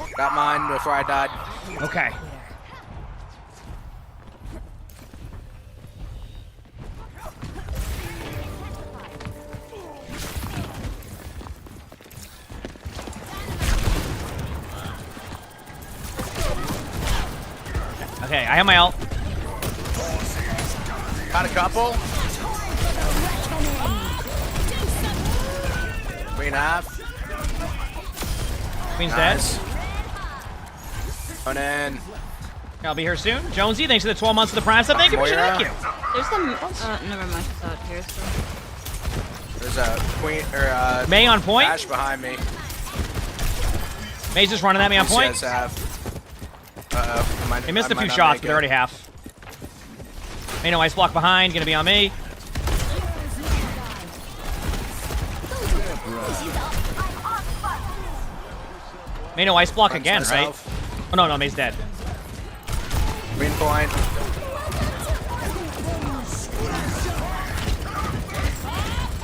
Speaker 11: in. Got mine before I died.
Speaker 2: Okay. Okay, I have my ult.
Speaker 11: Got a couple. Queen half.
Speaker 2: Queen's
Speaker 11: Nice.
Speaker 2: dead.
Speaker 11: Going in.
Speaker 2: I'll be here soon. Jonesy, thanks for the 12 months of the Prime sub. Thank you,
Speaker 11: Moira.
Speaker 2: thank you.
Speaker 12: There's some. Never mind. She's out here. So.
Speaker 11: There's a Queen or
Speaker 2: May on point.
Speaker 11: Ash behind me.
Speaker 2: May's just running at me on point.
Speaker 11: Yes, uh-oh.
Speaker 2: They missed a few shots, but they're already half. May no ice block behind. Gonna be on me. May no ice block again, right? Oh no, May's dead.
Speaker 11: Green point.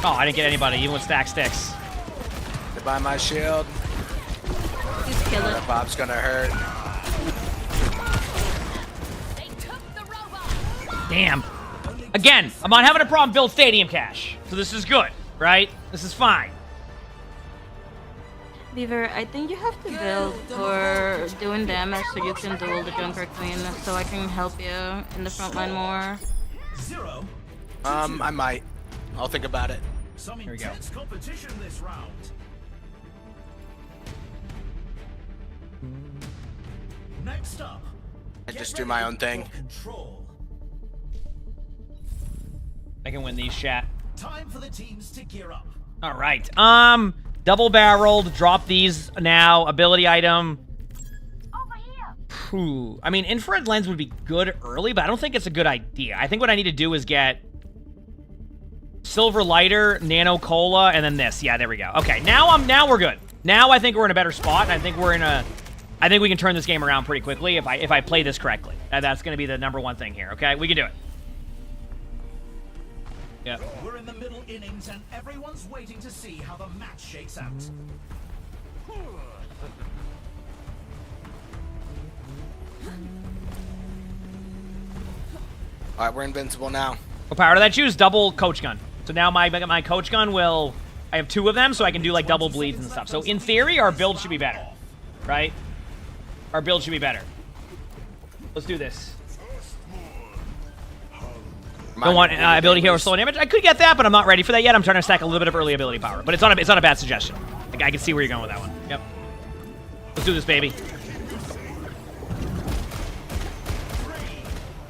Speaker 2: Oh, I didn't get anybody, even with stack sticks.
Speaker 11: Goodbye, my shield.
Speaker 12: Just kill it.
Speaker 11: That Bob's gonna hurt.
Speaker 2: Damn. Again, I'm not having a problem build stadium cash. So this is good, right? This is fine.
Speaker 12: Beaver, I think you have to build for doing damage so you can duel the Junker Queen so I can help you in the front line more.
Speaker 11: I might. I'll think about it.
Speaker 2: Here we go.
Speaker 10: Competition this round. Next up,
Speaker 11: I just do my own thing.
Speaker 10: control.
Speaker 2: I can win these, chat.
Speaker 10: Time for the teams to gear up.
Speaker 2: All right. Double-barreled. Drop these now. Ability item. Ooh. I mean, infrared lens would be good early, but I don't think it's a good idea. I think what I need to do is get silver lighter, nano cola, and then this. Yeah, there we go. Okay, now we're good. Now I think we're in a better spot, and I think we can turn this game around pretty quickly if I play this correctly. That's going to be the #1 thing here. Okay, we can do it. Yeah.
Speaker 10: We're in the middle innings and everyone's waiting to see how the match shakes out.
Speaker 11: Alright, we're invincible now.
Speaker 2: What power did I choose? Double coach gun. So now my coach gun will... I have 2 of them, so I can do like double bleeds and stuff. So in theory, our build should be better. Right? Our build should be better. Let's do this. Don't want ability here or slow damage. I could get that, but I'm not ready for that yet. I'm trying to stack a little bit of early ability power. But it's not a bad suggestion. Like, I can see where you're going with that one. Yep. Let's do this, baby.
Speaker 10: 3,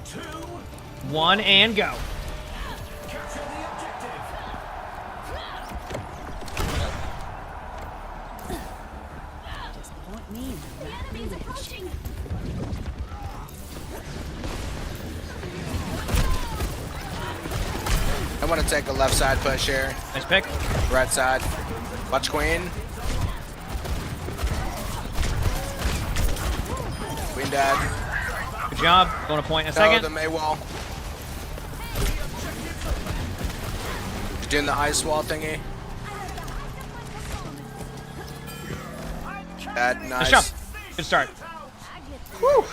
Speaker 10: 2,
Speaker 2: 1 and go.
Speaker 10: capture the objective.
Speaker 11: I want to take a left side push here.
Speaker 2: Nice pick.
Speaker 11: Right side. Watch Queen. Queen dead.
Speaker 2: Good job. Going to point in a
Speaker 11: Oh,
Speaker 2: second.
Speaker 11: the May wall. Doing the ice wall thingy. Dead, nice.
Speaker 2: Nice job. Good start.
Speaker 11: Woo.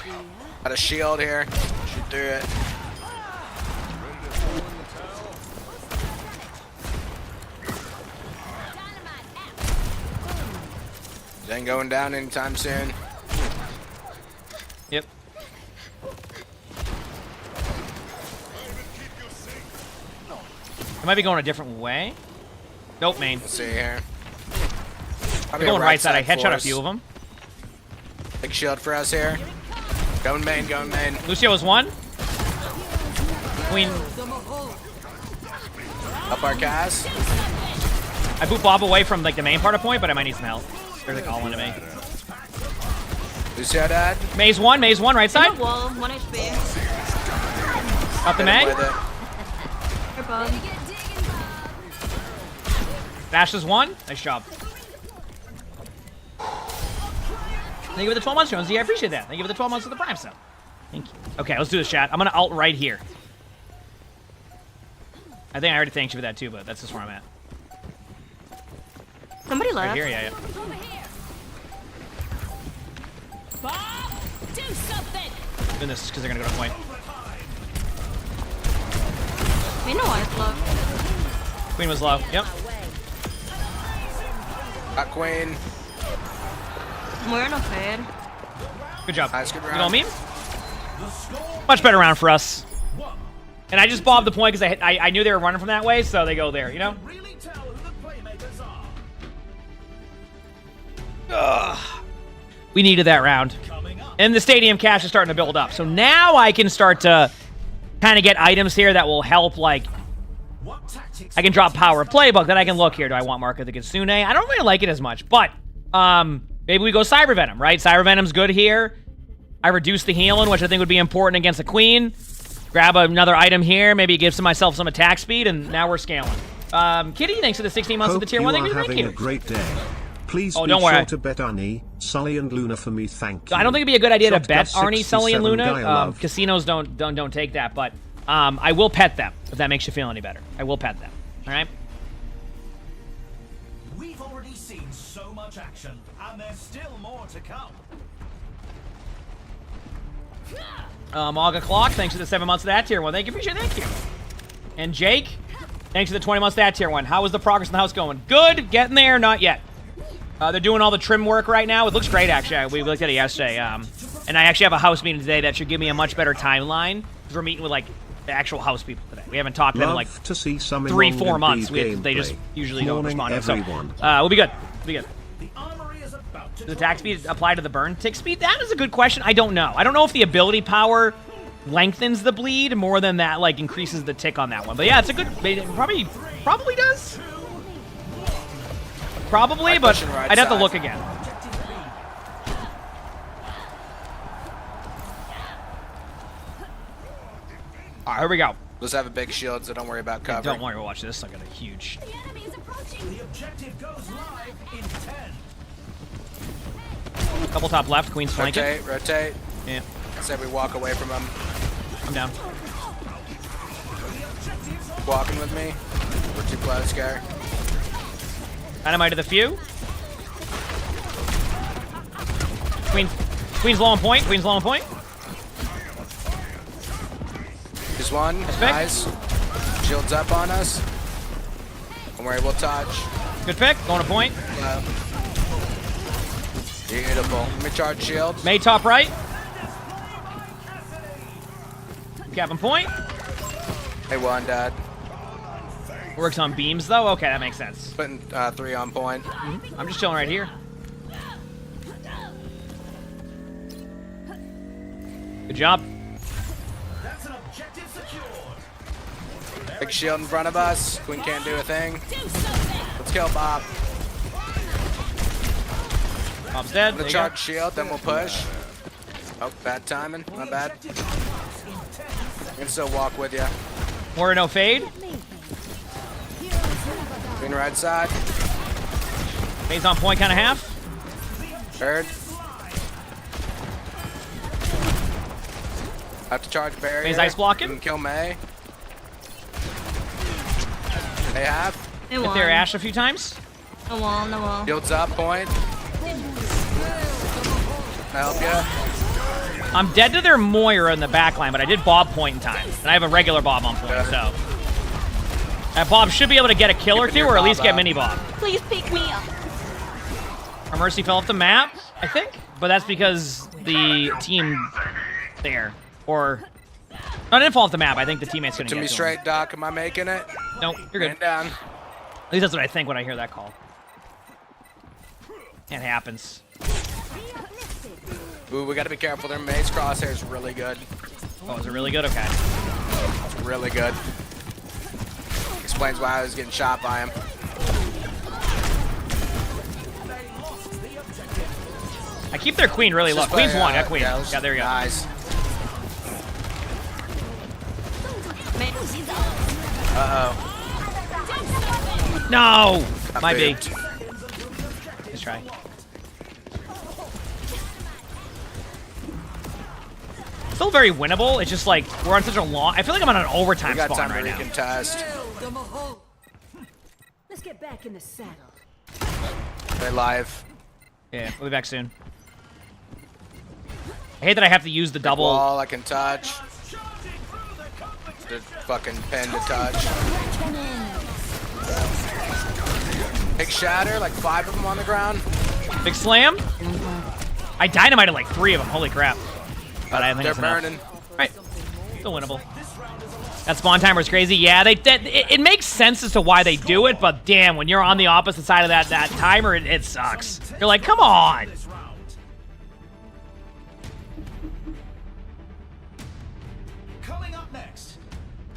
Speaker 11: Got a shield here. Shoot through it. Ain't going down anytime soon.
Speaker 2: Yep. I might be going a different way. Nope, main.
Speaker 11: Let's see here.
Speaker 2: I'm going right side. I headshot a few of them.
Speaker 11: Big shield for us here. Going main, going main.
Speaker 2: Lucio is one. Queen.
Speaker 11: Up our cast.
Speaker 2: I boot Bob away from like the main part of point, but I might need some help. They're like all into me.
Speaker 11: Lucio dead.
Speaker 2: Maze one, right side.
Speaker 12: Wall, 1 HP.
Speaker 2: Up the May. Dash is one. Nice job. Thank you for the 12 months, Jonesy. I appreciate that. Thank you for the 12 months of the Prime sub. Thank you. Okay, let's do this, chat. I'm gonna ult right here. I think I already thanked you for that too, but that's just where I'm at.
Speaker 12: Somebody left.
Speaker 2: Right here, yeah.
Speaker 7: Bob, do something.
Speaker 2: Doing this because they're gonna go to point.
Speaker 12: We know why it's low.
Speaker 2: Queen was low. Yep.
Speaker 11: Got Queen.
Speaker 12: We're in a fade.
Speaker 2: Good job.
Speaker 11: Nice, good
Speaker 2: You
Speaker 11: round.
Speaker 2: know what I mean? Much better round for us. And I just bobbed the point because I knew they were running from that way, so they go there, you know? Ugh. We needed that round. And the stadium cash is starting to build up. So now I can start to kind of get items here that will help, like... I can drop Power of Playbook, then I can look here. Do I want Mark of the Kitsune? I don't really like it as much, but... maybe we go Cyber Venom, right? Cyber Venom's good here. I reduce the healing, which I think would be important against the Queen. Grab another item here. Maybe it gives myself some attack speed, and now we're scaling. Kitty, thanks for the 16 months of the tier 1. Thank you.
Speaker 8: Having a great day. Please be
Speaker 2: don't
Speaker 8: sure
Speaker 2: worry.
Speaker 8: to bet Arnie, Sully, and Luna for me. Thank you.
Speaker 2: I don't think it'd be a good idea to bet
Speaker 8: Shotgun
Speaker 2: Arnie, Sully, and
Speaker 8: 67 guy
Speaker 2: Luna.
Speaker 8: love.
Speaker 2: Casinos don't take that, but I will pet them if that makes you feel any better. I will pet them. All right.
Speaker 10: We've already seen so much action, and there's still more to come.
Speaker 2: Maga Clock, thanks for the 7 months of that tier 1. Thank you, appreciate it. Thank you. And Jake, thanks for the 20 months of that tier 1. How is the progress in the house going? Good. Getting there. Not yet. They're doing all the trim work right now. It looks great, actually. We looked at it yesterday. And I actually have a house meeting today that should give me a much better timeline. Because we're meeting with, like, the actual house people today. We haven't talked to them in, like,
Speaker 8: to see some
Speaker 2: 3-4 months.
Speaker 8: gameplay.
Speaker 2: They just usually don't respond.
Speaker 8: Everyone.
Speaker 2: So, we'll be good. We'll be good. Does the attack speed apply to the burn tick speed? That is a good question. I don't know. I don't know if the ability power lengthens the bleed more than that, like, increases the tick on that one. But yeah, it's a good... It probably does. Probably, but
Speaker 11: right
Speaker 2: I'd have to
Speaker 11: side.
Speaker 2: look again. All right, here we go.
Speaker 11: Let's have a big shield, so don't worry about cover.
Speaker 2: Don't worry, watch this. I got a huge...
Speaker 10: The objective goes live in 10.
Speaker 2: Couple top left, Queen's flanking.
Speaker 11: Rotate.
Speaker 2: Yeah.
Speaker 11: I said we walk away from him.
Speaker 2: I'm down.
Speaker 11: Walking with me. We're too close, Gary.
Speaker 2: Dynamite to the few. Queen's low on point. Queen's low on point.
Speaker 11: Just one. Nice. Shields up on us. Don't worry, we'll touch.
Speaker 2: Good pick. Going to point.
Speaker 11: Beautiful. Let me charge shield.
Speaker 2: May top right. Cap and point.
Speaker 11: Hey, one, Dad.
Speaker 2: Works on beams, though? Okay, that makes sense.
Speaker 11: Putting 3 on point.
Speaker 2: I'm just chilling right here. Good job.
Speaker 10: That's an objective secured.
Speaker 11: Big shield in front of us. Queen can't do a thing. Let's kill Bob.
Speaker 2: Bob's dead.
Speaker 11: The charge shield, then we'll push. Oh, bad timing. Not bad. I can still walk with you.
Speaker 2: More no fade.
Speaker 11: Queen right side.
Speaker 2: May's on point, kind of half.
Speaker 11: Bird. Have to charge barrier.
Speaker 2: May's ice blocking.
Speaker 11: Can kill May. They have.
Speaker 12: They
Speaker 2: Hit their Ash a few times.
Speaker 12: No wall, no wall.
Speaker 11: Shields up, point. Help ya.
Speaker 2: I'm dead to their Moira in the backline, but I did Bob point in time. And I have a regular Bob on point, so. That Bob should be able to get a kill or two, or at least get mini Bob.
Speaker 12: Please pick me up.
Speaker 2: Our Mercy fell off the map, I think. But that's because the team there. Or... No, I didn't fall off the map. I think the teammate's going to get
Speaker 11: me
Speaker 2: to
Speaker 11: straight,
Speaker 2: him.
Speaker 11: Doc. Am I making it?
Speaker 2: Nope, you're good.
Speaker 11: Down.
Speaker 2: At least that's what I think when I hear that call. It happens.
Speaker 11: Ooh, we got to be careful. Their maze crosshair is really good.
Speaker 2: Oh, is it really good? Okay.
Speaker 11: It's really good. Explains why I was getting shot by him.
Speaker 2: I keep their queen really low. Queen's one. Got queen. Yeah, there you go.
Speaker 11: Nice. Uh-oh.
Speaker 2: No! My B. Let's try. Still very winnable. It's just like we're on such a long. I feel like I'm on an overtime spawn right now.
Speaker 11: Contest.
Speaker 6: Let's get back in the saddle.
Speaker 11: They're live.
Speaker 2: Yeah, we'll be back soon. I hate that I have to use the double.
Speaker 11: Wall I can touch. The fucking pin to touch. Big shatter, like 5 of them on the ground.
Speaker 2: Big slam. I dynamited like 3 of them. Holy crap! But I think
Speaker 11: they're
Speaker 2: that's enough.
Speaker 11: burning.
Speaker 2: Right, still winnable. That spawn timer is crazy. Yeah, it makes sense as to why they do it, but damn, when you're on the opposite side of that timer, it sucks. You're like, come on.
Speaker 10: Coming up next,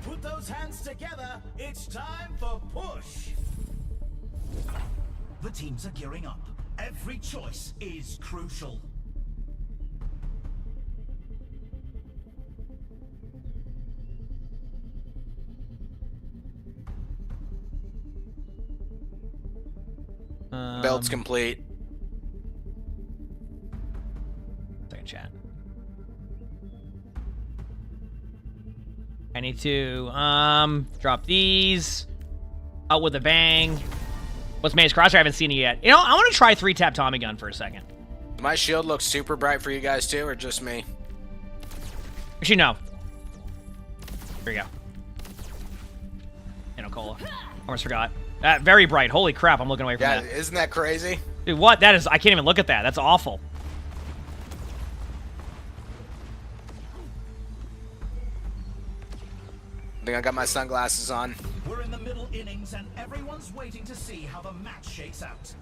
Speaker 10: put those hands together. It's time for push. The teams are gearing up. Every choice is crucial.
Speaker 11: Build's complete.
Speaker 2: Second chat. I need to drop these out with a bang. What's Maze Crosshair? I haven't seen it yet. You know, I want to try 3-tap Tommy gun for a second.
Speaker 11: My shield looks super bright for you guys too, or just me?
Speaker 2: Actually, no. Here we go. Cola. Almost forgot. Very bright. Holy crap, I'm looking away from that.
Speaker 11: Yeah, isn't that crazy?
Speaker 2: Dude, what? That is, I can't even look at that. That's awful.
Speaker 11: I think I got my sunglasses on.
Speaker 10: We're in the middle innings and everyone's waiting to see how the match shakes out.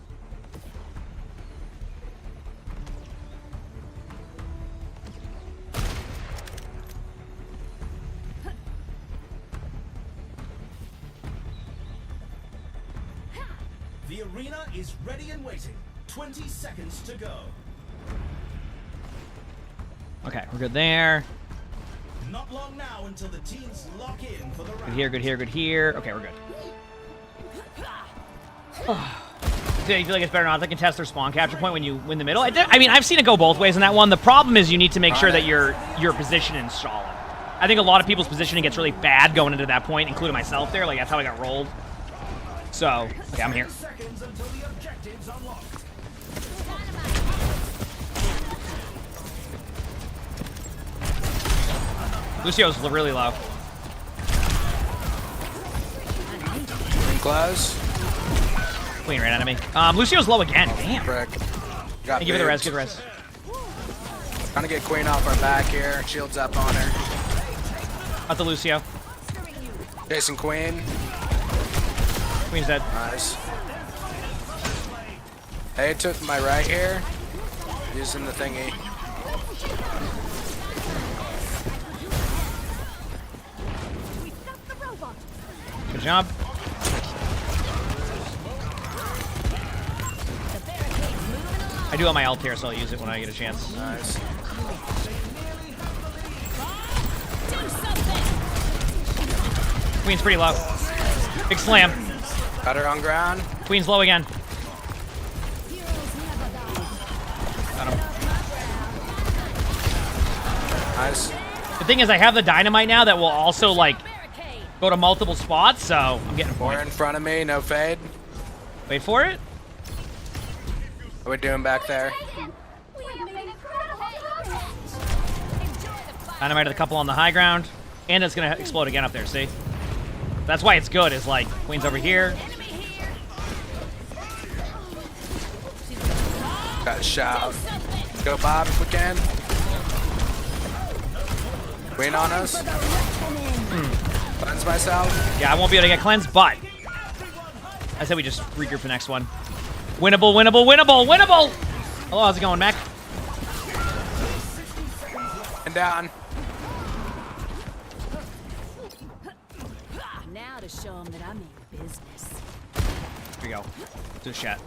Speaker 10: The arena is ready and waiting. 20 seconds to go.
Speaker 2: Okay, we're good there.
Speaker 10: Not long now until the teams lock in for the round.
Speaker 2: Good here, good here, good here. Okay, we're good. Do you feel like it's better not to contest their spawn capture point when you win the middle? I mean, I've seen it go both ways in that one. The problem is you need to make sure that your position is solid. I think a lot of people's positioning gets really bad going into that point, including myself there. Like, that's how I got rolled. So, okay, I'm here. Lucio's really low.
Speaker 11: Close.
Speaker 2: Queen ran out of me. Lucio's low again. Damn.
Speaker 11: Frick.
Speaker 2: Got give her the res, give her the res.
Speaker 11: Trying to get Queen off our back here. Shield's up on her.
Speaker 2: Out to Lucio.
Speaker 11: Chasing Queen.
Speaker 2: Queen's dead.
Speaker 11: Nice. Hey, took my right here. Using the thingy.
Speaker 2: Good job. I do have my ult here, so I'll use it when I get a chance.
Speaker 11: Nice.
Speaker 2: Queen's pretty low. Big slam.
Speaker 11: Got her on ground.
Speaker 2: Queen's low again. Got him.
Speaker 11: Nice.
Speaker 2: The thing is, I have the dynamite now that will also, like, go to multiple spots, so I'm getting a point.
Speaker 11: We're in front of me, no fade.
Speaker 2: Wait for it.
Speaker 11: What are we doing back there?
Speaker 2: Dynamited a couple on the high ground, and it's gonna explode again up there, see? That's why it's good, is like, Queen's over here.
Speaker 11: Got a shout. Let's go, Bob, if we can. Wait on us. Cleanse myself.
Speaker 2: Yeah, I won't be able to get cleansed, but I said we just regroup the next one. Winnable, winnable, winnable, winnable! Hello, how's it going, Mac?
Speaker 11: And down.
Speaker 7: Now to show them that I mean business.
Speaker 2: Here we go. Do a shot.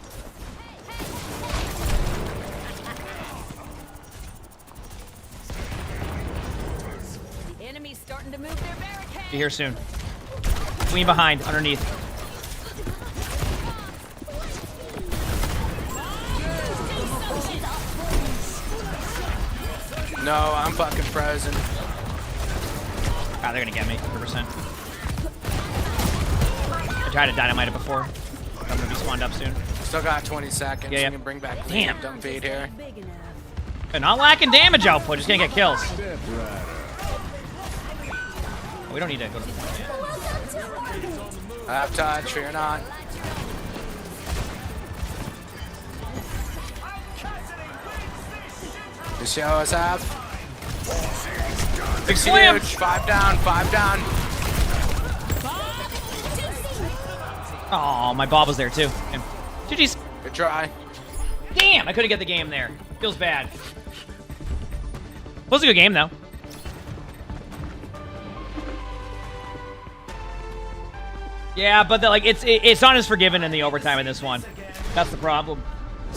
Speaker 7: The enemy's starting to move their barricade.
Speaker 2: Be here soon. Queen behind, underneath.
Speaker 11: No, I'm fucking frozen.
Speaker 2: God, they're gonna get me, 100%. I tried to dynamite it before. I'm gonna be spawned up soon.
Speaker 11: Still got 20 seconds.
Speaker 2: Yeah, yeah.
Speaker 11: You can bring back the
Speaker 2: Damn.
Speaker 11: dump feed here.
Speaker 2: They're not lacking damage output, just can't get kills. We don't need to go to the point yet.
Speaker 11: I have touch, fear not. Just show us up.
Speaker 2: Big slam!
Speaker 11: Huge. 5 down, 5 down.
Speaker 2: Oh, my Bob was there too. GG's.
Speaker 11: Good try.
Speaker 2: Damn, I couldn't get the game there. Feels bad. Was a good game though. Yeah, but like it's not as forgiving in the overtime in this one. That's the problem.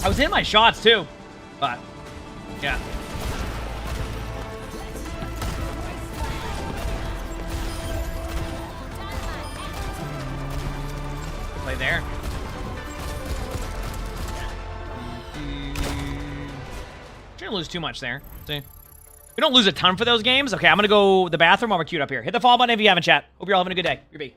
Speaker 2: I was in my shots too, but yeah. Play there. Shouldn't lose too much there. See? We don't lose a ton for those games. Okay, I'm gonna go to the bathroom while we're queued up here. Hit the follow button if you haven't, chat. Hope you're all having a good day. Your B.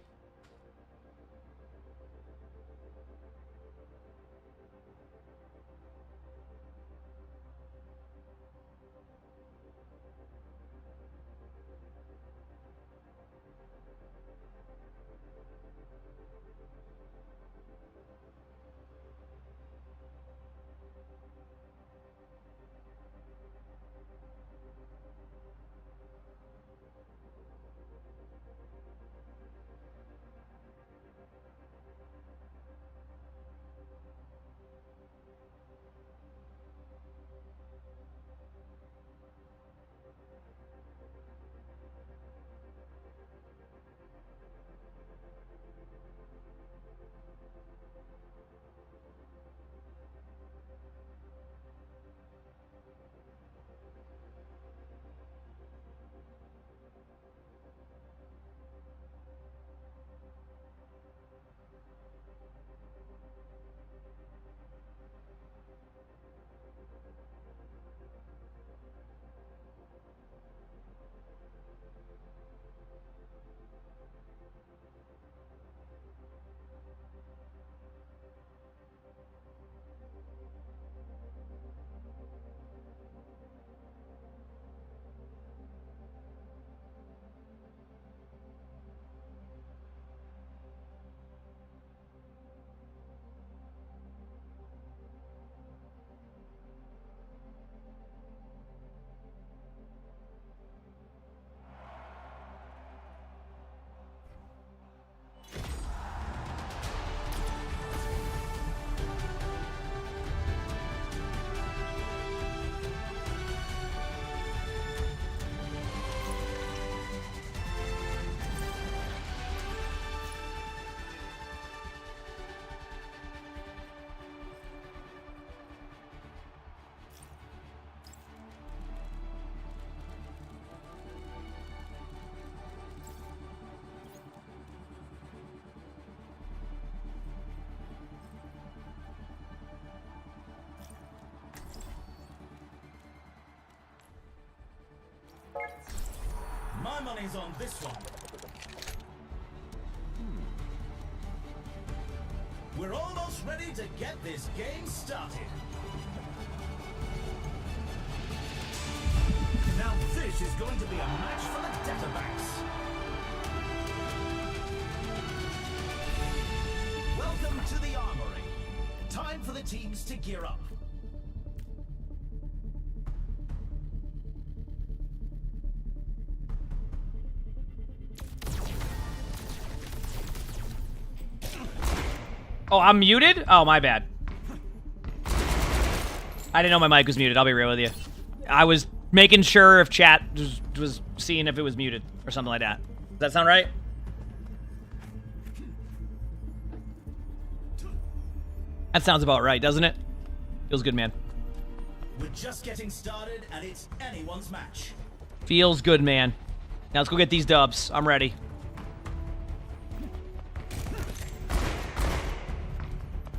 Speaker 10: My money's on this one. We're almost ready to get this game started. Now this is going to be a match for the databanks. Welcome to the Armory. Time for the teams to gear up.
Speaker 2: Oh, I'm muted? Oh, my bad. I didn't know my mic was muted, I'll be real with you. I was making sure if chat was seeing if it was muted or something like that. Does that sound right? That sounds about right, doesn't it? Feels good, man.
Speaker 10: We're just getting started, and it's anyone's match.
Speaker 2: Feels good, man. Now let's go get these dubs. I'm ready.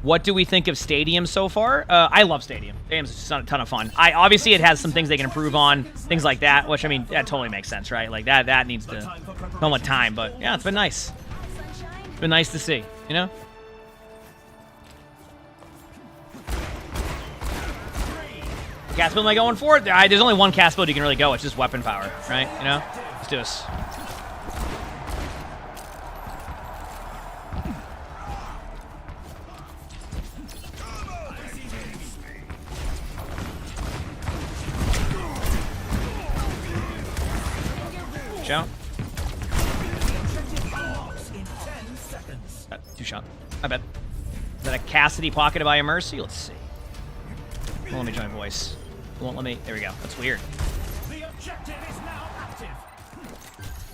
Speaker 2: What do we think of Stadium so far? I love Stadium. Stadium's just a ton of fun. Obviously it has some things they can improve on, things like that, which I mean that totally makes sense, right? Like that needs to come with time. But yeah, it's been nice. It's been nice to see, you know. Cast build am I going for it? There's only one cast build you can really go. It's just weapon power, right? You know? Let's do this. Shout. Two shot. I bet. Is that a Cassidy pocketed by a Mercy? Let's see. Won't let me join voice. Won't let me. There we go. That's weird.
Speaker 10: The objective is now active.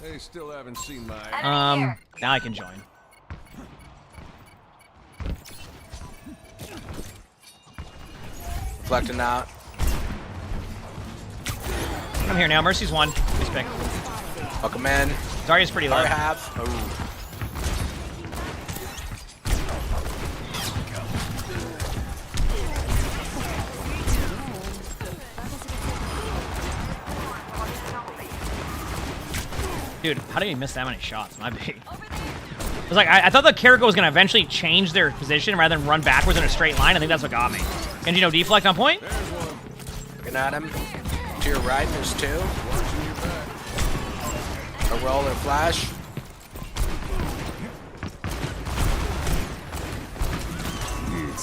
Speaker 13: They still haven't seen my.
Speaker 2: Now I can join.
Speaker 11: Reflecting out.
Speaker 2: I'm here now. Mercy's one. Nice pick.
Speaker 11: Welcome in.
Speaker 2: Zarya's pretty low.
Speaker 11: Oh.
Speaker 2: Dude, how did he miss that many shots? My big. It was like I thought the Kiriko was gonna eventually change their position rather than run backwards in a straight line. I think that's what got me. Genji no deflect on point.
Speaker 11: Looking at him. To your right, there's two. A roll or flash.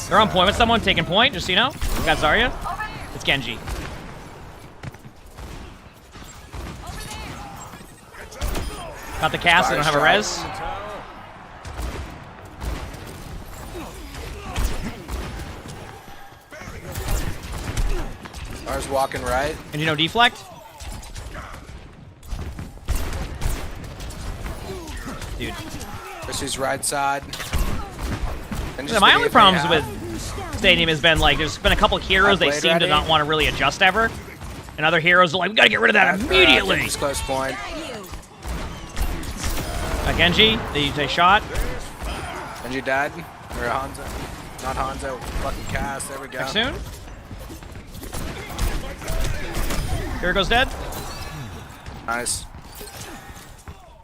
Speaker 2: They're on point with someone taking point. Just so you know, got Zarya. It's Genji. Got the cast, I don't have a res.
Speaker 11: Ours walking right.
Speaker 2: And you know deflect? Dude.
Speaker 11: This is right side.
Speaker 2: Yeah, my only problems with Stadium has been like there's been a couple heroes they seem to not want to really adjust ever. And other heroes are like, we gotta get rid of that immediately.
Speaker 11: Close point.
Speaker 2: Genji, they shot.
Speaker 11: Genji dead. Or Hanzo. Not Hanzo. Fucking cast. There we go.
Speaker 2: Back soon. Kiriko's dead.
Speaker 11: Nice.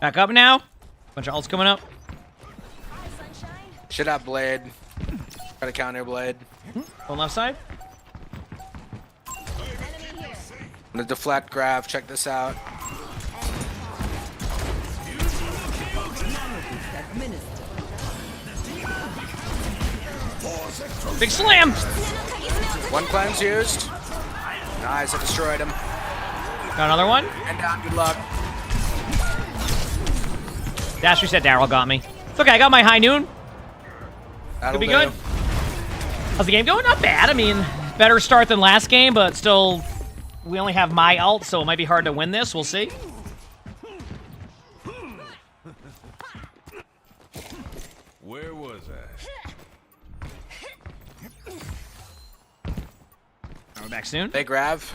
Speaker 2: Back up now. Bunch of ults coming up.
Speaker 11: Should have blade. Got a counter blade.
Speaker 2: On left side.
Speaker 11: I'm gonna deflect grab. Check this out.
Speaker 2: Big slam!
Speaker 11: One cleanse used. Nice, I destroyed him.
Speaker 2: Got another one?
Speaker 11: And down, good luck.
Speaker 2: Dash reset, Daryl got me. It's okay, I got my high noon. Could be good. How's the game going? Not bad. I mean, better start than last game, but still, we only have my ult, so it might be hard to win this. We'll see.
Speaker 13: Where was I?
Speaker 2: We're back soon.
Speaker 11: Big Rav.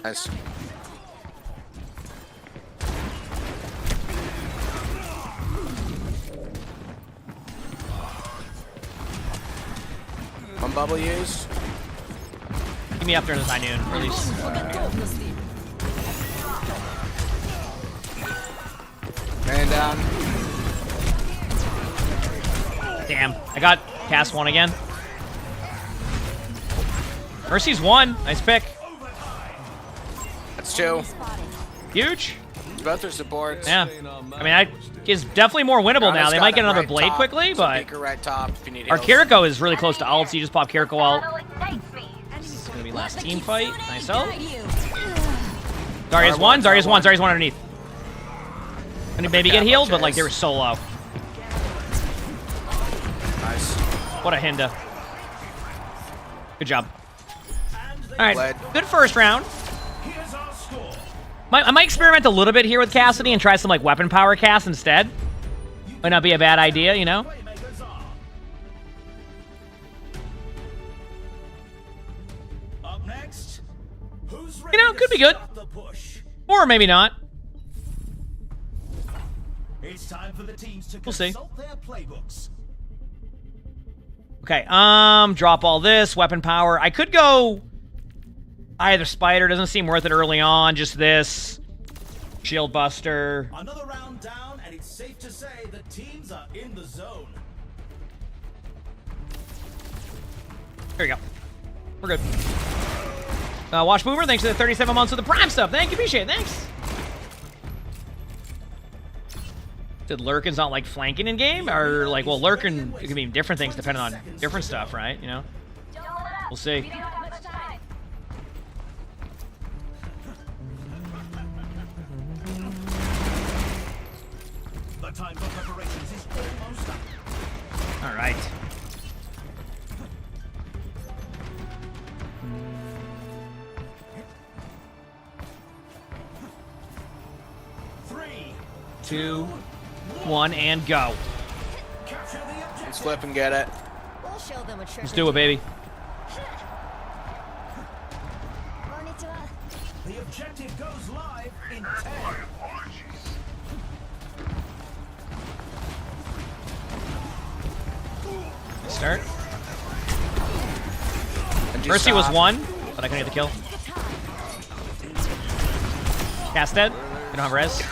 Speaker 11: Nice. One bubble used.
Speaker 2: Give me up during this high noon, or at least.
Speaker 11: Man down.
Speaker 2: Damn, I got cast one again. Mercy's one. Nice pick.
Speaker 11: That's two.
Speaker 2: Huge.
Speaker 11: Both are supports.
Speaker 2: Yeah. I mean, that is definitely more winnable now. They might get another blade quickly, but
Speaker 11: right top if you need
Speaker 2: our
Speaker 11: heals.
Speaker 2: Kiriko is really close to ult, so you just pop Kiriko ult. This is going to be last team fight. Nice ult. Zarya's one. Zarya's one. Zarya's one underneath. And maybe get healed, but like they were so low. What a Hinda. Good job. All right, good first round. I might experiment a little bit here with Cassidy and try some like weapon power cast instead. Might not be a bad idea, you know? You know, could be good. Or maybe not.
Speaker 10: It's time for the teams to
Speaker 2: we'll see.
Speaker 10: Their playbooks.
Speaker 2: Okay, drop all this, weapon power. I could go either spider, doesn't seem worth it early on, just this. Shield buster.
Speaker 10: Another round down, and it's safe to say the teams are in the zone.
Speaker 2: There you go. We're good. Wash Boomer, thanks for the 37 months of the Prime stuff. Thank you, appreciate it, thanks. Did Lurkin's not like flanking in game? Or like, well, Lurkin, it can mean different things depending on different stuff, right? You know? We'll see.
Speaker 10: The time for preparations is almost up.
Speaker 2: All right.
Speaker 10: Three,
Speaker 2: 2, 1, and go.
Speaker 11: Let's flip and get it.
Speaker 7: We'll show them a trick.
Speaker 2: Let's do it, baby.
Speaker 10: The objective goes live in 10.
Speaker 2: Start. Mercy was 1, but I couldn't get the kill. Cast dead. We don't have res.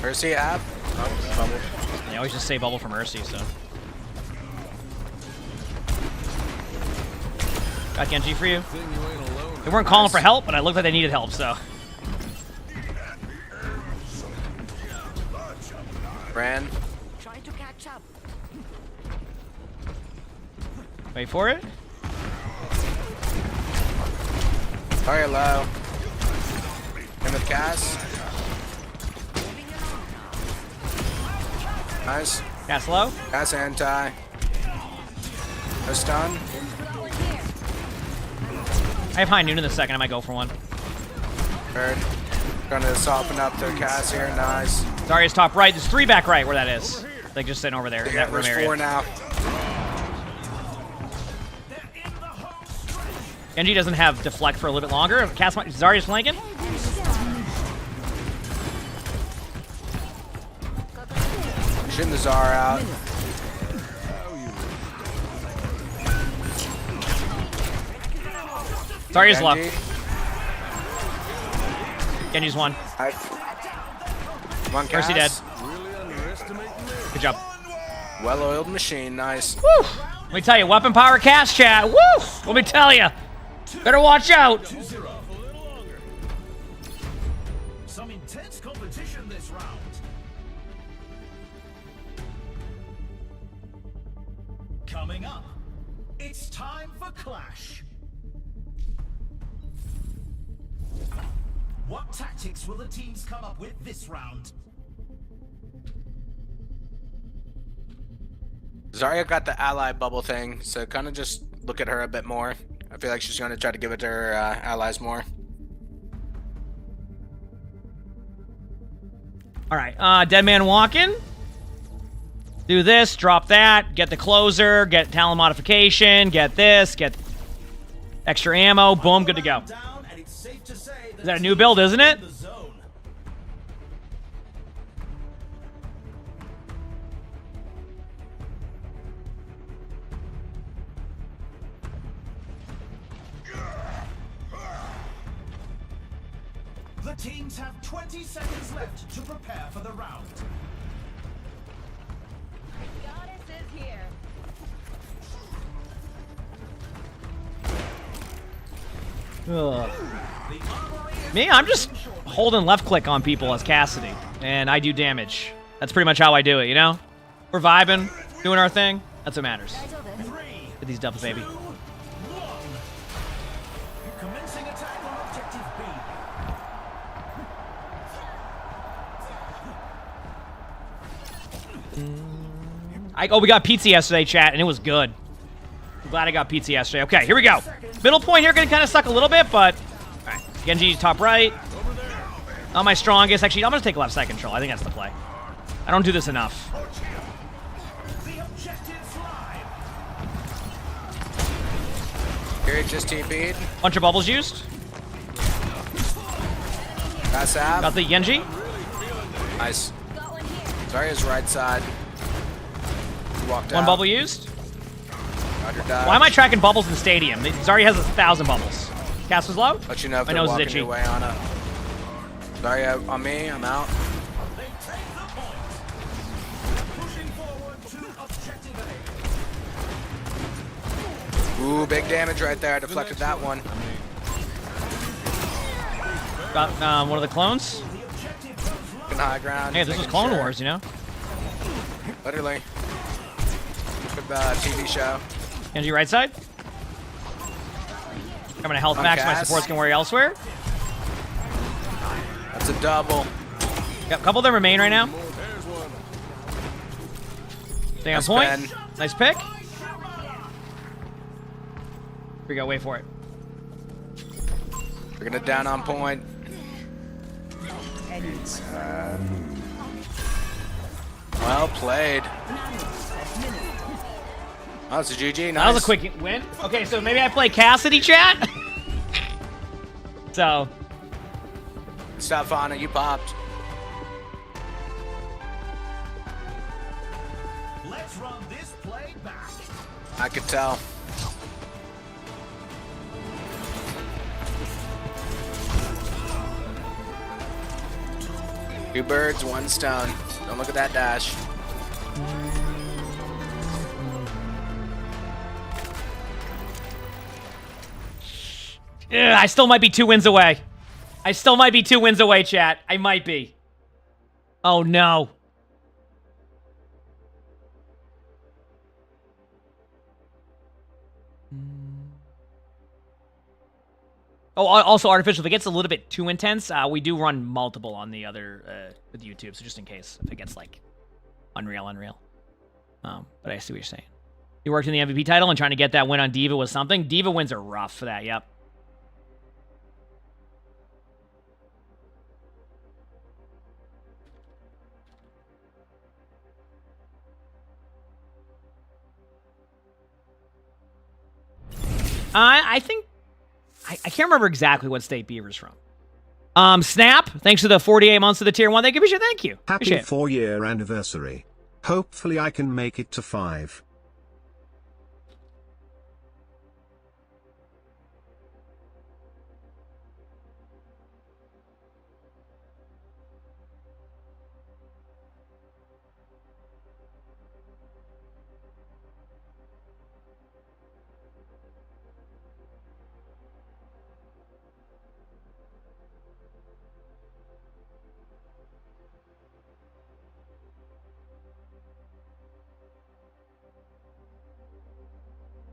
Speaker 11: Mercy app. Oh, bubble.
Speaker 2: They always just say bubble for Mercy, so. Got Genji for you. They weren't calling for help, but I looked like they needed help, so.
Speaker 11: Ran.
Speaker 7: Trying to catch up.
Speaker 2: Wait for it.
Speaker 11: Sorry, low. In with cast. Nice.
Speaker 2: Cast low.
Speaker 11: Cast anti. No stun.
Speaker 2: I have high noon in the second. I might go for one.
Speaker 11: Third. Gonna soften up their cast here. Nice.
Speaker 2: Zarya's top right. There's 3 back right where that is. Like just sitting over there in
Speaker 11: Yeah,
Speaker 2: that room
Speaker 11: there's
Speaker 2: area.
Speaker 11: 4 now.
Speaker 2: Genji doesn't have deflect for a little bit longer. Cast Zarya's flanking.
Speaker 11: Shooting the Zara out.
Speaker 2: Zarya's low. Genji's 1.
Speaker 11: One
Speaker 2: Mercy dead.
Speaker 11: cast.
Speaker 2: Good job.
Speaker 11: Well-oiled machine. Nice.
Speaker 2: Woo! Let me tell you, weapon power cast chat. Woo! Let me tell you. Better watch out.
Speaker 10: Some intense competition this round. Coming up, it's time for Clash. What tactics will the teams come up with this round?
Speaker 11: Zarya got the ally bubble thing, so kind of just look at her a bit more. I feel like she's going to try to give it to her allies more.
Speaker 2: All right, dead man walking. Do this, drop that, get the closer, get talent modification, get this, get extra ammo, boom, good to go. Is that a new build, isn't it?
Speaker 10: The teams have 20 seconds left to prepare for the round.
Speaker 7: Goddess is here.
Speaker 2: Ugh. Me, I'm just holding left click on people as Cassidy, and I do damage. That's pretty much how I do it, you know? We're vibing, doing our thing. That's what matters. Get these dubs, baby.
Speaker 10: Commencing attack on objective B.
Speaker 2: we got pizza yesterday, chat, and it was good. I'm glad I got pizza yesterday. Okay, here we go. Middle point here, gonna kind of suck a little bit, but all right. Genji top right. Not my strongest. Actually, I'm gonna take left side control. I think that's the play. I don't do this enough.
Speaker 11: Here, just TP'd.
Speaker 2: Bunch of bubbles used.
Speaker 11: That's out.
Speaker 2: Got the Genji.
Speaker 11: Nice. Zarya's right side. Walked out.
Speaker 2: One bubble used.
Speaker 11: Roger,
Speaker 2: why am I tracking bubbles in Stadium? Zarya has 1,000 bubbles. Cast was low.
Speaker 11: Let you know if
Speaker 2: my
Speaker 11: they're
Speaker 2: nose is
Speaker 11: walking
Speaker 2: itchy.
Speaker 11: your way on it. Zarya on me. I'm out. Ooh, big damage right there. I deflected that one.
Speaker 2: Got one of the clones.
Speaker 11: In high ground.
Speaker 2: Hey, this was Clone Wars, you know?
Speaker 11: Literally. Good TV show.
Speaker 2: Genji right side. Coming to health max. My supports can worry elsewhere.
Speaker 11: That's a double.
Speaker 2: Got a couple of them remain right now. Stay on point.
Speaker 11: Ben.
Speaker 2: Nice pick. Here we go. Wait for it.
Speaker 11: We're gonna down on point. Well played. Oh, it's a GG. Nice.
Speaker 2: That was a quick win. Okay, so maybe I play Cassidy, chat. So.
Speaker 11: Stuff on it. You popped.
Speaker 10: Let's run this play back.
Speaker 11: I could tell. Two birds, one stone. Don't look at that dash.
Speaker 2: Yeah, I still might be 2 wins away. I still might be 2 wins away, chat. I might be. Oh, no. Oh, also, Artificial, if it gets a little bit too intense, we do run multiple on the other, with YouTube, so just in case, if it gets, like, unreal. But I see what you're saying. You worked in the MVP title and trying to get that win on D.Va was something. D.Va wins are rough for that, yep. I think I can't remember exactly what state Beaver's from. Snap, thanks for the 48 months of the tier 1. Thank you. Thank you.
Speaker 8: Happy 4-year anniversary. Hopefully I can make it to 5.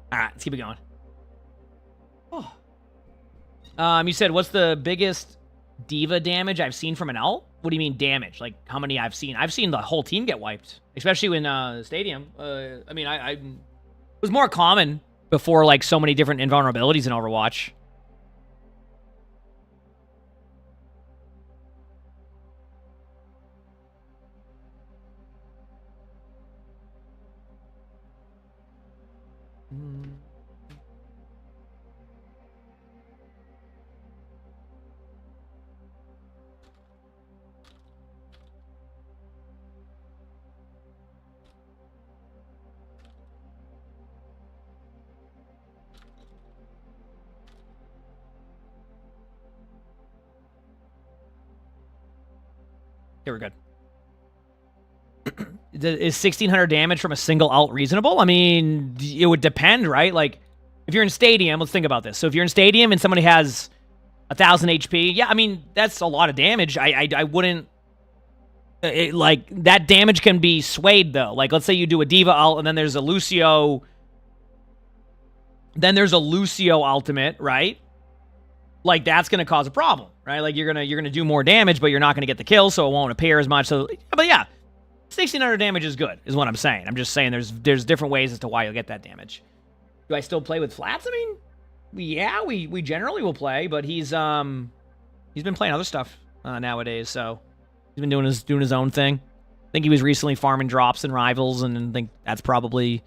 Speaker 2: All right, let's keep it going. Oh. You said, what's the biggest D.Va damage I've seen from an ult? What do you mean damage? Like, how many I've seen? I've seen the whole team get wiped, especially in Stadium. I mean, it was more common before, like, so many different invulnerabilities in Overwatch. Here we're good. Is 1,600 damage from a single ult reasonable? I mean, it would depend, right? Like, if you're in Stadium, let's think about this. So if you're in Stadium and somebody has 1,000 HP, yeah, I mean, that's a lot of damage. I wouldn't... like, that damage can be swayed, though. Like, let's say you do a D.Va ult, and then there's a Lucio... Then there's a Lucio ultimate, right? Like, that's going to cause a problem, right? Like, you're gonna do more damage, but you're not going to get the kill, so it won't appear as much. So, but yeah, 1600 damage is good, is what I'm saying. I'm just saying there's different ways as to why you'll get that damage. Do I still play with flats? I mean, yeah, we generally will play, but he's been playing other stuff nowadays, so he's been doing his own thing. I think he was recently farming drops and rivals, and I think that's probably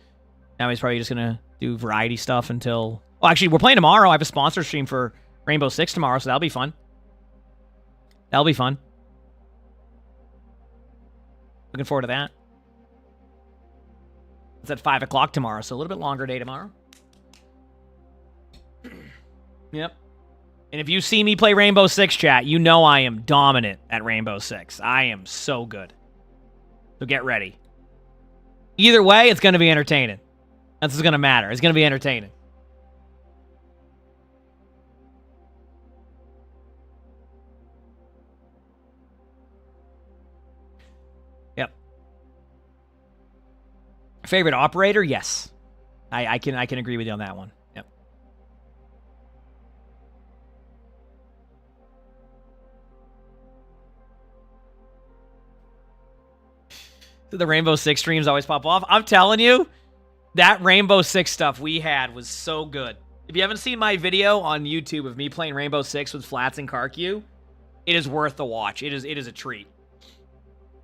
Speaker 2: now he's probably just gonna do variety stuff until. Well, actually, we're playing tomorrow. I have a sponsor stream for Rainbow Six tomorrow, so that'll be fun. That'll be fun. Looking forward to that. It's at 5 o'clock tomorrow, so a little bit longer day tomorrow. Yep. And if you see me play Rainbow Six, chat, you know I am dominant at Rainbow Six. I am so good. So get ready. Either way, it's going to be entertaining. That's what's going to matter. It's going to be entertaining. Yep. Favorite operator? Yes. I can agree with you on that one. Yep. The Rainbow Six streams always pop off. I'm telling you, that Rainbow Six stuff we had was so good. If you haven't seen my video on YouTube of me playing Rainbow Six with Flats and Karq, it is worth the watch. It is a treat.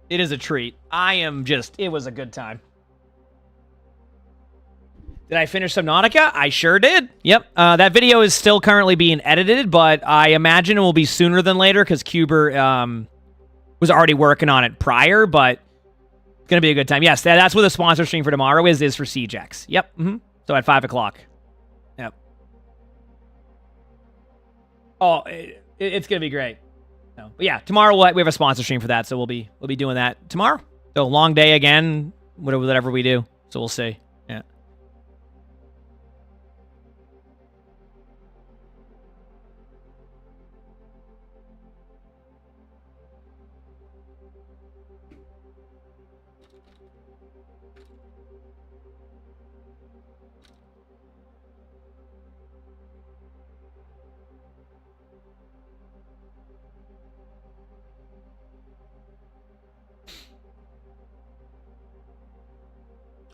Speaker 2: It is a treat. It was a good time. Did I finish Subnautica? I sure did. Yep. That video is still currently being edited, but I imagine it will be sooner than later because Cuber was already working on it prior, but it's going to be a good time. Yes, that's what the sponsor stream for tomorrow is for CJX. Yep. So at 5 o'clock. Yep. Oh, it's going to be great. No. But yeah, tomorrow we have a sponsor stream for that, so we'll be doing that tomorrow. So long day again, whatever we do. So we'll see. Yeah.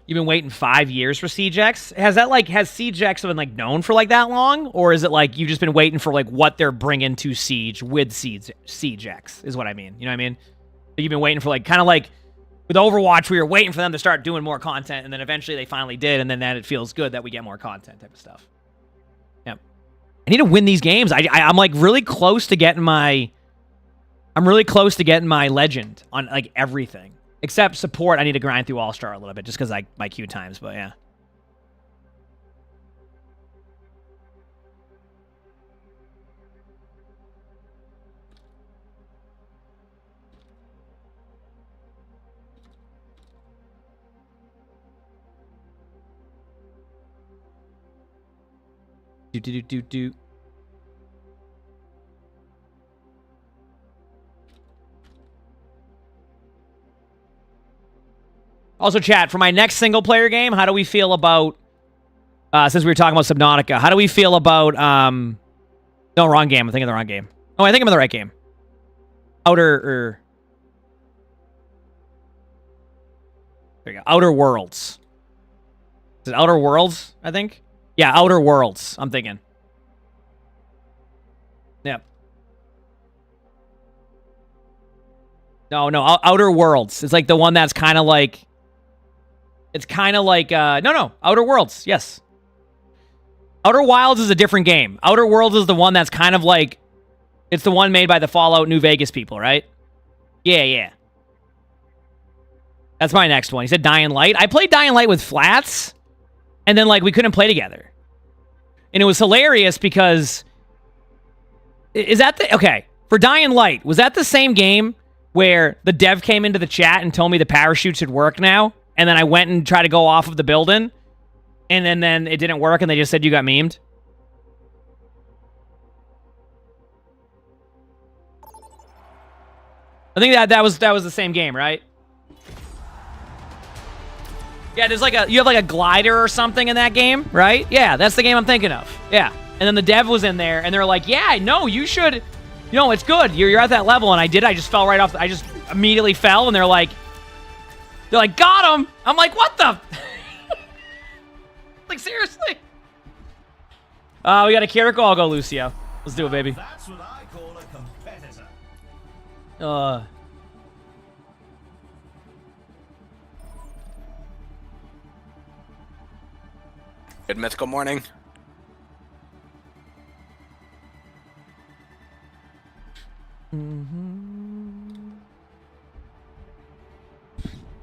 Speaker 2: You've been waiting 5 years for CJX? Has CJX been known for that long? Or is it you've just been waiting for what they're bringing to Siege with CJX is what I mean. You know what I mean? You've been waiting for kind of with Overwatch, we were waiting for them to start doing more content, and then eventually they finally did, and then it feels good that we get more content type of stuff. Yep. I need to win these games. I'm really close to getting my legend on everything. Except support, I need to grind through All-Star a little bit just because my queue times, but yeah. Do. Also, chat, for my next single-player game, how do we feel about, since we were talking about Subnautica, how do we feel about, no, wrong game. I'm thinking of the wrong game. Oh, I think I'm in the right game. There you go. Outer Worlds. Is it Outer Worlds, I think? Yeah, Outer Worlds, I'm thinking. Yep. No, Outer Worlds. It's the one that's kind of it's kind of no, Outer Worlds, yes. Outer Wilds is a different game. Outer Worlds is the one that's kind of it's the one made by the Fallout New Vegas people, right? Yeah. That's my next one. He said Dying Light. I played Dying Light with Flats, and then we couldn't play together. And it was hilarious because, okay, for Dying Light, was that the same game where the dev came into the chat and told me the parachute should work now? And then I went and tried to go off of the building, and then it didn't work, and they just said you got memed. I think that was the same game, right? Yeah, there's you have a glider or something in that game, right? Yeah, that's the game I'm thinking of. Yeah, and then the dev was in there, and they're like, "Yeah, no, you should. It's good. You're at that level." And I did. I just fell right off. I just immediately fell, and they're like, They're like, got him! I'm like, what the? Like, seriously? We got a Kiriko. I'll go Lucio. Let's do it, baby.
Speaker 10: That's what I call a competitor.
Speaker 11: Good mythical morning.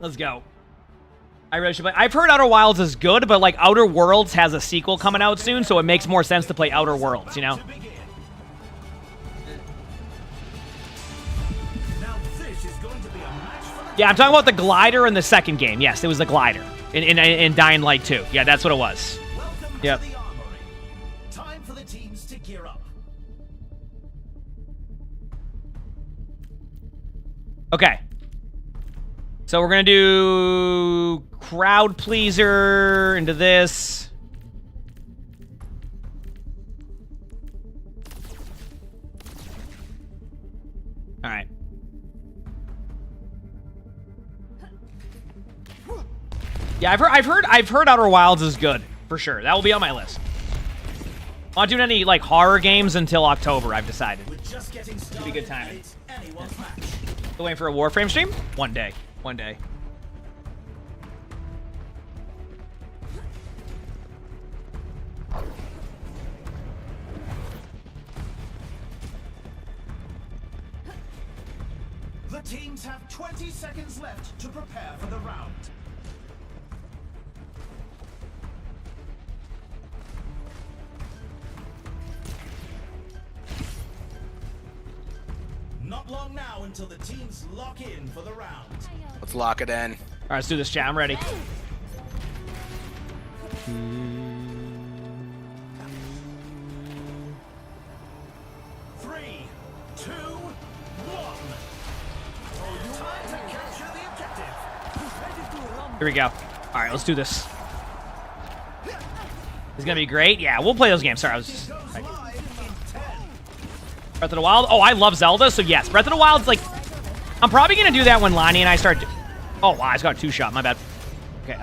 Speaker 2: Let's go. I really should play. I've heard Outer Wilds is good, but like Outer Worlds has a sequel coming out soon, so it makes more sense to play Outer Worlds, you know? Yeah, I'm talking about the glider in the second game. Yes, it was the glider in Dying Light 2. Yeah, that's what it was. Yep.
Speaker 10: Time for the teams to gear up.
Speaker 2: Okay. So we're gonna do crowd pleaser into this. All right. Yeah, I've heard Outer Wilds is good for sure. That will be on my list. I'm not doing any like horror games until October. I've decided. It'll be good timing. Still waiting for a Warframe stream? One day. One day.
Speaker 10: The teams have 20 seconds left to prepare for the round. Not long now until the teams lock in for the round.
Speaker 11: Let's lock it in.
Speaker 2: All right, let's do this, chat. I'm ready.
Speaker 10: Three, two, one. Time to capture the objective.
Speaker 2: Here we go. All right, let's do this. It's gonna be great. Yeah, we'll play those games. Sorry, I was just... Breath of the Wild. Oh, I love Zelda, so yes. Breath of the Wild's like... I'm probably going to do that when Lonnie and I start... Oh, wow, I just got a two-shot. My bad. Okay,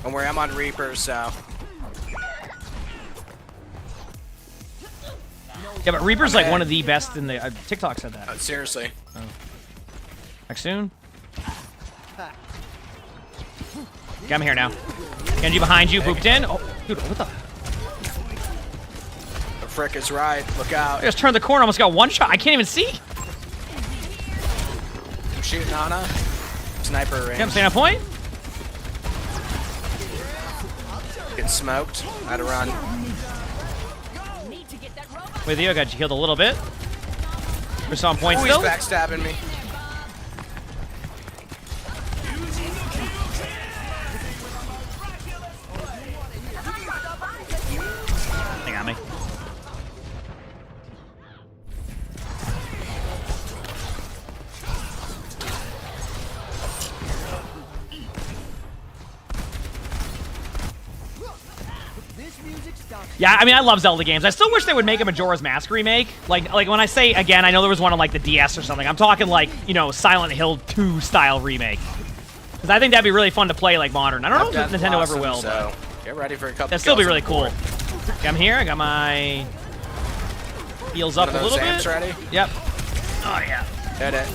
Speaker 11: Don't worry, I'm on Reaper, so...
Speaker 2: Yeah, but Reaper's like one of the best in the... TikTok said that.
Speaker 11: Seriously.
Speaker 2: Oh. Next soon. Okay, I'm here now. Genji behind you, pooped in. Oh, dude, what the?
Speaker 11: The frick is right. Look out.
Speaker 2: I just turned the corner, almost got one shot. I can't even see.
Speaker 11: I'm shooting Ana. Sniper range.
Speaker 2: Yeah, I'm staying on point.
Speaker 11: Getting smoked. I had to run.
Speaker 2: With you, I got you healed a little bit. We're still on point
Speaker 11: Ooh,
Speaker 2: still.
Speaker 11: He's backstabbing me.
Speaker 2: They got me. Yeah, I mean, I love Zelda games. I still wish they would make a Majora's Mask remake. Like when I say, again, I know there was one on, like, the DS or something. I'm talking, like, you know, Silent Hill 2 style remake. Because I think that'd be really fun to play, like, modern. I don't know if Nintendo ever will,
Speaker 11: so
Speaker 2: but...
Speaker 11: get ready for a couple.
Speaker 2: That'd still be really cool. Okay, I'm here. I got my... heals up a little bit.
Speaker 11: Ready?
Speaker 2: Yep. Oh, yeah.
Speaker 11: Hit it.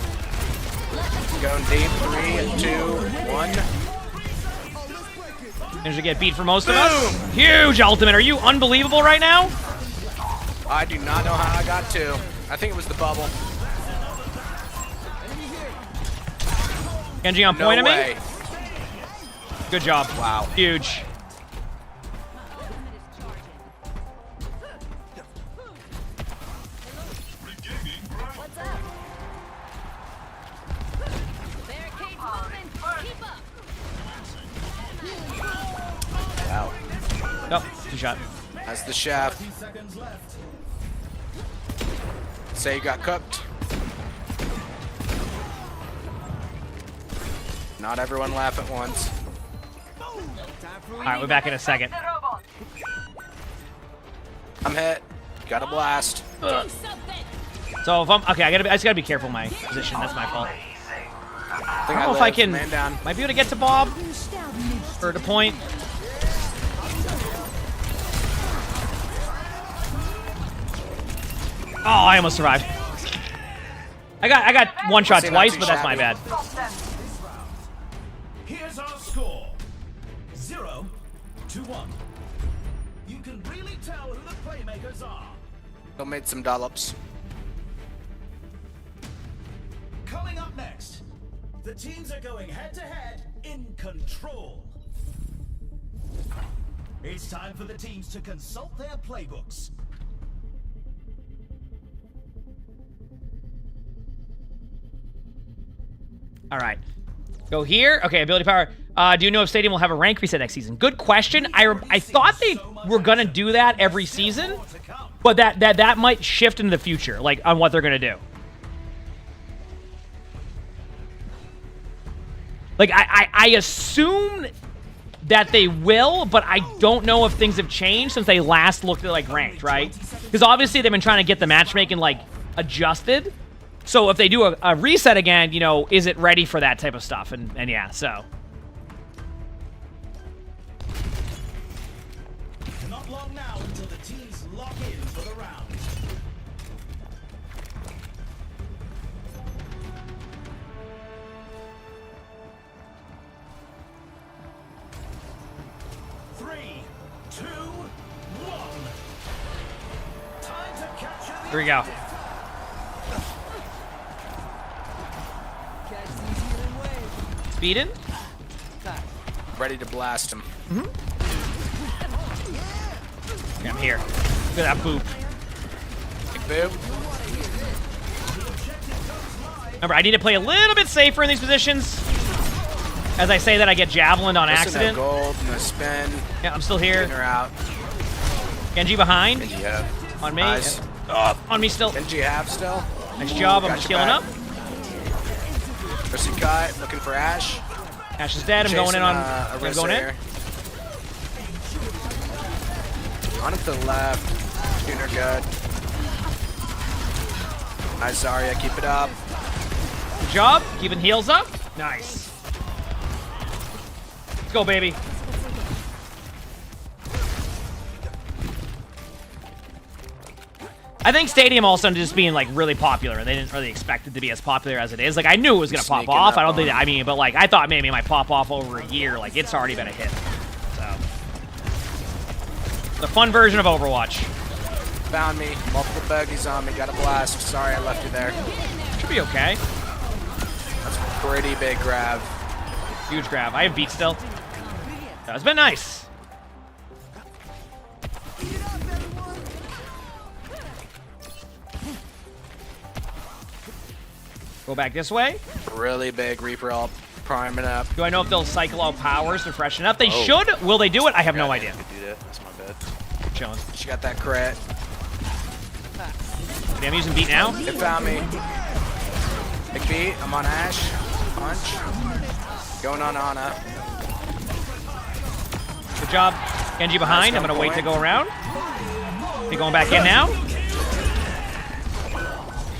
Speaker 11: Going deep. 3, 2, 1.
Speaker 2: Managed to get beat for most of us. Huge ultimate. Are you unbelievable right now?
Speaker 11: I do not know how I got to. I think it was the bubble.
Speaker 2: Genji on point
Speaker 11: no
Speaker 2: of
Speaker 11: way.
Speaker 2: me. Good job.
Speaker 11: Wow.
Speaker 2: Huge.
Speaker 11: Wow.
Speaker 2: Oh, two shot.
Speaker 11: That's the chef. Say you got cooked. Not everyone laugh at once.
Speaker 2: All right, we're back in a second.
Speaker 11: I'm hit. Got a blast.
Speaker 2: So if I'm okay, I just gotta be careful of my position. That's my fault. I don't know if I can. Might be able to get to Bob or to point. Oh, I almost survived. I got one shot twice, but that's my bad.
Speaker 10: Here's our score. 0-1. You can really tell who the playmakers are.
Speaker 11: They made some dollops.
Speaker 10: Coming up next, the teams are going head-to-head in Control. It's time for the teams to consult their playbooks.
Speaker 2: All right. Go here. Okay, ability power. Do you know if Stadium will have a rank reset next season? Good question. I thought they were going to do that every season, but that might shift in the future, like on what they're going to do. Like, I assume that they will, but I don't know if things have changed since they last looked at, like, ranked, right? Because obviously they've been trying to get the matchmaking, like, adjusted. So if they do a reset again, you know, is it ready for that type of stuff? And yeah, so.
Speaker 10: Not long now until the teams lock in for the round.
Speaker 2: Here we go. Speeding.
Speaker 11: Ready to blast him.
Speaker 2: Okay, I'm here. Look at that boop.
Speaker 11: Big boop.
Speaker 2: Remember, I need to play a little bit safer in these positions. As I say that, I get javelined on accident.
Speaker 11: No gold, no spin.
Speaker 2: Yeah, I'm still here.
Speaker 11: Her out.
Speaker 2: Genji behind.
Speaker 11: Genji up.
Speaker 2: On me.
Speaker 11: Nice.
Speaker 2: Oh, on me still.
Speaker 11: Genji half still.
Speaker 2: Nice job. I'm just healing up.
Speaker 11: Mercy cut. Looking for Ash.
Speaker 2: Ash is dead. I'm going in on. I'm going in.
Speaker 11: On to the left. Shooting her good. Nice, Zarya. Keep it up.
Speaker 2: Good job. Keeping heals up. Nice. Let's go, baby. I think Stadium also just being like really popular. They didn't really expect it to be as popular as it is. Like I knew it was gonna pop off. I don't think that, I mean, but like I thought maybe it might pop off over a year. Like it's already been a hit. So the fun version of Overwatch.
Speaker 11: Found me. Multiple bogeys on me. Got a blast. Sorry I left you there.
Speaker 2: Should be okay.
Speaker 11: That's a pretty big grab.
Speaker 2: Huge grab. I have beat still. That's been nice. Go back this way.
Speaker 11: Really big Reaper all priming up.
Speaker 2: Do I know if they'll cycle out powers to freshen up? They should. Will they do it? I have no idea.
Speaker 11: Do that. That's my bad.
Speaker 2: Chilling.
Speaker 11: She got that crit.
Speaker 2: Okay, I'm using beat now.
Speaker 11: It found me. Big beat. I'm on Ash. Punch. Going on Ana.
Speaker 2: Good job. Genji behind. I'm going to wait to go around. You going back in now?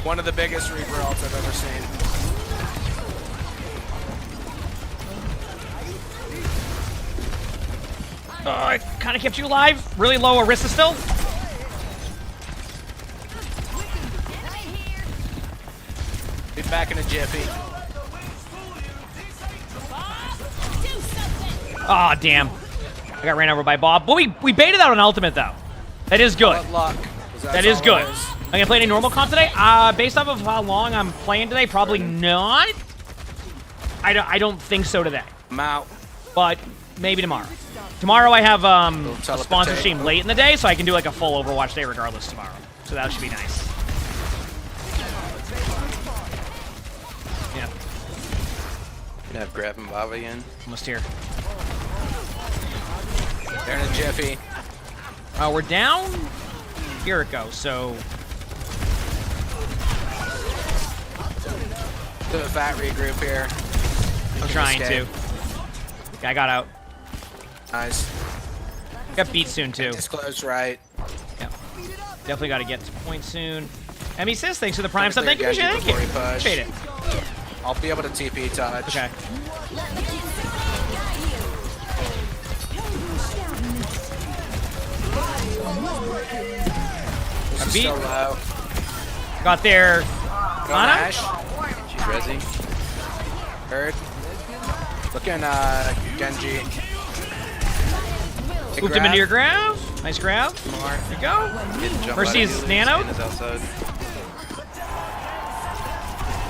Speaker 11: One of the biggest Reaper ults I've ever seen.
Speaker 2: I kind of kept you alive. Really low Orisa still.
Speaker 11: Be back in a jiffy.
Speaker 2: Aw, oh, damn. I got ran over by Bob. But we baited out an ultimate, though. That is good.
Speaker 11: What luck.
Speaker 2: That is good. I'm going to play any normal comp today? Based off of how long I'm playing today, probably not. I don't think so today.
Speaker 11: I'm out.
Speaker 2: But maybe tomorrow. Tomorrow I have a sponsor stream late in the day, so I can do like a full Overwatch day regardless tomorrow. So that should be nice. Yeah.
Speaker 11: Gonna have Grab and Bava again.
Speaker 2: Almost here.
Speaker 11: They're in a jiffy.
Speaker 2: We're down. Here it goes. So.
Speaker 11: Do a fat regroup here.
Speaker 2: I'm trying to. Okay, I got out.
Speaker 11: Nice.
Speaker 2: Got beat soon too.
Speaker 11: It's close right.
Speaker 2: Yeah. Definitely got to get to point soon. Emmy says, thanks for the prime sub. Thank you, appreciate it. Appreciate it.
Speaker 11: I'll be able to TP touch.
Speaker 2: Okay.
Speaker 11: She's so low.
Speaker 2: Got there. Ana?
Speaker 11: She's resi. Heard. Looking, Genji.
Speaker 2: Moved him into your grab. Nice grab. There you go. Mercy's nanoed.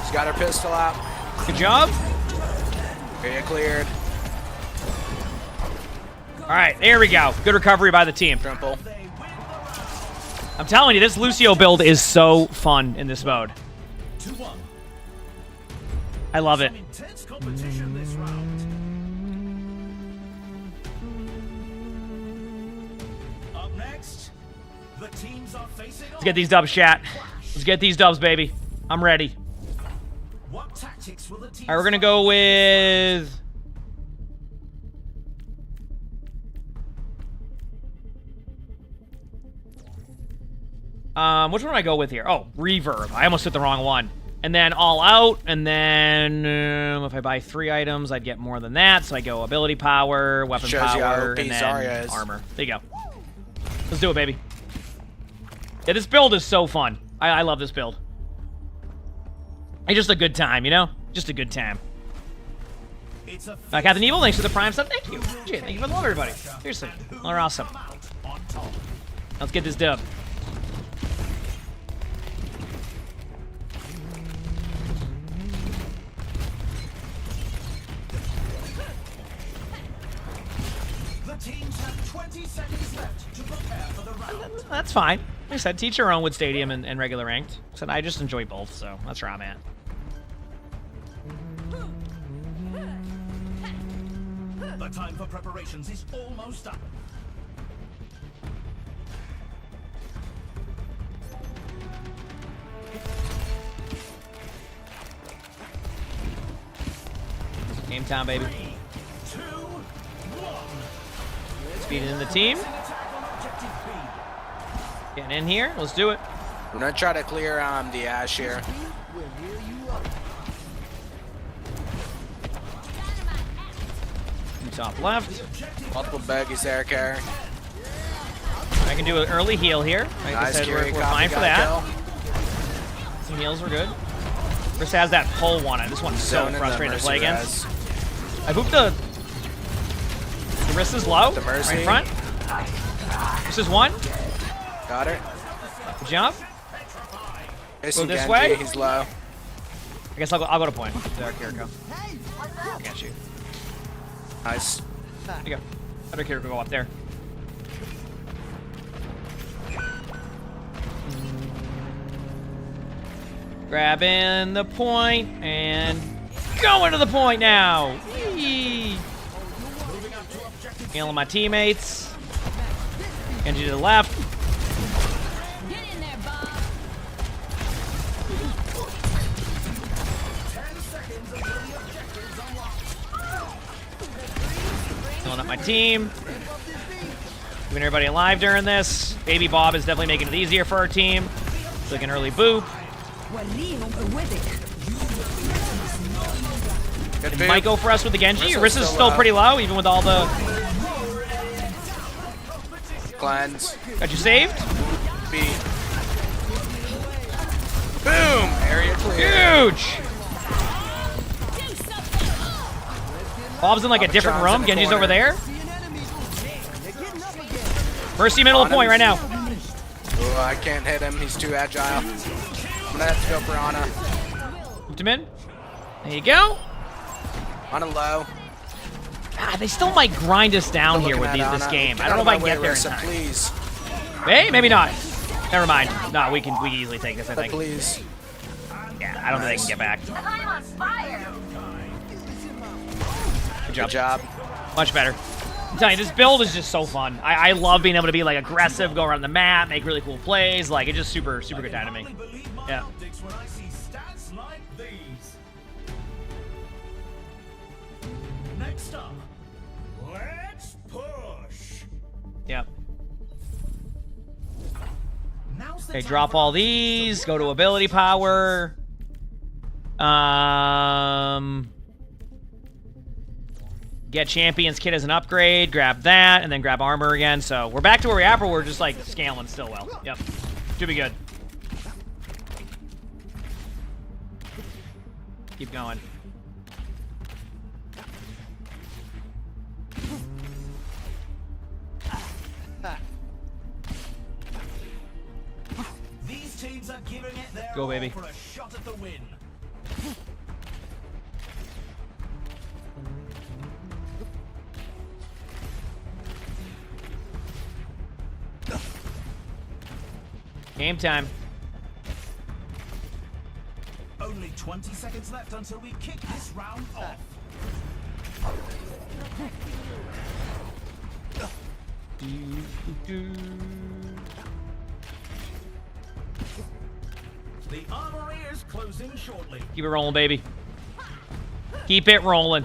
Speaker 11: She's got her pistol out.
Speaker 2: Good job.
Speaker 11: Area cleared.
Speaker 2: All right, there we go. Good recovery by the team.
Speaker 11: Trimple.
Speaker 2: I'm telling you, this Lucio build is so fun in this mode. I love it. Let's get these dubs, chat. Let's get these dubs, baby. I'm ready. All right, we're gonna go with... which one do I go with here? Oh, Reverb. I almost hit the wrong one. And then All Out, and then if I buy 3 items, I'd get more than that. So I go Ability Power, Weapon Power, and then Armor. There you go. Let's do it, baby. Yeah, this build is so fun. I love this build. It's just a good time, you know? Just a good time. Captain Evil, thanks for the prime sub. Thank you. Shit, thank you for the love, everybody. Seriously, you're awesome. Let's get this dub.
Speaker 10: Teams have 20 seconds left to prepare for the round.
Speaker 2: That's fine. Like I said, teach your own with Stadium and regular ranked. So I just enjoy both, so that's where I'm at.
Speaker 10: The time for preparations is almost up.
Speaker 2: Game time, baby. Speeding in the team. Getting in here. Let's do it.
Speaker 11: We're gonna try to clear the Ash here.
Speaker 2: Top left.
Speaker 11: Multiple baggies there, Carrie.
Speaker 2: I can do an early heal here. Like I said, we're fine for that. Some heals are good. Chris has that pole one. This one's so frustrating to play against. I booped the wrist is low.
Speaker 11: The Mercy.
Speaker 2: Right in front. This is one.
Speaker 11: Got her.
Speaker 2: Good job.
Speaker 11: Go
Speaker 2: this
Speaker 11: Genji.
Speaker 2: way.
Speaker 11: He's low.
Speaker 2: I guess I'll go to point. There, Kiriko. I can't shoot.
Speaker 11: Nice.
Speaker 2: There you go. Other Kiriko go up there. Grabbing the point and going to the point now. Yee. Healing my teammates. Genji to the left.
Speaker 7: Get in there, Bob.
Speaker 2: Healing up my team. Keeping everybody alive during this. Baby Bob is definitely making it easier for our team. Like an early boop. It might go for us with the Genji. Riss is still pretty low, even with all the...
Speaker 11: Cleanse.
Speaker 2: Got you saved?
Speaker 11: B. Boom! Area clear.
Speaker 2: Huge! Bob's in like a different room. Genji's over there. Mercy middle of the point right now.
Speaker 11: Oh, I can't hit him. He's too agile. I'm gonna have to go for Ana.
Speaker 2: Put him in. There you go.
Speaker 11: Ana low.
Speaker 2: God, they still might grind us down here with this game. I don't know if I can get there in time.
Speaker 11: Please.
Speaker 2: Hey, maybe not. Never mind. No, we can easily take this, I think.
Speaker 11: Please.
Speaker 2: Yeah, I don't think they can get back.
Speaker 6: I'm on fire.
Speaker 2: Good job. Much better. I'm telling you, this build is just so fun. I love being able to be like aggressive, go around the map, make really cool plays. Like, it's just super good time to me. Yeah.
Speaker 10: Next up, let's push.
Speaker 2: Yep.
Speaker 10: Now
Speaker 2: Okay, drop all these. Go to ability power. Get champions kit as an upgrade. Grab that, and then grab armor again. So we're back to where we are, but we're just like scaling still well. Yep, should be good. Keep going.
Speaker 10: These teams are giving it their
Speaker 2: Go,
Speaker 10: all
Speaker 2: baby.
Speaker 10: for a shot at the win.
Speaker 2: Game time.
Speaker 10: Only 20 seconds left until we kick this round off. The armory is closing shortly.
Speaker 2: Keep it rolling, baby. Keep it rolling.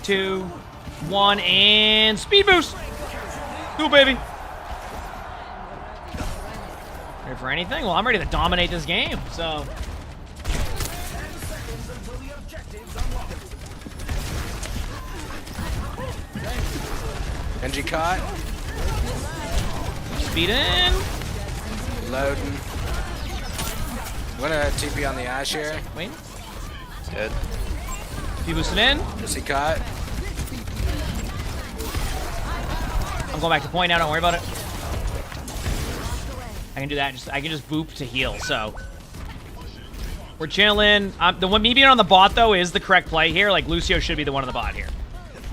Speaker 2: Two, one, and speed boost. Go, baby. Ready for anything? Well, I'm ready to dominate this game, so.
Speaker 10: 10 seconds until the objectives unlock.
Speaker 11: Genji caught.
Speaker 2: Speed in.
Speaker 11: Loading. I'm gonna TP on the Ash here.
Speaker 2: Wait.
Speaker 11: Dead.
Speaker 2: Speed boosting in.
Speaker 11: Is he caught?
Speaker 2: I'm going back to point now. Don't worry about it. I can do that. I can just boop to heal. So we're chilling. The one me being on the bot though is the correct play here. Like Lucio should be the one on the bot here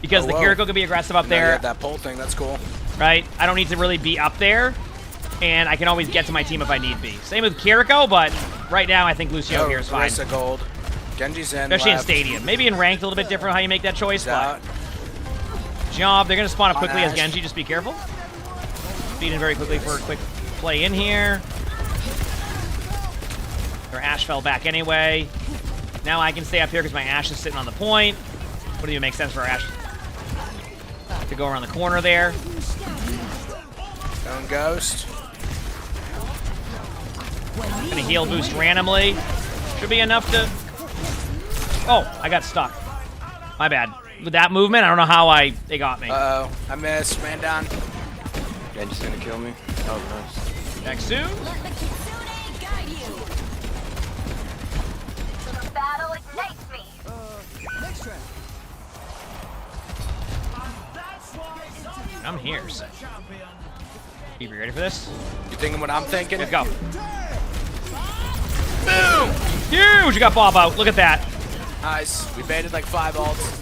Speaker 2: because the Kiriko can be aggressive up there.
Speaker 11: That pole thing. That's cool.
Speaker 2: Right. I don't need to really be up there, and I can always get to my team if I need be. Same with Kiriko, but right now I think Lucio here is fine.
Speaker 11: Rest of gold. Genji's in.
Speaker 2: Especially
Speaker 11: left.
Speaker 2: in Stadium. Maybe in ranked a little bit different how you make that choice, but job. They're gonna spawn up quickly as Genji. Just be careful. Speed in very quickly for a quick play in here. Their Ashe fell back anyway. Now I can stay up here because my Ashe is sitting on the point. Wouldn't even make sense for our Ashe to go around the corner there.
Speaker 11: Going ghost.
Speaker 2: Gonna heal boost randomly. Should be enough to. Oh, I got stuck. My bad. With that movement, I don't know how they got me.
Speaker 11: Uh-oh. I missed. Ran down.
Speaker 14: Genji's gonna kill me. Oh, nice.
Speaker 2: Back soon.
Speaker 6: The battle ignites me.
Speaker 4: Next round.
Speaker 2: I'm here, so. You ready for this?
Speaker 11: You thinking what I'm thinking?
Speaker 2: Let's go.
Speaker 11: Boom!
Speaker 2: Huge! You got Bob out. Look at that.
Speaker 11: Nice. We baited like 5 ults.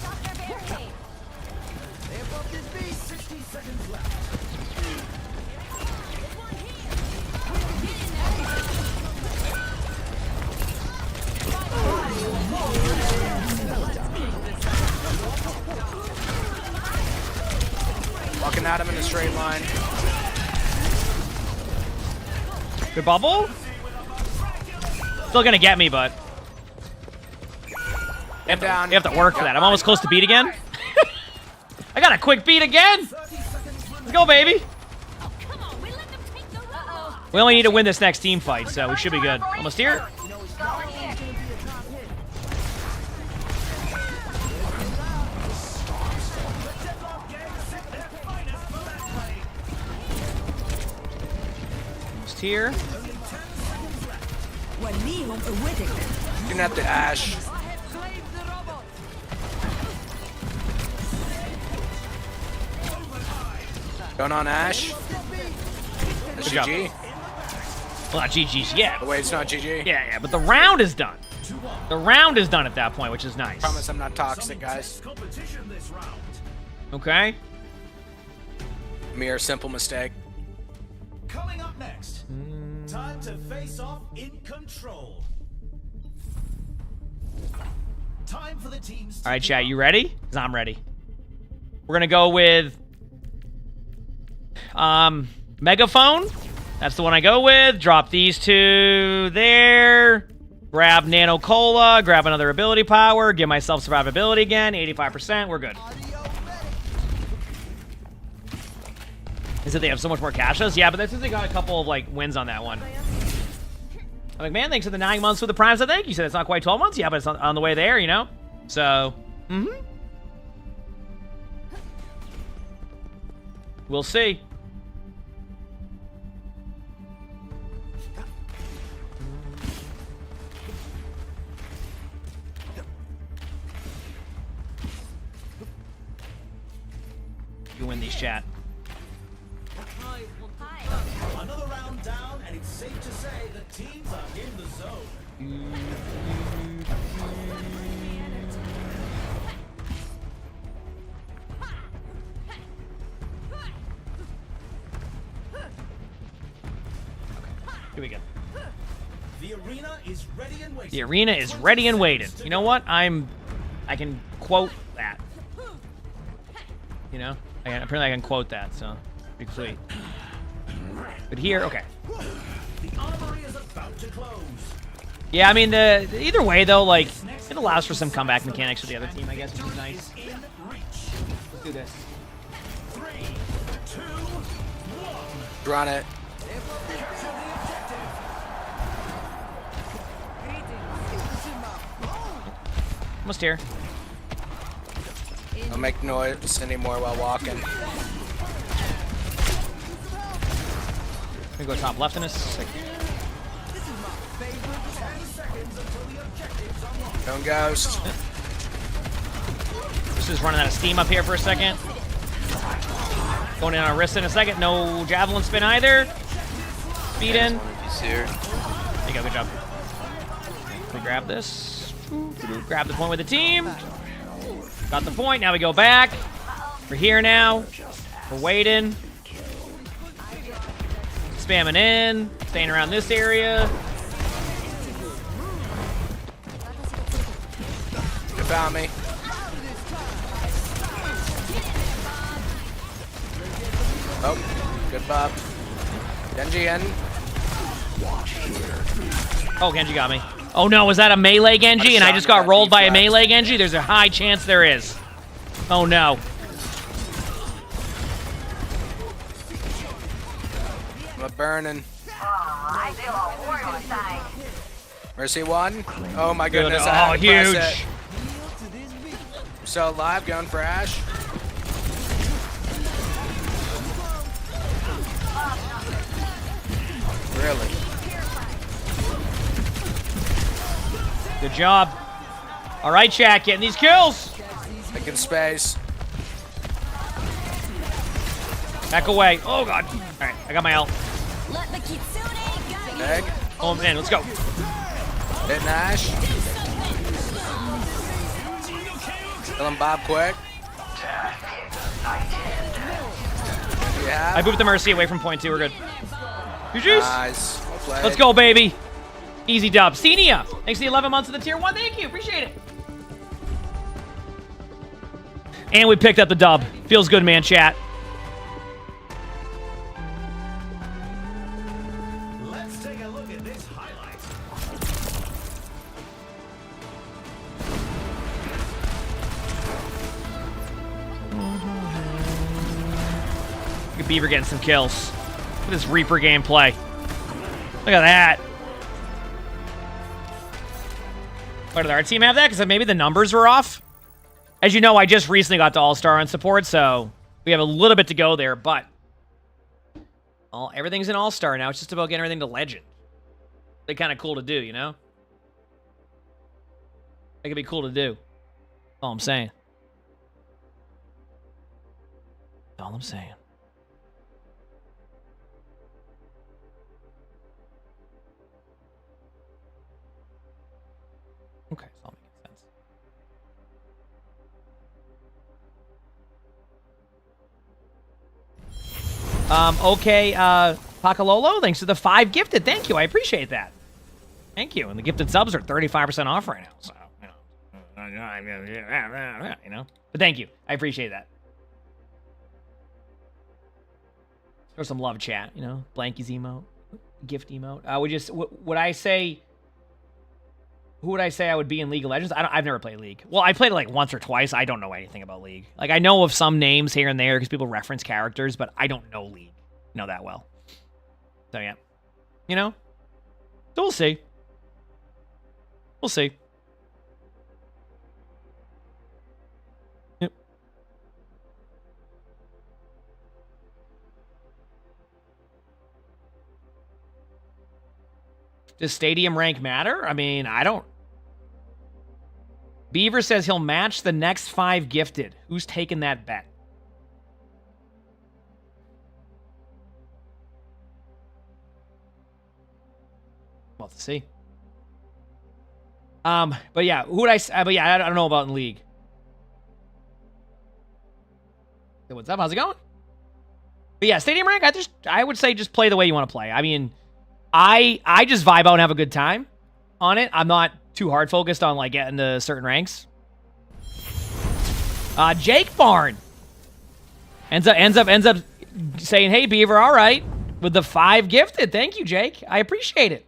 Speaker 11: Walking at him in a straight line.
Speaker 2: Good bubble. Still gonna get me, but you have to work for that. I'm almost close to beat again. I got a quick beat again. Let's go, baby. We only need to win this next team fight, so we should be good. Almost here. Almost here.
Speaker 11: Looking at the Ashe. Going on Ashe. That's
Speaker 2: Good job.
Speaker 11: GG.
Speaker 2: Well, not GG's yet.
Speaker 11: Oh, wait, it's not GG.
Speaker 2: Yeah, but the round is done. The round is done at that point, which is nice.
Speaker 11: Promise I'm not toxic, guys.
Speaker 2: Okay.
Speaker 11: Mere simple mistake.
Speaker 10: Coming up next, time to face off in control. Time for the teams.
Speaker 2: All right, chat, you ready? 'Cause I'm ready. We're gonna go with Megaphone. That's the one I go with. Drop these two there. Grab Nano Cola, grab another ability power, give myself survivability again, 85%, we're good. Is it they have so much more cashes? Yeah, but that's since they got a couple of, like, wins on that one. I'm like, man, thanks for the 9 months with the Prime, so thank you. Said it's not quite 12 months, yeah, but it's on the way there, you know? So, we'll see. You win these, chat.
Speaker 10: Another round down, and it's safe to say the teams are in the zone.
Speaker 2: Here we go.
Speaker 10: The arena is ready and waiting.
Speaker 2: The arena is ready and waiting. You know what? I can quote that. You know? Apparently I can quote that, so be sweet. But here, okay.
Speaker 10: The armory is about to close.
Speaker 2: Yeah, I mean, either way, though, like, it allows for some comeback mechanics for the other team, I guess, which is nice. Let's do this.
Speaker 10: 3, 2, 1.
Speaker 11: Run it.
Speaker 2: Almost here.
Speaker 11: Don't make noise anymore while walking.
Speaker 2: We go top left in a second.
Speaker 11: Don't ghost.
Speaker 2: This is running out of steam up here for a second. Going in on wrist in a second. No javelin spin either. Speed in. There you go. Good job. We grab this. Grab the point with the team. Got the point. Now we go back. We're here now. We're waiting. Spamming in. Staying around this area.
Speaker 11: You found me. Oh, good Bob. Genji in.
Speaker 2: Oh, Genji got me. Oh no, was that a melee Genji and I just got rolled by a melee Genji? There's a high chance there is. Oh no.
Speaker 11: I'm a burning.
Speaker 6: I feel a war inside.
Speaker 11: Mercy 1. Oh my goodness.
Speaker 2: Oh, huge.
Speaker 11: We're still alive, going for Ash. Really?
Speaker 2: Good job. All right, chat, getting these kills.
Speaker 11: Making space.
Speaker 2: Back away. Oh, God. All right, I got my ult.
Speaker 11: Egg.
Speaker 2: Oh, man, let's go.
Speaker 11: Hitting Ash. Killing Bob quick. Yeah.
Speaker 2: I booped the Mercy away from point 2. We're good. GG's.
Speaker 11: Nice. Well played.
Speaker 2: Let's go, baby. Easy dub. Senia, thanks for the 11 months of the tier 1. Thank you. Appreciate it. And we picked up the dub. Feels good, man, chat.
Speaker 10: Let's take a look at this highlight.
Speaker 2: Look at Beaver getting some kills. Look at this Reaper gameplay. Look at that. Why did our team have that? Because maybe the numbers were off. As you know, I just recently got to All-Star on support, so we have a little bit to go there, but everything's an All-Star now. It's just about getting everything to Legend. They're kind of cool to do, you know? It could be cool to do. That's all I'm saying. That's all I'm saying. Okay, it's all making sense. Okay, Pacololo, thanks for the 5 gifted. Thank you, I appreciate that. Thank you. And the gifted subs are 35% off right now, so, you know. But thank you, I appreciate that. Throw some love, chat, you know. Blankies emote, gift emote. Would I say Who would I say I would be in League of Legends? I've never played League. Well, I played it like once or twice. I don't know anything about League. Like, I know of some names here and there because people reference characters, but I don't know League, that well. So, yeah. So we'll see. We'll see. Yep. Does stadium rank matter? I mean, I don't. Beaver says he'll match the next 5 gifted. Who's taking that bet? We'll have to see. But yeah, who would I? But yeah, I don't know about in League. Hey, what's up? How's it going? But yeah, stadium rank. I would say just play the way you want to play. I mean, I just vibe out and have a good time on it. I'm not too hard focused on like getting to certain ranks. Jake Barn ends up saying, "Hey Beaver, all right," with the 5 gifted. Thank you, Jake. I appreciate it.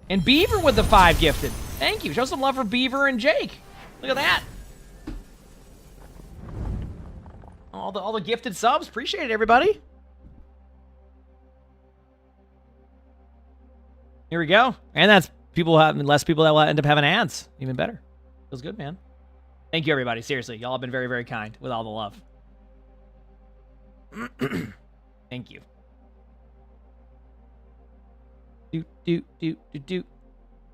Speaker 2: And Beaver with the 5 gifted. Thank you. Show some love for Beaver and Jake. Look at that. All the gifted subs. Appreciate it, everybody. Here we go. And that's less people that will end up having ads. Even better. Feels good, man. Thank you, everybody. Seriously, y'all have been very, very kind with all the love. Thank you. Do.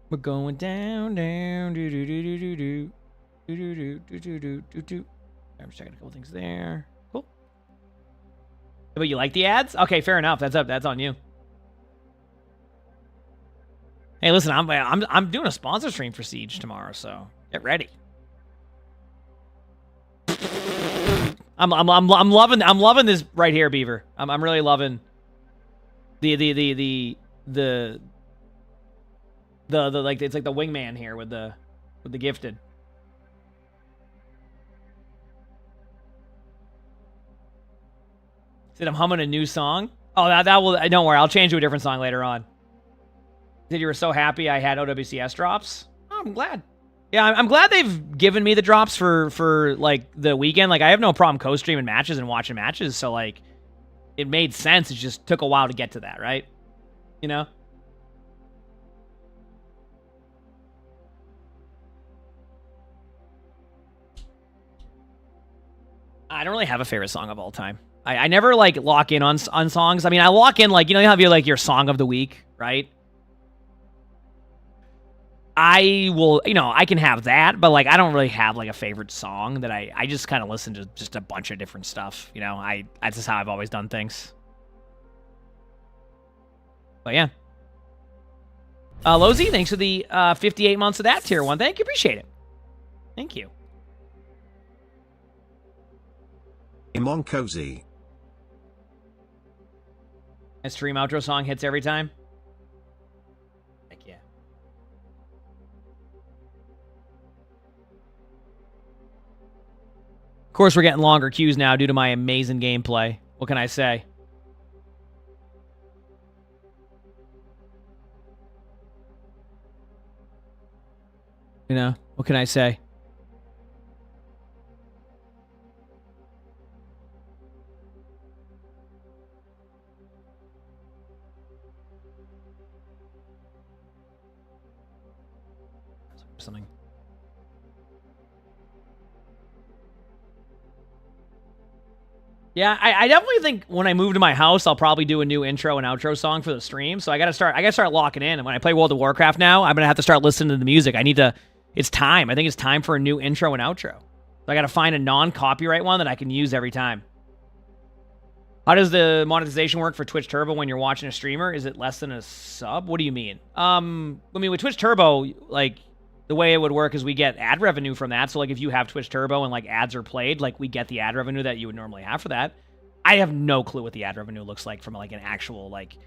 Speaker 2: We're going down. I'm just checking a couple things there. Cool. But you like the ads? Okay, fair enough. That's on you. Hey, listen, I'm doing a sponsor stream for Siege tomorrow, so get ready. I'm loving this right here, Beaver. I'm really loving the like, it's like the wingman here with the gifted. Said I'm humming a new song. Oh, that will, don't worry, I'll change to a different song later on. Said you were so happy I had OWCS drops. Oh, I'm glad. Yeah, I'm glad they've given me the drops for like the weekend. Like, I have no problem co-streaming matches and watching matches, so like it made sense. It just took a while to get to that, right? I don't really have a favorite song of all time. I never like lock in on songs. I mean, I lock in like, you have your song of the week, right? I will, I can have that, but like I don't really have like a favorite song that I just kind of listen to just a bunch of different stuff. That's just how I've always done things. But yeah. Lozy, thanks for the 58 months of that tier 1. Thank you, appreciate it. Thank you.
Speaker 8: Emongg Cozy.
Speaker 2: A stream outro song hits every time. Heck yeah. Of course, we're getting longer queues now due to my amazing gameplay. What can I say? What can I say? Something. Yeah, I definitely think when I move to my house, I'll probably do a new intro and outro song for the stream. So I gotta start locking in. And when I play World of Warcraft now, I'm gonna have to start listening to the music. It's time. I think it's time for a new intro and outro. So I gotta find a non-copyright one that I can use every time. How does the monetization work for Twitch Turbo when you're watching a streamer? Is it less than a sub? What do you mean? I mean, with Twitch Turbo, like, the way it would work is we get ad revenue from that. So, like, if you have Twitch Turbo and, like, ads are played, like, we get the ad revenue that you would normally have for that. I have no clue what the ad revenue looks like from, like, an actual, like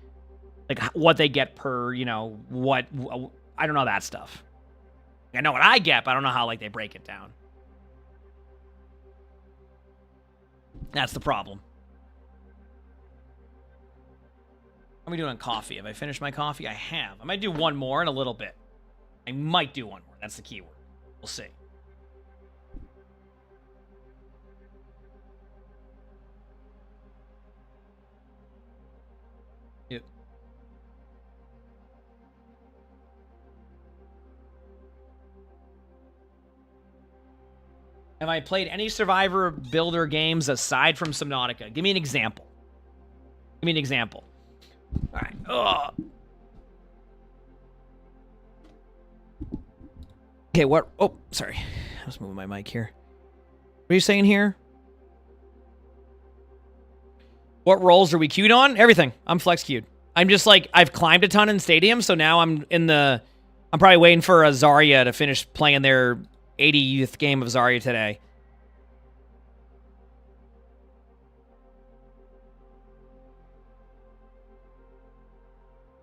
Speaker 2: what they get per, I don't know that stuff. I know what I get, but I don't know how, like, they break it down. That's the problem. How am I doing on coffee? Have I finished my coffee? I have. I might do one more in a little bit. I might do one more. That's the key word. We'll see. Yep. Have I played any Survivor Builder games aside from Subnautica? Give me an example. Give me an example. All right. Ugh. Okay, what? Oh, sorry. I was moving my mic here. What are you saying here? What roles are we queued on? Everything. I'm flex queued. I'm just like, I've climbed a ton in Stadium, so now I'm probably waiting for a Zarya to finish playing their 80th game of Zarya today.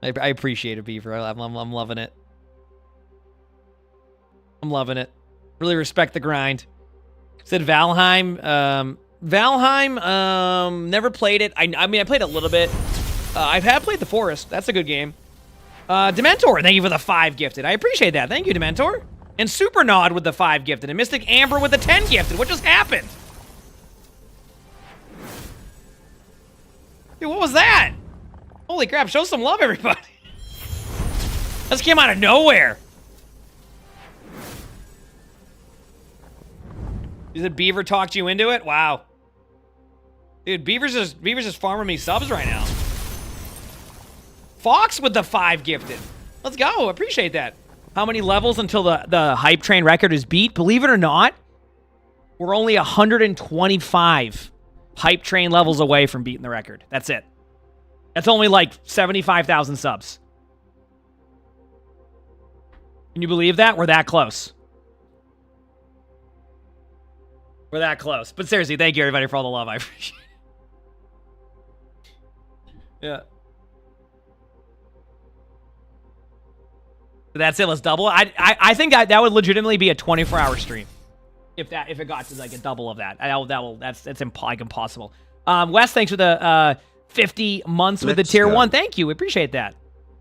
Speaker 2: I appreciate it, Beaver. I'm loving it. I'm loving it. Really respect the grind. Said Valheim. Valheim, never played it. I mean, I played a little bit. I have played The Forest. That's a good game. Dementor, thank you for the 5 gifted. I appreciate that. Thank you, Dementor. And Super Nod with the 5 gifted. And Mystic Amber with the 10 gifted. What just happened? Dude, what was that? Holy crap, show some love, everybody. This came out of nowhere. Did Beaver talk you into it? Wow. Dude, Beaver's just farming me subs right now. Fox with the 5 gifted. Let's go. Appreciate that. How many levels until the hype train record is beat? Believe it or not, we're only 125 hype train levels away from beating the record. That's it. That's only like 75,000 subs. Can you believe that? We're that close. We're that close. But seriously, thank you everybody for all the love. I appreciate it. Yeah. That's it. Let's double it. I think that would legitimately be a 24-hour stream. If it got to like a double of that. That's like impossible. Wes, thanks for the 50 months with the tier 1. Thank you. We appreciate that.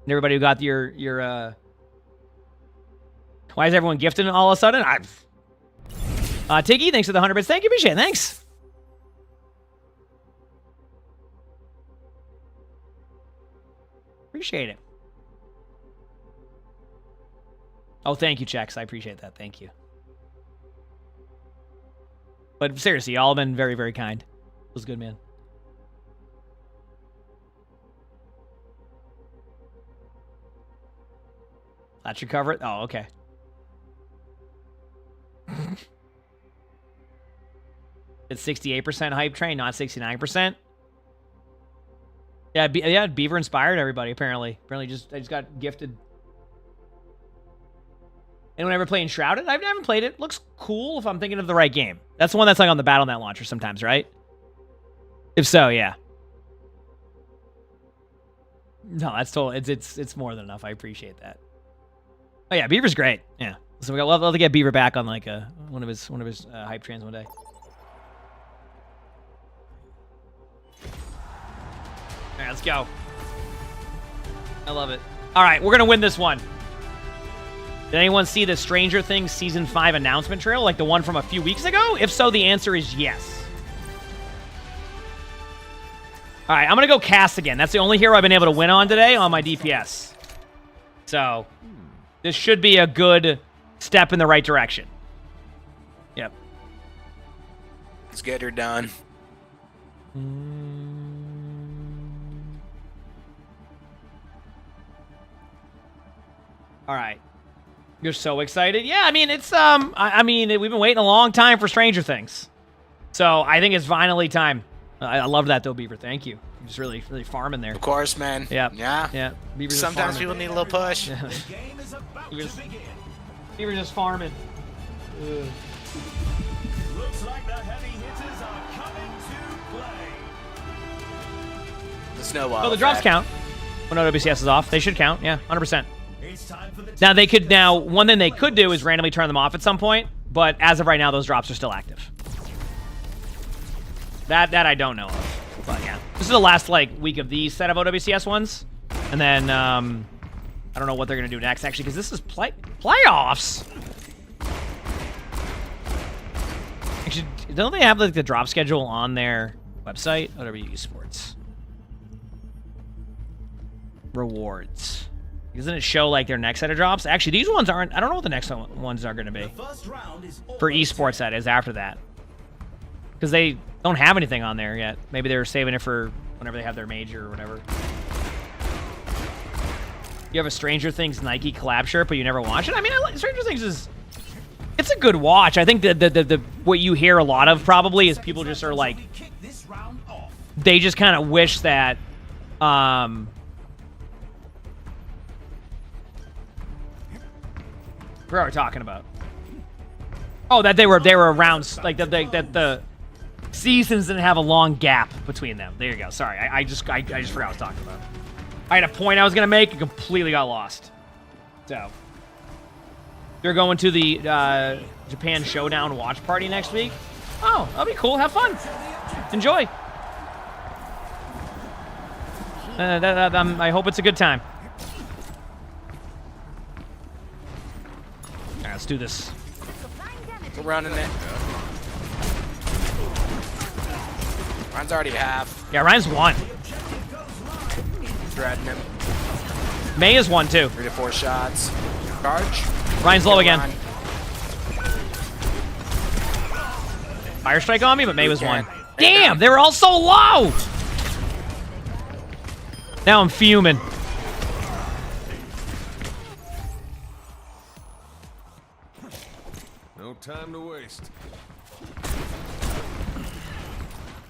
Speaker 2: And everybody who got your why is everyone gifting all of a sudden? Tiggy, thanks for the 100 bits. Thank you, appreciate it. Thanks. Appreciate it. Oh, thank you, Chex. I appreciate that. Thank you. But seriously, y'all have been very, very kind. It was good, man. That should cover it? Oh, okay. It's 68% hype train, not 69%. Yeah, Beaver inspired everybody, apparently. I just got gifted. Anyone ever play Enshrouded? I've never played it. Looks cool if I'm thinking of the right game. That's the one that's like on the Battle.net launcher sometimes, right? If so, yeah. No, that's total. It's more than enough. I appreciate that. Oh yeah, Beaver's great. Yeah. So we'll have to get Beaver back on like one of his hype trains one day. All right, let's go. I love it. All right, we're gonna win this one. Did anyone see the Stranger Things Season 5 announcement trail, like the one from a few weeks ago? If so, the answer is yes. All right, I'm going to go Cass again. That's the only hero I've been able to win on today on my DPS. So, this should be a good step in the right direction. Yep.
Speaker 11: Let's get her done.
Speaker 2: All right. You're so excited. Yeah, I mean, it's, I mean, we've been waiting a long time for Stranger Things. So, I think it's finally time. I love that, though, Beaver. Thank you. You're just really, really farming there.
Speaker 11: Of course, man.
Speaker 2: Yeah.
Speaker 11: Yeah.
Speaker 2: Yeah. Beaver's
Speaker 11: Sometimes people need a little push.
Speaker 10: The game is about to begin.
Speaker 2: Beaver's just farming.
Speaker 10: Looks like the heavy hitters are coming to play.
Speaker 11: The snowball.
Speaker 2: Oh, the drops count. When OWCS is off, they should count. Yeah, 100%. Now they could. Now one thing they could do is randomly turn them off at some point. But as of right now, those drops are still active. That I don't know of. But yeah, this is the last like week of these set of OWCS ones, and then I don't know what they're gonna do next, actually, because this is playoffs. Actually, don't they have like the drop schedule on their website? OWCS. Rewards. Doesn't it show like their next set of drops? Actually, these ones aren't. I don't know what the next ones are gonna be. For esports, that is after that, because they don't have anything on there yet. Maybe they're saving it for whenever they have their major or whatever. You have a Stranger Things Nike collab shirt, but you never watch it? I mean, Stranger Things is... It's a good watch. I think the what you hear a lot of probably is people just are like... They just kind of wish that... What are we talking about? Oh, that they were around... Like, that the seasons didn't have a long gap between them. There you go. Sorry, I just forgot what I was talking about. I had a point I was going to make and completely got lost. So, they're going to the Japan Showdown watch party next week. Oh, that'll be cool. Have fun. Enjoy. I hope it's a good time. All right, let's do this.
Speaker 11: We're running it. Ryan's already half.
Speaker 2: Yeah, Ryan's won.
Speaker 11: Dreading him.
Speaker 2: May is 1 too.
Speaker 11: 3 to 4 shots. Charge.
Speaker 2: Ryan's low again. Fire strike on me, but May was 1. Damn, they were all so low. Now I'm fuming.
Speaker 13: No time to waste.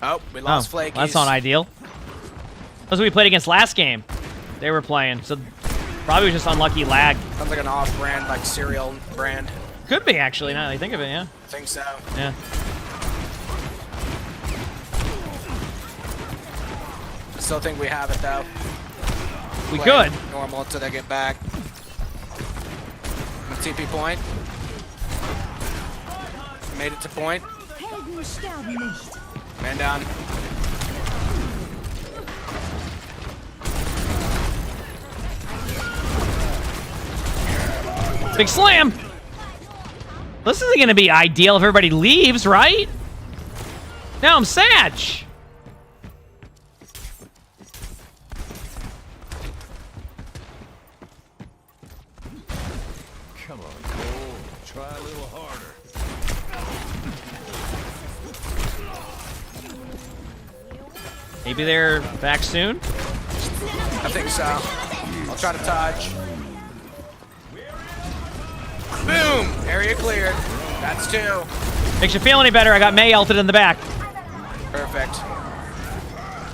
Speaker 11: Oh, we lost Flakies.
Speaker 2: That's not ideal. That's what we played against last game. They were playing, so probably just unlucky lag.
Speaker 11: Sounds like an off-brand, like cereal brand.
Speaker 2: Could be, actually, now that I think of it, yeah.
Speaker 11: I think so.
Speaker 2: Yeah.
Speaker 11: I still think we have it, though.
Speaker 2: We
Speaker 11: Play
Speaker 2: could.
Speaker 11: Normal until they get back. TP point. Made it to point. Man down.
Speaker 2: Big slam. This isn't going to be ideal if everybody leaves, right? Now I'm sad.
Speaker 13: Come on, Cole. Try a little harder.
Speaker 2: Maybe they're back soon?
Speaker 11: I think so. I'll try to touch. Boom! Area cleared. That's 2.
Speaker 2: Makes you feel any better? I got May ulted in the back.
Speaker 11: Perfect.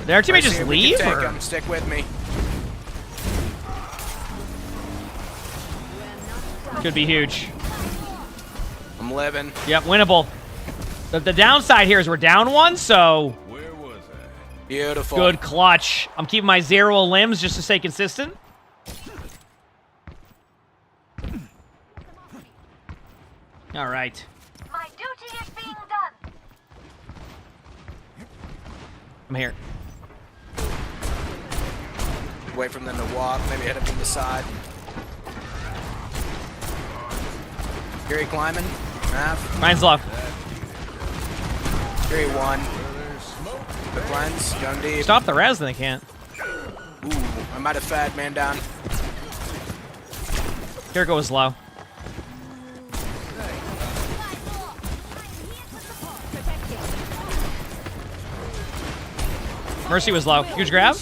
Speaker 2: Did our teammate just leave?
Speaker 11: Take him. Stick with me.
Speaker 2: Could be huge.
Speaker 11: I'm living.
Speaker 2: Yep, winnable. The downside here is we're down 1, so...
Speaker 13: Where was I?
Speaker 11: Beautiful.
Speaker 2: Good clutch. I'm keeping my 0 limbs just to stay consistent. All right.
Speaker 6: My duty is being done.
Speaker 2: I'm here.
Speaker 11: Wait for them to walk. Maybe hit him from the side. Gary climbing. Half.
Speaker 2: Mine's low.
Speaker 11: Gary 1. The cleanse. Gun deep.
Speaker 2: Stop the res, then they can't.
Speaker 11: Ooh, I might have fed. Man down.
Speaker 2: Jericho was low. Mercy was low. Huge grab.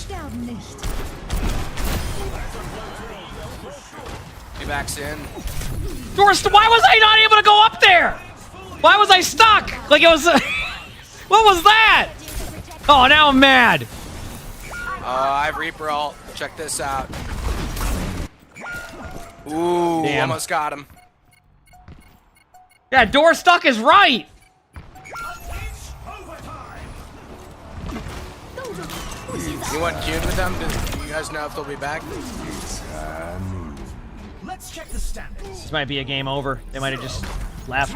Speaker 11: He backs in.
Speaker 2: Dorst, why was I not able to go up there? Why was I stuck? Like it was... what was that? Oh, now I'm mad.
Speaker 11: I have Reaper ult. Check this out. Ooh,
Speaker 2: damn.
Speaker 11: Almost got him.
Speaker 2: Yeah, door stuck is right.
Speaker 11: You want queued with them? Do you guys know if they'll be back?
Speaker 10: Let's check the standings.
Speaker 2: This might be a game over. They might have just left.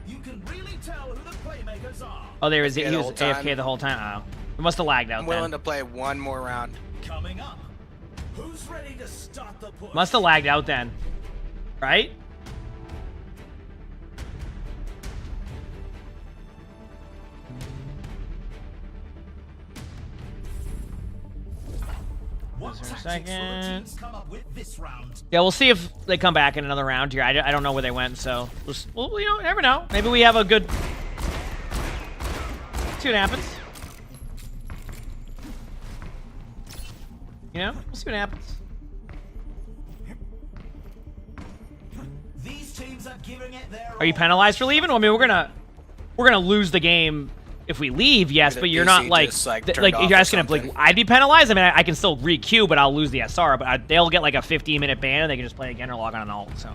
Speaker 10: You can really tell who the playmakers are.
Speaker 2: Oh, there was he
Speaker 11: the
Speaker 2: was
Speaker 11: whole time.
Speaker 2: AFK the whole time. Oh, it must have lagged out.
Speaker 11: I'm willing to play one more round.
Speaker 10: Coming up. Who's ready to start the push?
Speaker 2: Must have lagged out then, right?
Speaker 10: What tactics will the teams come up with this round?
Speaker 2: Yeah, we'll see if they come back in another round here. I don't know where they went, so well, you know, never know. Maybe we have a good. See what happens. You know, we'll see what happens.
Speaker 10: These teams are giving it their
Speaker 2: Are you penalized for leaving? Well, I mean, we're gonna lose the game if we leave, yes, but you're not like you're asking if like I'd be penalized. I mean, I can still re-queue, but I'll lose the SR. But they'll get like a 15-minute ban, and they can just play again or log on and all. So,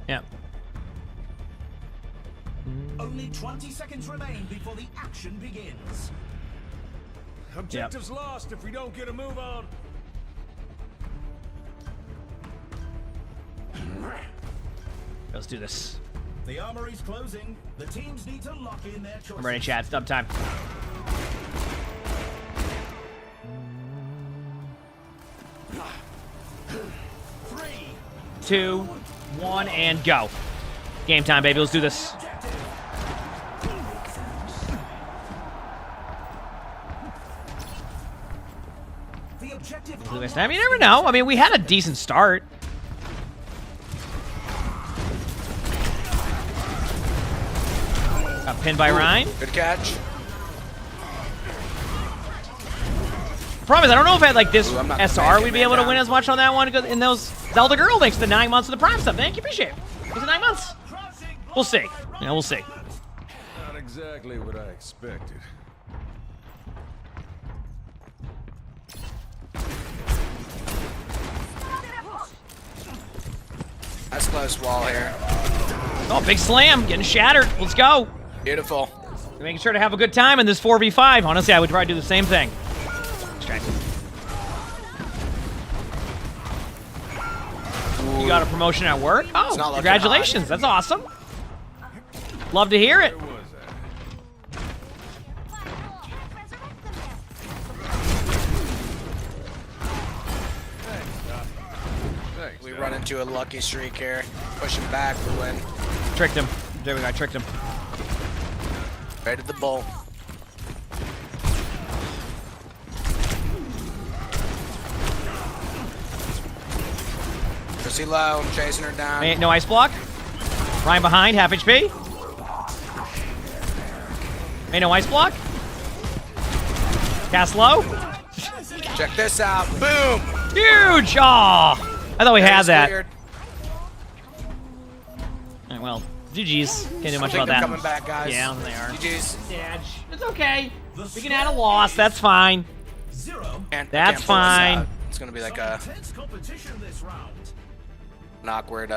Speaker 2: yeah.
Speaker 10: Only 20 seconds remain before the action begins.
Speaker 13: Objective's lost if we don't get a move on.
Speaker 2: Let's do this.
Speaker 10: The armory's closing. The teams need to lock in their choices.
Speaker 2: I'm ready, chat. It's dub time.
Speaker 10: 3,
Speaker 2: 2, 1, and go. Game time, baby. Let's do this.
Speaker 10: The objective.
Speaker 2: I mean, you never know. I mean, we had a decent start. Got pinned by Ryan.
Speaker 11: Good catch.
Speaker 2: The problem is, I don't know if I had like this SR, we'd be able to win as much on that one. In those Zelda Girl, thanks to the 9 months of the Prime stuff. Thank you, appreciate it. It's 9 months. We'll see. Yeah, we'll see.
Speaker 13: Not exactly what I expected.
Speaker 11: That's close wall here.
Speaker 2: Oh, big slam, getting shattered. Let's go.
Speaker 11: Beautiful.
Speaker 2: Making sure to have a good time in this 4v5. Honestly, I would try to do the same thing. You got a promotion at work? Oh, congratulations. That's awesome. Love to hear it.
Speaker 11: We run into a lucky streak here. Push him back for the win.
Speaker 2: Tricked him. There we go. I tricked him.
Speaker 11: Right at the bull. Chrissy low, I'm chasing her down.
Speaker 2: No ice block. Ryan behind, half HP. No ice block. Cast low.
Speaker 11: Check this out. Boom.
Speaker 2: Huge. Aw. I thought we had that. All right, well, GG's. Can't do much about that.
Speaker 11: Coming back, guys.
Speaker 2: Yeah, they are.
Speaker 11: GG's.
Speaker 2: Yeah, it's okay. We can add a loss. That's fine. That's fine.
Speaker 11: It's gonna be like a an awkward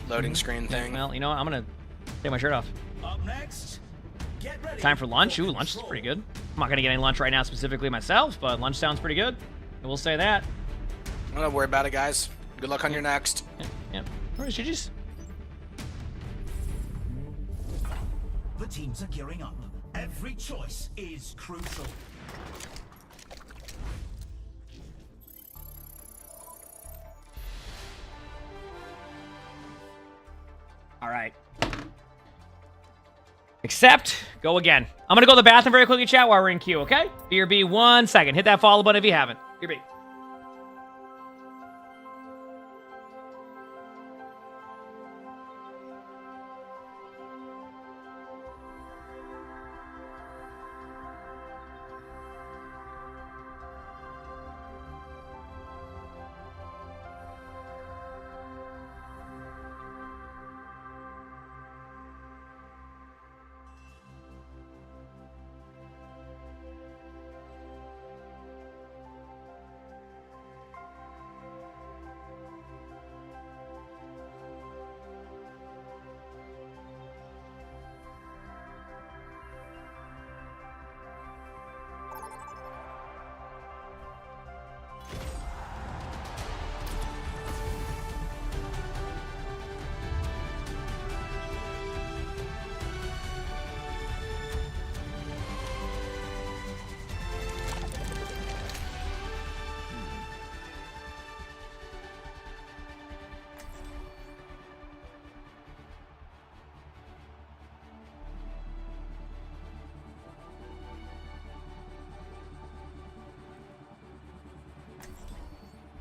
Speaker 11: loading screen thing.
Speaker 2: Well, you know what? I'm gonna take my shirt off.
Speaker 10: Up next, get ready.
Speaker 2: Time for lunch. Ooh, lunch is pretty good. I'm not gonna get any lunch right now specifically myself, but lunch sounds pretty good. I will say that.
Speaker 11: Don't worry about it, guys. Good luck on your next.
Speaker 2: Yep. Where's GG's?
Speaker 10: The teams are gearing up. Every choice is crucial.
Speaker 2: All right. Accept. Go again. I'm gonna go to the bathroom very quickly, chat, while we're in queue, okay? BRB, 1 second. Hit that follow button if you haven't. BRB.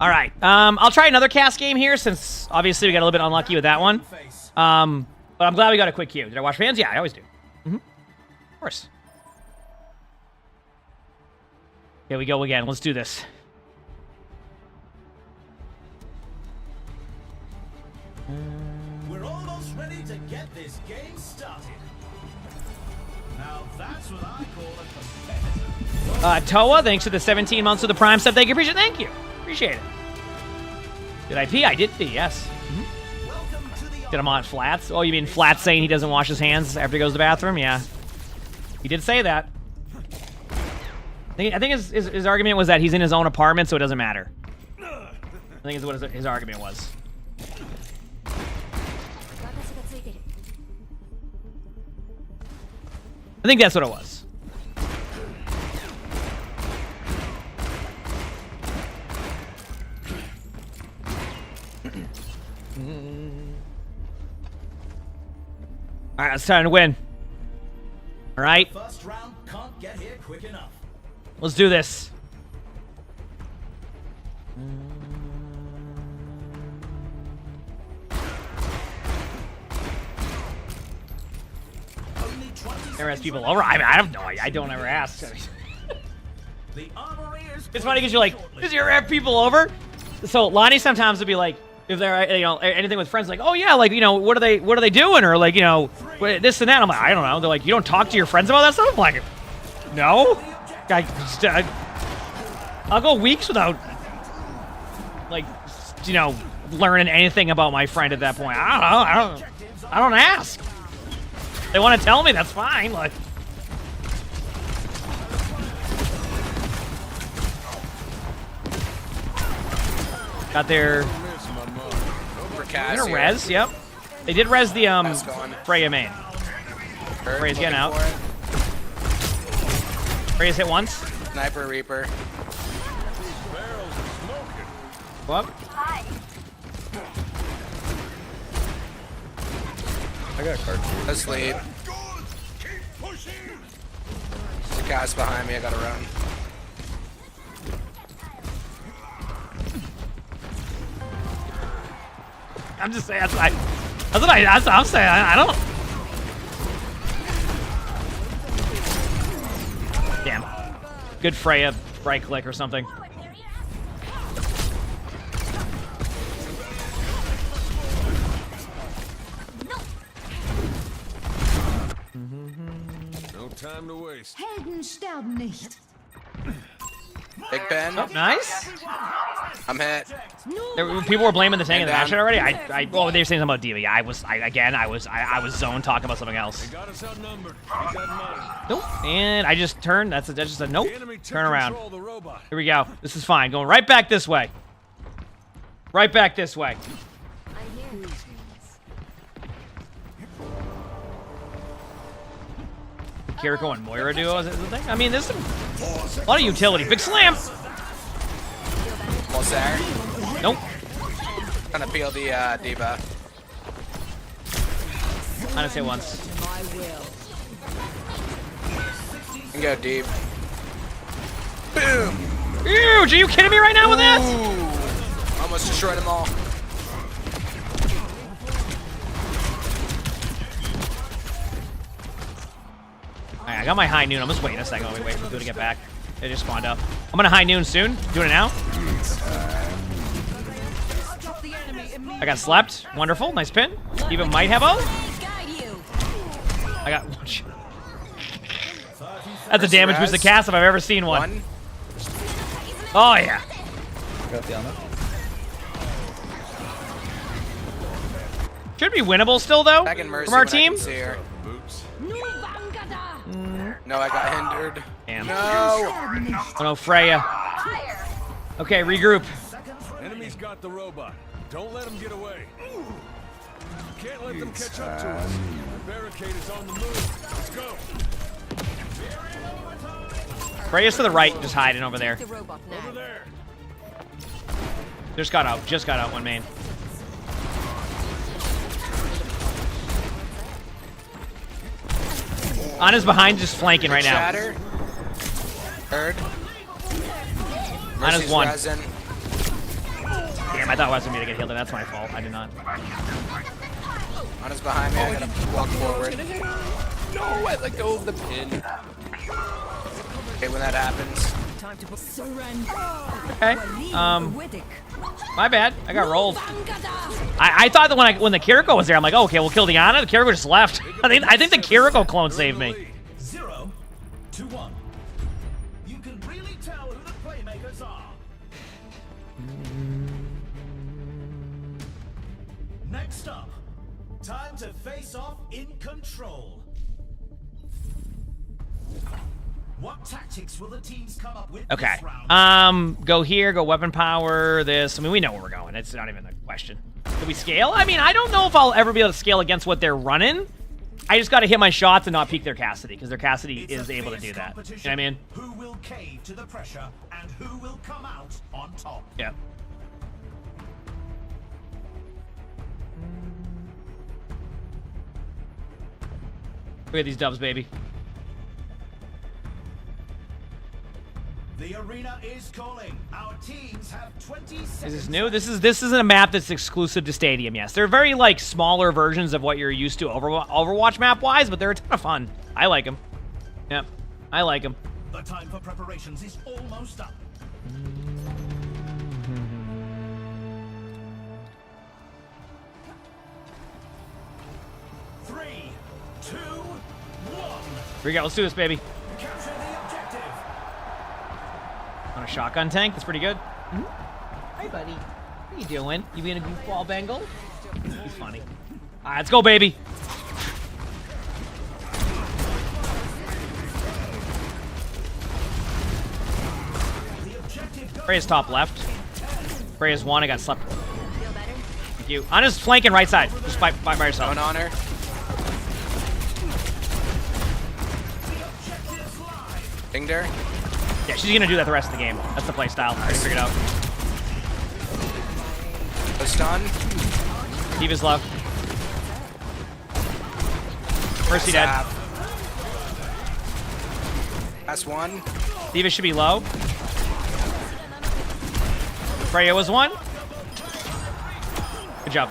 Speaker 2: All right. I'll try another cast game here since obviously we got a little bit unlucky with that one. But I'm glad we got a quick queue. Did I watch fans? Yeah, I always do. Of course. Here we go again. Let's do this.
Speaker 10: We're almost ready to get this game started. Now that's what I call a competitor.
Speaker 2: Toa, thanks for the 17 months of the Prime sub. Thank you. Thank you. Appreciate it. Did I pee? I did pee, yes. Did him on Flats? Oh, you mean Flats saying he doesn't wash his hands after he goes to the bathroom? Yeah. He did say that. I think his argument was that he's in his own apartment, so it doesn't matter. I think is what his argument was. I think that's what it was. All right, it's time to win. All right.
Speaker 10: First round can't get here quick enough.
Speaker 2: Let's do this. Never ask people over. I have no idea. I don't ever ask. It's funny because you're like, does you ever have people over? So Lonnie sometimes would be like, if they're, you know, anything with friends, like, oh yeah, like, you know, what are they doing, or like, you know, this and that. I'm like, I don't know. They're like, you don't talk to your friends about that stuff. I'm like, no. I'll go weeks without, like, you know, learning anything about my friend at that point. I don't ask. They want to tell me, that's fine. Like, got their res. Yep, they did res the Freya main. Freya's getting out. Freya's hit once.
Speaker 11: Sniper Reaper.
Speaker 2: What?
Speaker 9: I got a card for you.
Speaker 11: Asleep. There's a cast behind me. I gotta run.
Speaker 2: I'm just saying. That's what I'm saying. I don't. Damn. Good Freya right click or something.
Speaker 13: No time to waste.
Speaker 7: Helden sterben nicht.
Speaker 11: Big Ben.
Speaker 2: Oh, nice.
Speaker 11: I'm hit.
Speaker 2: People were blaming the tank in the match already. Well, they were saying something about Diva. Yeah, I was zoned talking about something else.
Speaker 13: They got us outnumbered.
Speaker 2: Nope. And I just turned. That's just a nope. Turn around. Here we go. This is fine. Going right back this way. Right back this way. Kiriko and Moira duo is the thing? I mean, there's a lot of utility. Big slam!
Speaker 11: Almost there.
Speaker 2: Nope.
Speaker 11: Trying to peel the D.Va.
Speaker 2: I didn't say once.
Speaker 11: And go deep. Boom!
Speaker 2: Huge! Are you kidding me right now with that?
Speaker 11: Ooh. Almost destroyed them all.
Speaker 2: Alright, I got my high noon. I'm just waiting a second. Wait for people to get back. They just spawned up. I'm gonna high noon soon. Doing it now. I got slept. Wonderful. Nice pin. Even might have a. I got one shot. That's a damage boost to cast if I've ever seen one. Oh yeah.
Speaker 9: Got the Ana.
Speaker 2: Should be winnable still though from our team.
Speaker 11: No, I got hindered.
Speaker 2: Damn.
Speaker 11: No.
Speaker 2: Oh no, Freya. Okay, regroup.
Speaker 13: Enemy's got the robot. Don't let him get away. Can't let them catch up to us. The barricade is on the move. Let's go.
Speaker 2: Freya's to the right, just hiding over there.
Speaker 13: Over there.
Speaker 2: Just got out one main. Ana's behind, just flanking right now.
Speaker 11: Shatter. Heard.
Speaker 2: Ana's one.
Speaker 11: Resin.
Speaker 2: Damn, I thought it was me to get healed, and that's my fault. I did not.
Speaker 11: Ana's behind me. I gotta walk forward.
Speaker 14: No, I let go of the pin.
Speaker 11: Okay, when that happens.
Speaker 7: Time to surrender.
Speaker 2: Okay. My bad. I got rolled. I thought that when the Kiriko was there, I'm like, oh, okay, we'll kill the Ana. The Kiriko just left. I think the Kiriko clone saved me.
Speaker 10: 0 to 1. You can really tell who the playmakers are. Next up, time to face off in control. What tactics will the teams come up with
Speaker 2: Okay.
Speaker 10: this round?
Speaker 2: Go here, go weapon power, this. I mean, we know where we're going. It's not even a question. Do we scale? I mean, I don't know if I'll ever be able to scale against what they're running. I just got to hit my shots and not peek their Cassidy, because their Cassidy is able to do that. You know what I mean?
Speaker 10: Who will cave to the pressure and who will come out on top?
Speaker 2: Yeah. Look at these dubs, baby.
Speaker 10: The arena is calling. Our teams have 20 seconds.
Speaker 2: Is this new? This isn't a map that's exclusive to Stadium. Yes, they're very like smaller versions of what you're used to Overwatch map wise, but they're a ton of fun. I like them. Yep, I like them.
Speaker 10: The time for preparations is almost up. Three, two, one.
Speaker 2: Here we go. Let's do this, baby.
Speaker 10: Capture the objective.
Speaker 2: On a shotgun tank. That's pretty good. Hi, buddy. What are you doing? You being a goofball, Bengal? He's funny. All right, let's go, baby. Freya's top left. Freya's one. I got slept. Thank you. Ana's flanking right side. Just by yourself.
Speaker 11: Going on her. Pinged her.
Speaker 2: Yeah, she's gonna do that the rest of the game. That's the play style. I already figured it out.
Speaker 11: A stun.
Speaker 2: Diva's low. Mercy dead.
Speaker 11: That's one.
Speaker 2: Diva should be low. Freya was one. Good job.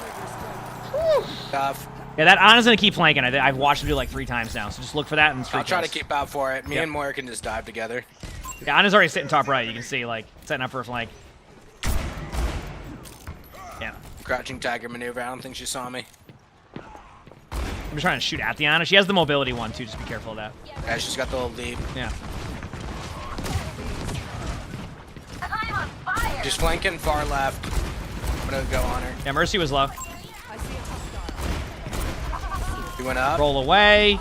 Speaker 11: Tough.
Speaker 2: Yeah, that Ana's gonna keep flanking. I've watched him do it like 3 times now, so just look for that and
Speaker 11: I'll try to keep out for it. Me
Speaker 2: Yep.
Speaker 11: and Moira can just dive together.
Speaker 2: Yeah, Ana's already sitting top right. You can see, like, setting up for a flank. Yeah.
Speaker 11: Crouching tiger maneuver. I don't think she saw me.
Speaker 2: I'm just trying to shoot at the Ana. She has the mobility one, too. Just be careful of that.
Speaker 11: Yeah, she's got the little leap.
Speaker 2: Yeah.
Speaker 11: Just flanking far left. I'm gonna go on her.
Speaker 2: Yeah, Mercy was low.
Speaker 11: She went up.
Speaker 2: Roll away.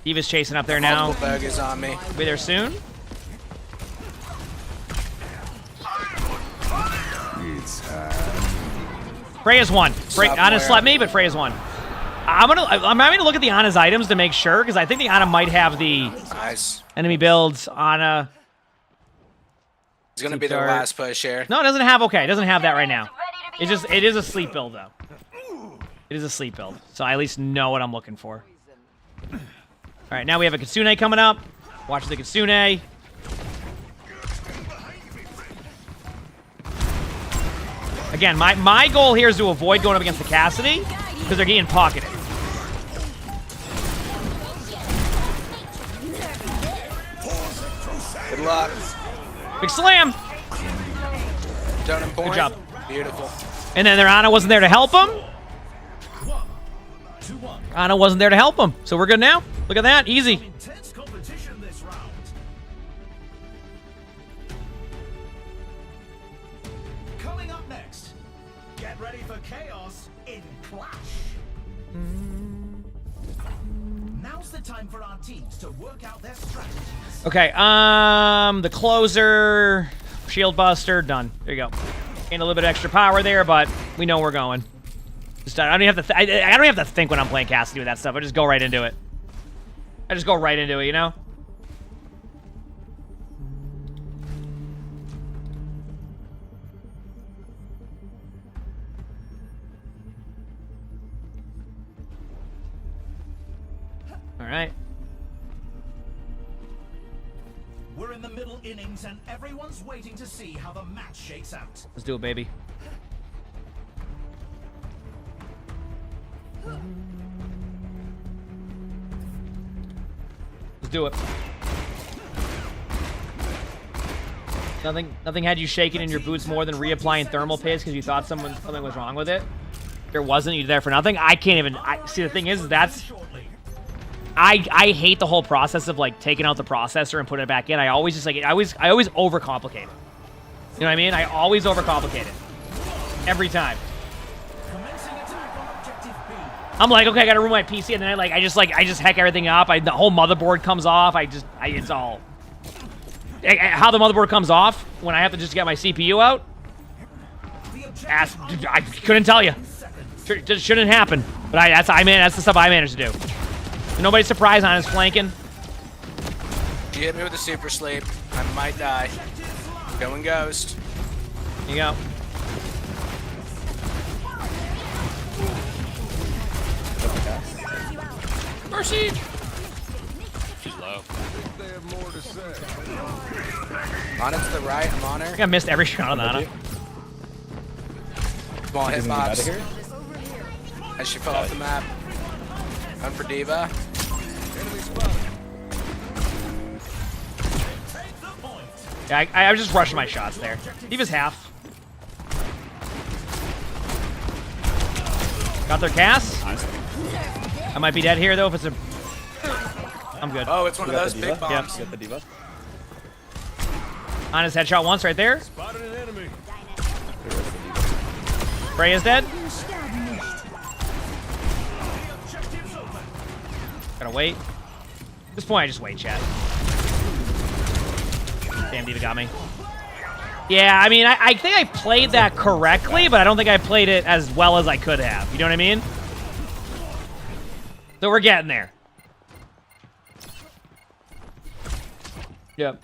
Speaker 2: Diva's chasing up there now.
Speaker 11: Multiple bug is on me.
Speaker 2: Be there soon. Freya's one. Ana slept me, but Freya's one. I'm having to look at the Ana's items to make sure, because I think the Ana might have the enemy builds. Ana.
Speaker 11: It's gonna be their last push here.
Speaker 2: No, it doesn't have. Okay, it doesn't have that right now. It is a sleep build though. It is a sleep build, so I at least know what I'm looking for. All right, now we have a Kitsune coming up. Watch the Kitsune. Again, my goal here is to avoid going up against the Cassidy, because they're getting pocketed.
Speaker 11: Good luck.
Speaker 2: Big slam.
Speaker 11: Done in point.
Speaker 2: Good job.
Speaker 11: Beautiful.
Speaker 2: And then their Ana wasn't there to help him. Ana wasn't there to help him, so we're good now. Look at that, easy.
Speaker 10: Intense competition this round. Coming up next, get ready for chaos in Clash. Now's the time for our teams to work out their strategies.
Speaker 2: Okay, the closer, shield buster, done. There you go. Gained a little bit of extra power there, but we know where we're going. Just, I don't have to. I don't have to think when I'm playing Cassidy with that stuff. I just go right into it. I just go right into it, you know. All right.
Speaker 10: We're in the middle innings and everyone's waiting to see how the match shakes out.
Speaker 2: Let's do it, baby. Let's do it. Nothing had you shaking in your boots more than reapplying thermal paste because you thought something was wrong with it. There wasn't. You there for nothing. I can't even. See, the thing is, I hate the whole process of like taking out the processor and putting it back in. I always just like I always overcomplicate it. You know what I mean? I always overcomplicate it every time. I'm like, okay, I gotta ruin my PC, and then I just heck everything up. The whole motherboard comes off. It's all. How the motherboard comes off when I have to just get my CPU out? I couldn't tell you. Just shouldn't happen. But that's the stuff I managed to do. Nobody's surprised on his flanking.
Speaker 11: You hit me with a super sleep. I might die. Going ghost.
Speaker 2: Here you go. Mercy!
Speaker 14: She's low.
Speaker 11: On it to the right. I'm on her.
Speaker 2: I think I missed every shot on Ana.
Speaker 11: Small hitbox. As she fell off the map. Run for Diva.
Speaker 2: Yeah, I was just rushing my shots there. Diva's half. Got their cast. I might be dead here though if it's a. I'm good.
Speaker 11: Oh, it's one of those big bombs.
Speaker 9: Get the Diva.
Speaker 2: On his headshot once right there.
Speaker 13: Spotted an enemy.
Speaker 2: Frey is dead. Gotta wait. At this point, I just wait, chat. Damn, Diva got me. Yeah, I mean, I think I played that correctly, but I don't think I played it as well as I could have. You know what I mean? So we're getting there. Yep.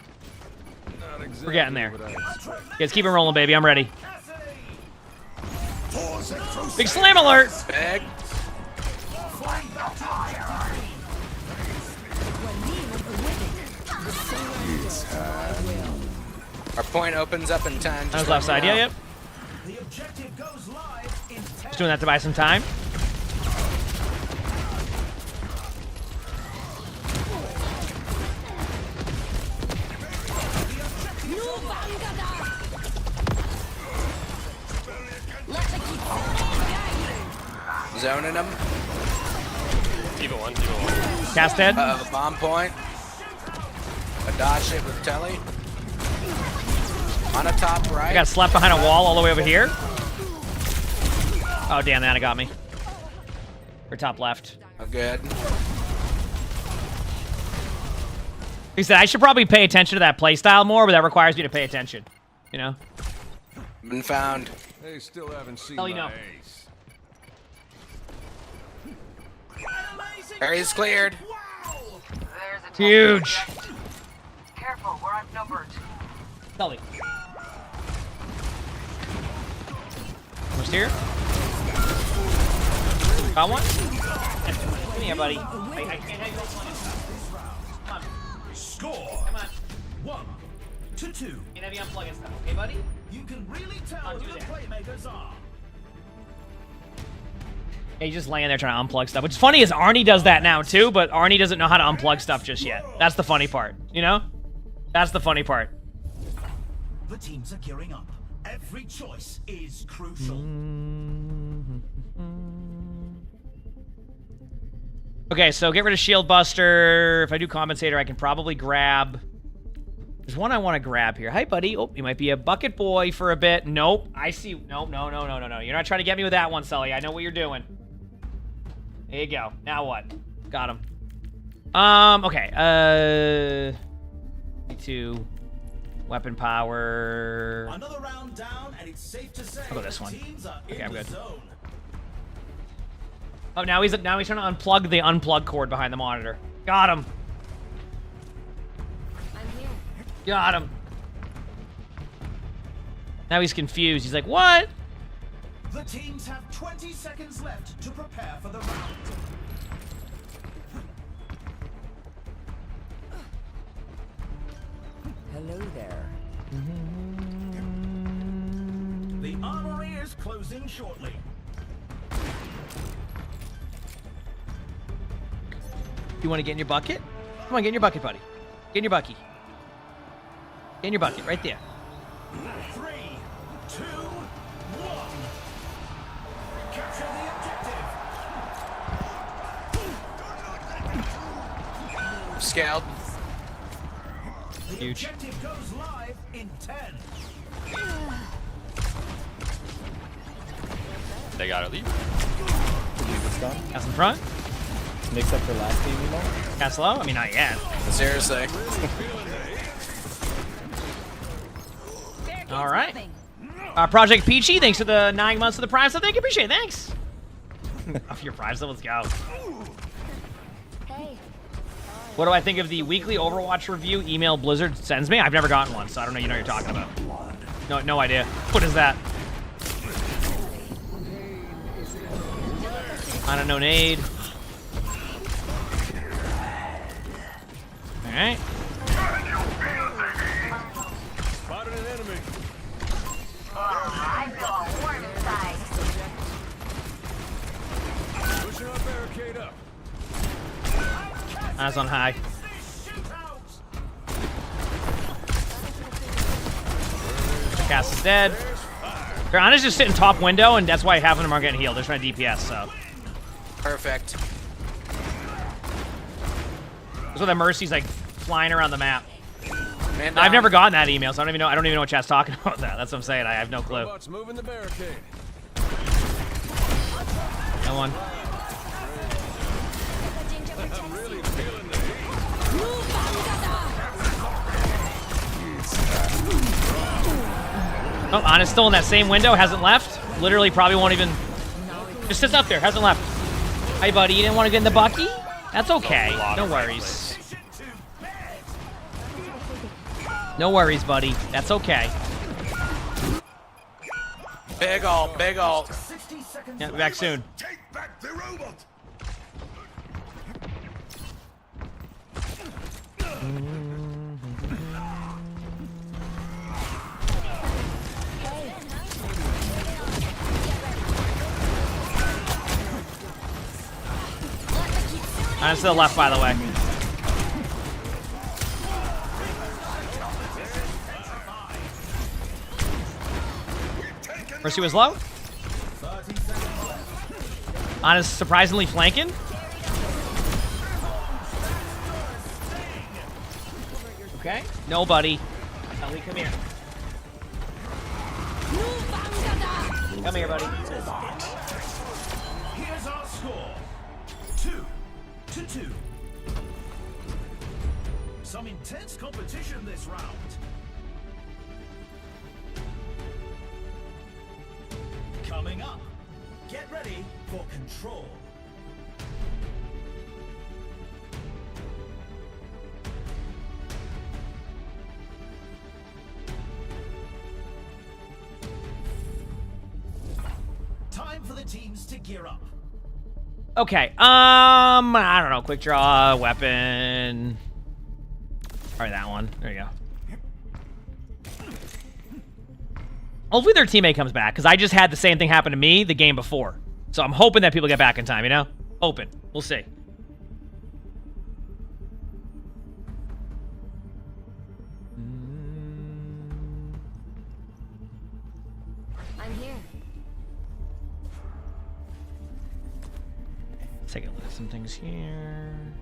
Speaker 2: We're getting there. Guys, keep it rolling, baby. I'm ready. Big slam alert!
Speaker 11: Big. Our point opens up in 10.
Speaker 2: On his left side, yep. Just doing that to buy some time.
Speaker 11: Zoning him.
Speaker 14: Diva one, Diva one.
Speaker 2: Cast dead.
Speaker 11: Bomb point. A dodge hit with Telly. On a top right.
Speaker 2: I got slapped behind a wall all the way over here. Oh, damn, that got me. Or top left.
Speaker 11: Oh, good.
Speaker 2: He said, I should probably pay attention to that playstyle more, but that requires me to pay attention. You know?
Speaker 11: Been found.
Speaker 13: They still haven't seen
Speaker 2: Hell, you know.
Speaker 13: my ace.
Speaker 11: Area's cleared.
Speaker 2: Huge.
Speaker 6: Careful, we're outnumbered.
Speaker 2: Sully. Almost here. Got one? Come here, buddy. I can't have you on. Come on.
Speaker 10: Score.
Speaker 2: Come on.
Speaker 10: 1-2.
Speaker 2: Can't have you unplug and stuff, okay, buddy?
Speaker 10: You can really tell who the playmakers are.
Speaker 2: Yeah, he's just laying there trying to unplug stuff. What's funny is Arnie does that now too, but Arnie doesn't know how to unplug stuff just yet. That's the funny part, you know? That's the funny part.
Speaker 10: The teams are gearing up. Every choice is crucial.
Speaker 2: Okay, so get rid of Shield Buster. If I do Compensator, I can probably grab... There's one I want to grab here. Hi, buddy. Oh, you might be a bucket boy for a bit. Nope. I see... Nope, no. You're not trying to get me with that one, Sully. I know what you're doing. There you go. Now what? Got him. Okay. Me2. Weapon power.
Speaker 10: Another round down, and it's safe to say
Speaker 2: I'll go this one. Okay, I'm good.
Speaker 10: Zone.
Speaker 2: Oh, now he's trying to unplug the unplug cord behind the monitor. Got him.
Speaker 7: I'm here.
Speaker 2: Got him. Now he's confused. He's like, what?
Speaker 10: The teams have 20 seconds left to prepare for the round.
Speaker 7: Hello there.
Speaker 10: The armory is closing shortly.
Speaker 2: You want to get in your bucket? Come on, get in your bucket, buddy. Get in your bucket. Get in your bucket, right there.
Speaker 10: 3, 2, 1. Capture the objective.
Speaker 11: Scaled.
Speaker 10: The objective goes live in 10.
Speaker 14: They gotta leave.
Speaker 2: Cast in front.
Speaker 9: Mix up for last team, you know?
Speaker 2: Cast low? I mean, not yet.
Speaker 11: Seriously.
Speaker 2: All right. Project Peachy, thanks for the 9 months of the Prime, so thank you, appreciate it, thanks. Off your Prime, so let's go. What do I think of the weekly Overwatch review email Blizzard sends me? I've never gotten one, so I don't know. You know what you're talking about. No idea. What is that? I don't know, nade. All right.
Speaker 13: Spotted an enemy.
Speaker 6: I go warm inside.
Speaker 13: Pushing our barricade up.
Speaker 2: Eyes on high. Cast is dead. Piranha's just sitting top window, and that's why half of them are getting healed. They're trying to DPS, so.
Speaker 11: Perfect.
Speaker 2: That's why the Mercy's like flying around the map.
Speaker 11: Man
Speaker 2: I've never gotten that email, so I don't even know what chat's talking about that. That's what I'm saying. I have no clue.
Speaker 13: Robots moving the barricade.
Speaker 2: No one.
Speaker 13: I'm really feeling the
Speaker 2: Oh, Ana's still in that same window, hasn't left. Literally probably won't even... Just sits up there, hasn't left. Hey, buddy, you didn't want to get in the bucky? That's okay. No worries. No worries, buddy. That's okay.
Speaker 11: Big ult, big ult.
Speaker 2: Yeah, be back soon.
Speaker 13: Take back the robot.
Speaker 2: Ana's to the left, by the way. Mercy was low. Ana's surprisingly flanking. Okay. Nobody. Ellie, come here. Come here, buddy.
Speaker 10: Here's our score. 2-2. Some intense competition this round. Coming up, get ready for control. Time for the teams to gear up.
Speaker 2: Okay, I don't know, quick draw, weapon. Probably that one. There you go. Hopefully their teammate comes back, because I just had the same thing happen to me the game before. So I'm hoping that people get back in time, you know? Hoping. We'll see.
Speaker 6: I'm here.
Speaker 2: Let's take a look at some things here.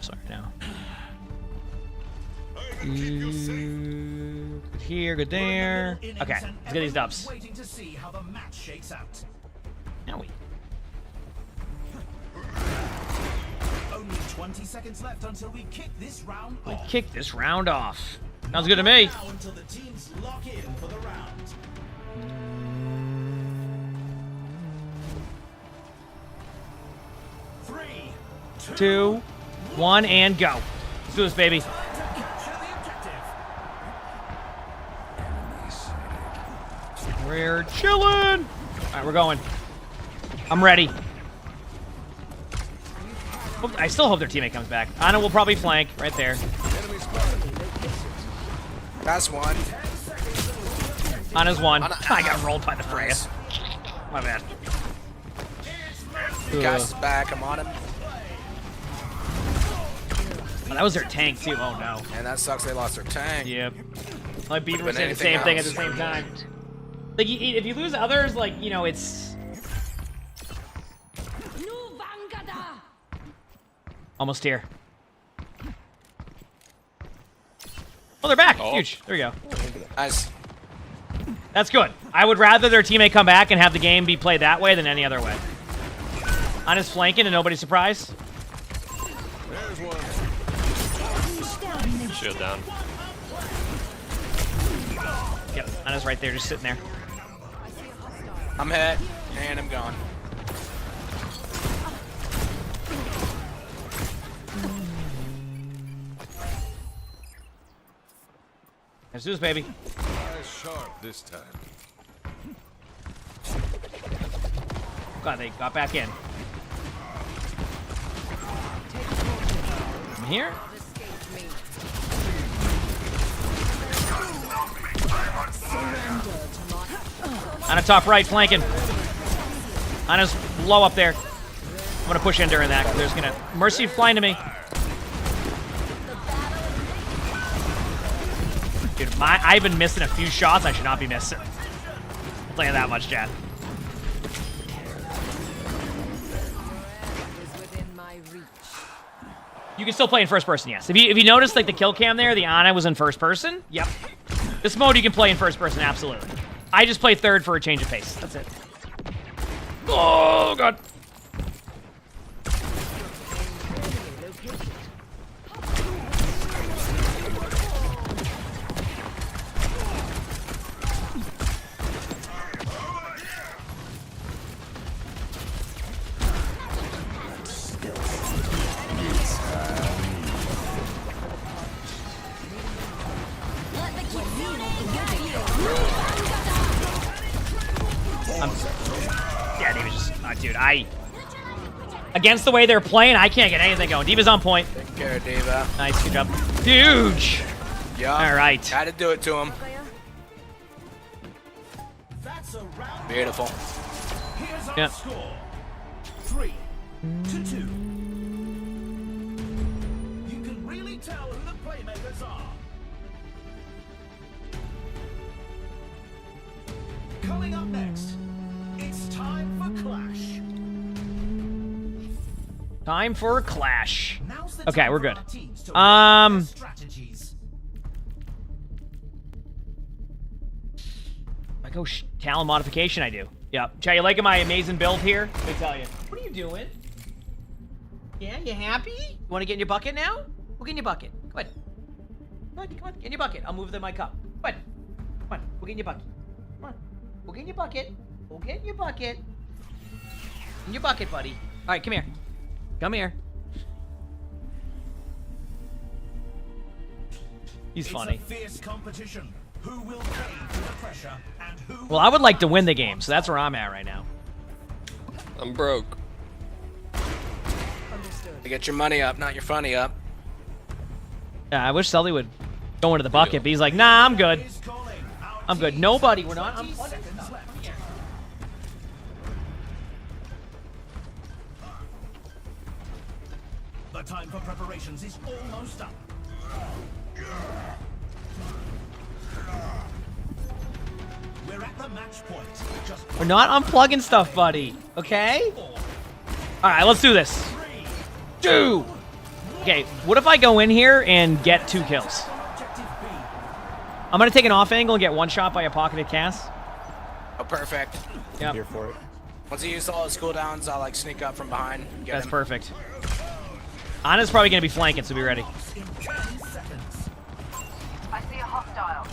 Speaker 2: Sorry now. Good here, good there. Okay, let's get these dubs.
Speaker 10: Waiting to see how the match shakes out.
Speaker 2: Now we.
Speaker 10: Only 20 seconds left until we kick this round off.
Speaker 2: Kick this round off. Sounds good to me.
Speaker 10: Now until the teams lock in for the round. 3,
Speaker 2: 2, 1, and go. Let's do this, baby. We're chilling. All right, we're going. I'm ready. I still hope their teammate comes back. Ana will probably flank right there.
Speaker 11: That's one.
Speaker 2: Ana's one. I got rolled by the Freya. My bad.
Speaker 11: Gas is back. I'm on him.
Speaker 2: Oh, that was their tank too. Oh no.
Speaker 11: And that sucks. They lost their tank.
Speaker 2: Yep. My Beaver was saying the same thing at the same time. Like, if you lose others, like, you know, it's... Almost here. Oh, they're back. Huge. There we go.
Speaker 11: Nice.
Speaker 2: That's good. I would rather their teammate come back and have the game be played that way than any other way. Ana's flanking and nobody's surprised.
Speaker 13: There's one.
Speaker 14: Shield down.
Speaker 2: Yep, Ana's right there, just sitting there.
Speaker 11: I'm hit, and I'm gone.
Speaker 2: Let's do this, baby.
Speaker 13: Eyes sharp this time.
Speaker 2: God, they got back in. I'm here. Ana top right, flanking. Ana's low up there. I'm gonna push in during that, because there's gonna... Mercy flying to me. Dude, I've been missing a few shots I should not be missing. I'm playing that much, chat. You can still play in first person, yes. If you notice, like, the kill cam there, the Ana was in first person. Yep. This mode you can play in first person, absolutely. I just play third for a change of pace. That's it. Oh, God. Yeah, Diva's just... dude, against the way they're playing, I can't get anything going. Diva's on point.
Speaker 11: Take care, Diva.
Speaker 2: Nice, good job. Huge!
Speaker 11: Yeah.
Speaker 2: All right.
Speaker 11: Had to do it to him. Beautiful.
Speaker 10: Here's our
Speaker 2: Yeah.
Speaker 10: score. 3-2. You can really tell who the playmakers are. Coming up next, it's time for Clash.
Speaker 2: Time for a clash.
Speaker 10: Now's the
Speaker 2: Okay,
Speaker 10: time
Speaker 2: we're
Speaker 10: for
Speaker 2: good.
Speaker 10: our teams to work out their strategies.
Speaker 2: I go talent modification, I do. Yep. Chat, you liking my amazing build here? Let me tell you. What are you doing? Yeah, you happy? You want to get in your bucket now? We'll get in your bucket. Go ahead. Go ahead, come on, get in your bucket. I'll move the mic up. Go ahead. Come on, we'll get in your bucket. Come on. We'll get in your bucket. We'll get in your bucket. In your bucket, buddy. All right, come here. Come here. He's funny.
Speaker 10: It's a fierce competition. Who will cave to the pressure and who
Speaker 2: Well, I would like to win the game, so that's where I'm at right now.
Speaker 14: I'm broke.
Speaker 11: To get your money up, not your funny up.
Speaker 2: Yeah, I wish Sully would go into the bucket, but he's like, nah, I'm good. I'm good. Nobody, we're not unplugging stuff.
Speaker 10: The time for preparations is almost up. We're at the match point.
Speaker 2: We're not unplugging stuff, buddy. Okay? Alright, let's do this. Dude! Okay, what if I go in here and get 2 kills? I'm gonna take an off angle and get one shot by a pocketed cast.
Speaker 11: Oh, perfect.
Speaker 2: Yep.
Speaker 9: Here for it.
Speaker 11: Once he uses all his cooldowns, I'll like sneak up from behind. Get
Speaker 2: That's
Speaker 11: him.
Speaker 2: perfect. Ana's probably gonna be flanking, so be ready.
Speaker 6: I see a hostile.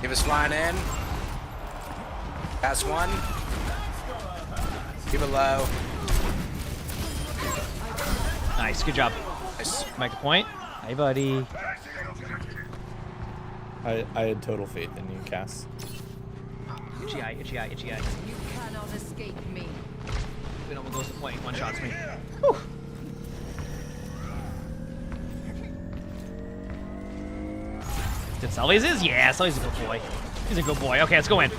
Speaker 11: Give us flying in. Pass one. Keep it low.
Speaker 2: Nice, good job.
Speaker 11: Nice.
Speaker 2: Make the point. Hey, buddy.
Speaker 9: I had total faith in you, Cass.
Speaker 2: Itchy eye, itchy eye, itchy eye.
Speaker 7: You cannot escape me.
Speaker 2: It almost goes to point. One shots me. Whew. Did Sully's is? Yeah, Sully's a good boy. He's a good boy. Okay, let's go in.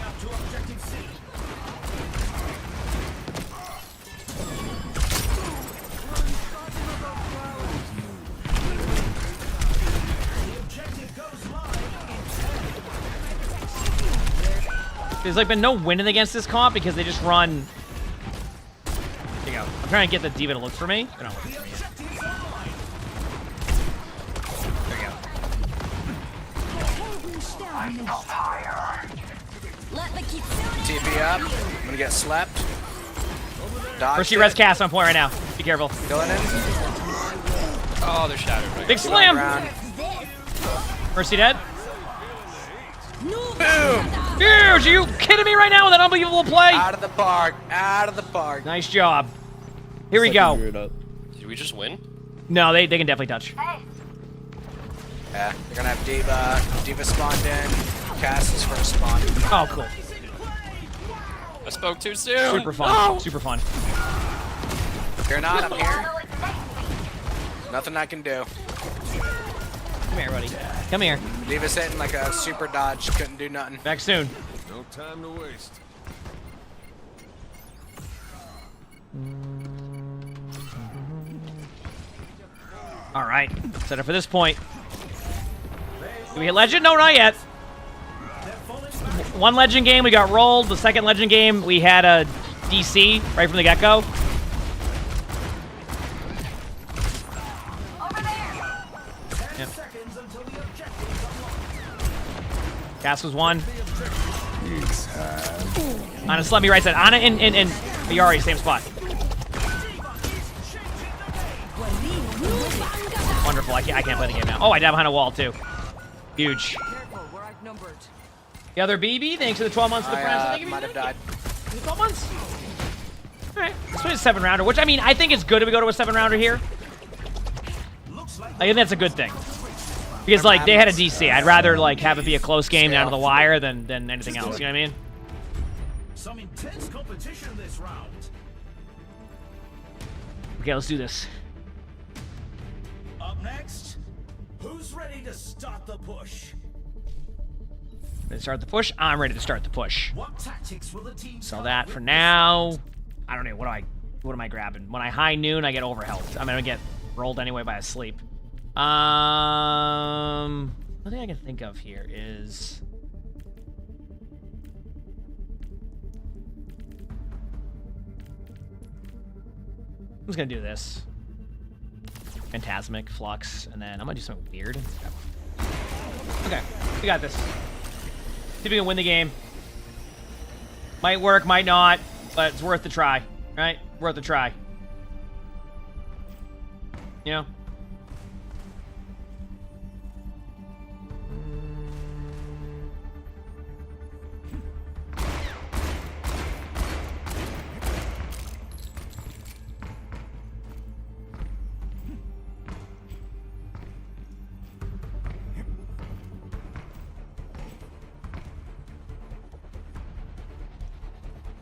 Speaker 2: There's like been no winning against this comp because they just run. There you go. I'm trying to get the D.Va to look for me. They don't look for me yet.
Speaker 11: TP up. I'm gonna get slapped. Dodge
Speaker 2: Mercy res cast on point right now. Be careful.
Speaker 11: Going in.
Speaker 14: Oh, they're shattered. Right
Speaker 2: Big slam. Mercy dead.
Speaker 11: Boom.
Speaker 2: Dude, are you kidding me right now with that unbelievable play?
Speaker 11: Out of the park. Out of the park.
Speaker 2: Nice job. Here we go.
Speaker 14: Did we just win?
Speaker 2: No, they can definitely touch.
Speaker 11: Yeah, they're gonna have D.Va. D.Va spawned in. Cass is first spawn.
Speaker 2: Oh, cool.
Speaker 14: I spoke too soon.
Speaker 2: Super fun. Super fun.
Speaker 11: You're not. I'm here. Nothing I can do.
Speaker 2: Come here, buddy. Come here.
Speaker 11: D.Va's hitting like a super dodge. Couldn't do nothing.
Speaker 2: Back soon.
Speaker 13: No time to waste.
Speaker 2: All right. Set up for this point. Do we hit legend? No, not yet. One legend game, we got rolled. The second legend game, we had a DC right from the get-go. Yep. Cass was one. Ana, let me right side. Ana and Yari, same spot. Wonderful. I can't play the game now. Oh, I died behind a wall too. Huge. The other BB, thanks for the 12 months of the friends.
Speaker 11: Might have died.
Speaker 2: 12 months? Alright, let's play a 7-rounder, which, I mean, I think it's good if we go to a 7-rounder here. I think that's a good thing. Because, like, they had a DC. I'd rather, like, have it be a close game down to the wire than anything else, you know what I mean?
Speaker 10: Some intense competition this round.
Speaker 2: Okay, let's do this.
Speaker 10: Up next, who's ready to start the push?
Speaker 2: Ready to start the push? I'm ready to start the push.
Speaker 10: What tactics will the team
Speaker 2: So that for now, I don't know, what am I grabbing? When I high noon, I get overhealth. I'm gonna get rolled anyway by a sleep. One thing I can think of here is I'm just gonna do this. Phantasmic, Flux, and then I'm gonna do something weird. Okay, we got this. See if we can win the game. Might work, might not, but it's worth the try, right? Worth the try. You know?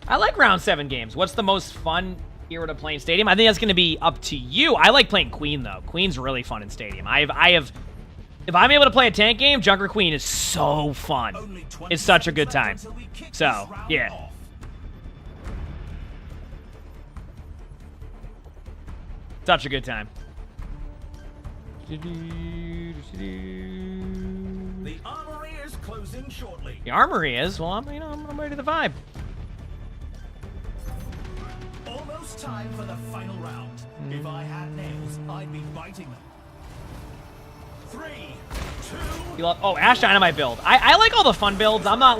Speaker 2: I like round 7 games. What's the most fun era to play in Stadium? I think that's going to be up to you. I like playing Queen, though. Queen's really fun in Stadium. If I'm able to play a tank game, Junker Queen is so fun. It's such a good time. So, yeah. Such a good time.
Speaker 10: The armory is closing shortly.
Speaker 2: The armory is? Well, I'm ready to vibe.
Speaker 10: Almost time for the final round. If I had nails, I'd be biting them. 3, 2.
Speaker 2: Oh, Ash Dynamite build. I like all the fun builds. I'm not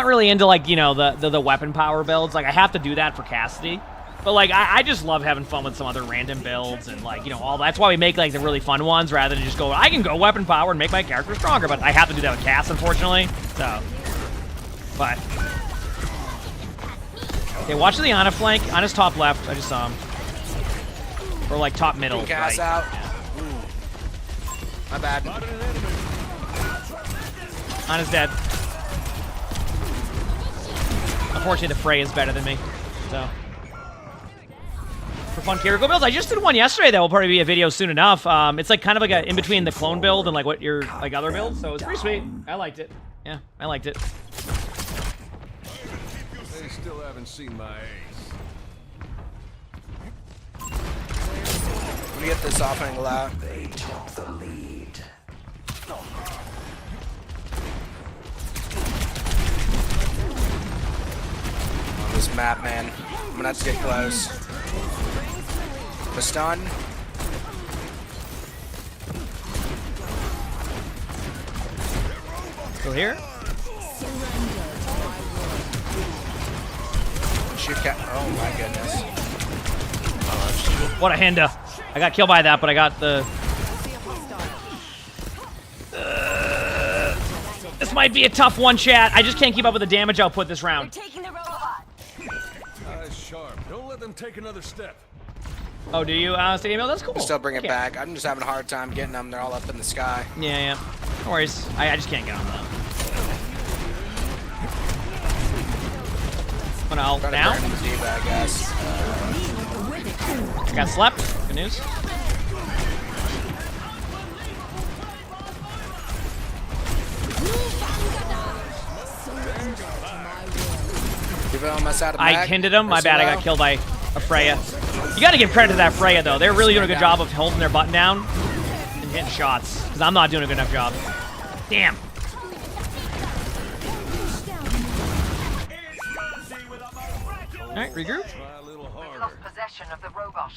Speaker 2: really into like, you know, the weapon power builds. Like I have to do that for Cassidy. But like I just love having fun with some other random builds and like, you know, all that's why we make like the really fun ones rather than just go, I can go weapon power and make my character stronger, but I have to do that with Cass, unfortunately. So, but okay, watch the Ana flank. Ana's top left. I just saw him. Or like top middle.
Speaker 11: Cass
Speaker 2: right.
Speaker 11: out. My bad.
Speaker 2: Ana's dead. Unfortunately, the Frey is better than me. So, for fun character builds, I just did one yesterday that will probably be a video soon enough. It's like kind of like a in between the clone build and like what your like other builds. So it's pretty sweet. I liked it. Yeah, I liked it.
Speaker 13: They still haven't seen my ace.
Speaker 11: Let me get this off angle out.
Speaker 1: They took the lead.
Speaker 11: On this map, man. I'm gonna have to get close. The stun.
Speaker 2: Still here?
Speaker 11: Shoot cat. Oh my goodness.
Speaker 2: What a Hinda. I got killed by that, but I got the... This might be a tough one, chat. I just can't keep up with the damage output this round.
Speaker 13: Eyes sharp. Don't let them take another step.
Speaker 2: Oh, do you, Stadium? That's cool.
Speaker 11: Still bring it
Speaker 2: Okay.
Speaker 11: back. I'm just having a hard time getting them. They're all up in the sky.
Speaker 2: Yeah, yeah. No worries. I just can't get on them. I'm gonna ult now.
Speaker 11: I guess.
Speaker 2: Got slept. Good news.
Speaker 11: I
Speaker 2: hindered him. My bad. I got killed by a Freya. You got to give credit to that Freya, though. They're really doing a good job of holding their button down and hitting shots. Because I'm not doing a good enough job. Damn. All right, regroup.
Speaker 6: Lost possession of the robot.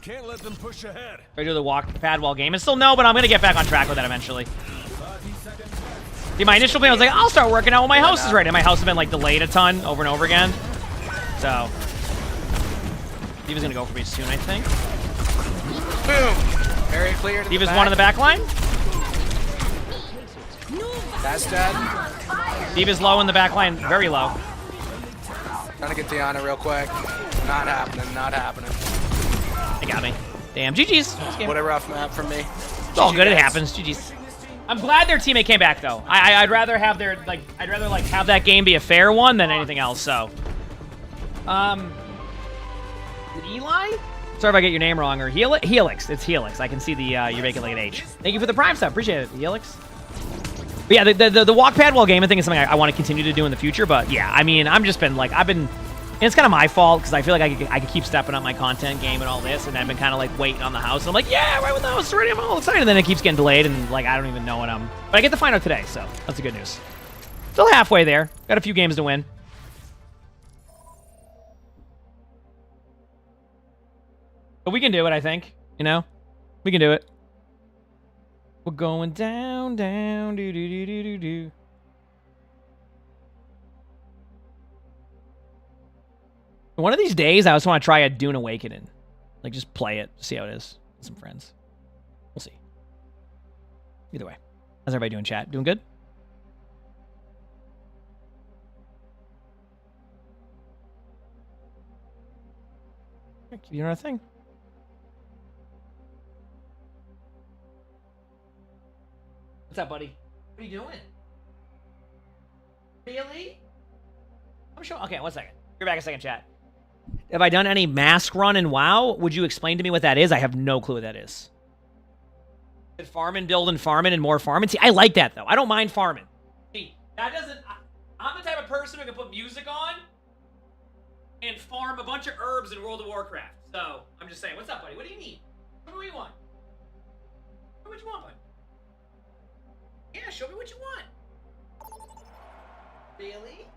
Speaker 13: Can't let them push ahead.
Speaker 2: Ready to do the walk pad wall game. And still no, but I'm going to get back on track with that eventually. See, my initial plan was like, I'll start working out when my house is ready. And my house has been like delayed a ton over and over again. So, D.Va's going to go for me soon, I think.
Speaker 11: Boom. Very clear.
Speaker 2: D.Va's one in the back line.
Speaker 11: That's dead.
Speaker 2: D.Va's low in the back line. Very low.
Speaker 11: Trying to get Diana real quick. Not happening. Not happening.
Speaker 2: They got me. Damn. GG's.
Speaker 11: What a rough map for me.
Speaker 2: It's all good. It happens. GG's. I'm glad their teammate came back though. I'd rather have their I'd rather have that game be a fair one than anything else. So, Eli? Sorry if I get your name wrong. Or Helix. It's Helix. I can see the you make it like an H. Thank you for the Prime stuff. Appreciate it, Helix. But yeah, the walk pad wall game I think is something I want to continue to do in the future. But yeah, I mean, I'm just been like and it's kind of my fault because I feel like I could keep stepping up my content game and all this, and I've been kind of like waiting on the house. And I'm like, yeah, right when the house is ready, I'm all excited. And then it keeps getting delayed, and like I don't even know when I'm. But I get to find out today, so that's the good news. Still halfway there. Got a few games to win. But we can do it, I think. You know, we can do it. We're going down, down, do do do do do do. One of these days, I just want to try a Dune Awakening. Like, just play it, see how it is with some friends. We'll see. Either way. How's everybody doing, chat? Doing good? Keep doing our thing. What's up, buddy? What are you doing? Really? I'm sure. Okay, 1 second. You're back a second, chat. Have I done any mask run in WoW? Would you explain to me what that is? I have no clue what that is. Farming, building, farming, and more farming. See, I like that, though. I don't mind farming. See, that doesn't... I'm the type of person who can put music on and farm a bunch of herbs in World of Warcraft. So, I'm just saying. What's up, buddy? What do you need? Show me what you want. Show me what you want, buddy. Yeah, show me what you want. Really?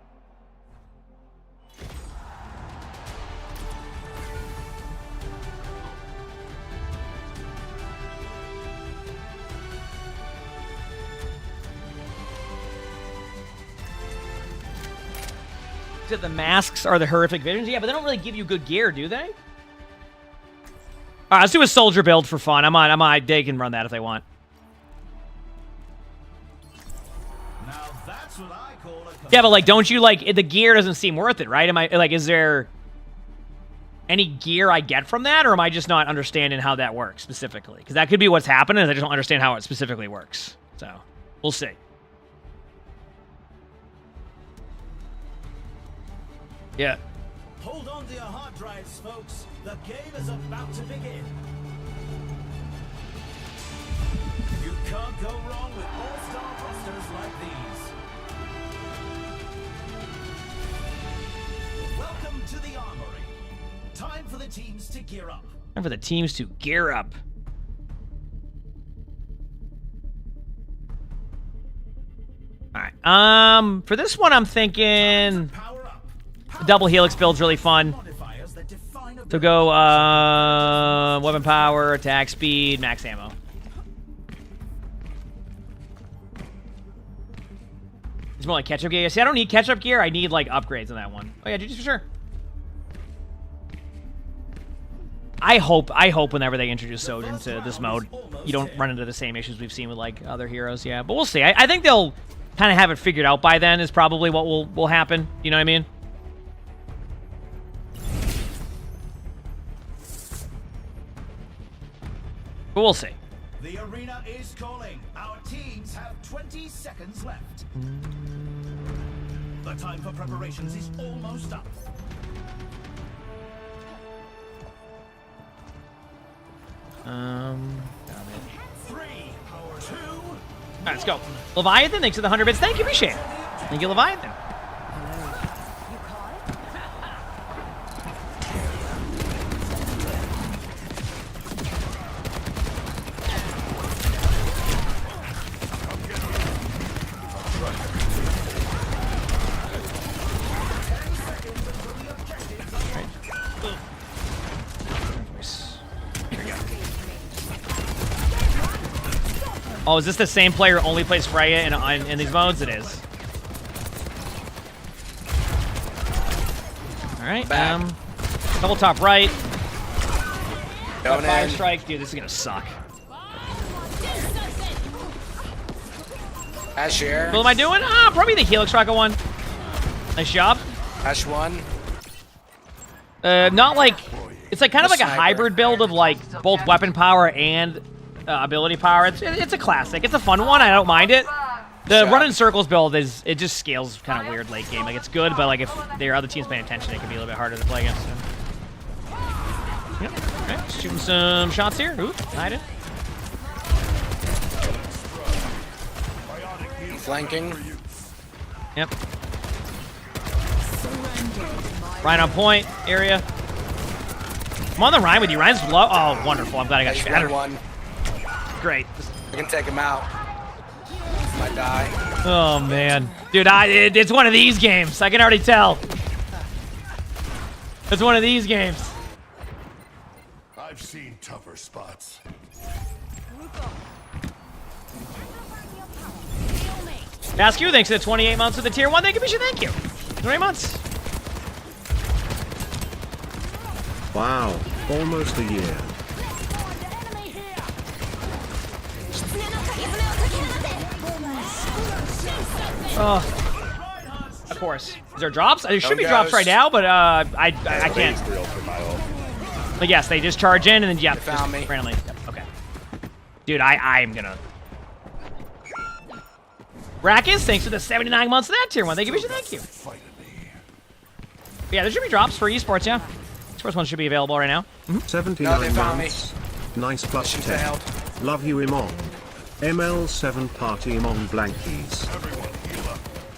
Speaker 2: The masks are the horrific visions. Yeah, but they don't really give you good gear, do they? All right, let's do a soldier build for fun. I'm on. They can run that if they want.
Speaker 10: Now that's what I call a...
Speaker 2: Yeah, but like, don't you like the gear doesn't seem worth it, right? Am I like, is there any gear I get from that, or am I just not understanding how that works specifically? Because that could be what's happening. I just don't understand how it specifically works. So we'll see. Yeah.
Speaker 10: Hold on to your hard drives, folks. The game is about to begin. You can't go wrong with all-star rosters like these. Welcome to the Armory. Time for the teams to gear up.
Speaker 2: Time for the teams to gear up. All right. For this one, I'm thinking double helix build's really fun. So go weapon power, attack speed, max ammo. It's more like catch-up gear. See, I don't need catch-up gear. I need, like, upgrades on that one. Oh, yeah, GG's for sure. I hope whenever they introduce Sojourn to this mode, you don't run into the same issues we've seen with, like, other heroes, yeah. But we'll see. I think they'll kind of have it figured out by then is probably what will happen. You know what I mean? But we'll see.
Speaker 10: The arena is calling. Our teams have 20 seconds left. The time for preparations is almost up. Three, two.
Speaker 2: All right, let's go. Leviathan, thanks for the 100 bits. Thank you, appreciate it. Thank you, Leviathan. Oh, is this the same player who only plays Freya in these modes? It is. All right. Double top right. Fire strike. Dude, this is gonna suck.
Speaker 11: Ash here.
Speaker 2: What am I doing? Probably the Helix Rocket one. Nice job.
Speaker 11: Ash 1.
Speaker 2: Not like... It's like kind of like a hybrid build of like both weapon power and ability power. It's a classic. It's a fun one. I don't mind it. The run in circles build it just scales kind of weird late game. Like it's good, but like if there are other teams paying attention, it can be a little bit harder to play against. So. Yep. Okay, shooting some shots here. Ooh, hiding.
Speaker 11: Flanking.
Speaker 2: Yep. Ryan on point area. I'm on the Ryan with you. Ryan's low. Oh, wonderful. I'm glad I got shattered. Great.
Speaker 11: I can take him out. Might die.
Speaker 2: Oh, man. Dude, it's one of these games. I can already tell. It's one of these games.
Speaker 13: I've seen tougher spots.
Speaker 2: Ask you, thanks to the 28 months with the tier 1. Thank you, Misha. Thank you. 28 months.
Speaker 8: Wow, almost a year.
Speaker 2: Oh, of course. Is there drops? There should be drops right now, but I can't. But yes, they just charge in and then yeah,
Speaker 11: found me.
Speaker 2: Randomly. Yep, okay. Dude, I am gonna. Rackus, thanks for the 79 months of that tier 1. Thank you, Misha. Thank you. Yeah, there should be drops for esports. Yeah, esports one should be available right now.
Speaker 8: 79 months. Nice plus 10. Love you, emongg. ML7 party emongg blankies.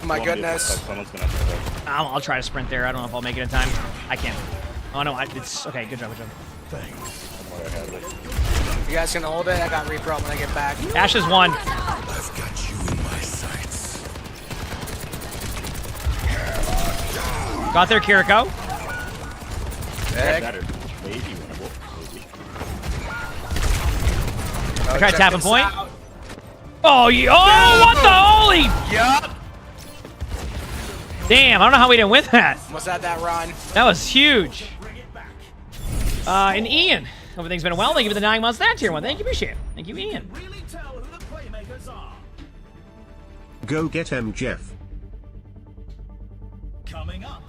Speaker 11: Oh my goodness.
Speaker 2: I'll try to sprint there. I don't know if I'll make it in time. I can't. Oh no, it's okay. Good job, good job.
Speaker 11: You guys can hold it. I got repro when I get back.
Speaker 2: Ash is 1.
Speaker 13: I've got you in my sights.
Speaker 2: Got there, Kiriko. I tried tapping point. Oh, what the holy!
Speaker 11: Yup.
Speaker 2: Damn, I don't know how we didn't win that.
Speaker 11: Was that run?
Speaker 2: That was huge. And Ian, everything's been well. Thank you for the 9 months that tier 1. Thank you, appreciate it. Thank you, Ian.
Speaker 8: Go get Jeff.
Speaker 10: Coming up.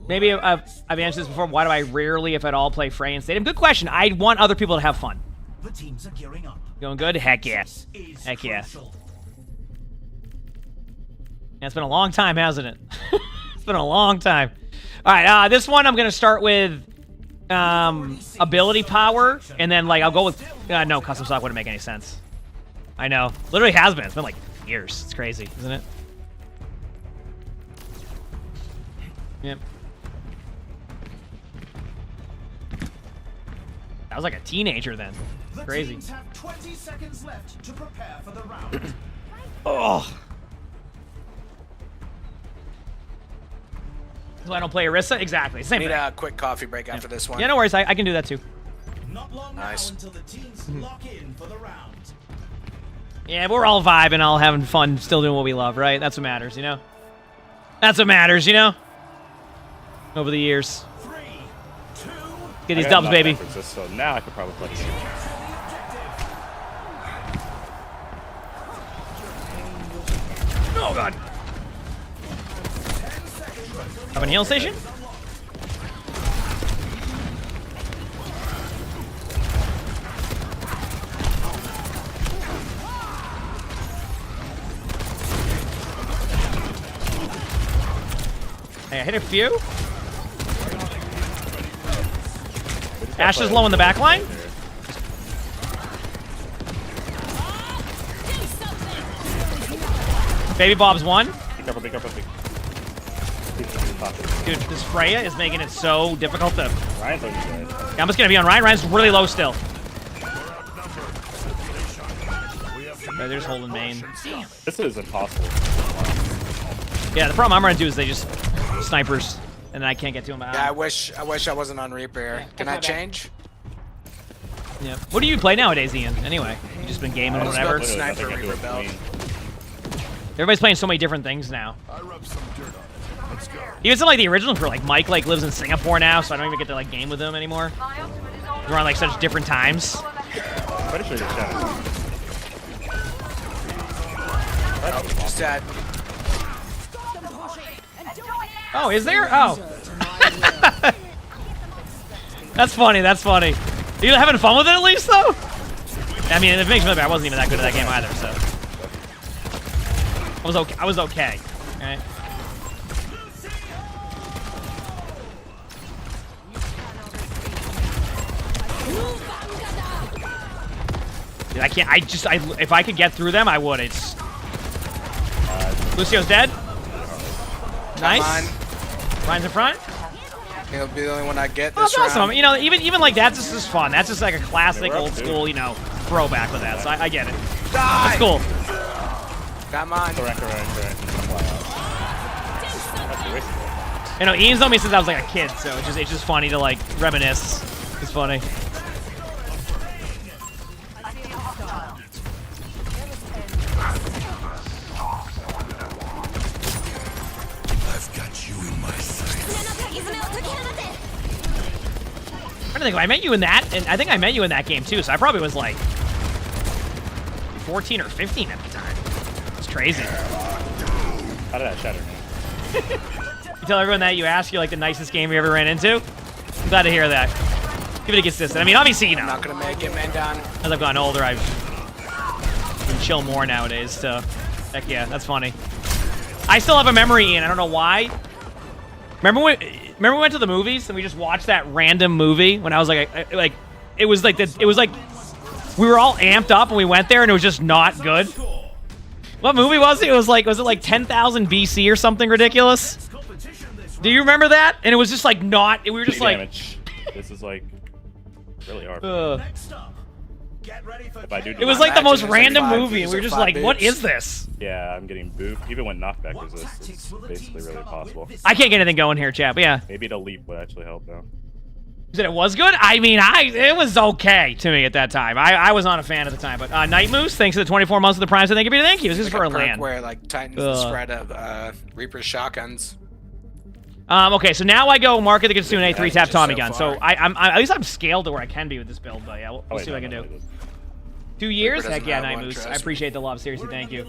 Speaker 2: Maybe I've answered this before. Why do I rarely, if at all, play Frey and Stadium? Good question. I want other people to have fun.
Speaker 10: The teams are gearing up.
Speaker 2: Going good? Heck yeah. Heck yeah. Yeah, it's been a long time, hasn't it? It's been a long time. All right, this one I'm gonna start with ability power, and then like I'll go with no, custom stock wouldn't make any sense. I know, literally has been. It's been like years. It's crazy, isn't it? Yep. I was like a teenager then. Crazy.
Speaker 10: The teams have 20 seconds left to prepare for the round.
Speaker 2: Oh. So I don't play Orisa? Exactly. Same
Speaker 11: Need
Speaker 2: thing.
Speaker 11: a quick coffee break after this one.
Speaker 2: Yeah, no worries. I can do that too.
Speaker 10: Not long
Speaker 11: Nice.
Speaker 10: now until the teams lock in for the round.
Speaker 2: Yeah, we're all vibing, all having fun, still doing what we love, right? That's what matters, you know? That's what matters, you know? Over the years.
Speaker 10: 3, 2,
Speaker 2: Get these dubs, baby.
Speaker 9: So now I could probably play the game.
Speaker 2: Oh, God. Have a heal station? Hey, I hit a few. Ash is low in the back line. Baby Bob's one.
Speaker 9: Be careful, be careful, be careful.
Speaker 2: Dude, this Freya is making it so difficult to...
Speaker 9: Ryan's on you guys.
Speaker 2: Yeah, I'm just gonna be on Ryan. Ryan's really low still. Yeah, they're just holding main. Damn.
Speaker 9: This is impossible.
Speaker 2: Yeah, the problem I'm gonna do is they just snipers, and then I can't get to them.
Speaker 11: Yeah, I wish I wasn't on Reaper. Yeah, can I change?
Speaker 2: Yeah. What do you play nowadays, Ian? Anyway, you just been gaming or whatever.
Speaker 11: Sniper Reaper belt.
Speaker 2: Everybody's playing so many different things now.
Speaker 13: I rub some dirt on it. Let's go.
Speaker 2: Even some like the original for like Mike like lives in Singapore now, so I don't even get to like game with him anymore. We're on like such different times.
Speaker 9: I'm pretty sure you're shadow.
Speaker 11: Just dead.
Speaker 2: Oh, is there? Oh. That's funny, that's funny. Are you having fun with it at least, though? I mean, it makes me look bad. I wasn't even that good at that game either, so. I was okay. Alright. Dude, I can't, if I could get through them, I would. It's... Lucio's dead. Nice. Ryan's in front.
Speaker 11: He'll be the only one I get
Speaker 2: Well,
Speaker 11: this
Speaker 2: that's awesome.
Speaker 11: round.
Speaker 2: You know, even like that's just fun. That's just like a classic, old school, you know, throwback with that. So I get it.
Speaker 11: Die!
Speaker 2: That's cool.
Speaker 11: Got mine.
Speaker 9: Correct.
Speaker 2: You know, Ian's known me since I was like a kid, so it's just funny to like reminisce. It's funny.
Speaker 13: I've got you in my sights.
Speaker 2: I think I met you in that, and I think I met you in that game too. So I probably was like 14 or 15 at the time. It's crazy.
Speaker 9: How did that shatter me?
Speaker 2: You tell everyone that you ask you like the nicest game you ever ran into. I'm glad to hear that. Give it a consistent. I mean, obviously, you know.
Speaker 11: I'm not gonna make it, man. Down.
Speaker 2: As I've gotten older, I've been chill more nowadays. So, heck yeah, that's funny. I still have a memory, Ian. I don't know why. Remember we went to the movies and we just watched that random movie when I was like it was like we were all amped up and we went there and it was just not good. What movie was it? Was it like 10,000 BC or something ridiculous? Do you remember that? And it was just like not. We were just like.
Speaker 9: Damage. This is like really hard. If I do
Speaker 2: it was like the most random movie, and we were just like, "What is this?"
Speaker 9: Yeah, I'm getting booped. Even when knockback resist, it's basically really possible.
Speaker 2: I can't get anything going here, chap. Yeah.
Speaker 9: Maybe the leap would actually help though.
Speaker 2: You said it was good? I mean, it was okay to me at that time. I was not a fan at the time. But Night Moose, thanks to the 24 months of the Prime, so thank you. This is for a land.
Speaker 11: Where like tightens the spread of Reaper's shotguns.
Speaker 2: Okay, so now I go Market the Kitsune 3-tap Tommy gun. So at least I'm scaled to where I can be with this build, but yeah, we'll see what I can do. 2 years? Heck yeah, Night Moose. I appreciate the love, seriously, thank you.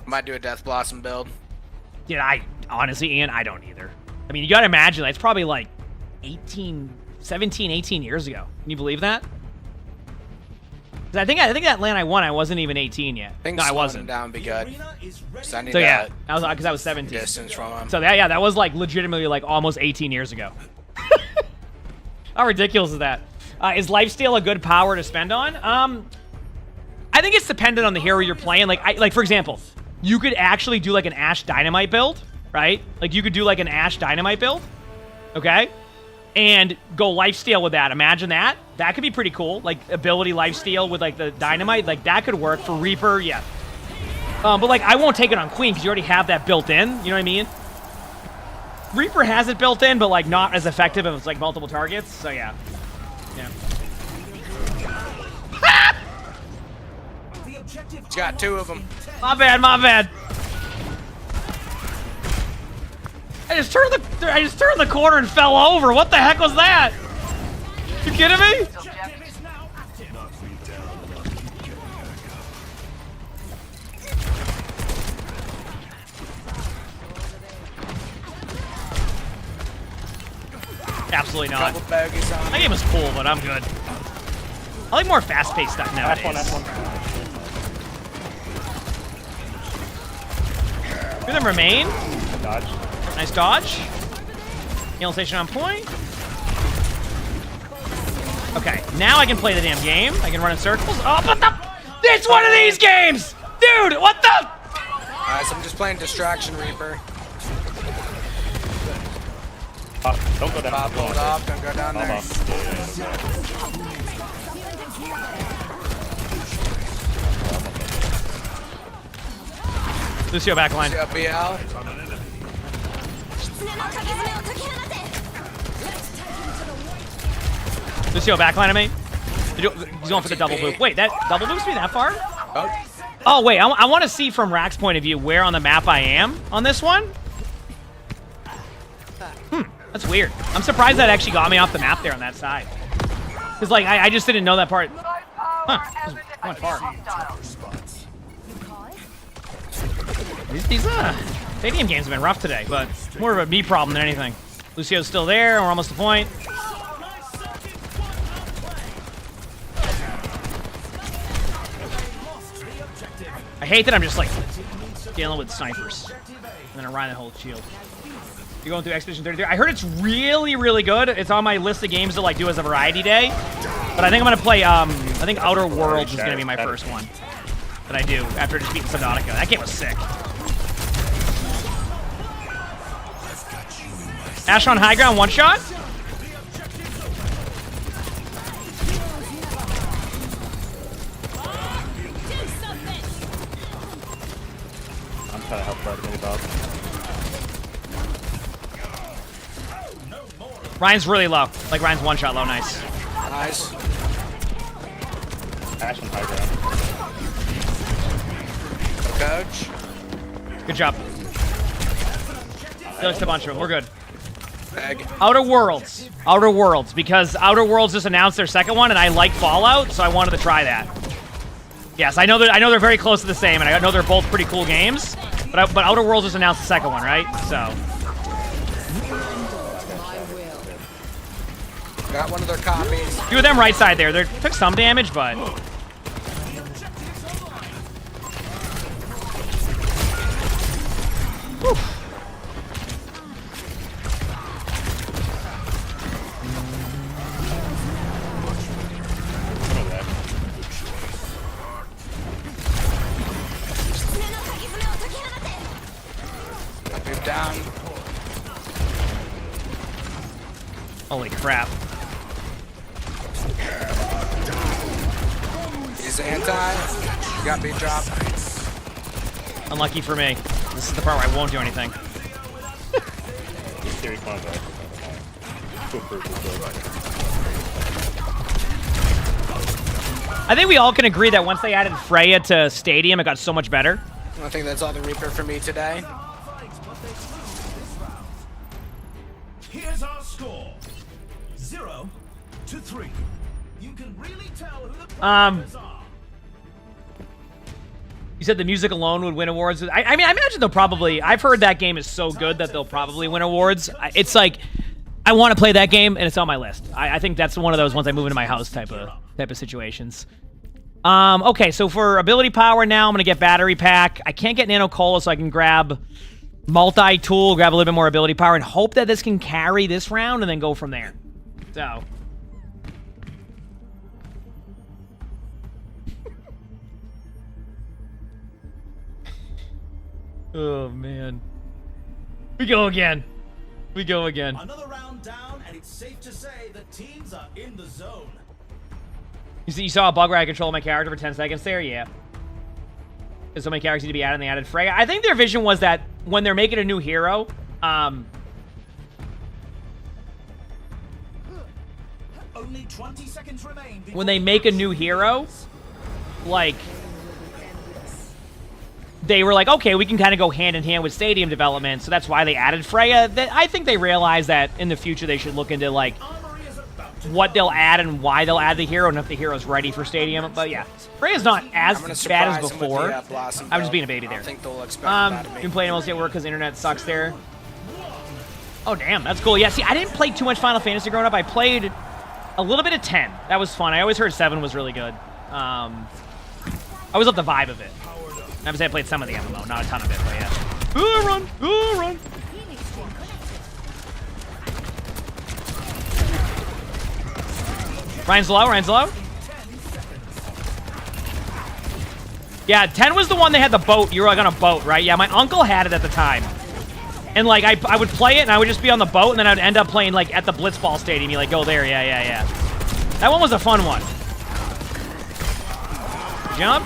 Speaker 11: Might do a Death Blossom build.
Speaker 2: Dude, honestly, Ian, I don't either. I mean, you gotta imagine, it's probably like 17, 18 years ago. Can you believe that? I think that LAN I won, I wasn't even 18 yet. No, I wasn't.
Speaker 11: Down be good. So
Speaker 2: yeah, I was because I was 17.
Speaker 11: Distance from him.
Speaker 2: So that was like legitimately like almost 18 years ago. How ridiculous is that? Is lifesteal a good power to spend on? I think it's dependent on the hero you're playing. Like for example, you could actually do like an Ashe Dynamite build, right? Like you could do like an Ashe Dynamite build, okay? And go lifesteal with that. Imagine that. That could be pretty cool. Like ability lifesteal with like the Dynamite, like that could work for Reaper, yeah. But like I won't take it on Queen because you already have that built in. You know what I mean? Reaper has it built in, but like not as effective if it's like multiple targets. So yeah. Yeah.
Speaker 11: He's got 2 of them.
Speaker 2: My bad, my bad. I just turned the corner and fell over. What the heck was that? You kidding me? Absolutely not. That game is cool, but I'm good. I like more fast-paced stuff nowadays. Do them remain.
Speaker 9: Dodge.
Speaker 2: Nice dodge. Healing station on point. Okay, now I can play the damn game. I can run in circles. Oh, what the? It's one of these games! Dude, what the?
Speaker 11: Alright, so I'm just playing Distraction Reaper.
Speaker 9: Don't go down.
Speaker 11: Hold up, don't go down there.
Speaker 2: Lucio backline.
Speaker 11: Lucio BL.
Speaker 2: Lucio backline at me. He's going for the double boop. Wait, that double boop's me that far? Oh wait, I want to see from Rack's point of view where on the map I am on this one. That's weird. I'm surprised that actually got me off the map there on that side. Because like I just didn't know that part. Huh? Went far. These stadium games have been rough today, but more of a me problem than anything. Lucio's still there. We're almost to point. I hate that I'm just like dealing with snipers and then around the whole shield. You're going through Expedition 33. I heard it's really, really good. It's on my list of games to like do as a variety day. But I think I'm gonna play. I think Outer Worlds is gonna be my first one that I do after just beating Subnautica. That game was sick. Ashe on high ground, one shot.
Speaker 9: I'm trying to help Brad Bob.
Speaker 2: Ryan's really low. Like Ryan's one shot low. Nice.
Speaker 11: Nice.
Speaker 9: Ashe on high ground.
Speaker 11: Coach.
Speaker 2: Good job. Felix a bunch of them. We're good.
Speaker 11: Egg.
Speaker 2: Outer Worlds. Outer Worlds. Because Outer Worlds just announced their second one, and I like Fallout, so I wanted to try that. Yes, I know they're very close to the same, and I know they're both pretty cool games. But Outer Worlds just announced the second one, right? So.
Speaker 11: Got one of their copies.
Speaker 2: Few of them right side there. They took some damage, but. Whew.
Speaker 11: Move down.
Speaker 2: Holy crap.
Speaker 11: He's anti. Got me dropped.
Speaker 2: Unlucky for me. This is the part where I won't do anything. I think we all can agree that once they added Freya to Stadium, it got so much better.
Speaker 11: I think that's all the Reaper for me today.
Speaker 10: Here's our score. 0-3. You can really tell who the players are.
Speaker 2: You said the music alone would win awards. I mean, I imagine they'll probably. I've heard that game is so good that they'll probably win awards. It's like I want to play that game, and it's on my list. I think that's one of those once I move into my house type of situations. Okay, so for ability power now, I'm going to get battery pack. I can't get nano cola, so I can grab multi-tool, grab a little bit more ability power, and hope that this can carry this round and then go from there. So. Oh, man. We go again. We go again.
Speaker 10: Another round down, and it's safe to say the teams are in the zone.
Speaker 2: You saw a bug where I controlled my character for 10 seconds there? Yeah. Because so many characters need to be added, and they added Freya. I think their vision was that when they're making a new hero,
Speaker 10: Only 20 seconds remain
Speaker 2: when they make a new hero, like, they were like, okay, we can kind of go hand in hand with stadium development, so that's why they added Freya. I think they realized that in the future they should look into, like, what they'll add and why they'll add the hero and if the hero's ready for stadium. But yeah, Freya's not as bad as before. I'm just being a baby there. Been playing mostly at work because the internet sucks there. Oh, damn, that's cool. Yeah, see, I didn't play too much Final Fantasy growing up. I played a little bit of 10. That was fun. I always heard 7 was really good. I always loved the vibe of it. Obviously, I played some of the MMO, not a ton of it, but yeah. Ooh, run! Ooh, run! Ryan's low, Ryan's low. Yeah, 10 was the one that had the boat. You were like on a boat, right? Yeah, my uncle had it at the time. And like, I would play it and I would just be on the boat and then I would end up playing like at the Blitzball Stadium. You like go there, yeah. That one was a fun one. Jump.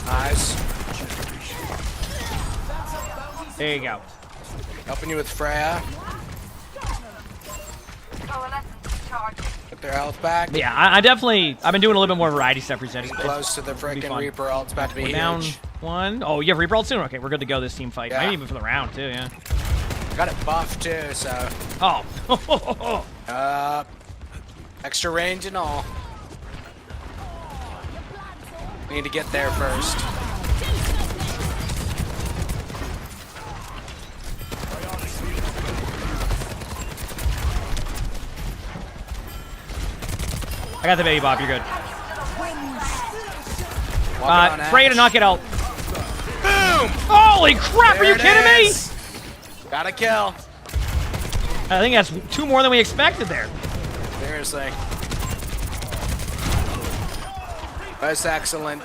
Speaker 11: Nice.
Speaker 2: There you go.
Speaker 11: Helping you with Freya. Get their health back.
Speaker 2: Yeah, I've been doing a little bit more variety stuff recently.
Speaker 11: Close to the freaking Reaper ult. It's about to be huge.
Speaker 2: Down one. Oh, you have Reaper ult soon? Okay, we're good to go this team fight. Yeah. Maybe even for the round, too, yeah.
Speaker 11: Got it buffed, too, so.
Speaker 2: Oh.
Speaker 11: Extra range and all. We need to get there first.
Speaker 2: I got the baby Bob, you're good. Freya to knock it out.
Speaker 11: Boom!
Speaker 2: Holy crap, are you kidding me?
Speaker 11: Got a kill.
Speaker 2: I think that's 2 more than we expected there.
Speaker 11: Seriously. That's excellent.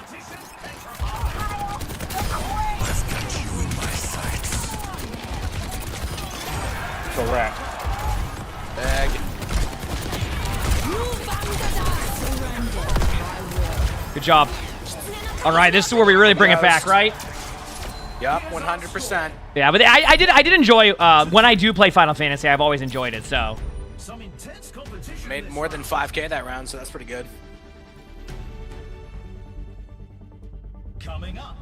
Speaker 9: Correct.
Speaker 11: Bag.
Speaker 2: Good job. All right, this is where we really bring it back, right?
Speaker 11: Yup, 100%.
Speaker 2: Yeah, but I did enjoy when I do play Final Fantasy. I've always enjoyed it. So.
Speaker 11: Made more than 5K that round, so that's pretty good.
Speaker 10: Coming up,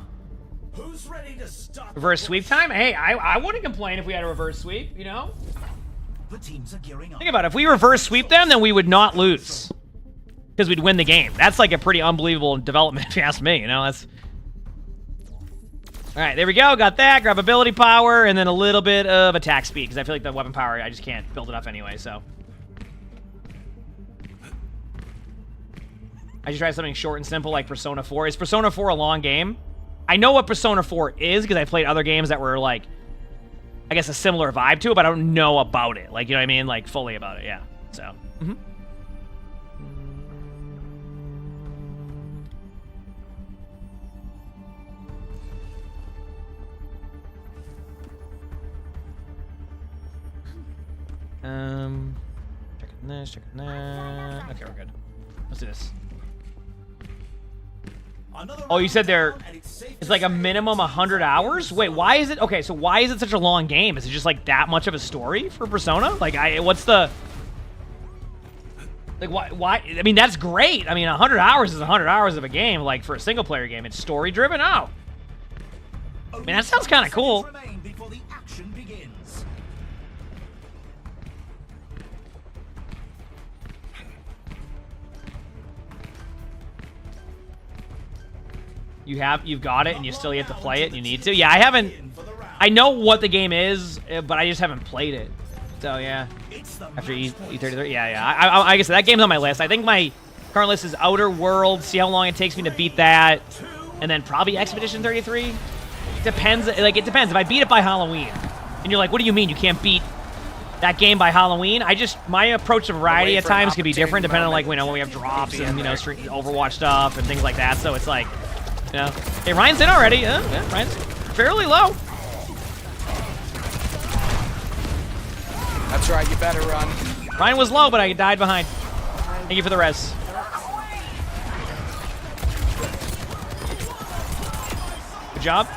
Speaker 10: who's ready to start?
Speaker 2: Reverse sweep time? Hey, I wouldn't complain if we had a reverse sweep. You know.
Speaker 10: The teams are gearing up.
Speaker 2: Think about it. If we reverse sweep them, then we would not lose. Because we'd win the game. That's like a pretty unbelievable development, if you ask me, you know? That's... Alright, there we go. Got that. Grab ability power, and then a little bit of attack speed, because I feel like the weapon power, I just can't build it up anyway, so... I just tried something short and simple like Persona 4. Is Persona 4 a long game? I know what Persona 4 is, because I played other games that were, like, I guess a similar vibe to it, but I don't know about it. Like, you know what I mean? Like, fully about it, yeah. So, checking this, checking that. Okay, we're good. Let's do this. Oh, you said it's like a minimum 100 hours? Wait, why is it? Okay, so why is it such a long game? Is it just like that much of a story for Persona? Like, what's the... Like, why? I mean, that's great. I mean, 100 hours is 100 hours of a game. Like, for a single-player game, it's story-driven? Oh. I mean, that sounds kind of cool. You've got it, and you still get to play it, and you need to. Yeah, I know what the game is, but I just haven't played it. So, yeah. After E33, yeah. I guess that game's on my list. I think Current list is Outer Worlds. See how long it takes me to beat that. And then probably Expedition 33. Depends. Like, it depends. If I beat it by Halloween, and you're like, what do you mean you can't beat that game by Halloween? My approach to variety at times can be different depending on, like, you know, when we have drops and, you know, Overwatch stuff and things like that. So it's like, you know. Hey, Ryan's in already. Yeah, Ryan's fairly low.
Speaker 11: That's right, you better run.
Speaker 2: Ryan was low, but I died behind. Thank you for the res. Good job.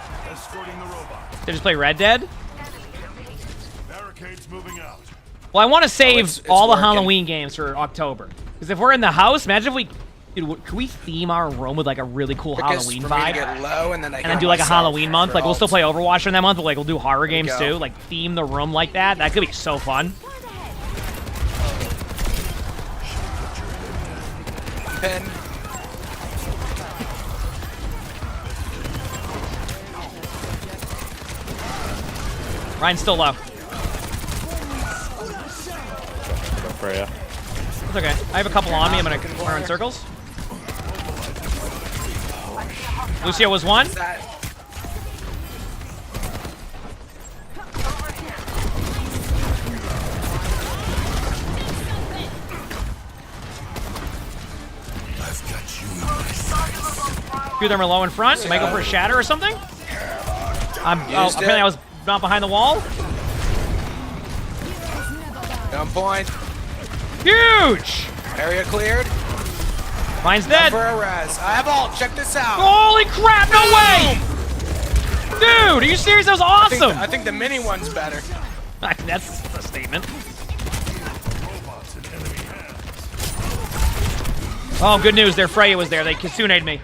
Speaker 2: They just play Red Dead? Well, I want to save
Speaker 11: it's
Speaker 2: all the
Speaker 11: working.
Speaker 2: Halloween games for October. Because if we're in the house, imagine if we... Dude, could we theme our room with, like, a really cool Halloween vibe?
Speaker 11: Get low and then
Speaker 2: do, like, a Halloween month? Like, we'll still play Overwatch during that month, but, like, we'll do horror games,
Speaker 11: go.
Speaker 2: too. Like, theme the room like that. That could be so fun.
Speaker 11: Pin.
Speaker 2: Ryan's still low.
Speaker 9: Go Freya.
Speaker 2: It's okay. I have a couple on me. I'm going to run in circles. Lucio was one. A few of them are low in front. You might go for a shatter or something. Apparently I was not behind the wall.
Speaker 11: Gun point.
Speaker 2: Huge!
Speaker 11: Area cleared.
Speaker 2: Mine's dead.
Speaker 11: For a res. I have ult. Check this out.
Speaker 2: Holy crap, no way! Dude, are you serious? That was awesome!
Speaker 11: I think the mini one's better.
Speaker 2: That's a statement. Oh, good news. Their Freya was there. They Kitsune'd me.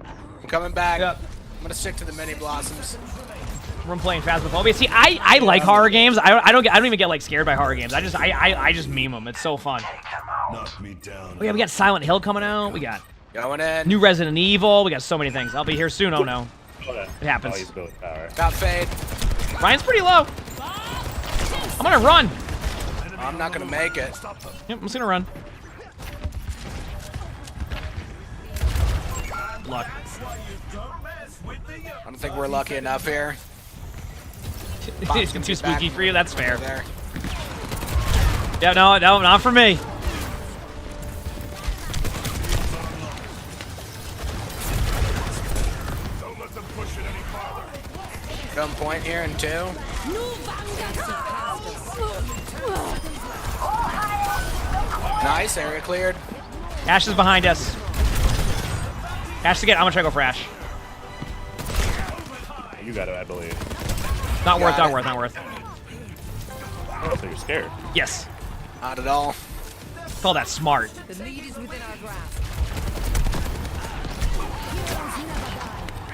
Speaker 11: I'm coming back.
Speaker 2: Yep.
Speaker 11: I'm gonna stick to the mini blossoms.
Speaker 2: I'm playing Phasmophobia. See, I like horror games. I don't even get, like, scared by horror games. I just meme them. It's so fun.
Speaker 13: Knock me down.
Speaker 2: Oh, yeah, we got Silent Hill coming out. We got
Speaker 11: going in.
Speaker 2: new Resident Evil. We got so many things. I'll be here soon. Oh no, it happens.
Speaker 9: Oh, he's building power.
Speaker 11: Got fade.
Speaker 2: Ryan's pretty low. I'm gonna run.
Speaker 11: I'm not gonna make it.
Speaker 2: Yep, I'm just gonna run. Luck.
Speaker 11: I don't think we're lucky enough here.
Speaker 2: It's too spooky for you. That's fair.
Speaker 11: There.
Speaker 2: Yeah, no, not for me.
Speaker 13: Don't let them push it any farther.
Speaker 11: Gun point here in 2. Nice, area cleared.
Speaker 2: Ash is behind us. Ash to get. I'm gonna try to go for Ash.
Speaker 9: You got it, I believe.
Speaker 2: Not worth.
Speaker 9: Oh, so you're scared.
Speaker 2: Yes.
Speaker 11: Not at all.
Speaker 2: Call that smart.
Speaker 7: The lead is within our grasp.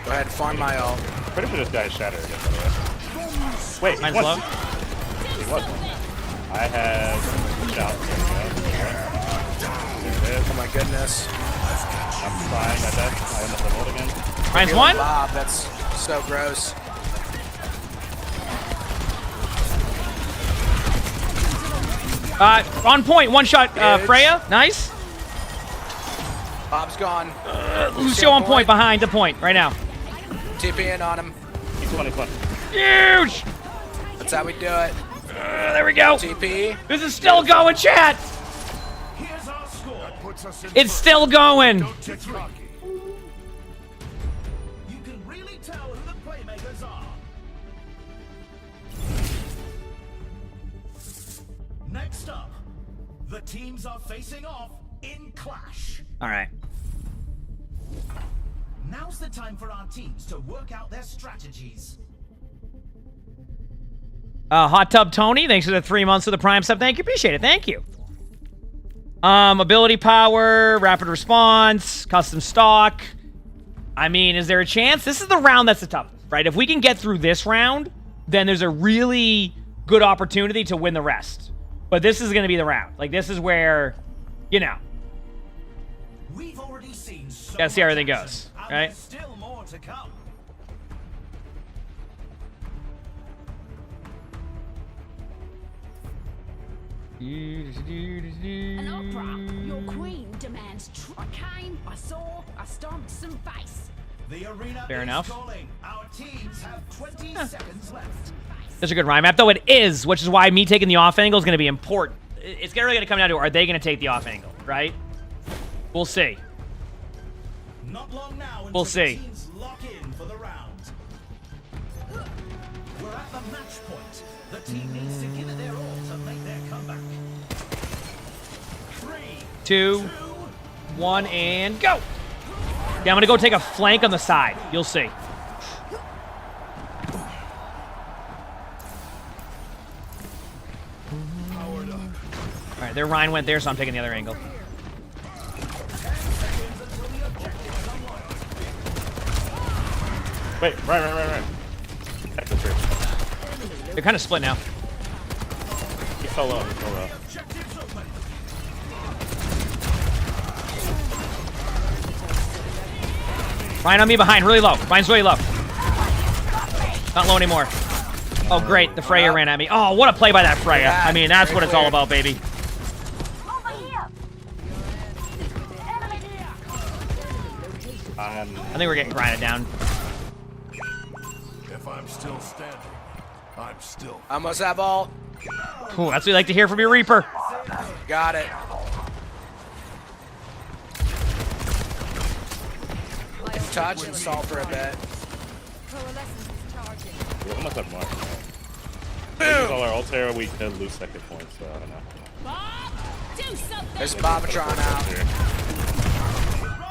Speaker 11: Go ahead, farm my ult.
Speaker 9: Pretty sure this guy's shattered again, by the way. Wait,
Speaker 2: Mine's
Speaker 9: what?
Speaker 2: low.
Speaker 9: He wasn't. I have shout. There it is.
Speaker 11: Oh my goodness.
Speaker 9: I'm trying my best. I end up with ult again.
Speaker 2: Ryan's one.
Speaker 11: Bob, that's so gross.
Speaker 2: On point. One shot. Freya. Nice.
Speaker 11: Bob's gone.
Speaker 2: Lucio on point behind the point right now.
Speaker 11: TP in on him.
Speaker 9: He's 21.
Speaker 2: Huge.
Speaker 11: That's how we do it.
Speaker 2: There we go.
Speaker 11: TP.
Speaker 2: This is still going, chat.
Speaker 13: Here's our score. Puts us in
Speaker 2: It's still going.
Speaker 13: Don't get cocky. You can really tell who the playmakers are. Next up, the teams are facing off in Clash.
Speaker 2: All right.
Speaker 10: Now's the time for our teams to work out their strategies.
Speaker 2: Hot Tub Tony, thanks for the 3 months of the Prime sub. Thank you. Appreciate it. Thank you. Ability power, rapid response, custom stock. I mean, is there a chance? This is the round that's the toughest, right? If we can get through this round, then there's a really good opportunity to win the rest. But this is going to be the round. Like, this is where, you know.
Speaker 10: We've already seen so
Speaker 2: Gotta see how everything goes,
Speaker 10: and
Speaker 2: right?
Speaker 10: there's still more to come.
Speaker 7: An opera. Your queen demands
Speaker 10: I saw, I stomped some face. The arena
Speaker 2: Fair
Speaker 10: is
Speaker 2: enough.
Speaker 10: calling. Our teams have 20 seconds left.
Speaker 2: That's a good rhyme map, though it is, which is why me taking the off angle is going to be important. It's really going to come down to, are they going to take the off angle, right? We'll see.
Speaker 10: Not long now until
Speaker 2: We'll see.
Speaker 10: the teams lock in for the round. We're at the match point. The team needs to give it their all to make their comeback. 3,
Speaker 2: 2, 1, and go! Yeah, I'm going to go take a flank on the side. You'll see. All right, their Ryan went there, so I'm taking the other angle.
Speaker 9: Wait, right. Back to the tree.
Speaker 2: They're kind of split now.
Speaker 9: He's so low, he's so low.
Speaker 2: Ryan on me behind, really low. Ryan's really low. Not low anymore. Oh, great. The Freya ran at me. Oh, what a play by that Freya. I mean, that's what it's all about, baby. I think we're getting grinded down.
Speaker 13: If I'm still standing, I'm still.
Speaker 11: Almost have all.
Speaker 2: Ooh, that's what we like to hear from your Reaper.
Speaker 11: Got it. Touch and stall for a bit.
Speaker 9: We almost have more. We use all our ult here, we could lose second points, so I don't know.
Speaker 11: There's Bobatron out.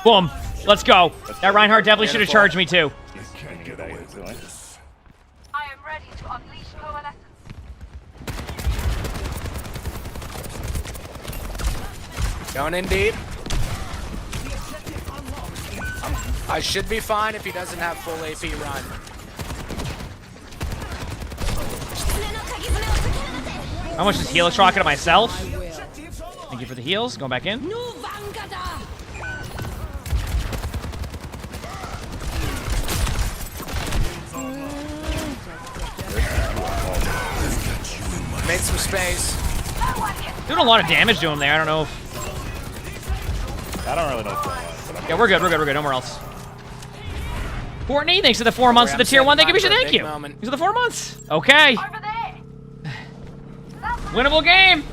Speaker 2: Boom. Let's go. That Reinhardt definitely should have charged me, too.
Speaker 6: I am ready to unleash coalescence.
Speaker 11: Going in deep. I should be fine if he doesn't have full AP run.
Speaker 2: How much is heal rocket at myself? Thank you for the heals. Going back in.
Speaker 11: Made some space.
Speaker 2: Doing a lot of damage to him there. I don't know if...
Speaker 9: I don't really know what's going on.
Speaker 2: Yeah, we're good. Nowhere else. Courtney, thanks for the 4 months of the tier 1. Thank you, thank you. Thanks for the 4 months. Okay. Winnable game.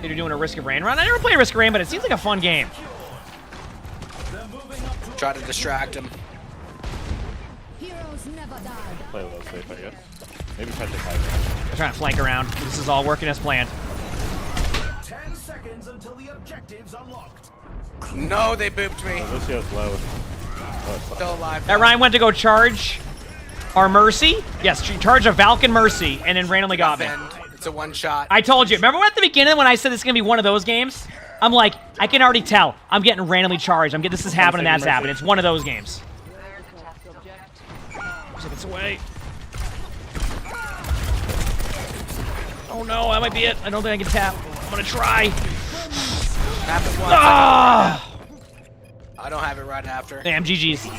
Speaker 2: You're doing a Risk of Rain run. I never play Risk of Rain, but it seems like a fun game.
Speaker 11: Try to distract him.
Speaker 9: Play a little safe, I guess. Maybe try to hide.
Speaker 2: I'm trying to flank around. This is all working as planned.
Speaker 10: 10 seconds until the objective's unlocked.
Speaker 11: No, they booped me.
Speaker 9: Lucio's low.
Speaker 11: Still alive.
Speaker 2: That Ryan went to go charge our Mercy. Yes, charge a Valken Mercy, and then randomly got me.
Speaker 11: It's a one shot.
Speaker 2: I told you. Remember at the beginning when I said this is going to be one of those games? I'm like, I can already tell. I'm getting randomly charged. I'm getting this is happening, that's happening. It's one of those games. It's away. Oh no, that might be it. I don't think I can tap. I'm gonna try.
Speaker 11: Tap it once.
Speaker 2: Ah!
Speaker 11: I don't have it right after.
Speaker 2: Damn, GG's. All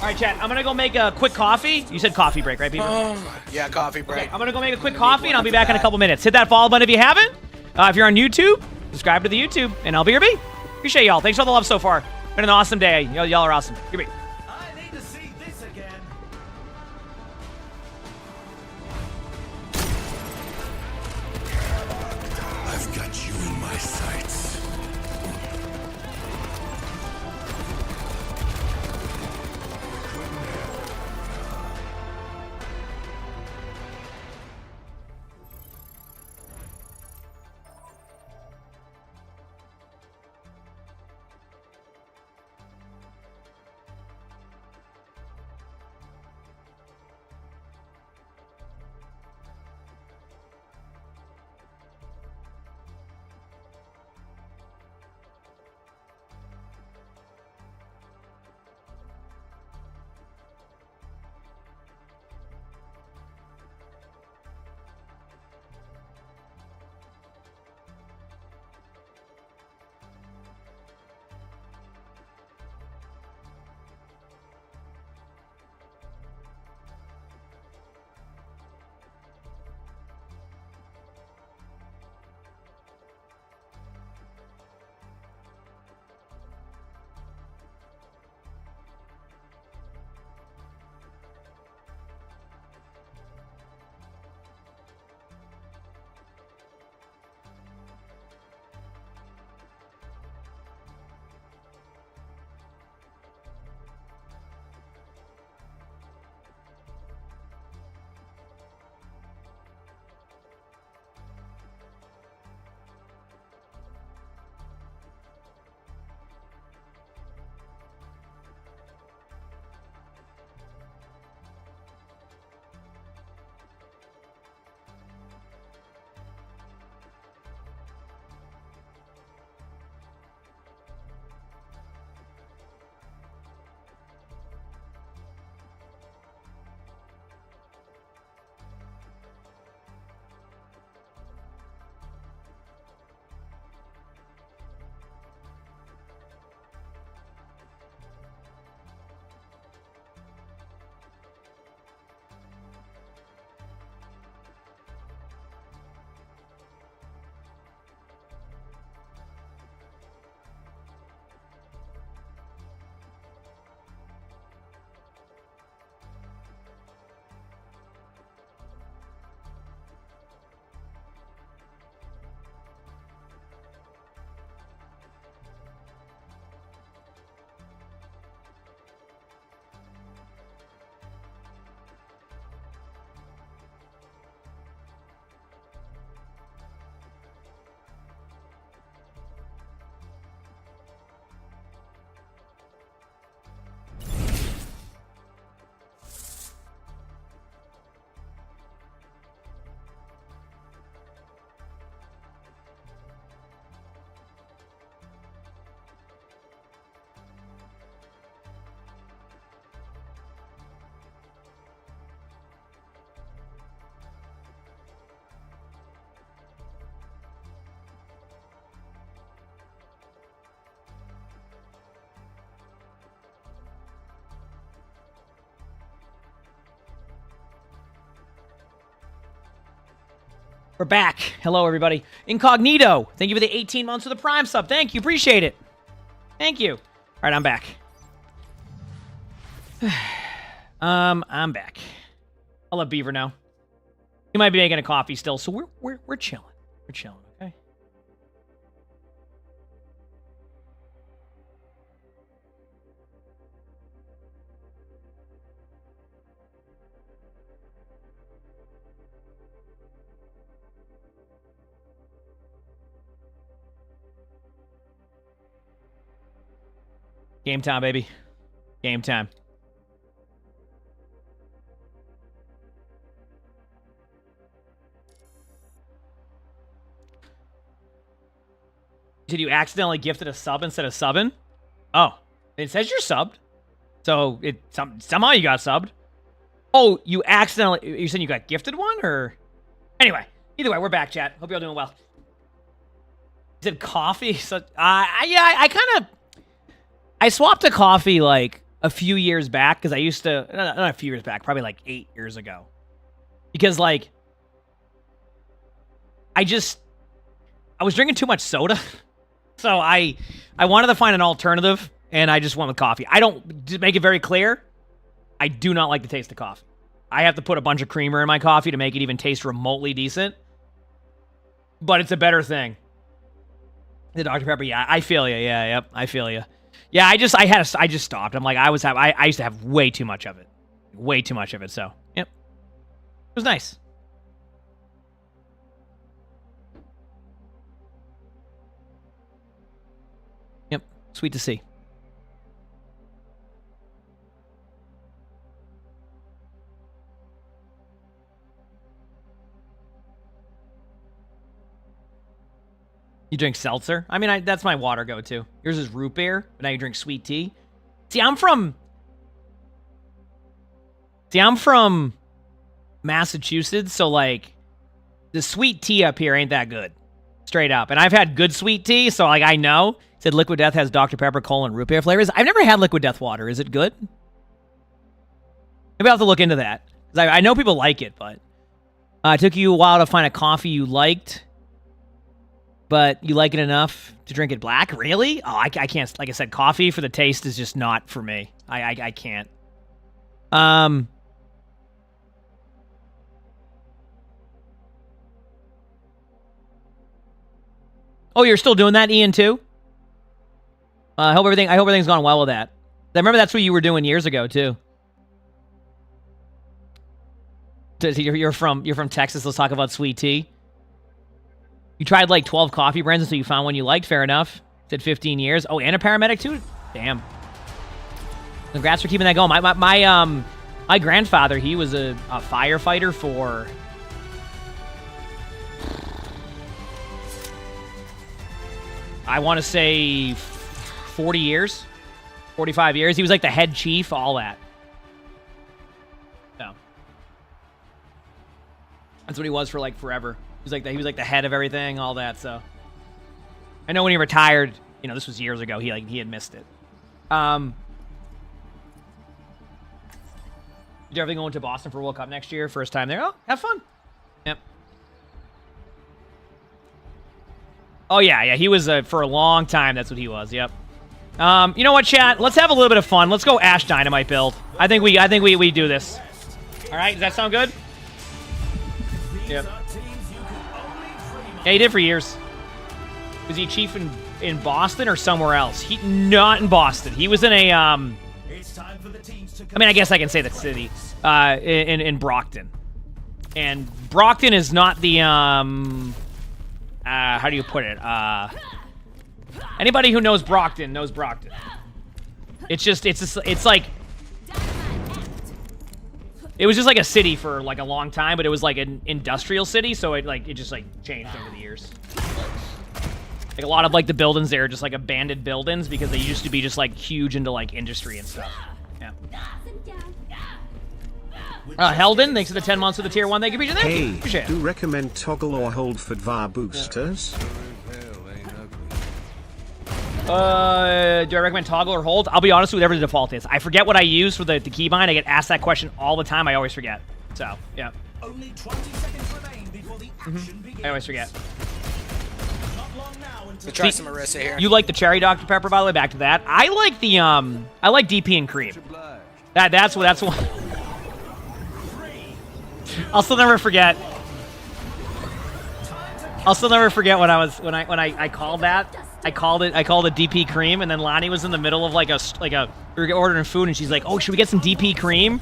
Speaker 2: right, chat. I'm gonna go make a quick coffee. You said coffee break, right, people?
Speaker 11: Yeah, coffee break.
Speaker 2: Okay, I'm gonna go make a quick coffee, and I'll be back in a couple minutes. Hit that follow button if you haven't. If you're on YouTube, subscribe to the YouTube, and I'll be your B. Appreciate y'all. Thanks for all the love so far. Been an awesome day. Y'all are awesome. Your B.
Speaker 10: I need to see this again.
Speaker 13: I've got you in my sights.
Speaker 2: We're back. Hello, everybody. Incognito, thank you for the 18 months of the Prime sub. Thank you. Appreciate it. Thank you. All right, I'm back. I'm back. I'll let Beaver know. He might be making a coffee still, so we're chilling. We're chilling, okay? Game time, baby. Game time. Did you accidentally gifted a sub instead of subbing? Oh, it says you're subbed. So somehow you got subbed. Oh, you accidentally, you said you got gifted one, or? Anyway, either way, we're back, chat. Hope you're all doing well. You said coffee? So, I swapped to coffee like a few years back, because I used to, not a few years back, probably like 8 years ago. Because like, I was drinking too much soda. So I wanted to find an alternative, and I just went with coffee. To make it very clear, I do not like the taste of coffee. I have to put a bunch of creamer in my coffee to make it even taste remotely decent. But it's a better thing. The Dr. Pepper, yeah, I feel you. Yeah, yep, I feel you. Yeah, I just stopped. I'm like, I used to have way too much of it. Way too much of it, so, yep. It was nice. Yep, sweet to see. You drink seltzer? I mean, that's my water go-to. Yours is root beer, but now you drink sweet tea. See, I'm from Massachusetts, so, like, the sweet tea up here ain't that good. Straight up. And I've had good sweet tea, so, like, I know. It said Liquid Death has Dr. Pepper, Cola, and root beer flavors. I've never had Liquid Death water. Is it good? Maybe I'll have to look into that. 'Cause I know people like it, but it took you a while to find a coffee you liked. But you like it enough to drink it black? Really? Oh, I can't. Like I said, coffee for the taste is just not for me. I can't. Oh, you're still doing that, Ian, too? I hope everything's gone well with that. I remember that's what you were doing years ago, too. You're from Texas. Let's talk about sweet tea. You tried like 12 coffee brands until you found one you liked. Fair enough. Said 15 years. Oh, and a paramedic too? Damn. Congrats for keeping that going. My grandfather, he was a firefighter for... I want to say 40 years. 45 years. He was like the head chief, all that. So. That's what he was for like forever. He was like the head of everything, all that. So I know when he retired, you know, this was years ago. He had missed it. Did everything going to Boston for World Cup next year? First time there. Oh, have fun. Yep. Oh yeah. He was for a long time. That's what he was. Yep. You know what, chat? Let's have a little bit of fun. Let's go Ash Dynamite build. I think we do this. All right. Does that sound good? Yep. Yeah, he did for years. Was he chief in Boston or somewhere else? Not in Boston. He was in a, I mean, I guess I can say the city, in Brockton. And Brockton is not the, how do you put it? Anybody who knows Brockton knows Brockton. It's like, it was just like a city for like a long time, but it was like an industrial city, so it just like changed over the years. Like a lot of like the buildings there are just like abandoned buildings because they used to be just like huge into like industry and stuff. Yeah. Helden, thanks for the 10 months of the tier 1. Thank you, Peter.
Speaker 8: Hey, do recommend toggle or hold for VAR boosters?
Speaker 2: Do I recommend toggle or hold? I'll be honest with whatever the default is. I forget what I use for the keybind. I get asked that question all the time. I always forget. So, yeah.
Speaker 10: Only 20 seconds remain before
Speaker 2: I always forget.
Speaker 11: So try some Marissa here.
Speaker 2: You like the cherry Dr. Pepper, by the way? Back to that. I like the I like DP and cream. That's what. I'll still never forget. When I called that. I called it DP cream, and then Lonnie was in the middle of we were ordering food, and she's like, "Oh, should we get some DP cream?"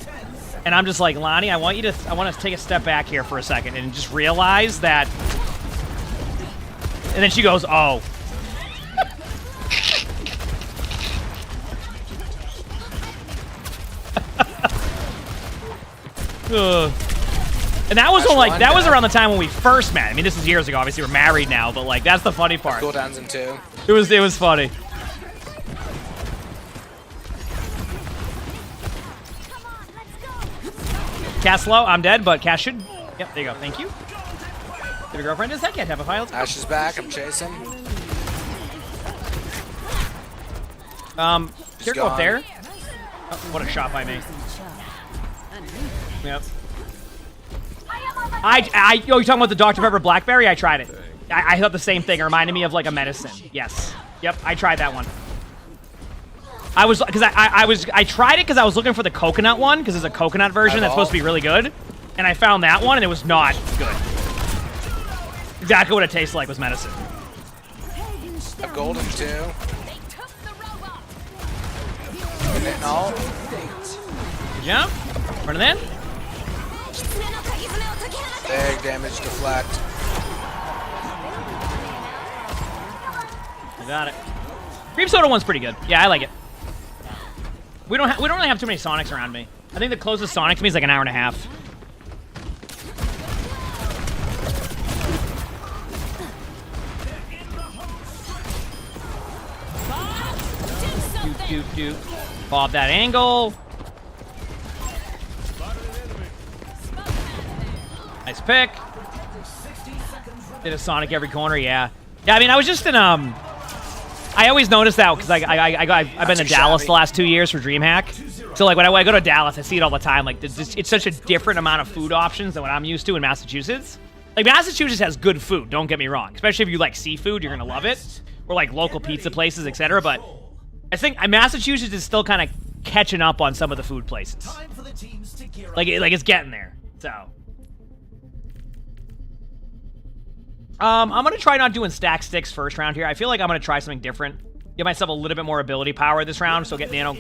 Speaker 2: And I'm just like, Lonnie, I want to take a step back here for a second and just realize that. And then she goes, "Oh." And that was was around the time when we first met. I mean, this is years ago. Obviously, we're married now, but like that's the funny part.
Speaker 11: Cooldowns in 2.
Speaker 2: It was funny. Cass low, I'm dead, but Cass should. Yep, there you go. Thank you. Did your girlfriend is that? Can't have a file.
Speaker 11: Ash is back. I'm chasing.
Speaker 2: Here, go up there. Oh, what a shot by me. Yep. Yo, you talking about the Dr. Pepper Blackberry? I tried it. I thought the same thing. It reminded me of like a medicine. Yes. Yep, I tried that one. I tried it because I was looking for the coconut one, because there's a coconut version that's supposed to be really good. And I found that one, and it was not good. Exactly what it tastes like was medicine.
Speaker 11: A golden 2. No.
Speaker 2: Good job. Running in.
Speaker 11: Big damage deflect.
Speaker 2: I got it. Cream soda one's pretty good. Yeah, I like it. We don't really have too many Sonics around me. I think the closest Sonic to me is like an hour and a half. Doot. Bob that angle. Nice pick. Did a Sonic every corner, yeah. Yeah, I mean, I was just in, I always notice that because I've been to Dallas the last 2 years for DreamHack. So, like, when I go to Dallas, I see it all the time. Like, it's such a different amount of food options than what I'm used to in Massachusetts. Like, Massachusetts has good food, don't get me wrong. Especially if you like seafood, you're going to love it. Or, like, local pizza places, etc. But I think Massachusetts is still kind of catching up on some of the food places. Like it's getting there, so... I'm going to try not doing stack sticks first round here. I feel like I'm going to try something different. Give myself a little bit more ability power this round, so get nano...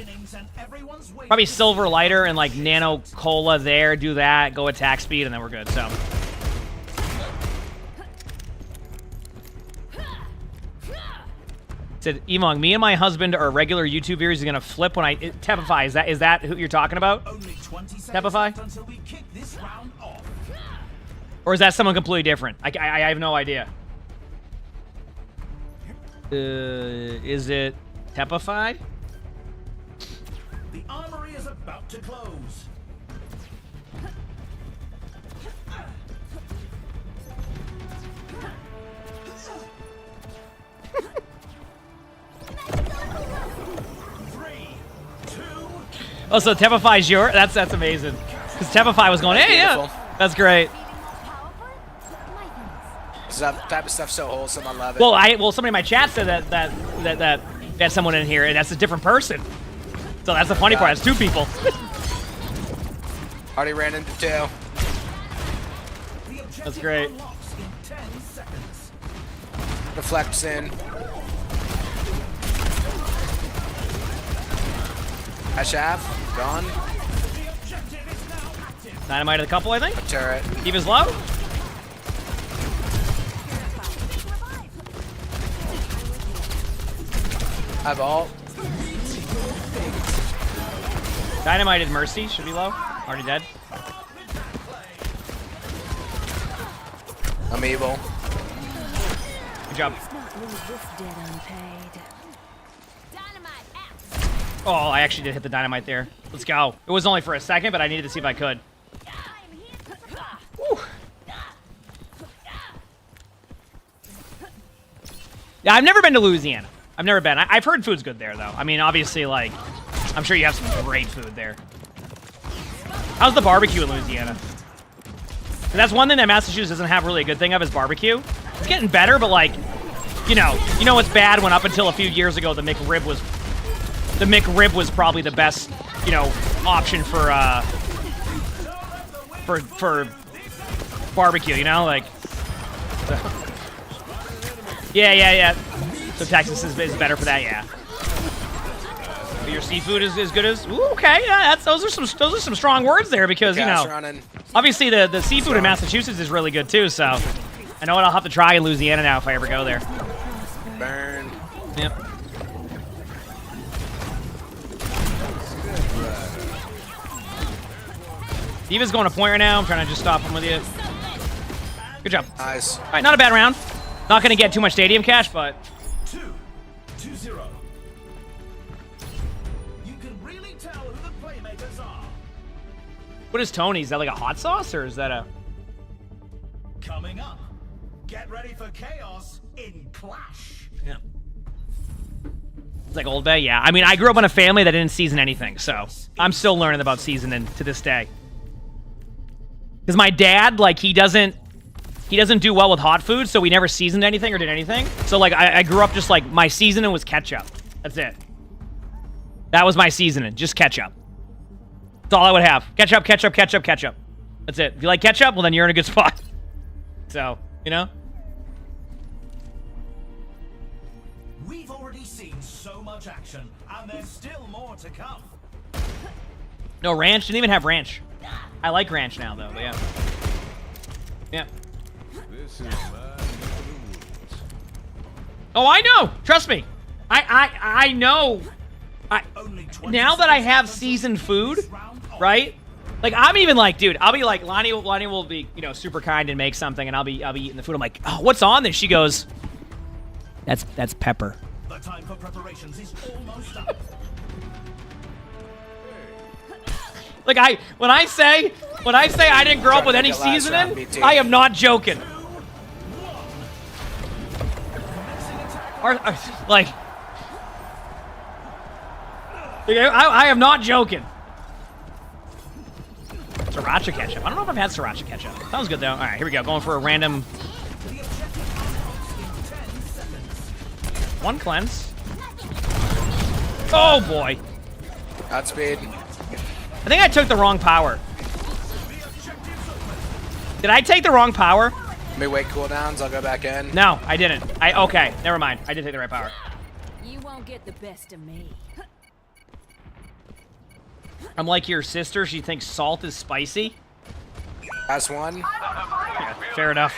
Speaker 2: Probably silver lighter and, like, nano cola there. Do that, go attack speed, and then we're good, so... Said, Emongg, me and my husband are regular YouTube viewers. He's going to flip when I... Tepify, is that who you're talking about? Tepify? Or is that someone completely different? I have no idea. Is it Tepify?
Speaker 10: The armory is about to close.
Speaker 2: Oh, so Tepify's your... That's amazing. Because Tepify was going, hey, yeah. That's great.
Speaker 11: That type of stuff's so wholesome. I love it.
Speaker 2: Well, somebody in my chat said that had someone in here, and that's a different person. So that's the funny part. It's 2 people.
Speaker 11: Already ran into 2.
Speaker 2: That's great.
Speaker 11: Deflects in. Ashaf, gone.
Speaker 2: Dynamite a couple, I think.
Speaker 11: A turret.
Speaker 2: Keep his low.
Speaker 11: I have ult.
Speaker 2: Dynamited Mercy should be low. Already dead.
Speaker 11: I'm evil.
Speaker 2: Good job. Oh, I actually did hit the dynamite there. Let's go. It was only for a second, but I needed to see if I could. Woo. Yeah, I've never been to Louisiana. I've never been. I've heard food's good there, though. I mean, obviously, like, I'm sure you have some great food there. How's the barbecue in Louisiana? That's one thing that Massachusetts doesn't have really a good thing of is barbecue. It's getting better, but like, you know what's bad when up until a few years ago the McRib was probably the best, option for barbecue, like. So. Yeah. So Texas is better for that, yeah. But your seafood is as good as. Ooh, okay, yeah. Those are some strong words there because obviously the seafood in Massachusetts is really good too. So I know what I'll have to try in Louisiana now if I ever go there.
Speaker 11: Burn.
Speaker 2: Yep. Diva's going to point right now. I'm trying to just stop him with you. Good job.
Speaker 11: Nice.
Speaker 2: All right, not a bad round. Not going to get too much stadium cash, but.
Speaker 10: 2-0. You can really tell who the playmakers are.
Speaker 2: What is Tony? Is that like a hot sauce or is that a?
Speaker 10: Coming up, get ready for chaos in Clash.
Speaker 2: Yeah. It's like Old Bay, yeah. I mean, I grew up in a family that didn't season anything, so I'm still learning about seasoning to this day. Because my dad, like, he doesn't do well with hot food, so we never seasoned anything or did anything. So, like, I grew up just, like, my seasoning was ketchup. That's it. That was my seasoning, just ketchup. That's all I would have. Ketchup, ketchup, ketchup, ketchup. That's it. If you like ketchup, well, then you're in a good spot. So,
Speaker 10: We've already seen so much action, and there's still more to come.
Speaker 2: No, ranch. Didn't even have ranch. I like ranch now, though, but yeah. Yeah.
Speaker 13: This is my
Speaker 2: Oh, I know. Trust me. I know. Now that I have seasoned food, right? Like, I'm even like, dude, I'll be like, Lonnie will be, super kind and make something, and I'll be eating the food. I'm like, oh, what's on this? She goes, that's pepper.
Speaker 10: The time for preparations is almost up.
Speaker 2: Like, when I say I didn't grow up with any seasoning, I am not joking. Like, I am not joking. Sriracha ketchup. I don't know if I've had sriracha ketchup. Sounds good, though. All right, here we go. Going for a random... One cleanse. Oh, boy.
Speaker 11: Godspeed.
Speaker 2: I think I took the wrong power. Did I take the wrong power?
Speaker 11: Let me wait cooldowns. I'll go back in.
Speaker 2: No, I didn't. Okay, never mind. I did take the right power.
Speaker 7: You won't get the best of me.
Speaker 2: I'm like your sister. She thinks salt is spicy.
Speaker 11: Last one.
Speaker 2: Yeah, fair enough.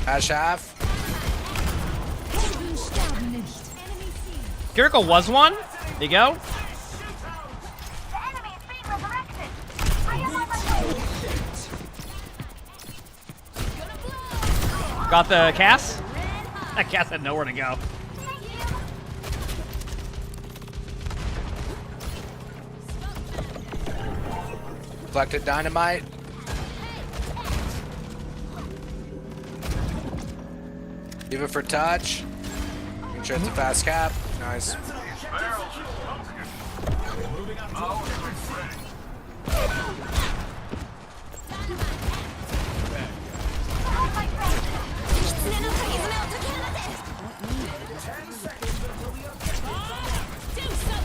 Speaker 11: Ash half.
Speaker 2: Kiriko was one. There you go. Got the Cass? That Cass had nowhere to go.
Speaker 11: Collected dynamite. Give it for touch. Make sure it's a fast cap. Nice.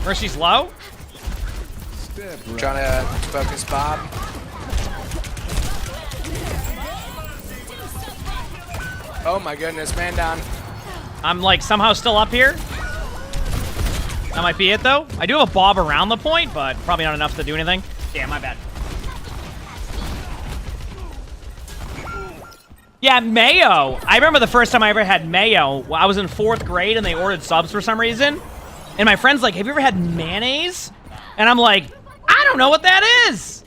Speaker 2: Mercy's low.
Speaker 11: Trying to focus Bob. Oh my goodness, man down.
Speaker 2: I'm like somehow still up here. That might be it though. I do have a Bob around the point, but probably not enough to do anything. Damn, my bad. Yeah, mayo. I remember the first time I ever had mayo. I was in 4th grade and they ordered subs for some reason. And my friend's like, have you ever had mayonnaise? And I'm like, I don't know what that is.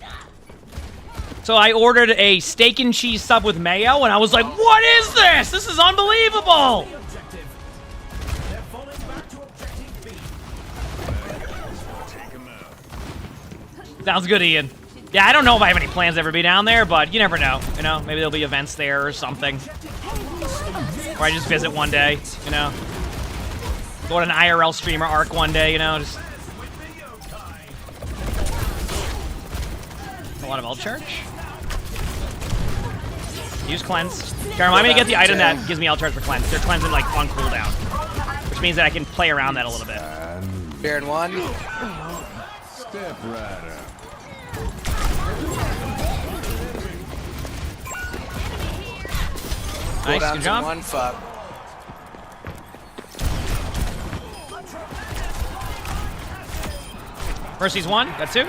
Speaker 2: So I ordered a steak and cheese sub with mayo, and I was like, what is this? This is unbelievable. Sounds good, Ian. Yeah, I don't know if I have any plans to ever be down there, but you never know. Maybe there'll be events there or something. Or I just visit one day, Go to an IRL streamer arc one day, just... A lot of L Church? Use cleanse. Okay, remind me to get the item that gives me all charge for cleanse. They're cleansing like on cooldown, which means that I can play around that a little bit.
Speaker 11: Baron 1.
Speaker 13: Step rider.
Speaker 2: Nice, good job.
Speaker 11: 1 fuck.
Speaker 2: Mercy's 1, got 2.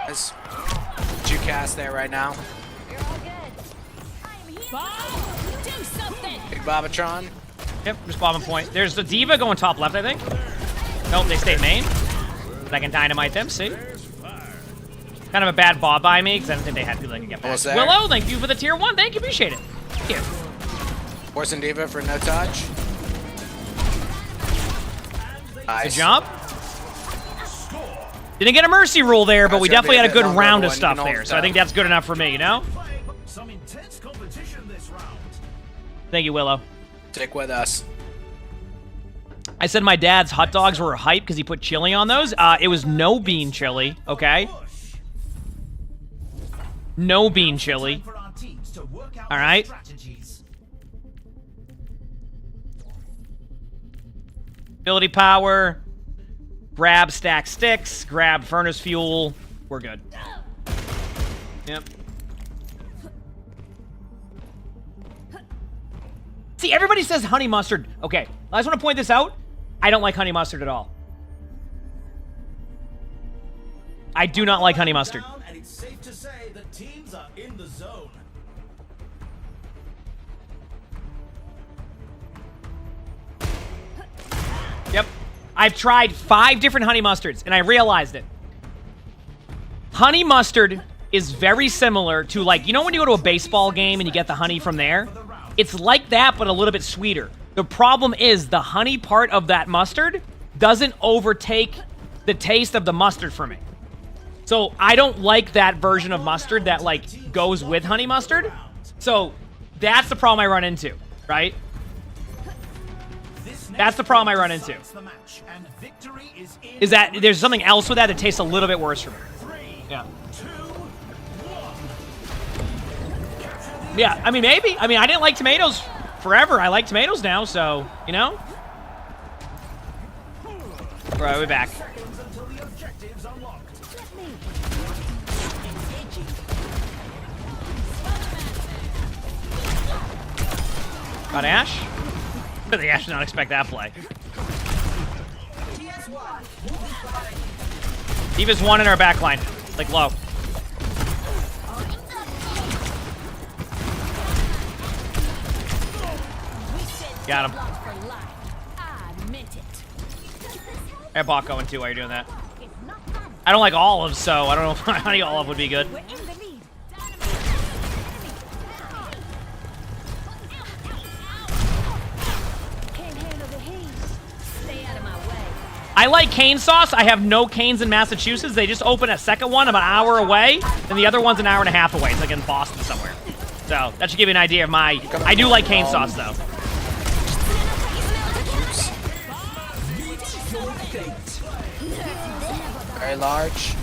Speaker 11: Nice. You cast there right now. Big Bobatron.
Speaker 2: Yep, just bombing point. There's the D.Va going top left, I think. Nope, they stay main. I can dynamite them, see? Kind of a bad bob by me, because I didn't think they had people that could get back. Willow, thank you for the tier 1. Thank you, appreciate it. Thank you.
Speaker 11: Force and D.Va for no touch. Nice.
Speaker 2: Good job. Didn't get a mercy roll there, but we definitely had a good round of stuff there, so I think that's good enough for me, you know? Thank you, Willow.
Speaker 11: Stick with us.
Speaker 2: I said my dad's hot dogs were hype because he put chili on those. It was no bean chili, okay? No bean chili. All right. Ability power. Grab stack sticks. Grab furnace fuel. We're good. Yep. See, everybody says honey mustard. Okay, I just want to point this out. I don't like honey mustard at all. I do not like honey mustard.
Speaker 10: And it's safe to say the teams are in the zone.
Speaker 2: Yep. I've tried 5 different honey mustards, and I realized it. Honey mustard is very similar to, like, you know when you go to a baseball game and you get the honey from there? It's like that, but a little bit sweeter. The problem is the honey part of that mustard doesn't overtake the taste of the mustard for me. So I don't like that version of mustard that, like, goes with honey mustard. So that's the problem I run into, right? That's the problem I run into. Is that there's something else with that that tastes a little bit worse for me. Yeah. Yeah, I mean, maybe. I mean, I didn't like tomatoes forever. I like tomatoes now, so, you know? All right, we're back. Got Ash? The Ash did not expect that play. D.Va's 1 in our backline. Like, low. Got him. I bot going too while you're doing that. I don't like olives, so I don't know if honey olive would be good. I like cane sauce. I have no canes in Massachusetts. They just opened a second one about an hour away, and the other one's an hour and a half away. It's like in Boston somewhere. So that should give you an idea of my... I do like cane sauce, though.
Speaker 11: Very large.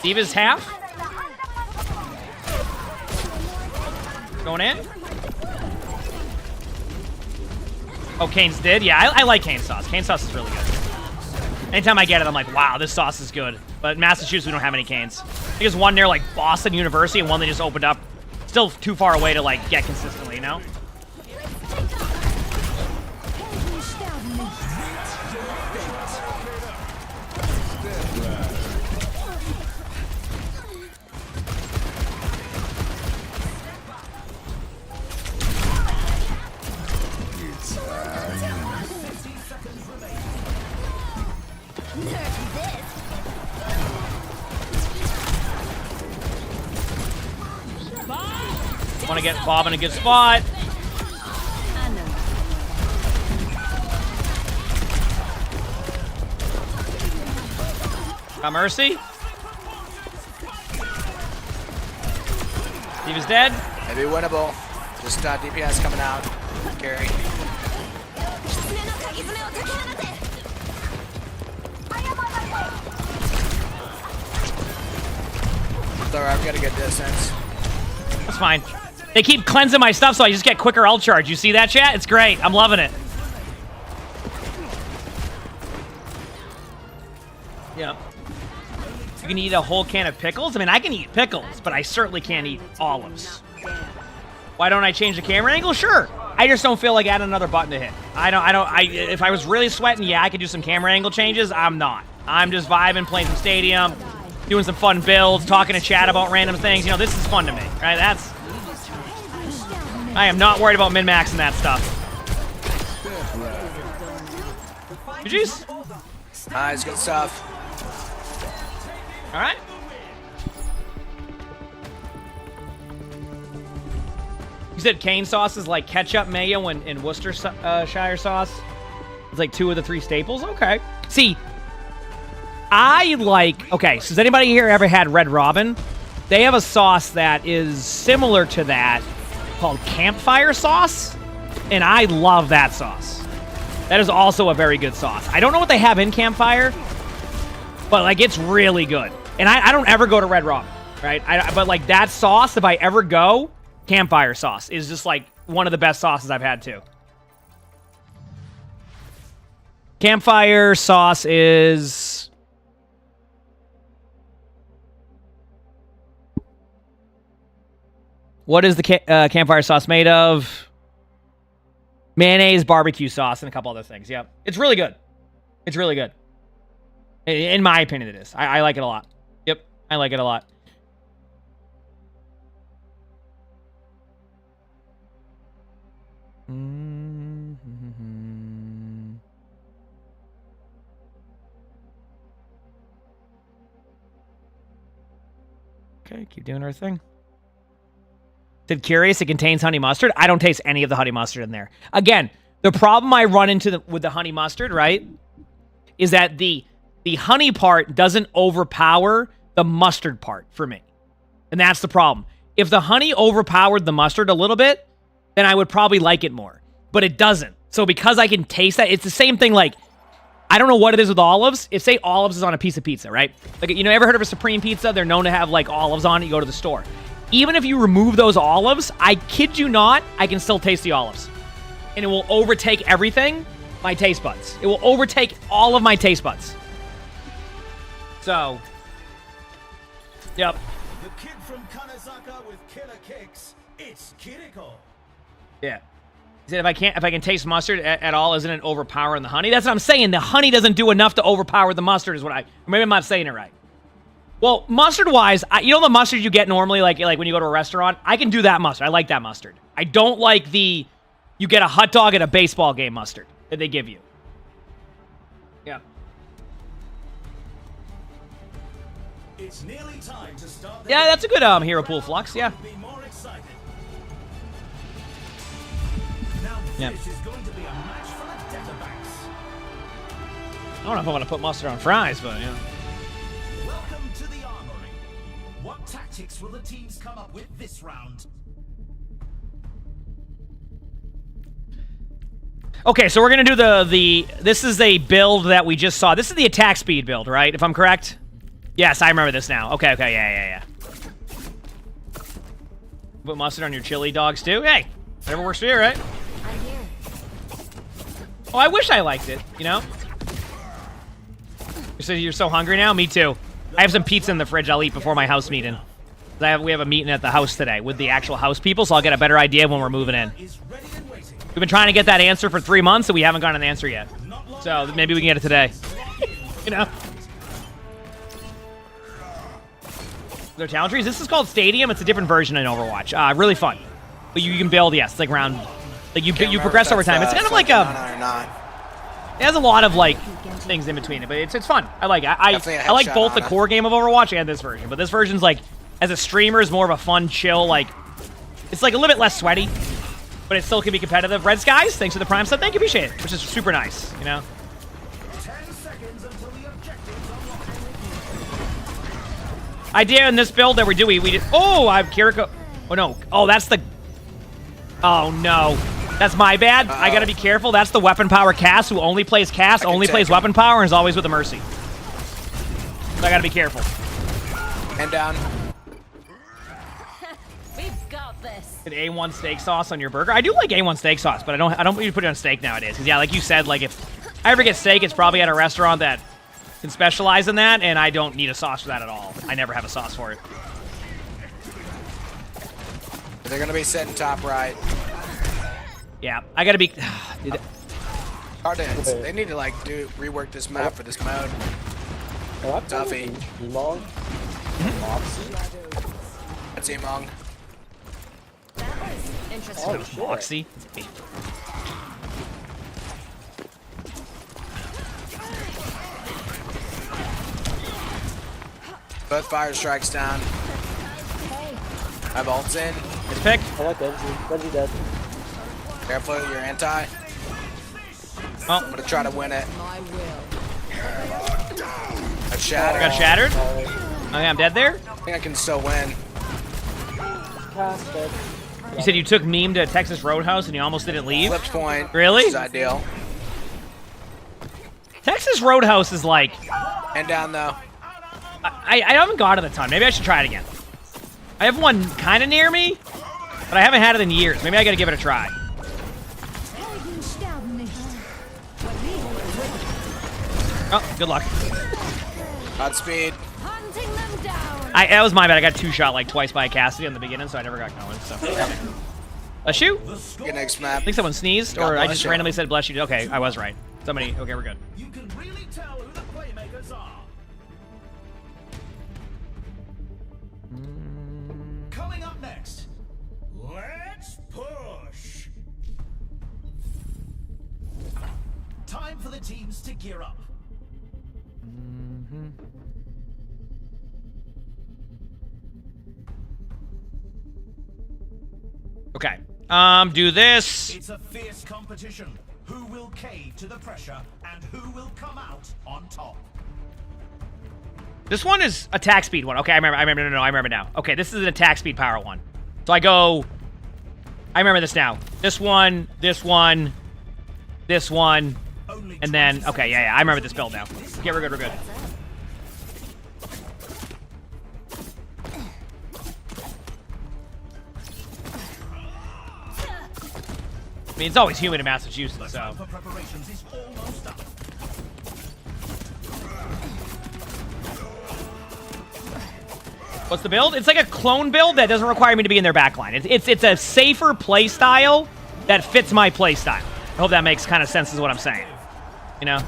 Speaker 2: D.Va's half. Going in. Oh, Kane's did? Yeah, I like cane sauce. Cane sauce is really good. Anytime I get it, I'm like, wow, this sauce is good. But in Massachusetts, we don't have any canes. I think there's one near, like, Boston University and one they just opened up. Still too far away to, like, get consistently, you know? Want to get Bob in a good spot. Got Mercy. D.Va's dead.
Speaker 11: Maybe winnable. Just DPS coming out. Carry. alright. I've got a good distance.
Speaker 2: That's fine. They keep cleansing my stuff, so I just get quicker ult charge. You see that, chat? It's great. I'm loving it. Yeah. You can eat a whole can of pickles? I mean, I can eat pickles, but I certainly can't eat olives. Why don't I change the camera angle? Sure. I just don't feel like adding another button to hit. If I was really sweating, yeah, I could do some camera angle changes. I'm not. I'm just vibing, playing some Stadium, doing some fun builds, talking to chat about random things. You know, this is fun to me, right? I am not worried about min-maxing that stuff. GG's.
Speaker 11: Nice, good stuff.
Speaker 2: All right. You said cane sauce is like ketchup, mayo, and Worcestershire sauce. It's like 2 of the 3 staples. Okay. See, I like... Okay, so has anybody here ever had Red Robin? They have a sauce that is similar to that called campfire sauce, and I love that sauce. That is also a very good sauce. I don't know what they have in campfire, but, like, it's really good. And I don't ever go to Red Robin, right? But, like, that sauce, if I ever go... Campfire sauce is just like one of the best sauces I've had too. Campfire sauce is... What is the campfire sauce made of? Mayonnaise, barbecue sauce, and a couple other things. Yep. It's really good. It's really good. In my opinion, it is. I like it a lot. Yep. I like it a lot. Okay, keep doing our thing. Said curious, it contains honey mustard. I don't taste any of the honey mustard in there. Again, the problem I run into with the honey mustard, right, is that the honey part doesn't overpower the mustard part for me. And that's the problem. If the honey overpowered the mustard a little bit, then I would probably like it more. But it doesn't. So because I can taste that, it's the same thing like, I don't know what it is with olives. If, say, olives is on a piece of pizza, right? Like, you know, ever heard of a Supreme Pizza? They're known to have, like, olives on it. You go to the store. Even if you remove those olives, I kid you not, I can still taste the olives. And it will overtake everything, my taste buds. It will overtake all of my taste buds. So, yep.
Speaker 10: The kid from Kanezaka with killer kicks, it's Kiriko.
Speaker 2: Yeah. He said if I can taste mustard at all, isn't it overpowering the honey? That's what I'm saying. The honey doesn't do enough to overpower the mustard is what maybe I'm not saying it right. Well, mustard-wise, you know the mustard you get normally, like when you go to a restaurant? I can do that mustard. I like that mustard. I don't like you get a hot dog at a baseball game mustard that they give you. Yeah.
Speaker 10: It's nearly time to start
Speaker 2: Yeah, that's a good hero pool flux, yeah. Yeah.
Speaker 10: This is going to be a match full of Deatabacks.
Speaker 2: I don't know if I want to put mustard on fries, but yeah.
Speaker 10: Welcome to the Armory. What tactics will the teams come up with this round?
Speaker 2: Okay, so we're gonna do this is a build that we just saw. This is the attack speed build, right? If I'm correct? Yes, I remember this now. Okay, yeah. Put mustard on your chili dogs too? Hey, whatever works for you, right? Oh, I wish I liked it, you know? You said you're so hungry now? Me too. I have some pizza in the fridge I'll eat before my house meeting. We have a meeting at the house today with the actual house people, so I'll get a better idea when we're moving in. We've been trying to get that answer for 3 months, and we haven't got an answer yet. So maybe we can get it today. You know? Their talent trees. This is called Stadium. It's a different version in Overwatch. Really fun. But you can build, yes, like around... Like you progress over time. It's kind of like a... It has a lot of like things in between it, but it's fun. I like it. I like both the core game of Overwatch and this version, but this version's like, as a streamer, is more of a fun, chill, like... It's like a little bit less sweaty, but it still can be competitive. Red Skies, thanks for the Prime sub. Thank you, appreciate it. Which is super nice, you know?
Speaker 10: 10 seconds until the objectives unlocked.
Speaker 2: Idea in this build that we do, we just... Oh, I have Kiriko... Oh, no. Oh, that's the... Oh, no. That's my bad. I gotta be careful. That's the weapon power Cass, who only plays Cass, only plays weapon power, and is always with a Mercy. So I gotta be careful.
Speaker 11: And down.
Speaker 2: An A1 steak sauce on your burger? I do like A1 steak sauce, but I don't usually put it on steak nowadays. Because yeah, like you said, like if I ever get steak, it's probably at a restaurant that can specialize in that, and I don't need a sauce for that at all. I never have a sauce for it.
Speaker 11: They're gonna be sitting top right.
Speaker 2: Yeah, I gotta be.
Speaker 11: Hard to, they need to like rework this map for this mode. Tuffy.
Speaker 15: Emongg.
Speaker 11: That's emongg.
Speaker 2: Interesting. Oh, Moxie.
Speaker 11: Both fire strikes down. My ult's in.
Speaker 2: It's picked.
Speaker 15: I like Benji. Benji dead.
Speaker 11: Careful, you're anti.
Speaker 2: Oh.
Speaker 11: I'm gonna try to win it. I've shattered.
Speaker 2: Got shattered? Okay, I'm dead there?
Speaker 11: I think I can still win.
Speaker 2: You said you took meme to Texas Roadhouse and you almost didn't leave?
Speaker 11: Flipped point.
Speaker 2: Really?
Speaker 11: Which is ideal.
Speaker 2: Texas Roadhouse is like...
Speaker 11: And down though.
Speaker 2: I haven't got it a ton. Maybe I should try it again. I have one kind of near me, but I haven't had it in years. Maybe I gotta give it a try. Oh, good luck.
Speaker 11: Godspeed.
Speaker 2: That was my bad. I got two-shot like twice by Cassidy in the beginning, so I never got going. So. A shoot?
Speaker 11: Get next map.
Speaker 2: I think someone sneezed, or I just randomly said bless you. Okay, I was right. Somebody. Okay, we're good.
Speaker 10: You can really tell who the playmakers are. Coming up next, let's push. Time for the teams to gear up.
Speaker 2: Okay. Do this.
Speaker 10: It's a fierce competition. Who will cave to the pressure and who will come out on top?
Speaker 2: This one is attack speed one. Okay, I remember now. Okay, this is an attack speed power one. So I go... I remember this now. This one, this one, this one, and then... Okay, yeah, I remember this build now. Okay, we're good. I mean, it's always humid in Massachusetts, so... What's the build? It's like a clone build that doesn't require me to be in their backline. It's a safer play style that fits my play style. I hope that makes kind of sense is what I'm saying. You know?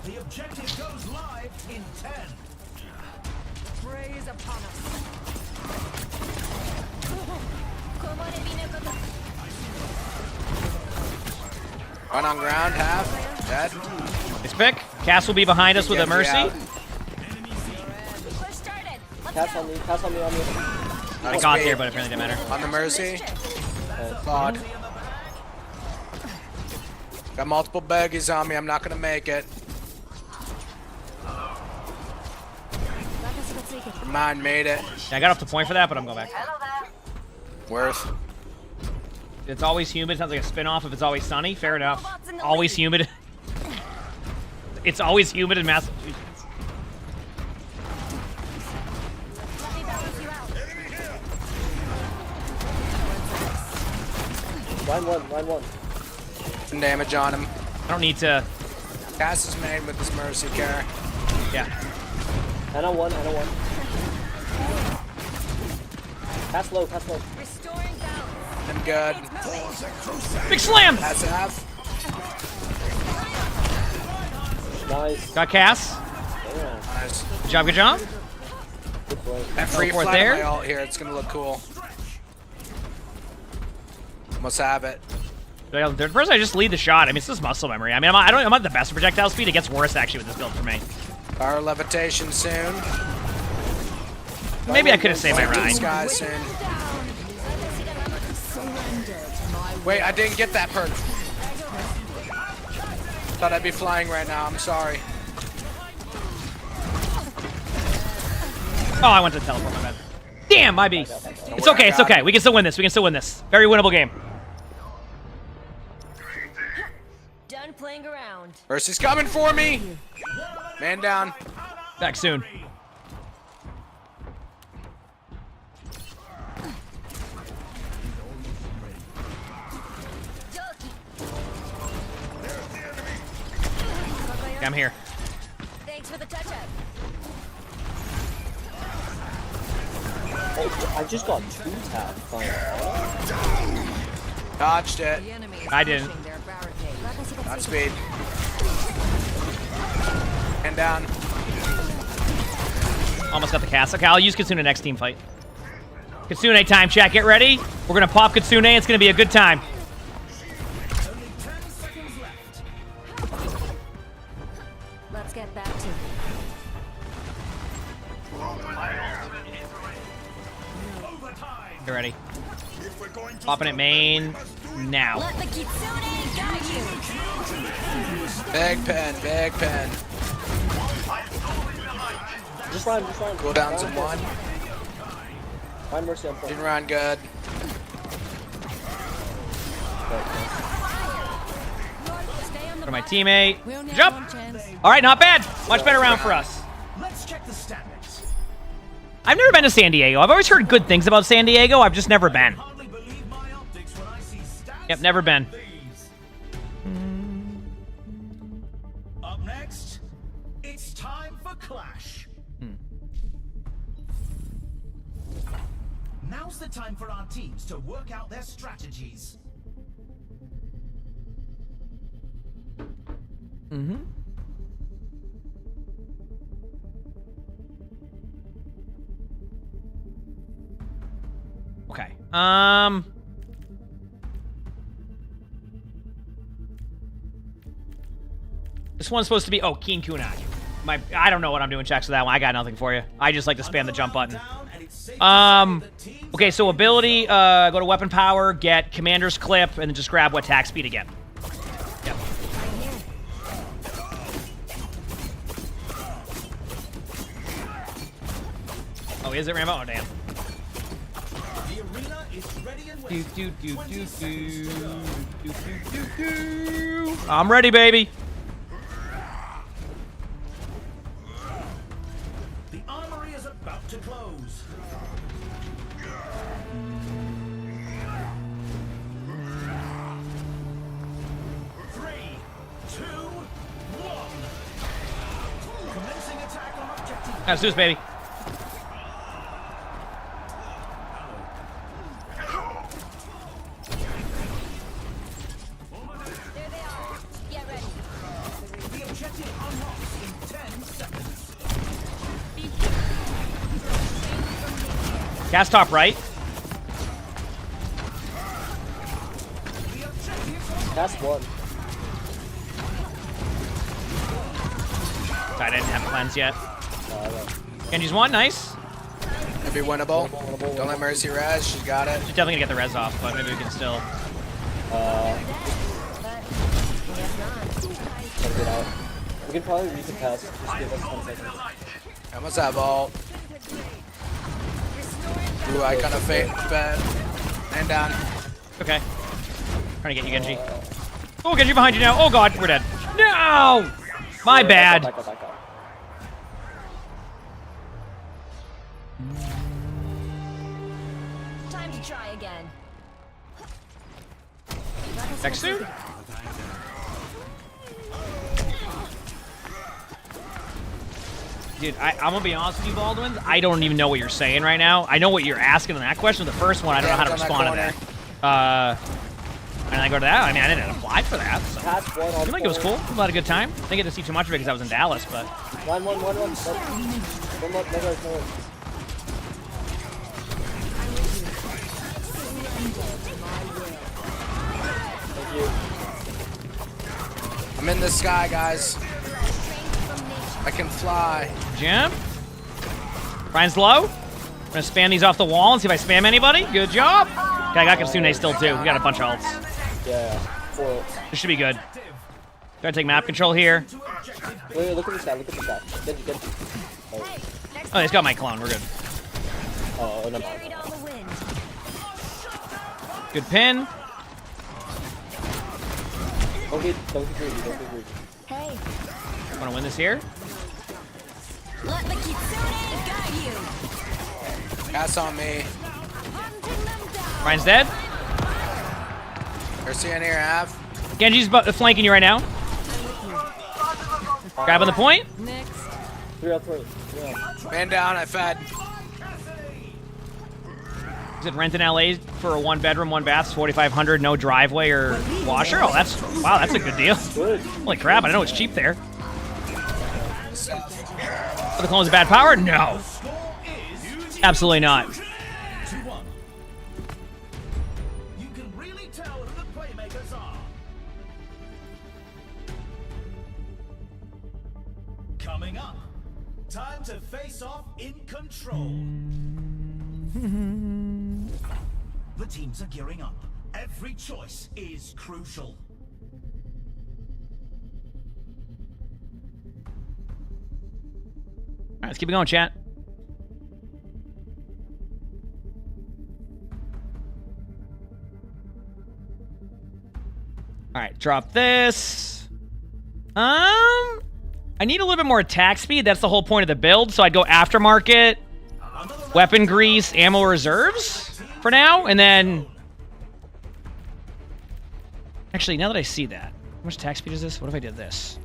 Speaker 10: The objective goes live in 10.
Speaker 7: Praise upon us.
Speaker 11: One on ground, half. Dead.
Speaker 2: Nice pick. Cass will be behind us with a mercy.
Speaker 15: Cass on me, on me.
Speaker 2: I got there, but it really didn't matter.
Speaker 11: On the mercy. Claude. Got multiple buggies on me. I'm not gonna make it. Mine made it.
Speaker 2: Yeah, I got off the point for that, but I'm going back.
Speaker 11: Worth.
Speaker 2: It's always humid. Sounds like a spin-off if it's always sunny. Fair enough. Always humid. It's always humid in Massachusetts.
Speaker 15: Line one.
Speaker 11: Some damage on him.
Speaker 2: I don't need to...
Speaker 11: Cass is made with this mercy care.
Speaker 2: Yeah.
Speaker 15: I know one. Pass low.
Speaker 11: I'm good.
Speaker 2: Big slam!
Speaker 11: That's half.
Speaker 15: Nice.
Speaker 2: Got Cass.
Speaker 15: Yeah.
Speaker 11: Nice.
Speaker 2: Good job.
Speaker 15: Good play.
Speaker 11: That free
Speaker 2: Teleport
Speaker 11: flat
Speaker 2: there.
Speaker 11: on my ult here. It's gonna look cool. Almost have it.
Speaker 2: First, I just lead the shot. I mean, it's just muscle memory. I mean, I'm not the best projectile speed. It gets worse, actually, with this build for me.
Speaker 11: Power levitation soon.
Speaker 2: Maybe I could have saved my
Speaker 11: This
Speaker 2: ride.
Speaker 11: guy soon. Wait, I didn't get that perk. Thought I'd be flying right now. I'm sorry.
Speaker 2: Oh, I went to teleport, my bad. Damn, my B. It's okay, it's okay. We can still win this. Very winnable game.
Speaker 7: Done playing around.
Speaker 11: Mercy's coming for me. Man down.
Speaker 2: Back soon. I'm here.
Speaker 7: Thanks for the touch-up.
Speaker 15: Oh, I just got 2 tapped.
Speaker 11: Dodged it.
Speaker 2: I didn't.
Speaker 11: Godspeed. And down.
Speaker 2: Almost got the cast. Okay, I'll use Kitsune next team fight. Kitsune time, chat. Get ready. We're gonna pop Kitsune. It's gonna be a good time.
Speaker 7: Let's get back to
Speaker 2: Get ready. Popping at main now.
Speaker 7: Let the Kitsune guide you.
Speaker 11: Big pen, big pen.
Speaker 15: Just run.
Speaker 11: Go down to 1.
Speaker 15: Find Mercy on point.
Speaker 11: Didn't run good.
Speaker 2: For my teammate. Jump! Alright, not bad. Much better round for us.
Speaker 10: Let's check the standings.
Speaker 2: I've never been to San Diego. I've always heard good things about San Diego. I've just never been. Yep, never been.
Speaker 10: Up next, it's time for Clash. Now's the time for our teams to work out their strategies.
Speaker 2: Okay. This one's supposed to be Keen Kunai. I don't know what I'm doing checks for that one. I got nothing for you. I just like to spam the jump button. Okay, so ability, go to weapon power, get commander's clip, and then just grab attack speed again. Yep. Oh, is it Rambo? Oh, damn.
Speaker 10: The arena is ready and waiting.
Speaker 2: I'm ready, baby.
Speaker 10: The armory is about to close. Three, two, one. Commencing attack on objective.
Speaker 2: Let's do this, baby.
Speaker 7: There they are. Get ready.
Speaker 10: The objective unlocks in 10 seconds.
Speaker 2: Gas top right.
Speaker 15: That's 1.
Speaker 2: I didn't have cleanse yet. Genji's one, nice.
Speaker 11: It'll be winnable. Don't let Mercy res. She's got it.
Speaker 2: She's definitely gonna get the res off, but maybe we can still.
Speaker 15: Gotta get out. We can probably read the pass. Just give us 10 seconds.
Speaker 11: Almost have ult. Ooh, I kind of fed. And down.
Speaker 2: Okay. Trying to get you, Genji. Oh, Genji behind you now. Oh god, we're dead. No! My bad.
Speaker 15: Back up.
Speaker 7: Time to try again.
Speaker 2: Next suit. Dude, I'm gonna be honest with you, Baldwin. I don't even know what you're saying right now. I know what you're asking in that question. The first one, I don't know how to respond to that. And I go to that. I mean, I didn't apply for that. So. I feel like it was cool. I had a good time. I didn't get to see too much of it because I was in Dallas, but.
Speaker 15: One. No. Thank you.
Speaker 11: I'm in the sky, guys. I can fly.
Speaker 2: Jump. Brian's low. I'm gonna spam these off the wall and see if I spam anybody. Good job. Okay, I got Kitsune still too. We got a bunch of ults.
Speaker 15: Yeah, 4 ults.
Speaker 2: This should be good. Gotta take map control here.
Speaker 15: Wait, look at the stat. Genji.
Speaker 2: Oh, he's got my clone. We're good.
Speaker 15: Oh, no.
Speaker 2: Good pin.
Speaker 15: Don't get greedy.
Speaker 7: Hey,
Speaker 2: Wanna win this here?
Speaker 7: let the Kitsune guide you.
Speaker 11: Pass on me.
Speaker 2: Brian's dead.
Speaker 11: Mercy in here, half.
Speaker 2: Genji's flanking you right now. Grabbing the point.
Speaker 7: Next.
Speaker 15: 3-on-3. Yeah.
Speaker 11: Man down, I fed.
Speaker 2: Is it rent in LA for a 1-bedroom, 1-bath, 4,500, no driveway or washer? Oh, wow, that's a good deal.
Speaker 15: Good.
Speaker 2: Holy crap, I know it's cheap there. Are the clones a bad power? No. Absolutely not.
Speaker 10: 2-1. You can really tell who the playmakers are. Coming up, time to face off in control. The teams are gearing up. Every choice is crucial.
Speaker 2: All right, let's keep it going, chat. All right, drop this. I need a little bit more attack speed. That's the whole point of the build. So I'd go aftermarket, weapon grease, ammo reserves for now, and then... Actually, now that I see that, how much attack speed is this? What if I did this?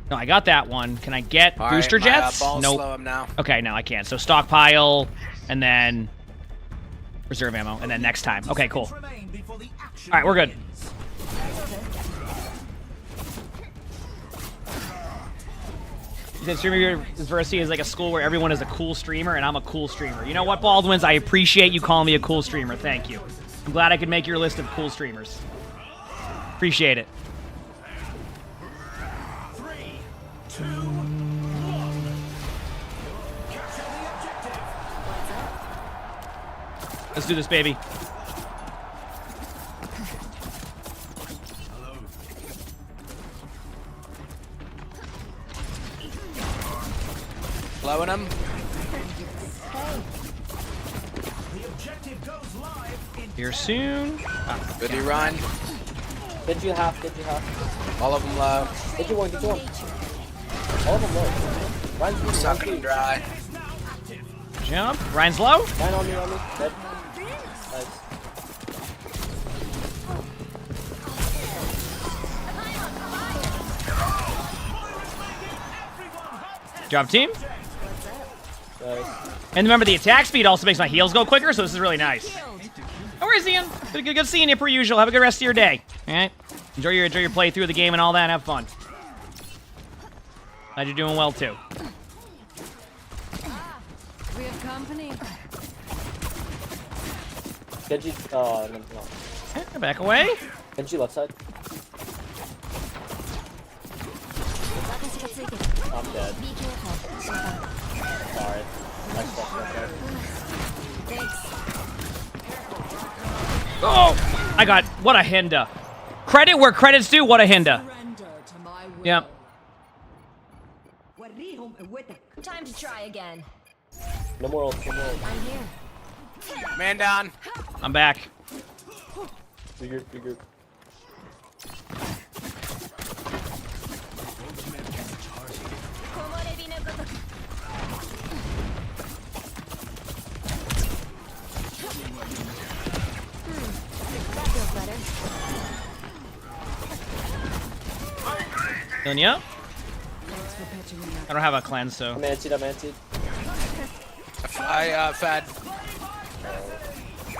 Speaker 2: No, I got that one. Can I get booster jets?
Speaker 11: Nope.
Speaker 2: Nope. Okay, no, I can't. So stockpile, and then reserve ammo, and then next time. Okay, cool. All right, we're good. You said streamer university is like a school where everyone is a cool streamer, and I'm a cool streamer. You know what, Baldwins? I appreciate you calling me a cool streamer. Thank you. I'm glad I could make your list of cool streamers. Appreciate it.
Speaker 10: 3, 2, 1. Capture the objective.
Speaker 2: Let's do this, baby.
Speaker 11: Blowing him.
Speaker 10: The objective goes live in
Speaker 2: Here soon.
Speaker 11: Good run.
Speaker 15: Did you half?
Speaker 11: All of them low.
Speaker 15: Did you one? All of them low. Ryan's
Speaker 11: Sucking them dry.
Speaker 2: Jump. Ryan's low.
Speaker 15: Ryan on me. Dead. Nice.
Speaker 2: Job, team.
Speaker 15: Nice.
Speaker 2: And remember, the attack speed also makes my heals go quicker, so this is really nice. No worries, Ian. Good seeing you per usual. Have a good rest of your day. All right. Enjoy your playthrough of the game and all that. Have fun. Glad you're doing well too.
Speaker 7: We have company.
Speaker 15: Genji, no.
Speaker 2: Okay, back away.
Speaker 15: Genji left side. I'm dead. Sorry. Nice stuff right there.
Speaker 2: Oh! I got... What a Hinda. Credit where credit's due. What a Hinda. Yep.
Speaker 7: Time to try again.
Speaker 15: No more ult.
Speaker 7: I'm here.
Speaker 11: Man down.
Speaker 2: I'm back.
Speaker 15: Regroup.
Speaker 2: Healing you up. I don't have a cleanse, so...
Speaker 15: I'm antied.
Speaker 11: I fed.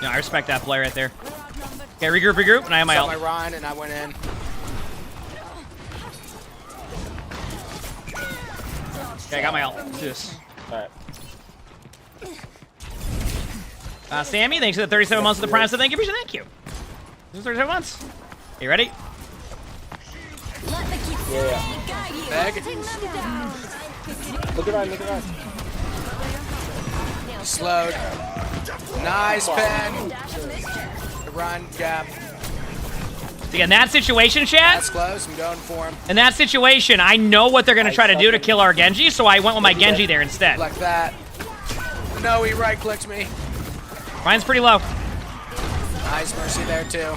Speaker 2: No, I respect that play right there. Okay, regroup, and I have my ult.
Speaker 11: my run, and I went in.
Speaker 2: Okay, I got my ult. Let's do this.
Speaker 15: Alright.
Speaker 2: Sammy, thanks for the 37 months of the Prime, so thank you. Thank you. This is 37 months. You ready?
Speaker 15: Yeah.
Speaker 11: Bag.
Speaker 15: Look at Ryan.
Speaker 11: Slowed. Nice pen. Run, gap.
Speaker 2: See, in that situation, chat.
Speaker 11: That's close. I'm going for him.
Speaker 2: In that situation, I know what they're going to try to do to kill our Genji, so I went with my Genji there instead.
Speaker 11: Like that. No, he right-clicked me.
Speaker 2: Ryan's pretty low.
Speaker 11: Nice mercy there, too.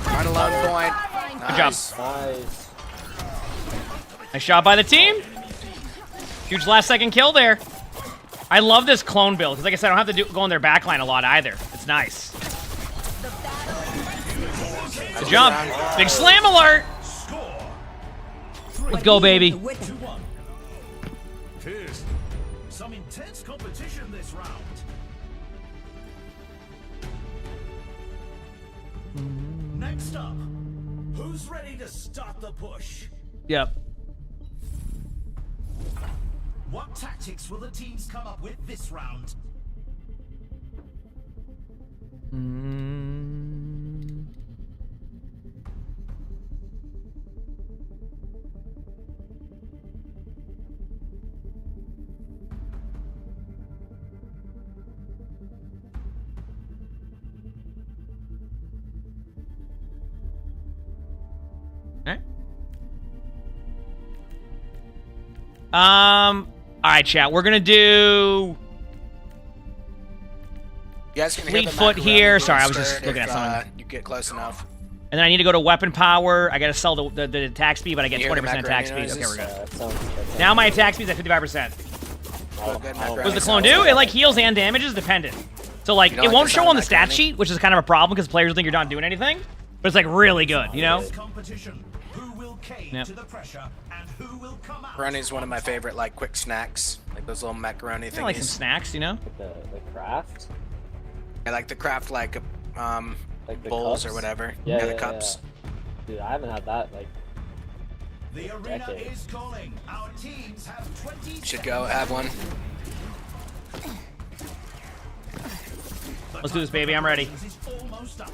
Speaker 11: Run alone point.
Speaker 2: Good job.
Speaker 15: Nice.
Speaker 2: Nice shot by the team. Huge last-second kill there. I love this clone build, because like I said, I don't have to go in their backline a lot either. It's nice. Good jump. Big slam alert. Let's go, baby.
Speaker 10: 2-1. Fierce. Some intense competition this round. Next up, who's ready to start the push?
Speaker 2: Yep.
Speaker 10: What tactics will the teams come up with this round?
Speaker 2: All right, chat. We're gonna do
Speaker 11: You guys can hear the
Speaker 2: Fleetfoot
Speaker 11: macaroni
Speaker 2: here.
Speaker 11: being
Speaker 2: Sorry, I was just
Speaker 11: stirred
Speaker 2: looking
Speaker 11: if,
Speaker 2: at something.
Speaker 11: You get close enough.
Speaker 2: And then I need to go to weapon power. I gotta sell the attack speed, but I get
Speaker 11: You hear the
Speaker 2: 20% attack
Speaker 11: macaroni
Speaker 2: speed. Okay,
Speaker 11: noises?
Speaker 2: we're good. Now my attack speed's at 55%.
Speaker 11: Good
Speaker 2: What
Speaker 11: macaroni
Speaker 2: does the clone
Speaker 11: sounds.
Speaker 2: do? It like heals and damages dependent. So like
Speaker 11: You
Speaker 2: it
Speaker 11: don't like
Speaker 2: won't
Speaker 11: the
Speaker 2: show
Speaker 11: sound
Speaker 2: on the
Speaker 11: of
Speaker 2: stat
Speaker 11: macaroni?
Speaker 2: sheet, which is kind of a problem because players think you're not doing anything. But it's like really good, you know?
Speaker 10: Competition. Who will cave
Speaker 2: Yep.
Speaker 10: to the pressure and who will come out?
Speaker 11: Macaroni is one of my favorite like quick snacks, like those little macaroni
Speaker 2: I
Speaker 11: things.
Speaker 2: like some snacks, you know?
Speaker 15: The craft?
Speaker 11: I like the craft like
Speaker 15: Like the
Speaker 11: bowls or
Speaker 15: cups?
Speaker 11: whatever.
Speaker 15: Yeah,
Speaker 11: the
Speaker 15: yeah,
Speaker 11: cups.
Speaker 15: yeah. Dude, I haven't had that like
Speaker 10: The arena
Speaker 15: decades.
Speaker 10: is calling. Our teams have 20
Speaker 11: Should go have one.
Speaker 2: Let's do this, baby. I'm ready.
Speaker 10: Is almost up.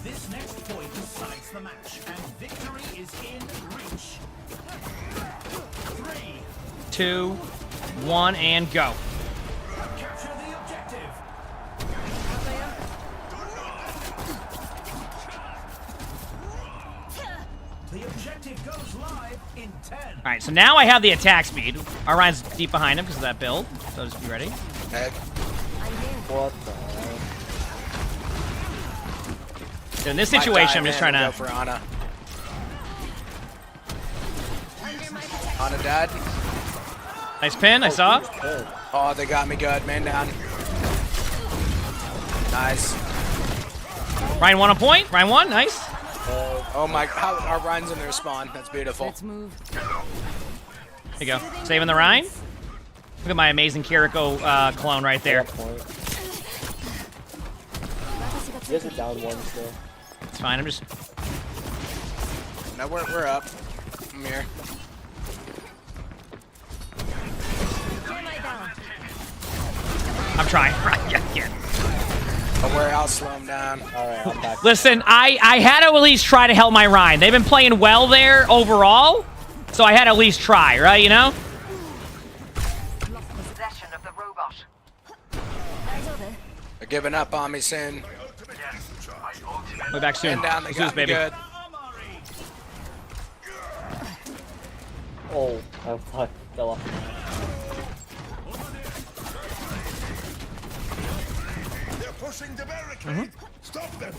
Speaker 10: This next point decides the match, and victory is in reach. 3.
Speaker 2: 2, 1, and go.
Speaker 10: Capture the objective. The objective goes live in 10.
Speaker 2: All right, so now I have the attack speed. Orion's deep behind him because of that build. So just be ready.
Speaker 11: Okay.
Speaker 15: what the hell?
Speaker 2: So in this
Speaker 11: Might
Speaker 2: situation,
Speaker 11: die,
Speaker 2: I'm just
Speaker 11: man,
Speaker 2: trying
Speaker 11: go
Speaker 2: to.
Speaker 11: for Ana. Ana dead.
Speaker 2: Nice pin, I saw.
Speaker 11: Oh, they got me good. Man down. Nice.
Speaker 2: Ryan won a point. Ryan won, nice.
Speaker 11: Oh my! How our Ryan's in their spawn. That's beautiful.
Speaker 2: There you go. Saving the Ryan. Look at my amazing Kiriko clone right there.
Speaker 15: You guys are down one still.
Speaker 2: It's fine. I'm just.
Speaker 11: No, we're up. I'm here.
Speaker 2: I'm trying. Yeah.
Speaker 11: Don't worry, I'll slow him down.
Speaker 15: Alright, I'm back.
Speaker 2: Listen, I had to at least try to help my Ryan. They've been playing well there overall, so I had to at least try, right? You know?
Speaker 6: Possession of the robot.
Speaker 11: They're giving up on me soon.
Speaker 2: We'll be back soon.
Speaker 11: Man down, they
Speaker 2: Let's do this,
Speaker 11: got me
Speaker 2: baby.
Speaker 11: good.
Speaker 15: Oh, I thought fell off.
Speaker 13: They're pushing the barricade. Stop them.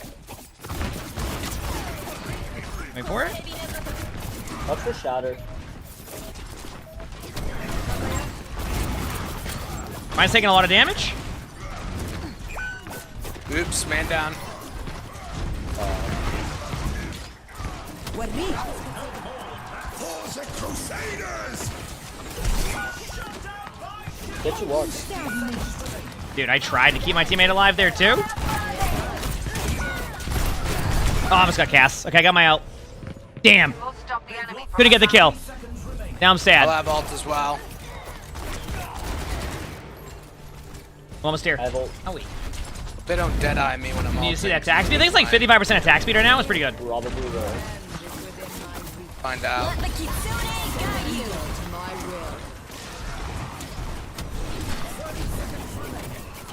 Speaker 2: Wait for it.
Speaker 15: Watch the shatter.
Speaker 2: Ryan's taking a lot of damage.
Speaker 11: Oops, man down.
Speaker 13: For the Crusaders.
Speaker 15: Get you one.
Speaker 2: Dude, I tried to keep my teammate alive there too. Oh, I almost got cast. Okay, I got my ult. Damn. Couldn't get the kill. Now I'm sad.
Speaker 11: I'll have ult as well.
Speaker 2: Almost here.
Speaker 15: I have ult.
Speaker 2: Oh wait.
Speaker 11: They don't deadeye me when I'm
Speaker 2: You
Speaker 11: ulting.
Speaker 2: see that attack speed? I think it's like 55% attack speed right now. It's pretty good.
Speaker 15: Probably the.
Speaker 11: Find out.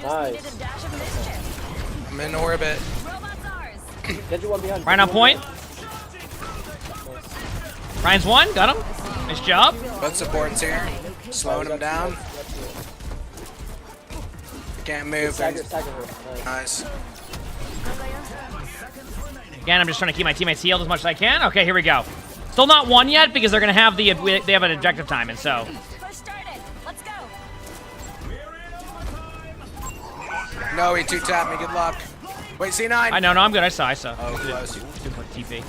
Speaker 15: Nice.
Speaker 11: I'm in orbit.
Speaker 15: Get you one behind.
Speaker 2: Ryan on point. Ryan's one. Got him. Nice job.
Speaker 11: Both supports here. Slowing him down. Can't move.
Speaker 15: Stagger her.
Speaker 11: Nice.
Speaker 2: Again, I'm just trying to keep my teammates healed as much as I can. Okay, here we go. Still not one yet because they're gonna have they have an objective time, and so.
Speaker 11: No, he two-tapped me. Good luck. Wait, C9.
Speaker 2: I know, no, I'm good. I saw.
Speaker 11: Oh, close.
Speaker 2: Good TP.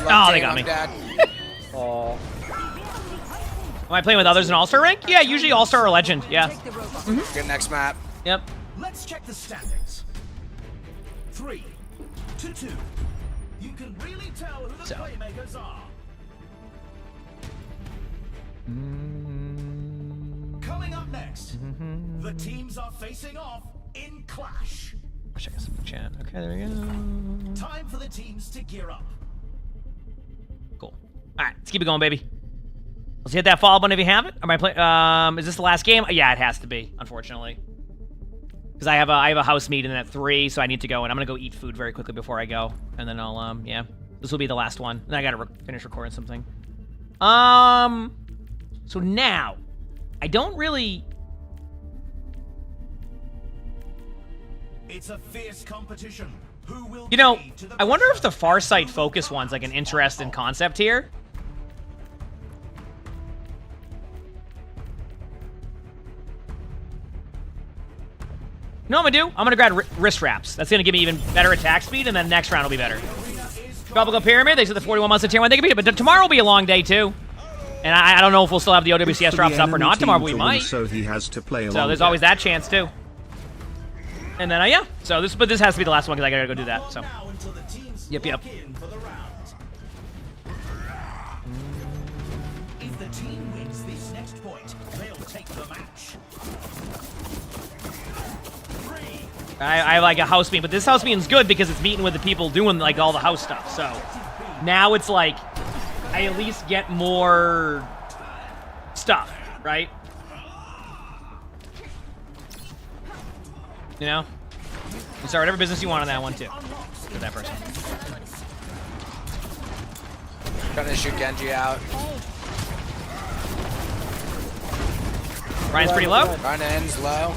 Speaker 2: Oh, they got me. Am I playing with others in All-Star rank? Yeah, usually All-Star or Legend. Yeah.
Speaker 11: Good next map.
Speaker 2: Yep.
Speaker 10: Let's check the standings. 3 to 2. You can really tell who the playmakers are. Coming up next, the teams are facing off in Clash.
Speaker 2: Check some chat. Okay, there we go.
Speaker 10: Time for the teams to gear up.
Speaker 2: Cool. All right, let's keep it going, baby. Let's hit that follow button if you have it. Am I playing? Is this the last game? Yeah, it has to be, unfortunately, because I have a house meeting at 3, so I need to go, and I'm gonna go eat food very quickly before I go, and then I'll yeah, this will be the last one, and I gotta finish recording something. So now, I don't really.
Speaker 10: It's a fierce competition. Who will
Speaker 2: You know, I wonder if the Farsight focus one's like an interesting concept here. You know what I'm gonna do? I'm gonna grab wrist wraps. That's gonna give me even better attack speed, and then next round will be better. Tropical Pyramid, they said the 41 months of tier 1 they can beat it, but tomorrow will be a long day too. And I don't know if we'll still have the OWCS drops up or not tomorrow, but we might.
Speaker 8: So he has to play
Speaker 2: So there's always that chance too. And then yeah, so this has to be the last one because I gotta go do that. So yep.
Speaker 10: If the team wins this next point, they'll take the match.
Speaker 2: I have like a house meeting, but this house meeting's good because it's meeting with the people doing like all the house stuff. So now it's like I at least get more stuff, right? You know? You start whatever business you want on that one too. For that person.
Speaker 11: Trying to shoot Genji out.
Speaker 2: Ryan's pretty low.
Speaker 11: Ryan ends low.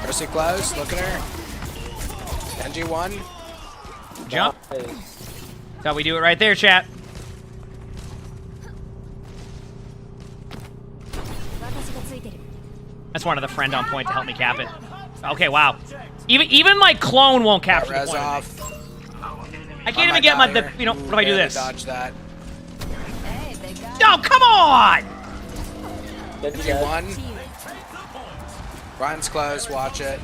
Speaker 11: Mercy close, look at her. Genji 1.
Speaker 2: Jump. That's how we do it right there, chat. That's one of the friend on point to help me cap it. Okay, wow. Even my clone won't capture the point.
Speaker 11: Off.
Speaker 2: I can't even get my, you know, what if I do this?
Speaker 11: Dodge that.
Speaker 2: Oh, come on!
Speaker 11: Genji 1. Ryan's close, watch it.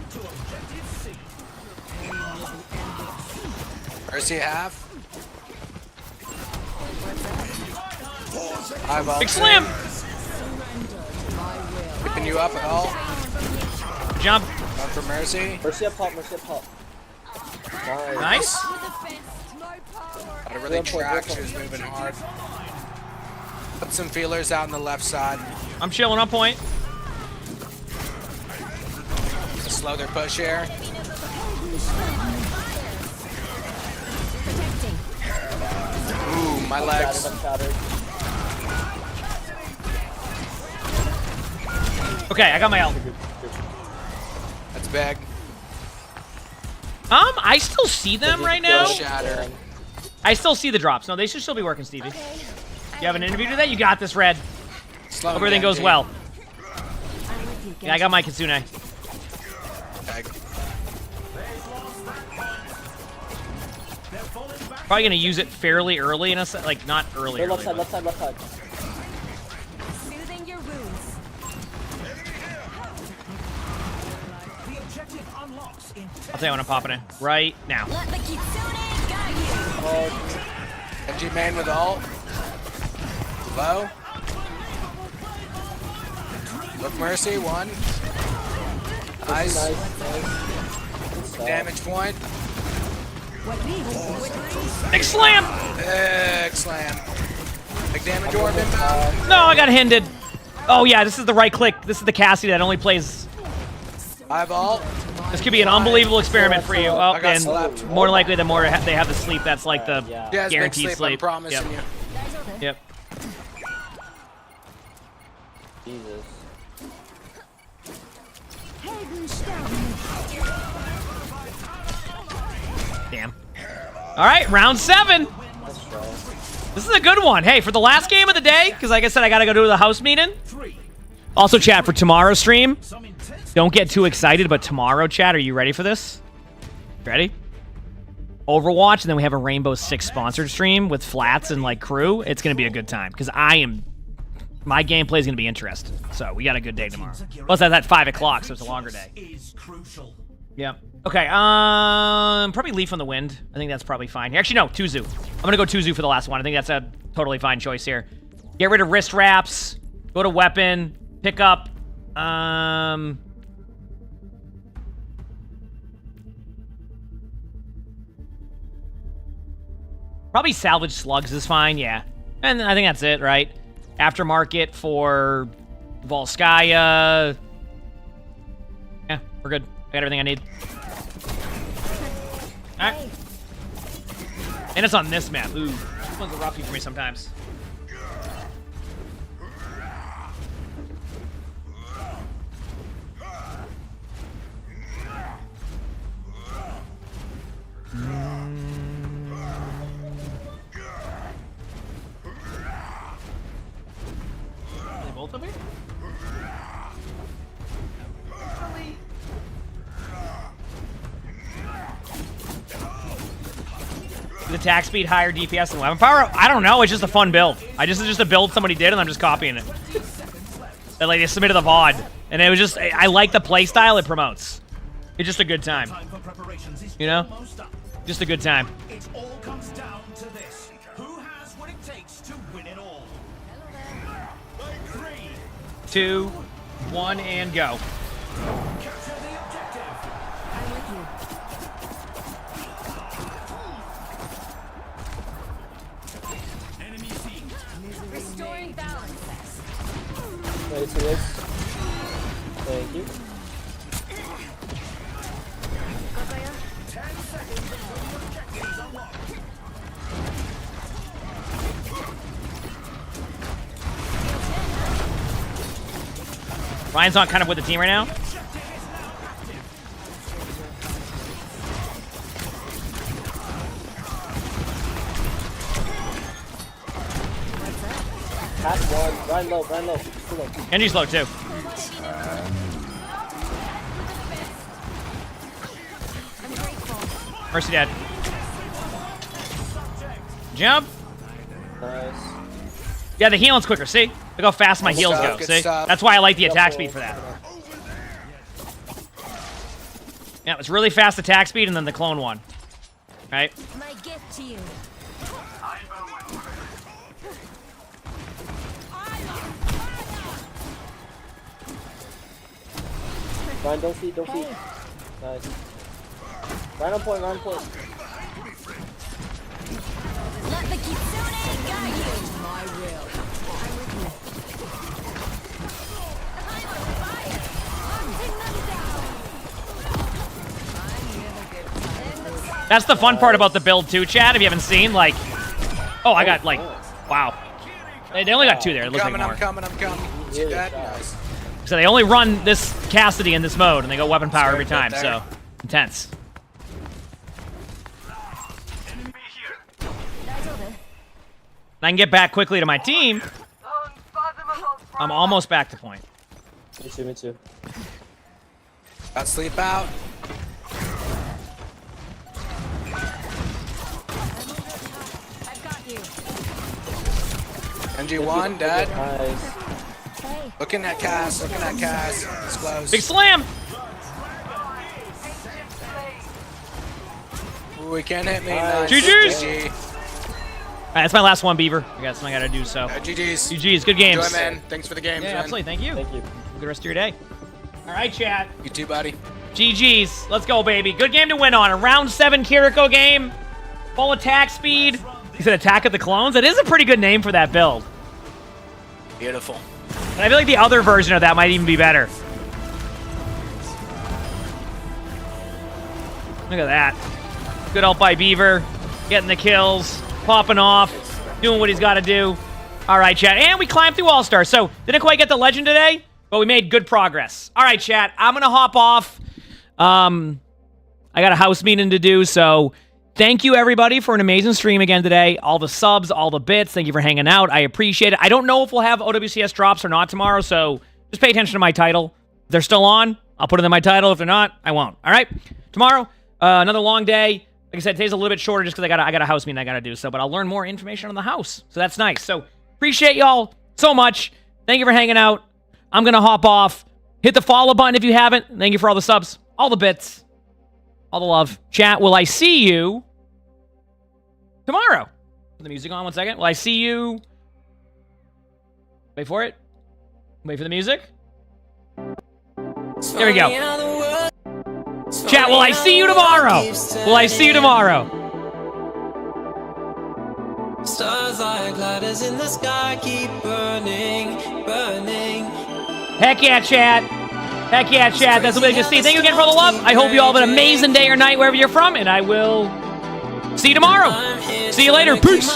Speaker 11: Mercy half.
Speaker 2: Big slam!
Speaker 11: Picking you up at all.
Speaker 2: Jump.
Speaker 11: One for Mercy.
Speaker 15: Mercy up top, Mercy up top.
Speaker 2: Nice.
Speaker 11: Gotta really track, she was moving hard. Put some feelers out on the left side.
Speaker 2: I'm chilling on point.
Speaker 11: Slow their push here. Ooh, my legs.
Speaker 2: Okay, I got my ult.
Speaker 11: That's big.
Speaker 2: I still see them right now.
Speaker 11: Shatter.
Speaker 2: I still see the drops. No, they should still be working, Stevie. You have an interview today? You got this, Red. Hope everything goes well. Yeah, I got my Kitsune. Probably gonna use it fairly early in a set, like not early.
Speaker 15: Left side, left side, left side.
Speaker 7: Soothing your wounds.
Speaker 2: I'll tell you when I'm popping it. Right now.
Speaker 7: Let the Kitsune guide you.
Speaker 11: Genji main with ult. Low. Look Mercy, 1. Nice. Damage point.
Speaker 2: Big slam!
Speaker 11: Big slam. Big damage orb inbound.
Speaker 2: No, I got hinded. Oh yeah, this is the right click. This is the Cassie that only plays.
Speaker 11: I've ult.
Speaker 2: This could be an unbelievable experiment for you. Oh, and more likely the more they have the sleep, that's like the guaranteed sleep.
Speaker 11: I'm promising you.
Speaker 2: Yep.
Speaker 15: Jesus.
Speaker 2: Damn. All right, round 7. This is a good one. Hey, for the last game of the day, because like I said, I got to go to the house meeting. Also, chat, for tomorrow's stream, don't get too excited, but tomorrow, chat, are you ready for this? Ready? Overwatch, and then we have a Rainbow Six sponsored stream with Flats and like crew, it's gonna be a good time because my gameplay is gonna be interesting. So we got a good day tomorrow. Plus that's at 5 o'clock, so it's a longer day. Yeah. Okay. Probably Leaf on the Wind. I think that's probably fine. Actually, no, Tuzu. I'm gonna go Tuzu for the last one. I think that's a totally fine choice here. Get rid of wrist wraps. Go to weapon. Pick up. Probably salvage slugs is fine, yeah. And I think that's it, right? Aftermarket for Volskaya. Yeah, we're good. I got everything I need. Alright. And it's on this map. Ooh, this one's a roughie for me sometimes. Both of you? The attack speed, higher DPS, and weapon power? I don't know. It's just a fun build. It's just a build somebody did, and I'm just copying it. And, like, they submitted the VOD, and it was just I like the play style it promotes. It's just a good time. You know? Just a good time.
Speaker 10: It all comes down to this. Who has what it takes to win it all? 3,
Speaker 2: 2, 1, and go.
Speaker 10: capture the objective.
Speaker 7: I'm with you.
Speaker 10: Enemy team.
Speaker 7: Restoring balance.
Speaker 15: Ready to this? Thank you.
Speaker 10: 10 seconds until the objective is unlocked.
Speaker 2: Ryan's not kind of with the team right now.
Speaker 15: Half one. Ryan low, Ryan low. Too low.
Speaker 2: Genji's low too. Mercy dead. Jump.
Speaker 15: Nice.
Speaker 2: Yeah, the healing's quicker. See? Look how fast my heals go.
Speaker 11: Good
Speaker 2: See?
Speaker 11: stuff.
Speaker 2: That's why I like the attack speed for that. Yeah, it's really fast attack speed and then the clone one. Right?
Speaker 7: My gift to you.
Speaker 15: Ryan, don't see, don't see. Nice. Ryan on point, Ryan on point.
Speaker 7: Let the Kitsune guide you. My will. I'm with you. I'm on fire. Hunting them down. I'm really good.
Speaker 2: That's the fun part about the build too, Chad. If you haven't seen, like, oh, I got like, wow. They only got 2 there. It looks like more.
Speaker 11: I'm coming. See that? Nice.
Speaker 2: So they only run this Cassidy in this mode, and they go weapon power every time. So intense. And I can get back quickly to my team. I'm almost back to point.
Speaker 15: Me too, me too.
Speaker 11: Got sleep out.
Speaker 7: I've got you.
Speaker 11: MG1 dead.
Speaker 15: Nice.
Speaker 11: Looking at Cass. It's close.
Speaker 2: Big slam!
Speaker 11: Ooh, he can't hit me.
Speaker 15: Nice.
Speaker 11: Nice.
Speaker 2: GG's.
Speaker 11: GG.
Speaker 2: Alright, that's my last one, Beaver. I got something I gotta do, so.
Speaker 11: GG's.
Speaker 2: GG's, good games.
Speaker 11: Enjoy, man. Thanks for the games,
Speaker 2: Yeah,
Speaker 11: man.
Speaker 2: absolutely, thank you.
Speaker 15: Thank you.
Speaker 2: Good rest of your day. Alright, chat.
Speaker 11: You too, buddy.
Speaker 2: GG's. Let's go, baby. Good game to win on. A round 7 Kiriko game. Full attack speed. He said Attack of the Clones. That is a pretty good name for that build.
Speaker 11: Beautiful.
Speaker 2: And I feel like the other version of that might even be better. Look at that. Good help by Beaver. Getting the kills. Popping off. Doing what he's got to do. All right, chat. And we climbed through All-Star. So, didn't quite get the Legend today, but we made good progress. All right, chat. I'm going to hop off. I got a house meeting to do, so thank you, everybody, for an amazing stream again today. All the subs, all the bits. Thank you for hanging out. I appreciate it. I don't know if we'll have OWCS drops or not tomorrow, so just pay attention to my title. If they're still on, I'll put it in my title. If they're not, I won't. All right? Tomorrow, another long day. Like I said, today's a little bit shorter just because I got a house meeting I got to do so, but I'll learn more information on the house. So that's nice. So appreciate y'all so much. Thank you for hanging out. I'm going to hop off. Hit the follow button if you haven't. Thank you for all the subs, all the bits, all the love. Chat, will I see you tomorrow? Put the music on 1 second. Will I see you? Wait for it. Wait for the music. There we go. Chat, will I see you tomorrow? Will I see you tomorrow?
Speaker 1: Stars like ladders in the sky keep burning, burning.
Speaker 2: Heck yeah, chat. Heck yeah, chat. That's what we can see. Thank you again for all the love. I hope you all have an amazing day or night wherever you're from, and I will see you tomorrow. See you later. Peace.